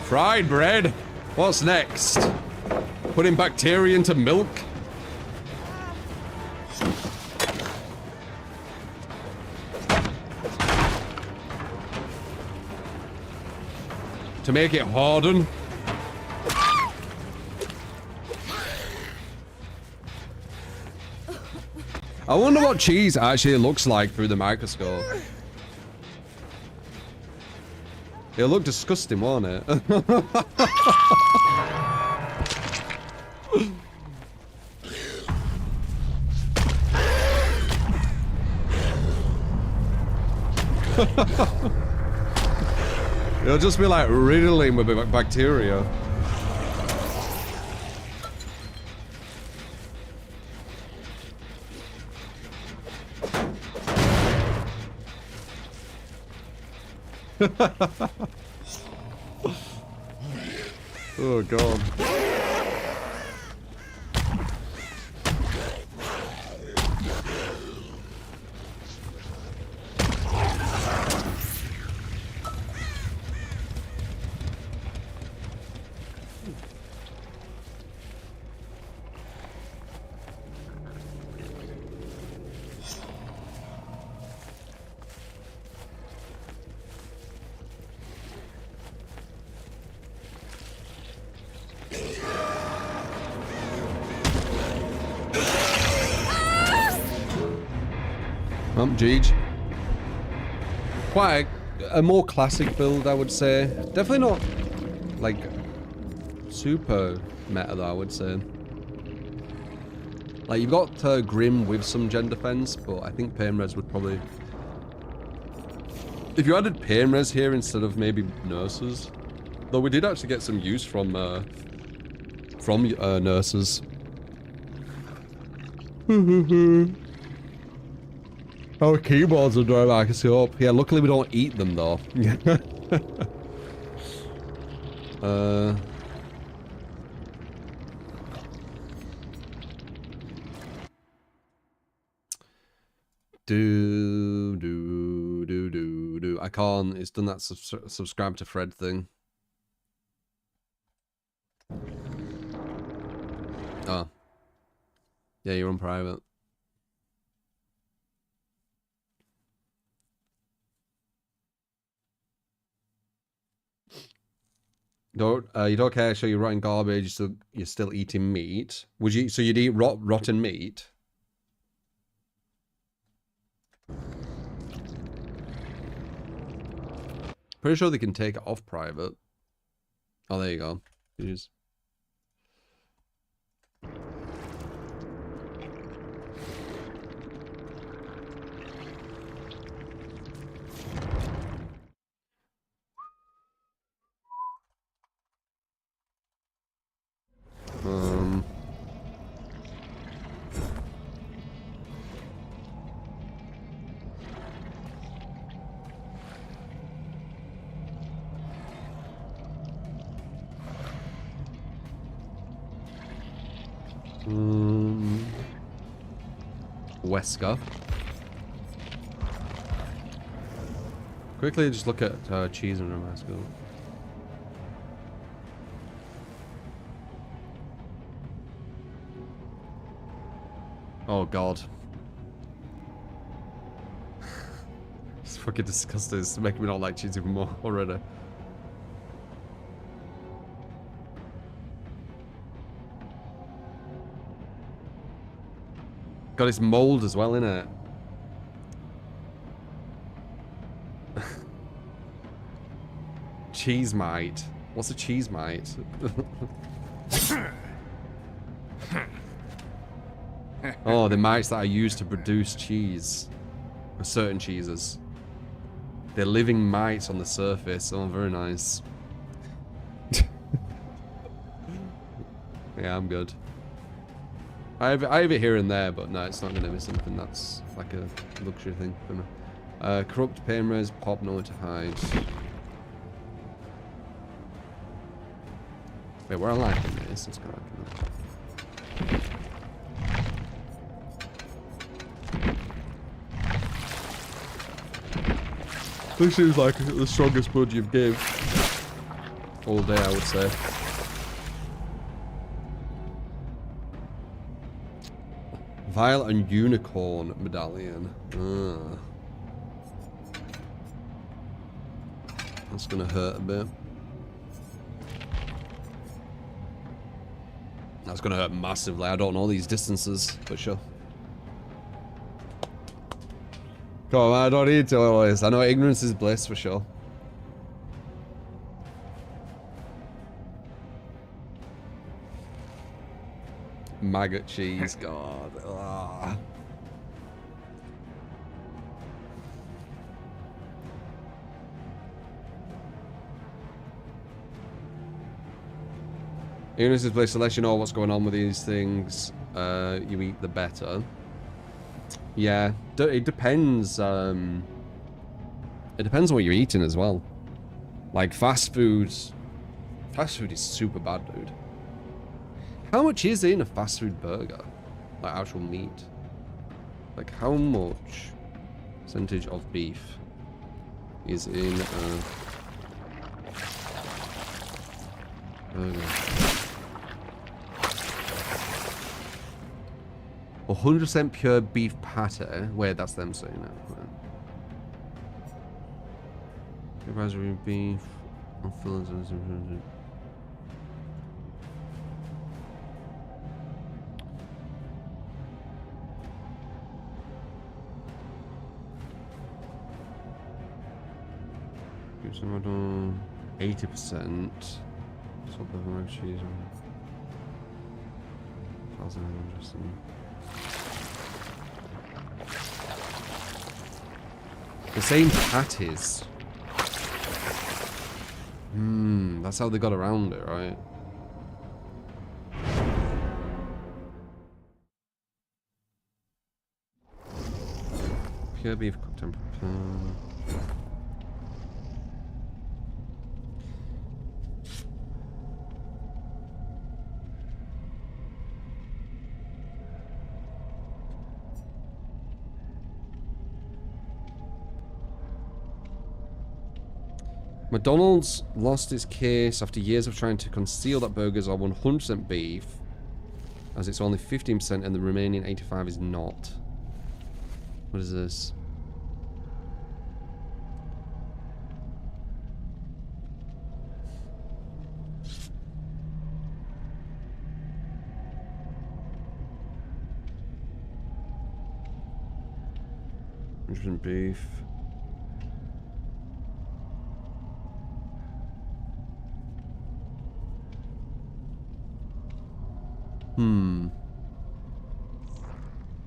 Fried bread? What's next? Putting bacteria into milk? To make it harden? I wonder what cheese actually looks like through the microscope. It'll look disgusting, won't it? It'll just be like riddling with bacteria. Oh god. Jeej. Quite a more classic build, I would say. Definitely not, like, super meta, though, I would say. Like, you've got Grim with some gen defense, but I think Pain Res would probably... If you added Pain Res here instead of maybe Nurses... Though we did actually get some use from Nurses. Our keyboards are dry back up. Yeah, luckily we don't eat them though. I can't. It's done that subscribe to Fred thing. Oh. Yeah, you're on private. You don't care, so you're rotten garbage, so you're still eating meat. Would you, so you'd eat rotten meat? Pretty sure they can take it off private. Oh, there you go. Jeez. Wesker. Quickly just look at cheese and Ramasco. Oh god. It's fucking disgusting. It's making me not like cheese even more already. God, it's mold as well, innit? Cheese mite. What's a cheese mite? Oh, the mites that I use to produce cheese. Certain cheeses. They're living mites on the surface. Oh, very nice. Yeah, I'm good. I have it here and there, but no, it's not going to be something that's like a luxury thing for me. Corrupt pain res, pop, nowhere to hide. Wait, we're liking this. Let's go like that. This seems like the strongest blood you've gave all day, I would say. Vile and Unicorn medallion. That's gonna hurt a bit. That's gonna hurt massively. I don't know these distances, for sure. Come on, man, I don't need to always. I know ignorance is bliss, for sure. Maggot cheese, God. Ugh. Ignorance is bliss to let you know what's going on with these things. You eat the better. Yeah, it depends. It depends on what you're eating as well. Like fast food. Fast food is super bad, dude. How much is in a fast food burger? Like actual meat. Like how much percentage of beef is in a burger? 100% pure beef pate. Wait, that's them saying that. Supervisory beef. Give some 80%. Salt, pepper, cheese. Interesting. The same patties. That's how they got around it, right? Pure beef cooked and prepared. McDonald's lost its case after years of trying to conceal that burgers are 100% beef, as it's only 15% and the remaining 85% is not. What is this? Beef.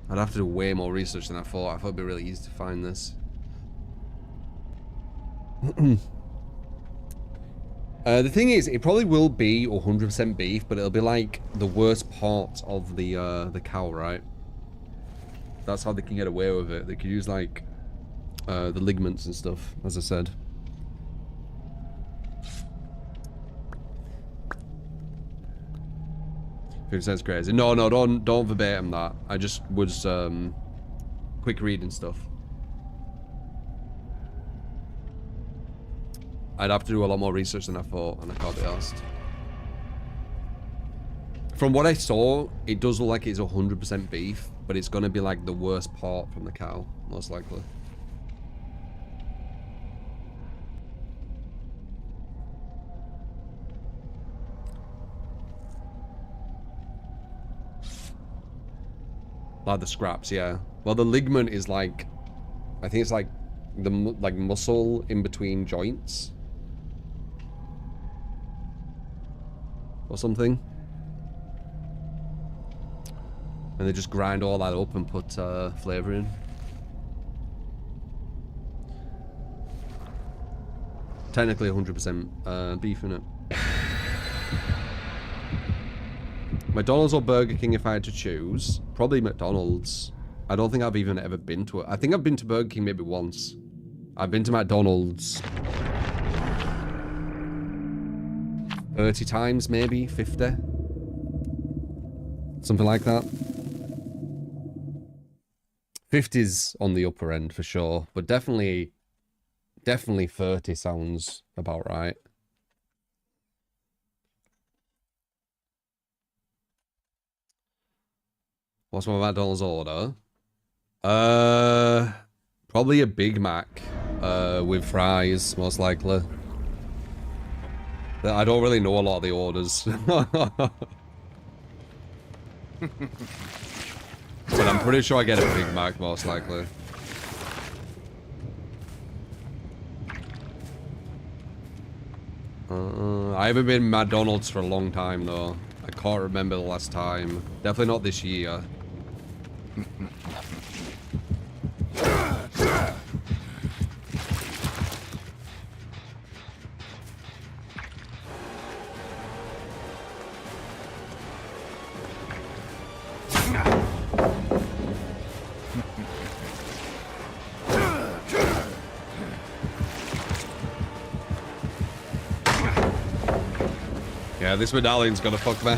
I'd have to do way more research than I thought. I thought it'd be really easy to find this. The thing is, it probably will be 100% beef, but it'll be like the worst part of the cow, right? That's how they can get away with it. They could use like the ligaments and stuff, as I said. Sounds crazy. No, don't verbatim that. I just was quick reading stuff. I'd have to do a lot more research than I thought, and I can't be asked. From what I saw, it does look like it's 100% beef, but it's gonna be like the worst part from the cow, most likely. Like the scraps, yeah. Well, the ligament is like, I think it's like the muscle in between joints or something, and they just grind all that up and put flavor in. technically 100% beef in it. McDonald's or Burger King if I had to choose? Probably McDonald's. I don't think I've even ever been to it. I think I've been to Burger King maybe once. I've been to McDonald's 30 times maybe, 50. Something like that. 50's on the upper end for sure, but definitely 30 sounds about right. What's my McDonald's order? Probably a Big Mac with fries, most likely. I don't really know a lot of the orders. But I'm pretty sure I get a Big Mac, most likely. I haven't been McDonald's for a long time, though. I can't remember the last time. Definitely not this year. Yeah, this medallion's gonna fuck me.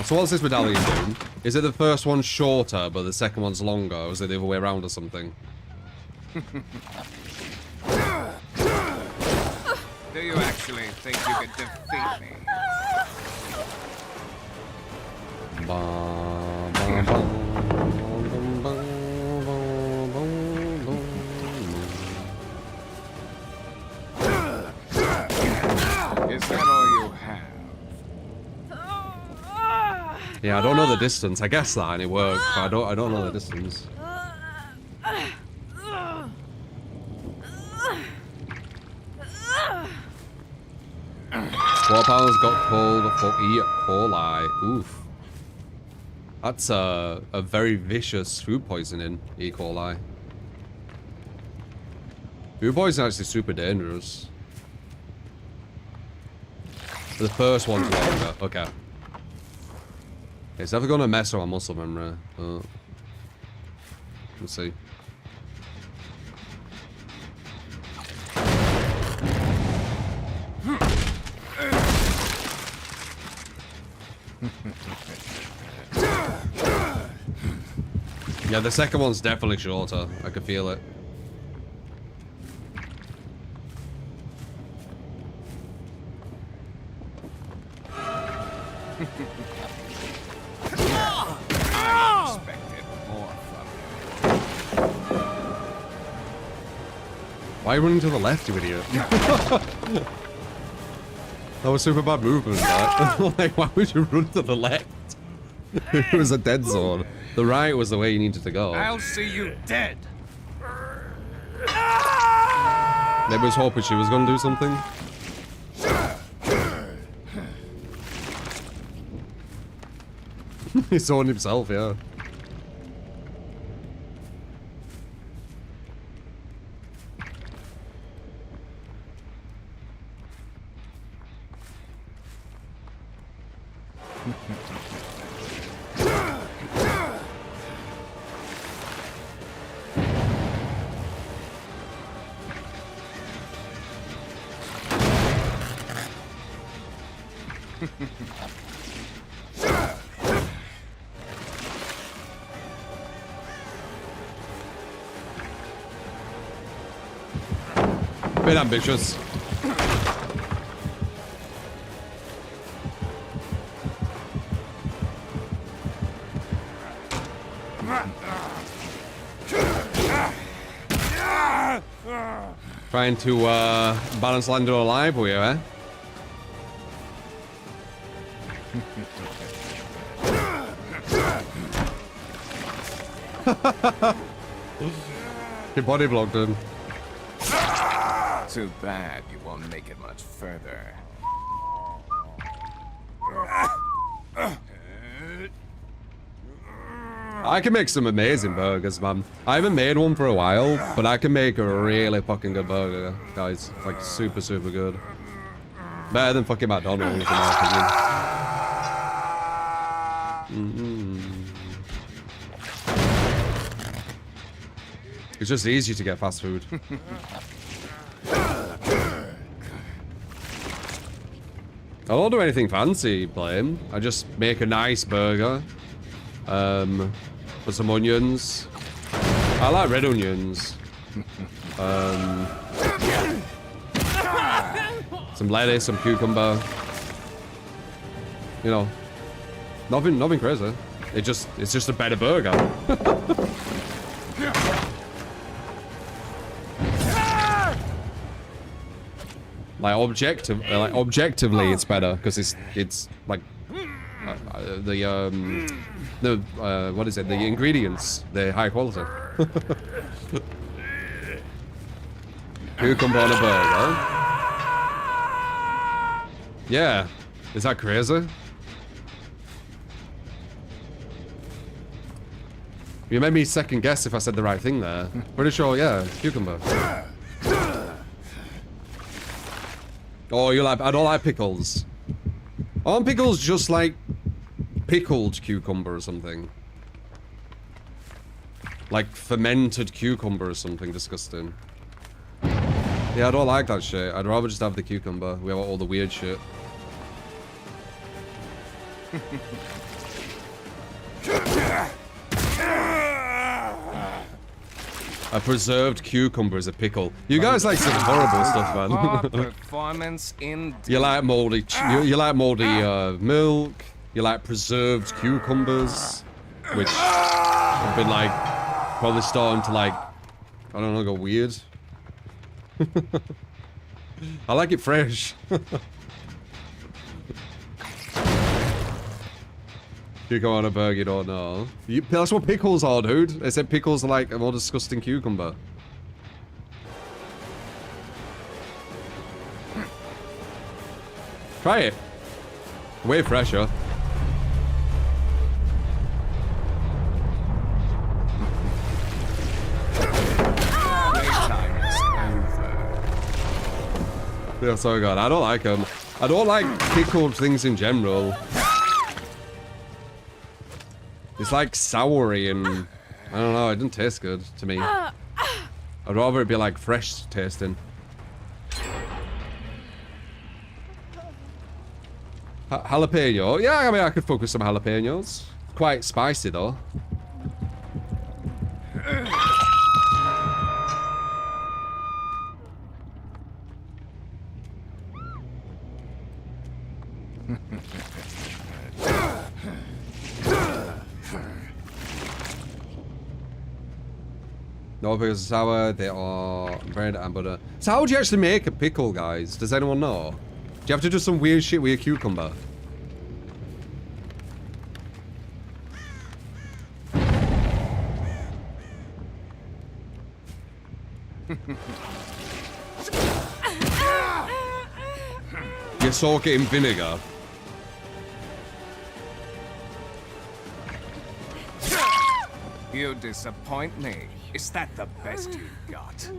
So what's this medallion doing? Is it the first one's shorter, but the second one's longer? Or is it the other way around or something? Do you actually think you could defeat me? Is that all you have? Yeah, I don't know the distance. I guess that and it worked, but I don't know the distance. What pounds got called for E. coli? Oof. That's a very vicious food poisoning, E. coli. Food poisoning is actually super dangerous. The first one's longer. Okay. It's definitely gonna mess with my muscle memory. Let's see. Yeah, the second one's definitely shorter. I can feel it. I expected more from Why are you running to the left, you idiot? That was super bad movement, that. Like, why would you run to the left? It was a dead zone. The right was the way you needed to go. I'll see you dead. Maybe I was hoping she was going to do something. He saw it himself, yeah. Bit ambitious. Trying to balance Lando alive for you, eh? He body blocked him. Too bad you won't make it much further. I can make some amazing burgers, man. I haven't made one for a while, but I can make a really fucking good burger, guys. Like, super, super good. Better than fucking McDonald's, in my opinion. It's just easy to get fast food. I don't do anything fancy, Blame. I just make a nice burger. Put some onions. I like red onions. Some lettuce, some cucumber. You know, nothing crazy. It's just a better burger. Like objectively, it's better because it's like what is it? The ingredients, they're high quality. Cucumber on a burger. Yeah, is that crazy? You made me second guess if I said the right thing there. Pretty sure, yeah, cucumber. Oh, you like? I don't like pickles. Aren't pickles just like pickled cucumber or something? Like fermented cucumber or something disgusting. Yeah, I don't like that shit. I'd rather just have the cucumber. We have all the weird shit. A preserved cucumber is a pickle. You guys like some horrible stuff, man. Performance in. You like moldy. You like moldy milk. You like preserved cucumbers, which have been like probably starting to like, I don't know, go weird. I like it fresh. Cucumber on a burger, you don't know. That's what pickles are, dude. They said pickles are like a more disgusting cucumber. Try it. Way fresher. Yeah, so good. I don't like them. I don't like pickled things in general. It's like soury and I don't know, it doesn't taste good to me. I'd rather it be like fresh tasting. Jalapeno? Yeah, I mean I could fuck with some jalapenos. Quite spicy though. No pickles are sour, they are bread and butter. So how would you actually make a pickle, guys? Does anyone know? Do you have to do some weird shit with your cucumber? You soak it in vinegar. You disappoint me. Is that the best you've got?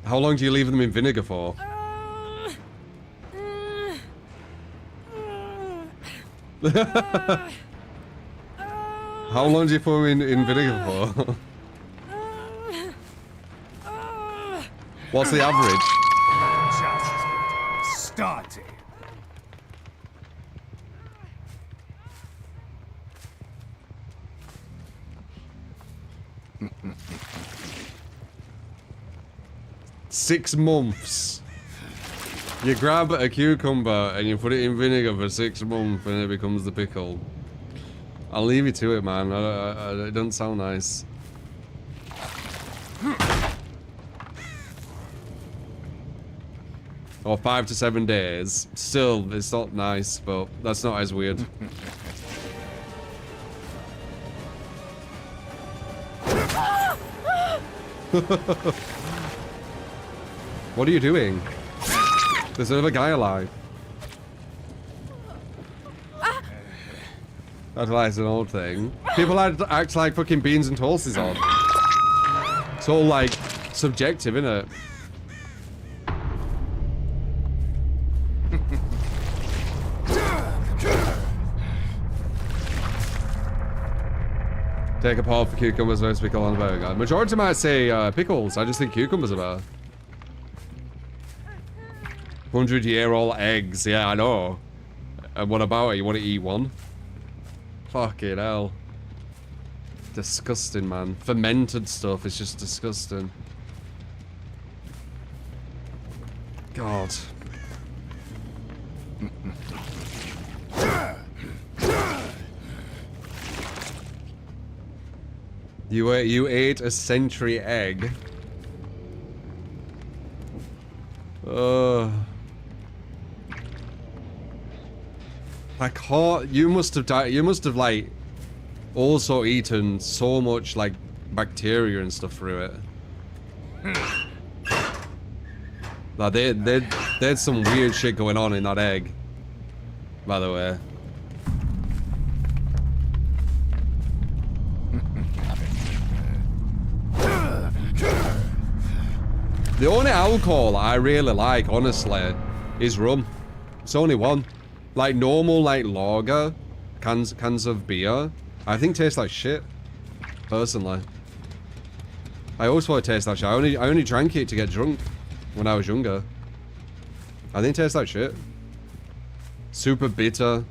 How long do you leave them in vinegar for? How long do you put them in vinegar for? What's the average? Just started. Six months. You grab a cucumber and you put it in vinegar for 6 months and it becomes the pickle. I'll leave you to it, man. It doesn't sound nice. Or 5 to 7 days. Still, it's not nice, but that's not as weird. What are you doing? There's another guy alive. That's why it's an old thing. People act like fucking beans and toast is odd. It's all like subjective, innit? Take a pause for cucumbers versus pickle on a burger. Majority might say pickles. I just think cucumbers are better. 100-year-old eggs. Yeah, I know. And what about it? You want to eat one? Fucking hell. Disgusting, man. Fermented stuff is just disgusting. God. You ate a century egg. I can't. You must have died. You must have like also eaten so much like bacteria and stuff through it. Like there's some weird shit going on in that egg. By the way. The only alcohol I really like, honestly, is rum. It's only one. Like normal, like lager, cans of beer, I think taste like shit. Personally, I always thought it tastes like shit. I only drank it to get drunk when I was younger. I think it tastes like shit. Super bitter.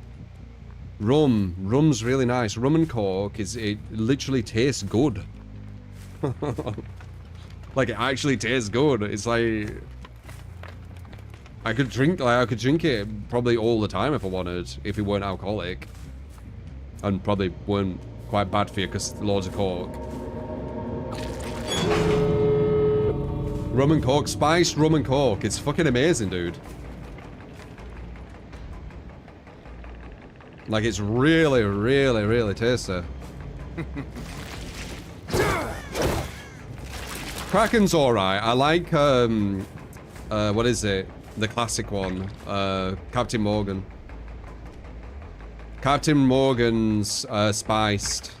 Rum's really nice. Rum and Coke it literally tastes good. Like it actually tastes good. It's like I could drink it probably all the time if I wanted, if it weren't alcoholic, and probably weren't quite bad for you because loads of Coke. Rum and Coke, spiced rum and Coke. It's fucking amazing, dude. Like it's really, really, really tasty. Kraken's alright. I like, what is it? The classic one. Captain Morgan. Captain Morgan's, spiced.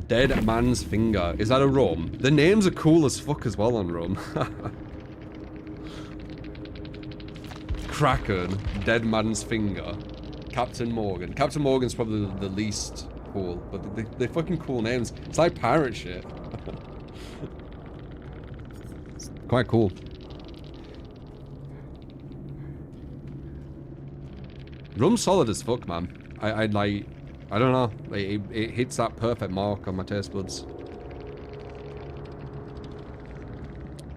Dead Man's Finger. Is that a rum? The names are cool as fuck as well on rum. Kraken. Dead Man's Finger. Captain Morgan. Captain Morgan's probably the least cool, but they're fucking cool names. It's like pirate shit. It's quite cool. Rum's solid as fuck, man. I'd like... I don't know, it hits that perfect mark on my taste buds.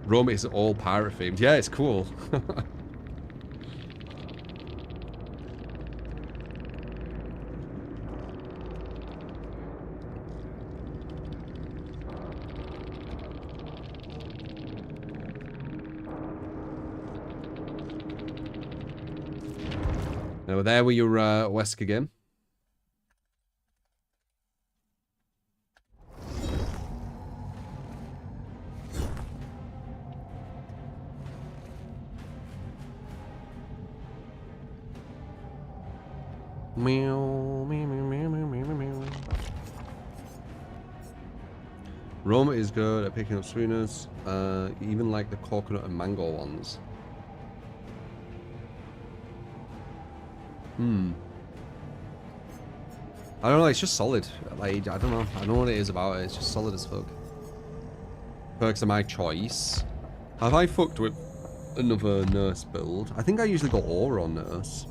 Rum is all pirate themed. Yeah, it's cool. Now there were your Wesker game. Rum is good at picking up sweetness, even like the coconut and mango ones. I don't know, it's just solid. Like, I don't know. I don't know what it is about it. It's just solid as fuck. Perks are my choice. Have I fucked with another nurse build? I think I usually go aura on nurse.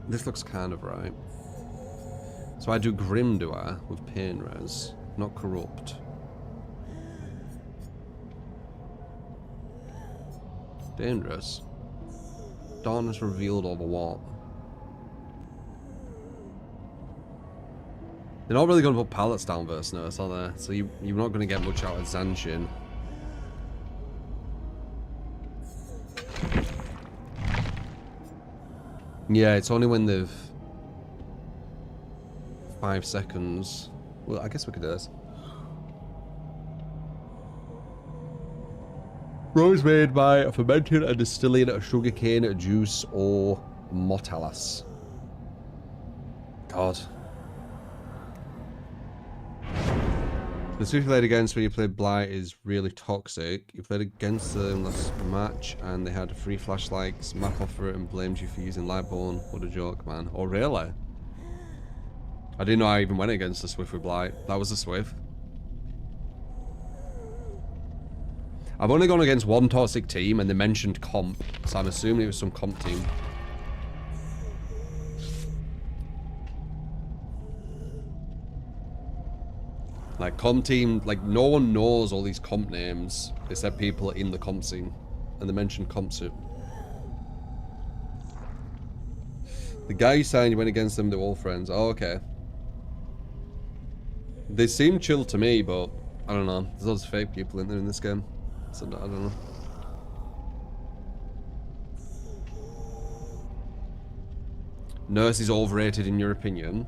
This looks kind of right. So I do Grim, do I? With Pain Res, not Corrupt. Dangerous. Dawn is revealed over what? They're not really going to put pallets down versus Nurse, are they? So you're not going to get much out of Zanshin. Yeah, it's only when they've 5 seconds. Well, I guess we could do this. Rose made by fermenting and distilling a sugarcane juice or motalas. God. The two you played against when you played Blight is really toxic. You played against them last match and they had free flashlights, map off for it and blamed you for using Lightborn. What a joke, man. Oh, really? I didn't know I even went against the Swift with Blight. That was the Swift. I've only gone against one toxic team and they mentioned comp, so I'm assuming it was some comp team. Like comp team, like no one knows all these comp names. They said people in the comp scene and they mentioned comp suit. The guy you signed, you went against them, they're all friends. Oh, okay. They seem chill to me, but I don't know. There's lots of fake people in there in this game. So I don't know. Nurse is overrated in your opinion?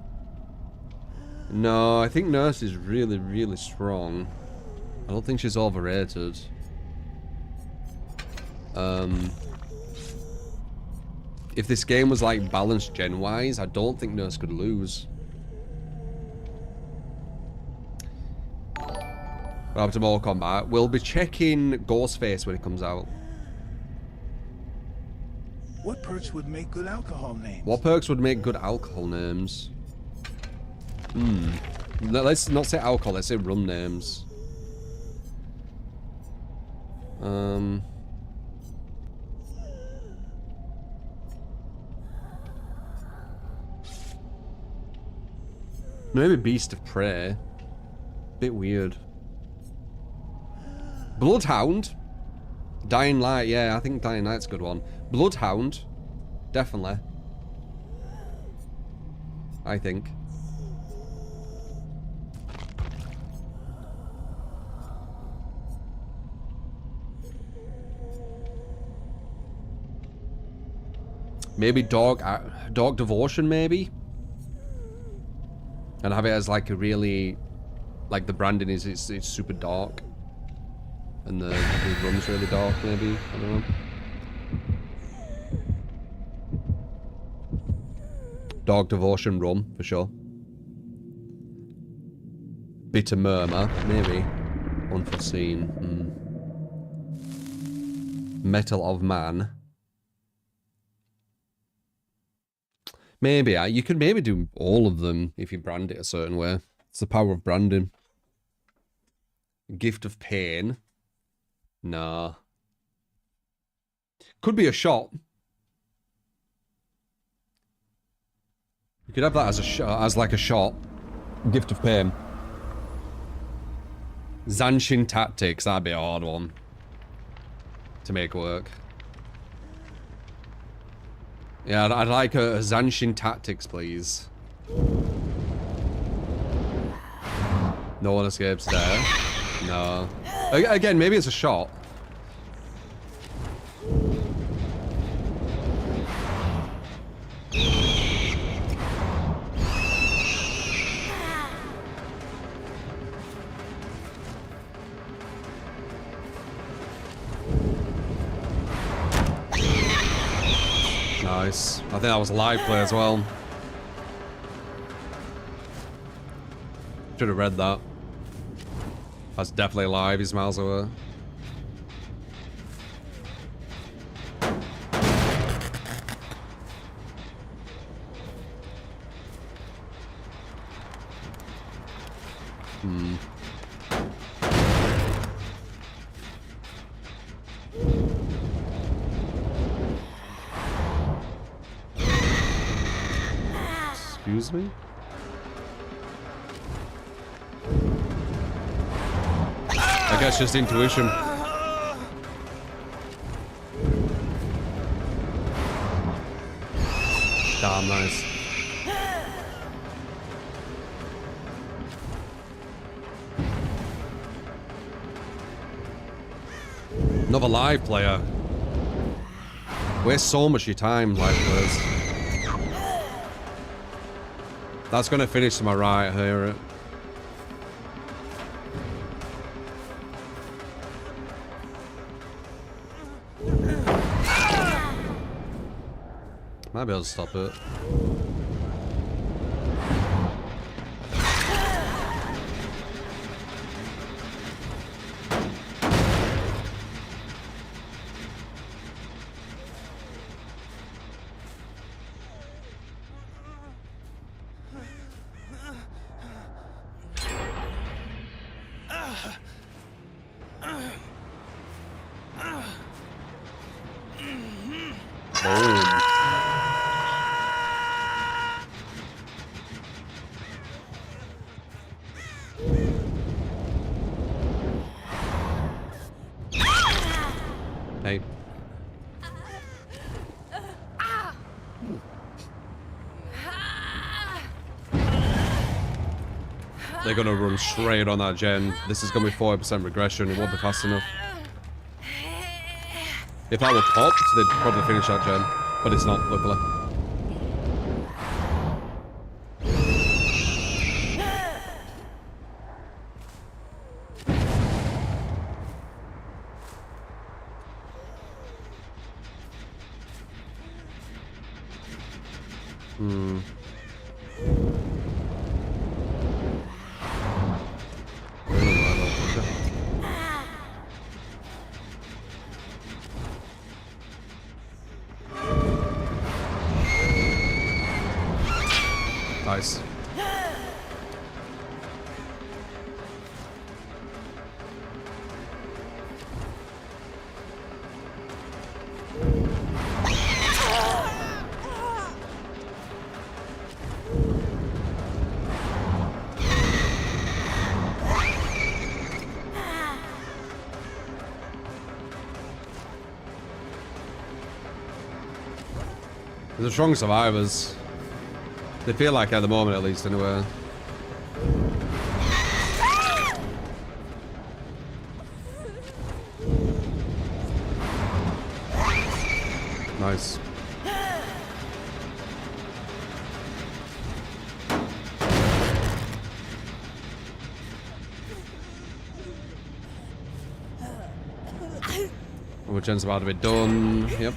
No, I think Nurse is really, really strong. I don't think she's overrated. If this game was like balanced gen-wise, I don't think Nurse could lose. We'll have to more combat. We'll be checking Ghostface when it comes out. What perks would make good alcohol names? What perks would make good alcohol names? No, let's not say alcohol, let's say rum names. Maybe Beast of Prey. Bit weird. Bloodhound? Dying Light, yeah, I think Dying Light's a good one. Bloodhound? Definitely. I think. Maybe Dog Devotion, maybe? And have it as like a really... Like the branding is, it's super dark. And the rum's really dark, maybe? I don't know. Dog Devotion rum, for sure. Bitter Murmur, maybe. Unforeseen. Metal of Man. Maybe. You could maybe do all of them if you brand it a certain way. It's the power of branding. Gift of Pain. Nah. Could be a shot. You could have that as a as like a shot. Gift of Pain. Zanshin Tactics. That'd be a hard one to make work. Yeah, I'd like a Zanshin Tactics, please. No one escapes there. No. Again, maybe it's a shot. Nice. I think that was a live play as well. Should have read that. That's definitely live, he's miles away. Excuse me? I guess just intuition. Damn nice. Another live player. Waste so much of your time, live players. That's gonna finish to my right, I hear it. Might be able to stop it. Hey. They're gonna run straight on that gen. This is gonna be 40% regression. It won't be fast enough. If that were popped, they'd probably finish that gen. But it's not, luckily. Nice. They're strong survivors. They feel like at the moment, at least, anyway. Nice. Which gen's about to be done. Yep.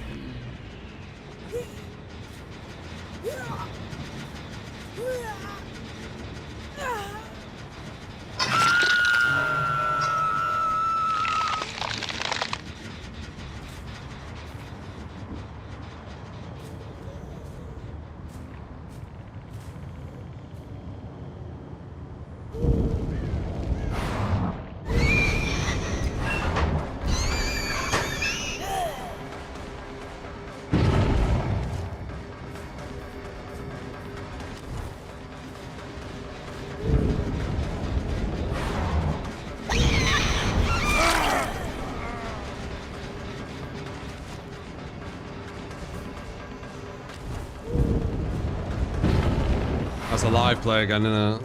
That's a live play again, isn't it?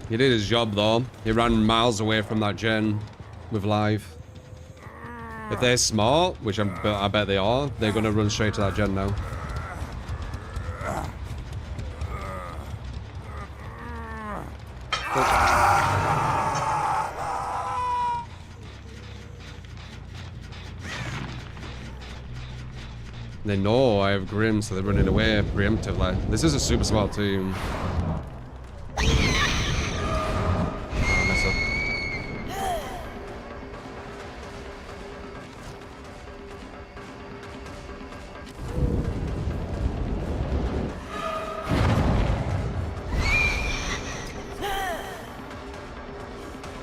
He did his job though. He ran miles away from that gen with live. If they're smart, which I bet they are, they're gonna run straight to that gen now. They know I have Grim, so they're running away preemptively. This is a super smart team. Oh, mess up.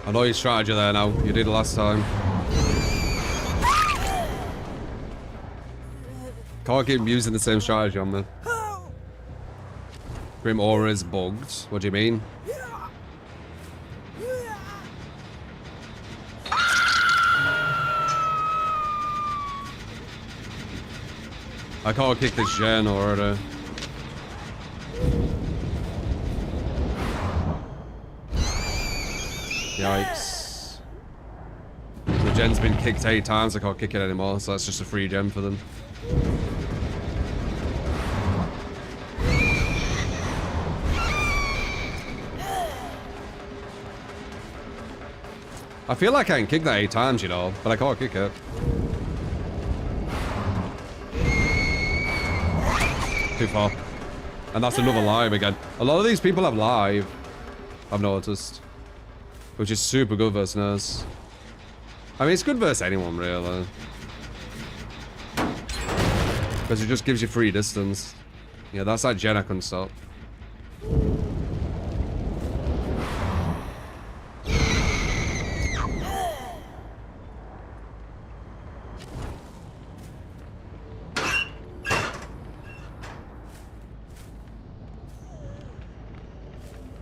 I know your strategy there now. You did it last time. Can't keep using the same strategy on me. Grim aura is bugged. What do you mean? I can't kick this gen already. Yikes. The gen's been kicked 8 times, I can't kick it anymore, so that's just a free gen for them. I feel like I can kick that 8 times, you know, but I can't kick it. Too far. And that's another live again. A lot of these people have live, I've noticed. Which is super good versus nurse. I mean, it's good versus anyone, really. Because it just gives you free distance. Yeah, that's that gen I couldn't stop.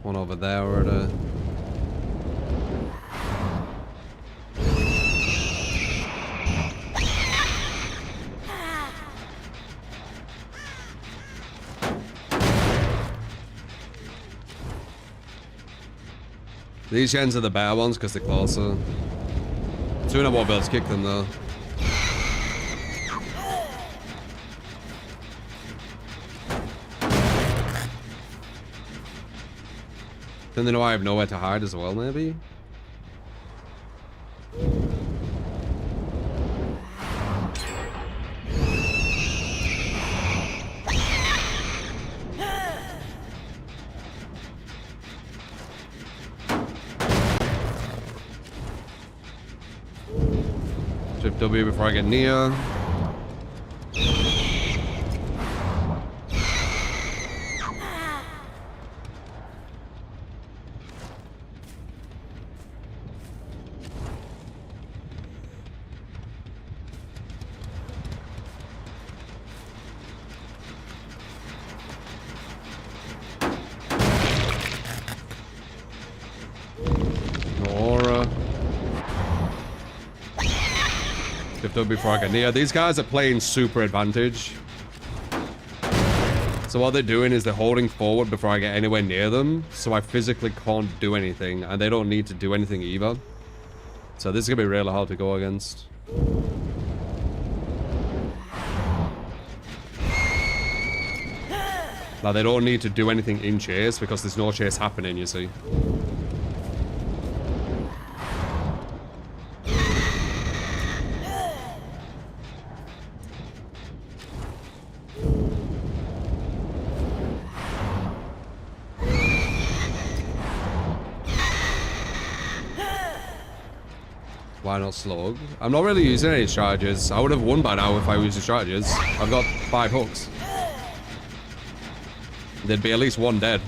One over there already. These gens are the better ones because they're closer. Soon I won't be able to kick them though. Then they know I have nowhere to hide as well, maybe? Shift W before I get near. Before I get near. These guys are playing super advantage. So what they're doing is they're holding forward before I get anywhere near them. So I physically can't do anything. And they don't need to do anything either. So this is going to be really hard to go against. Now they don't need to do anything in chase because there's no chase happening, you see. Why not slug? I'm not really using any strategies. I would have won by now if I used the strategies. I've got 5 hooks. There'd be at least one dead.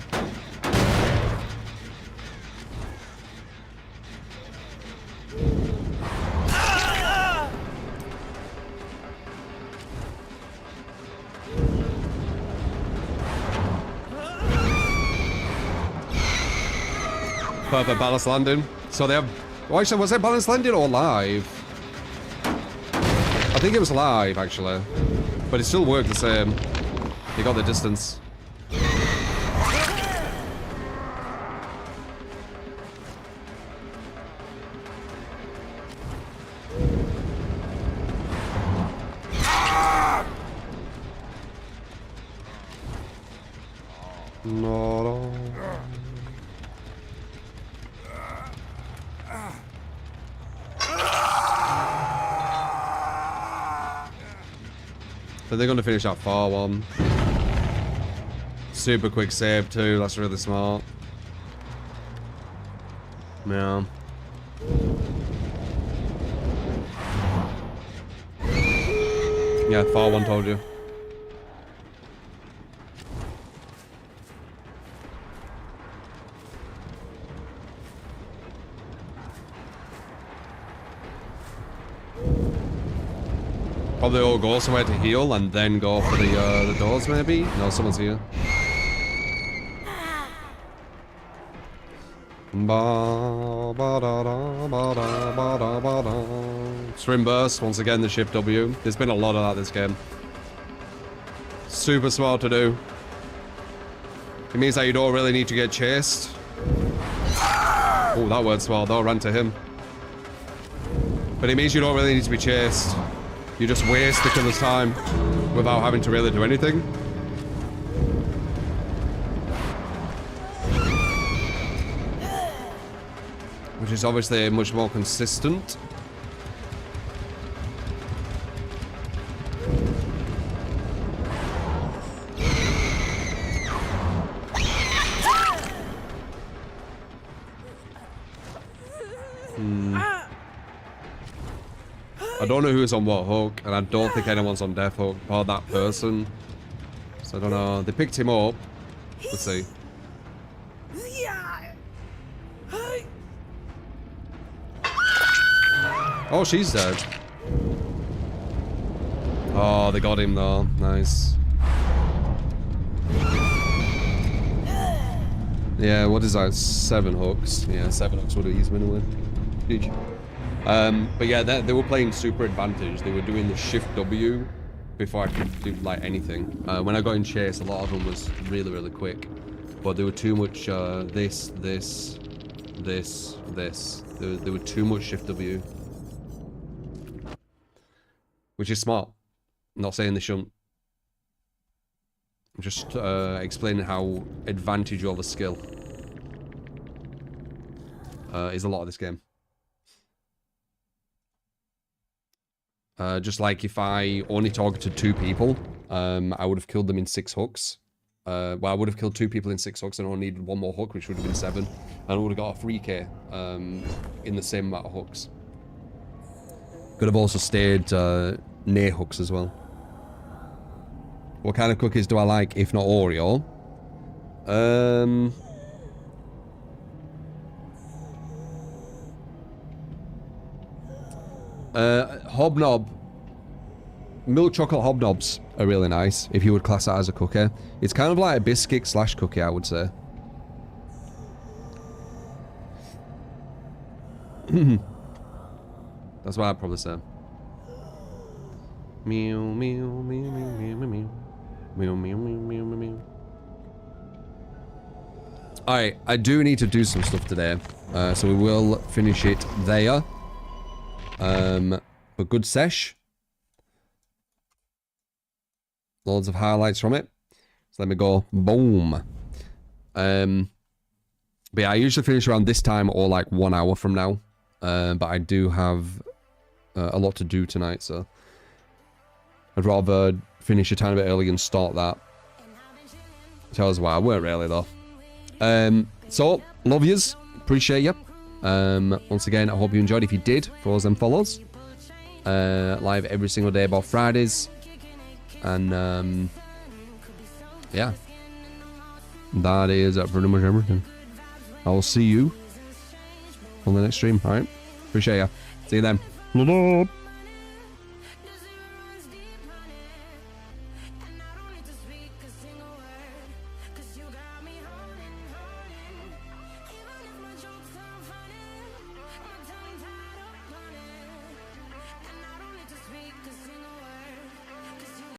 Perfect balance landing. So they have... Oh, actually, was it balance landing or live? I think it was live, actually. But it still worked the same. You got the distance. No. So they're going to finish that far one. Super quick save too, that's really smart. Yeah. Yeah, far one told you. Probably all go somewhere to heal and then go for the doors, maybe? No, someone's here. Swim burst, once again the shift W. There's been a lot of that this game. super smart to do. It means that you don't really need to get chased. Oh, that word smart though, ran to him. But it means you don't really need to be chased. You just waste the killer's time without having to really do anything. Which is obviously much more consistent. I don't know who's on what hook, and I don't think anyone's on death hook or that person. So I don't know. They picked him up. Let's see. Oh, she's dead. Oh, they got him though. Nice. Yeah, what is that? 7 hooks. Yeah, 7 hooks would have eased me away. Huge. But yeah, they were playing super advantage. They were doing the shift W before I could do like anything. When I got in chase, a lot of them was really, really quick. But there were too much this. There were too much shift W. Which is smart. I'm not saying they shouldn't. I'm just explaining how advantage over skill is a lot of this game. Just like if I only targeted 2 people, I would have killed them in 6 hooks. Well, I would have killed 2 people in 6 hooks and only needed 1 more hook, which would have been 7. And I would have got a 3k in the same amount of hooks. Could have also stayed near hooks as well. What kind of cookies do I like, if not Oreo? Hobnob. Milk chocolate hobnobs are really nice, if you would class that as a cookie. It's kind of like a biscuit slash cookie, I would say. That's what I'd probably say. Meow, meow, meow, meow, meow, meow. Meow, meow, meow, meow, meow, meow. Alright, I do need to do some stuff today. So we will finish it there. But good sesh. Loads of highlights from it. So let me go. Boom. But yeah, I usually finish around this time or like 1 hour from now. But I do have a lot to do tonight, so I'd rather finish a tiny bit early and start that. Tell us why. I weren't really though. So love yous, appreciate you. Once again, I hope you enjoyed. If you did, follows and follows. Live every single day about Fridays, and yeah, that is pretty much everything. I will see you on the next stream. All right, appreciate you. See you then.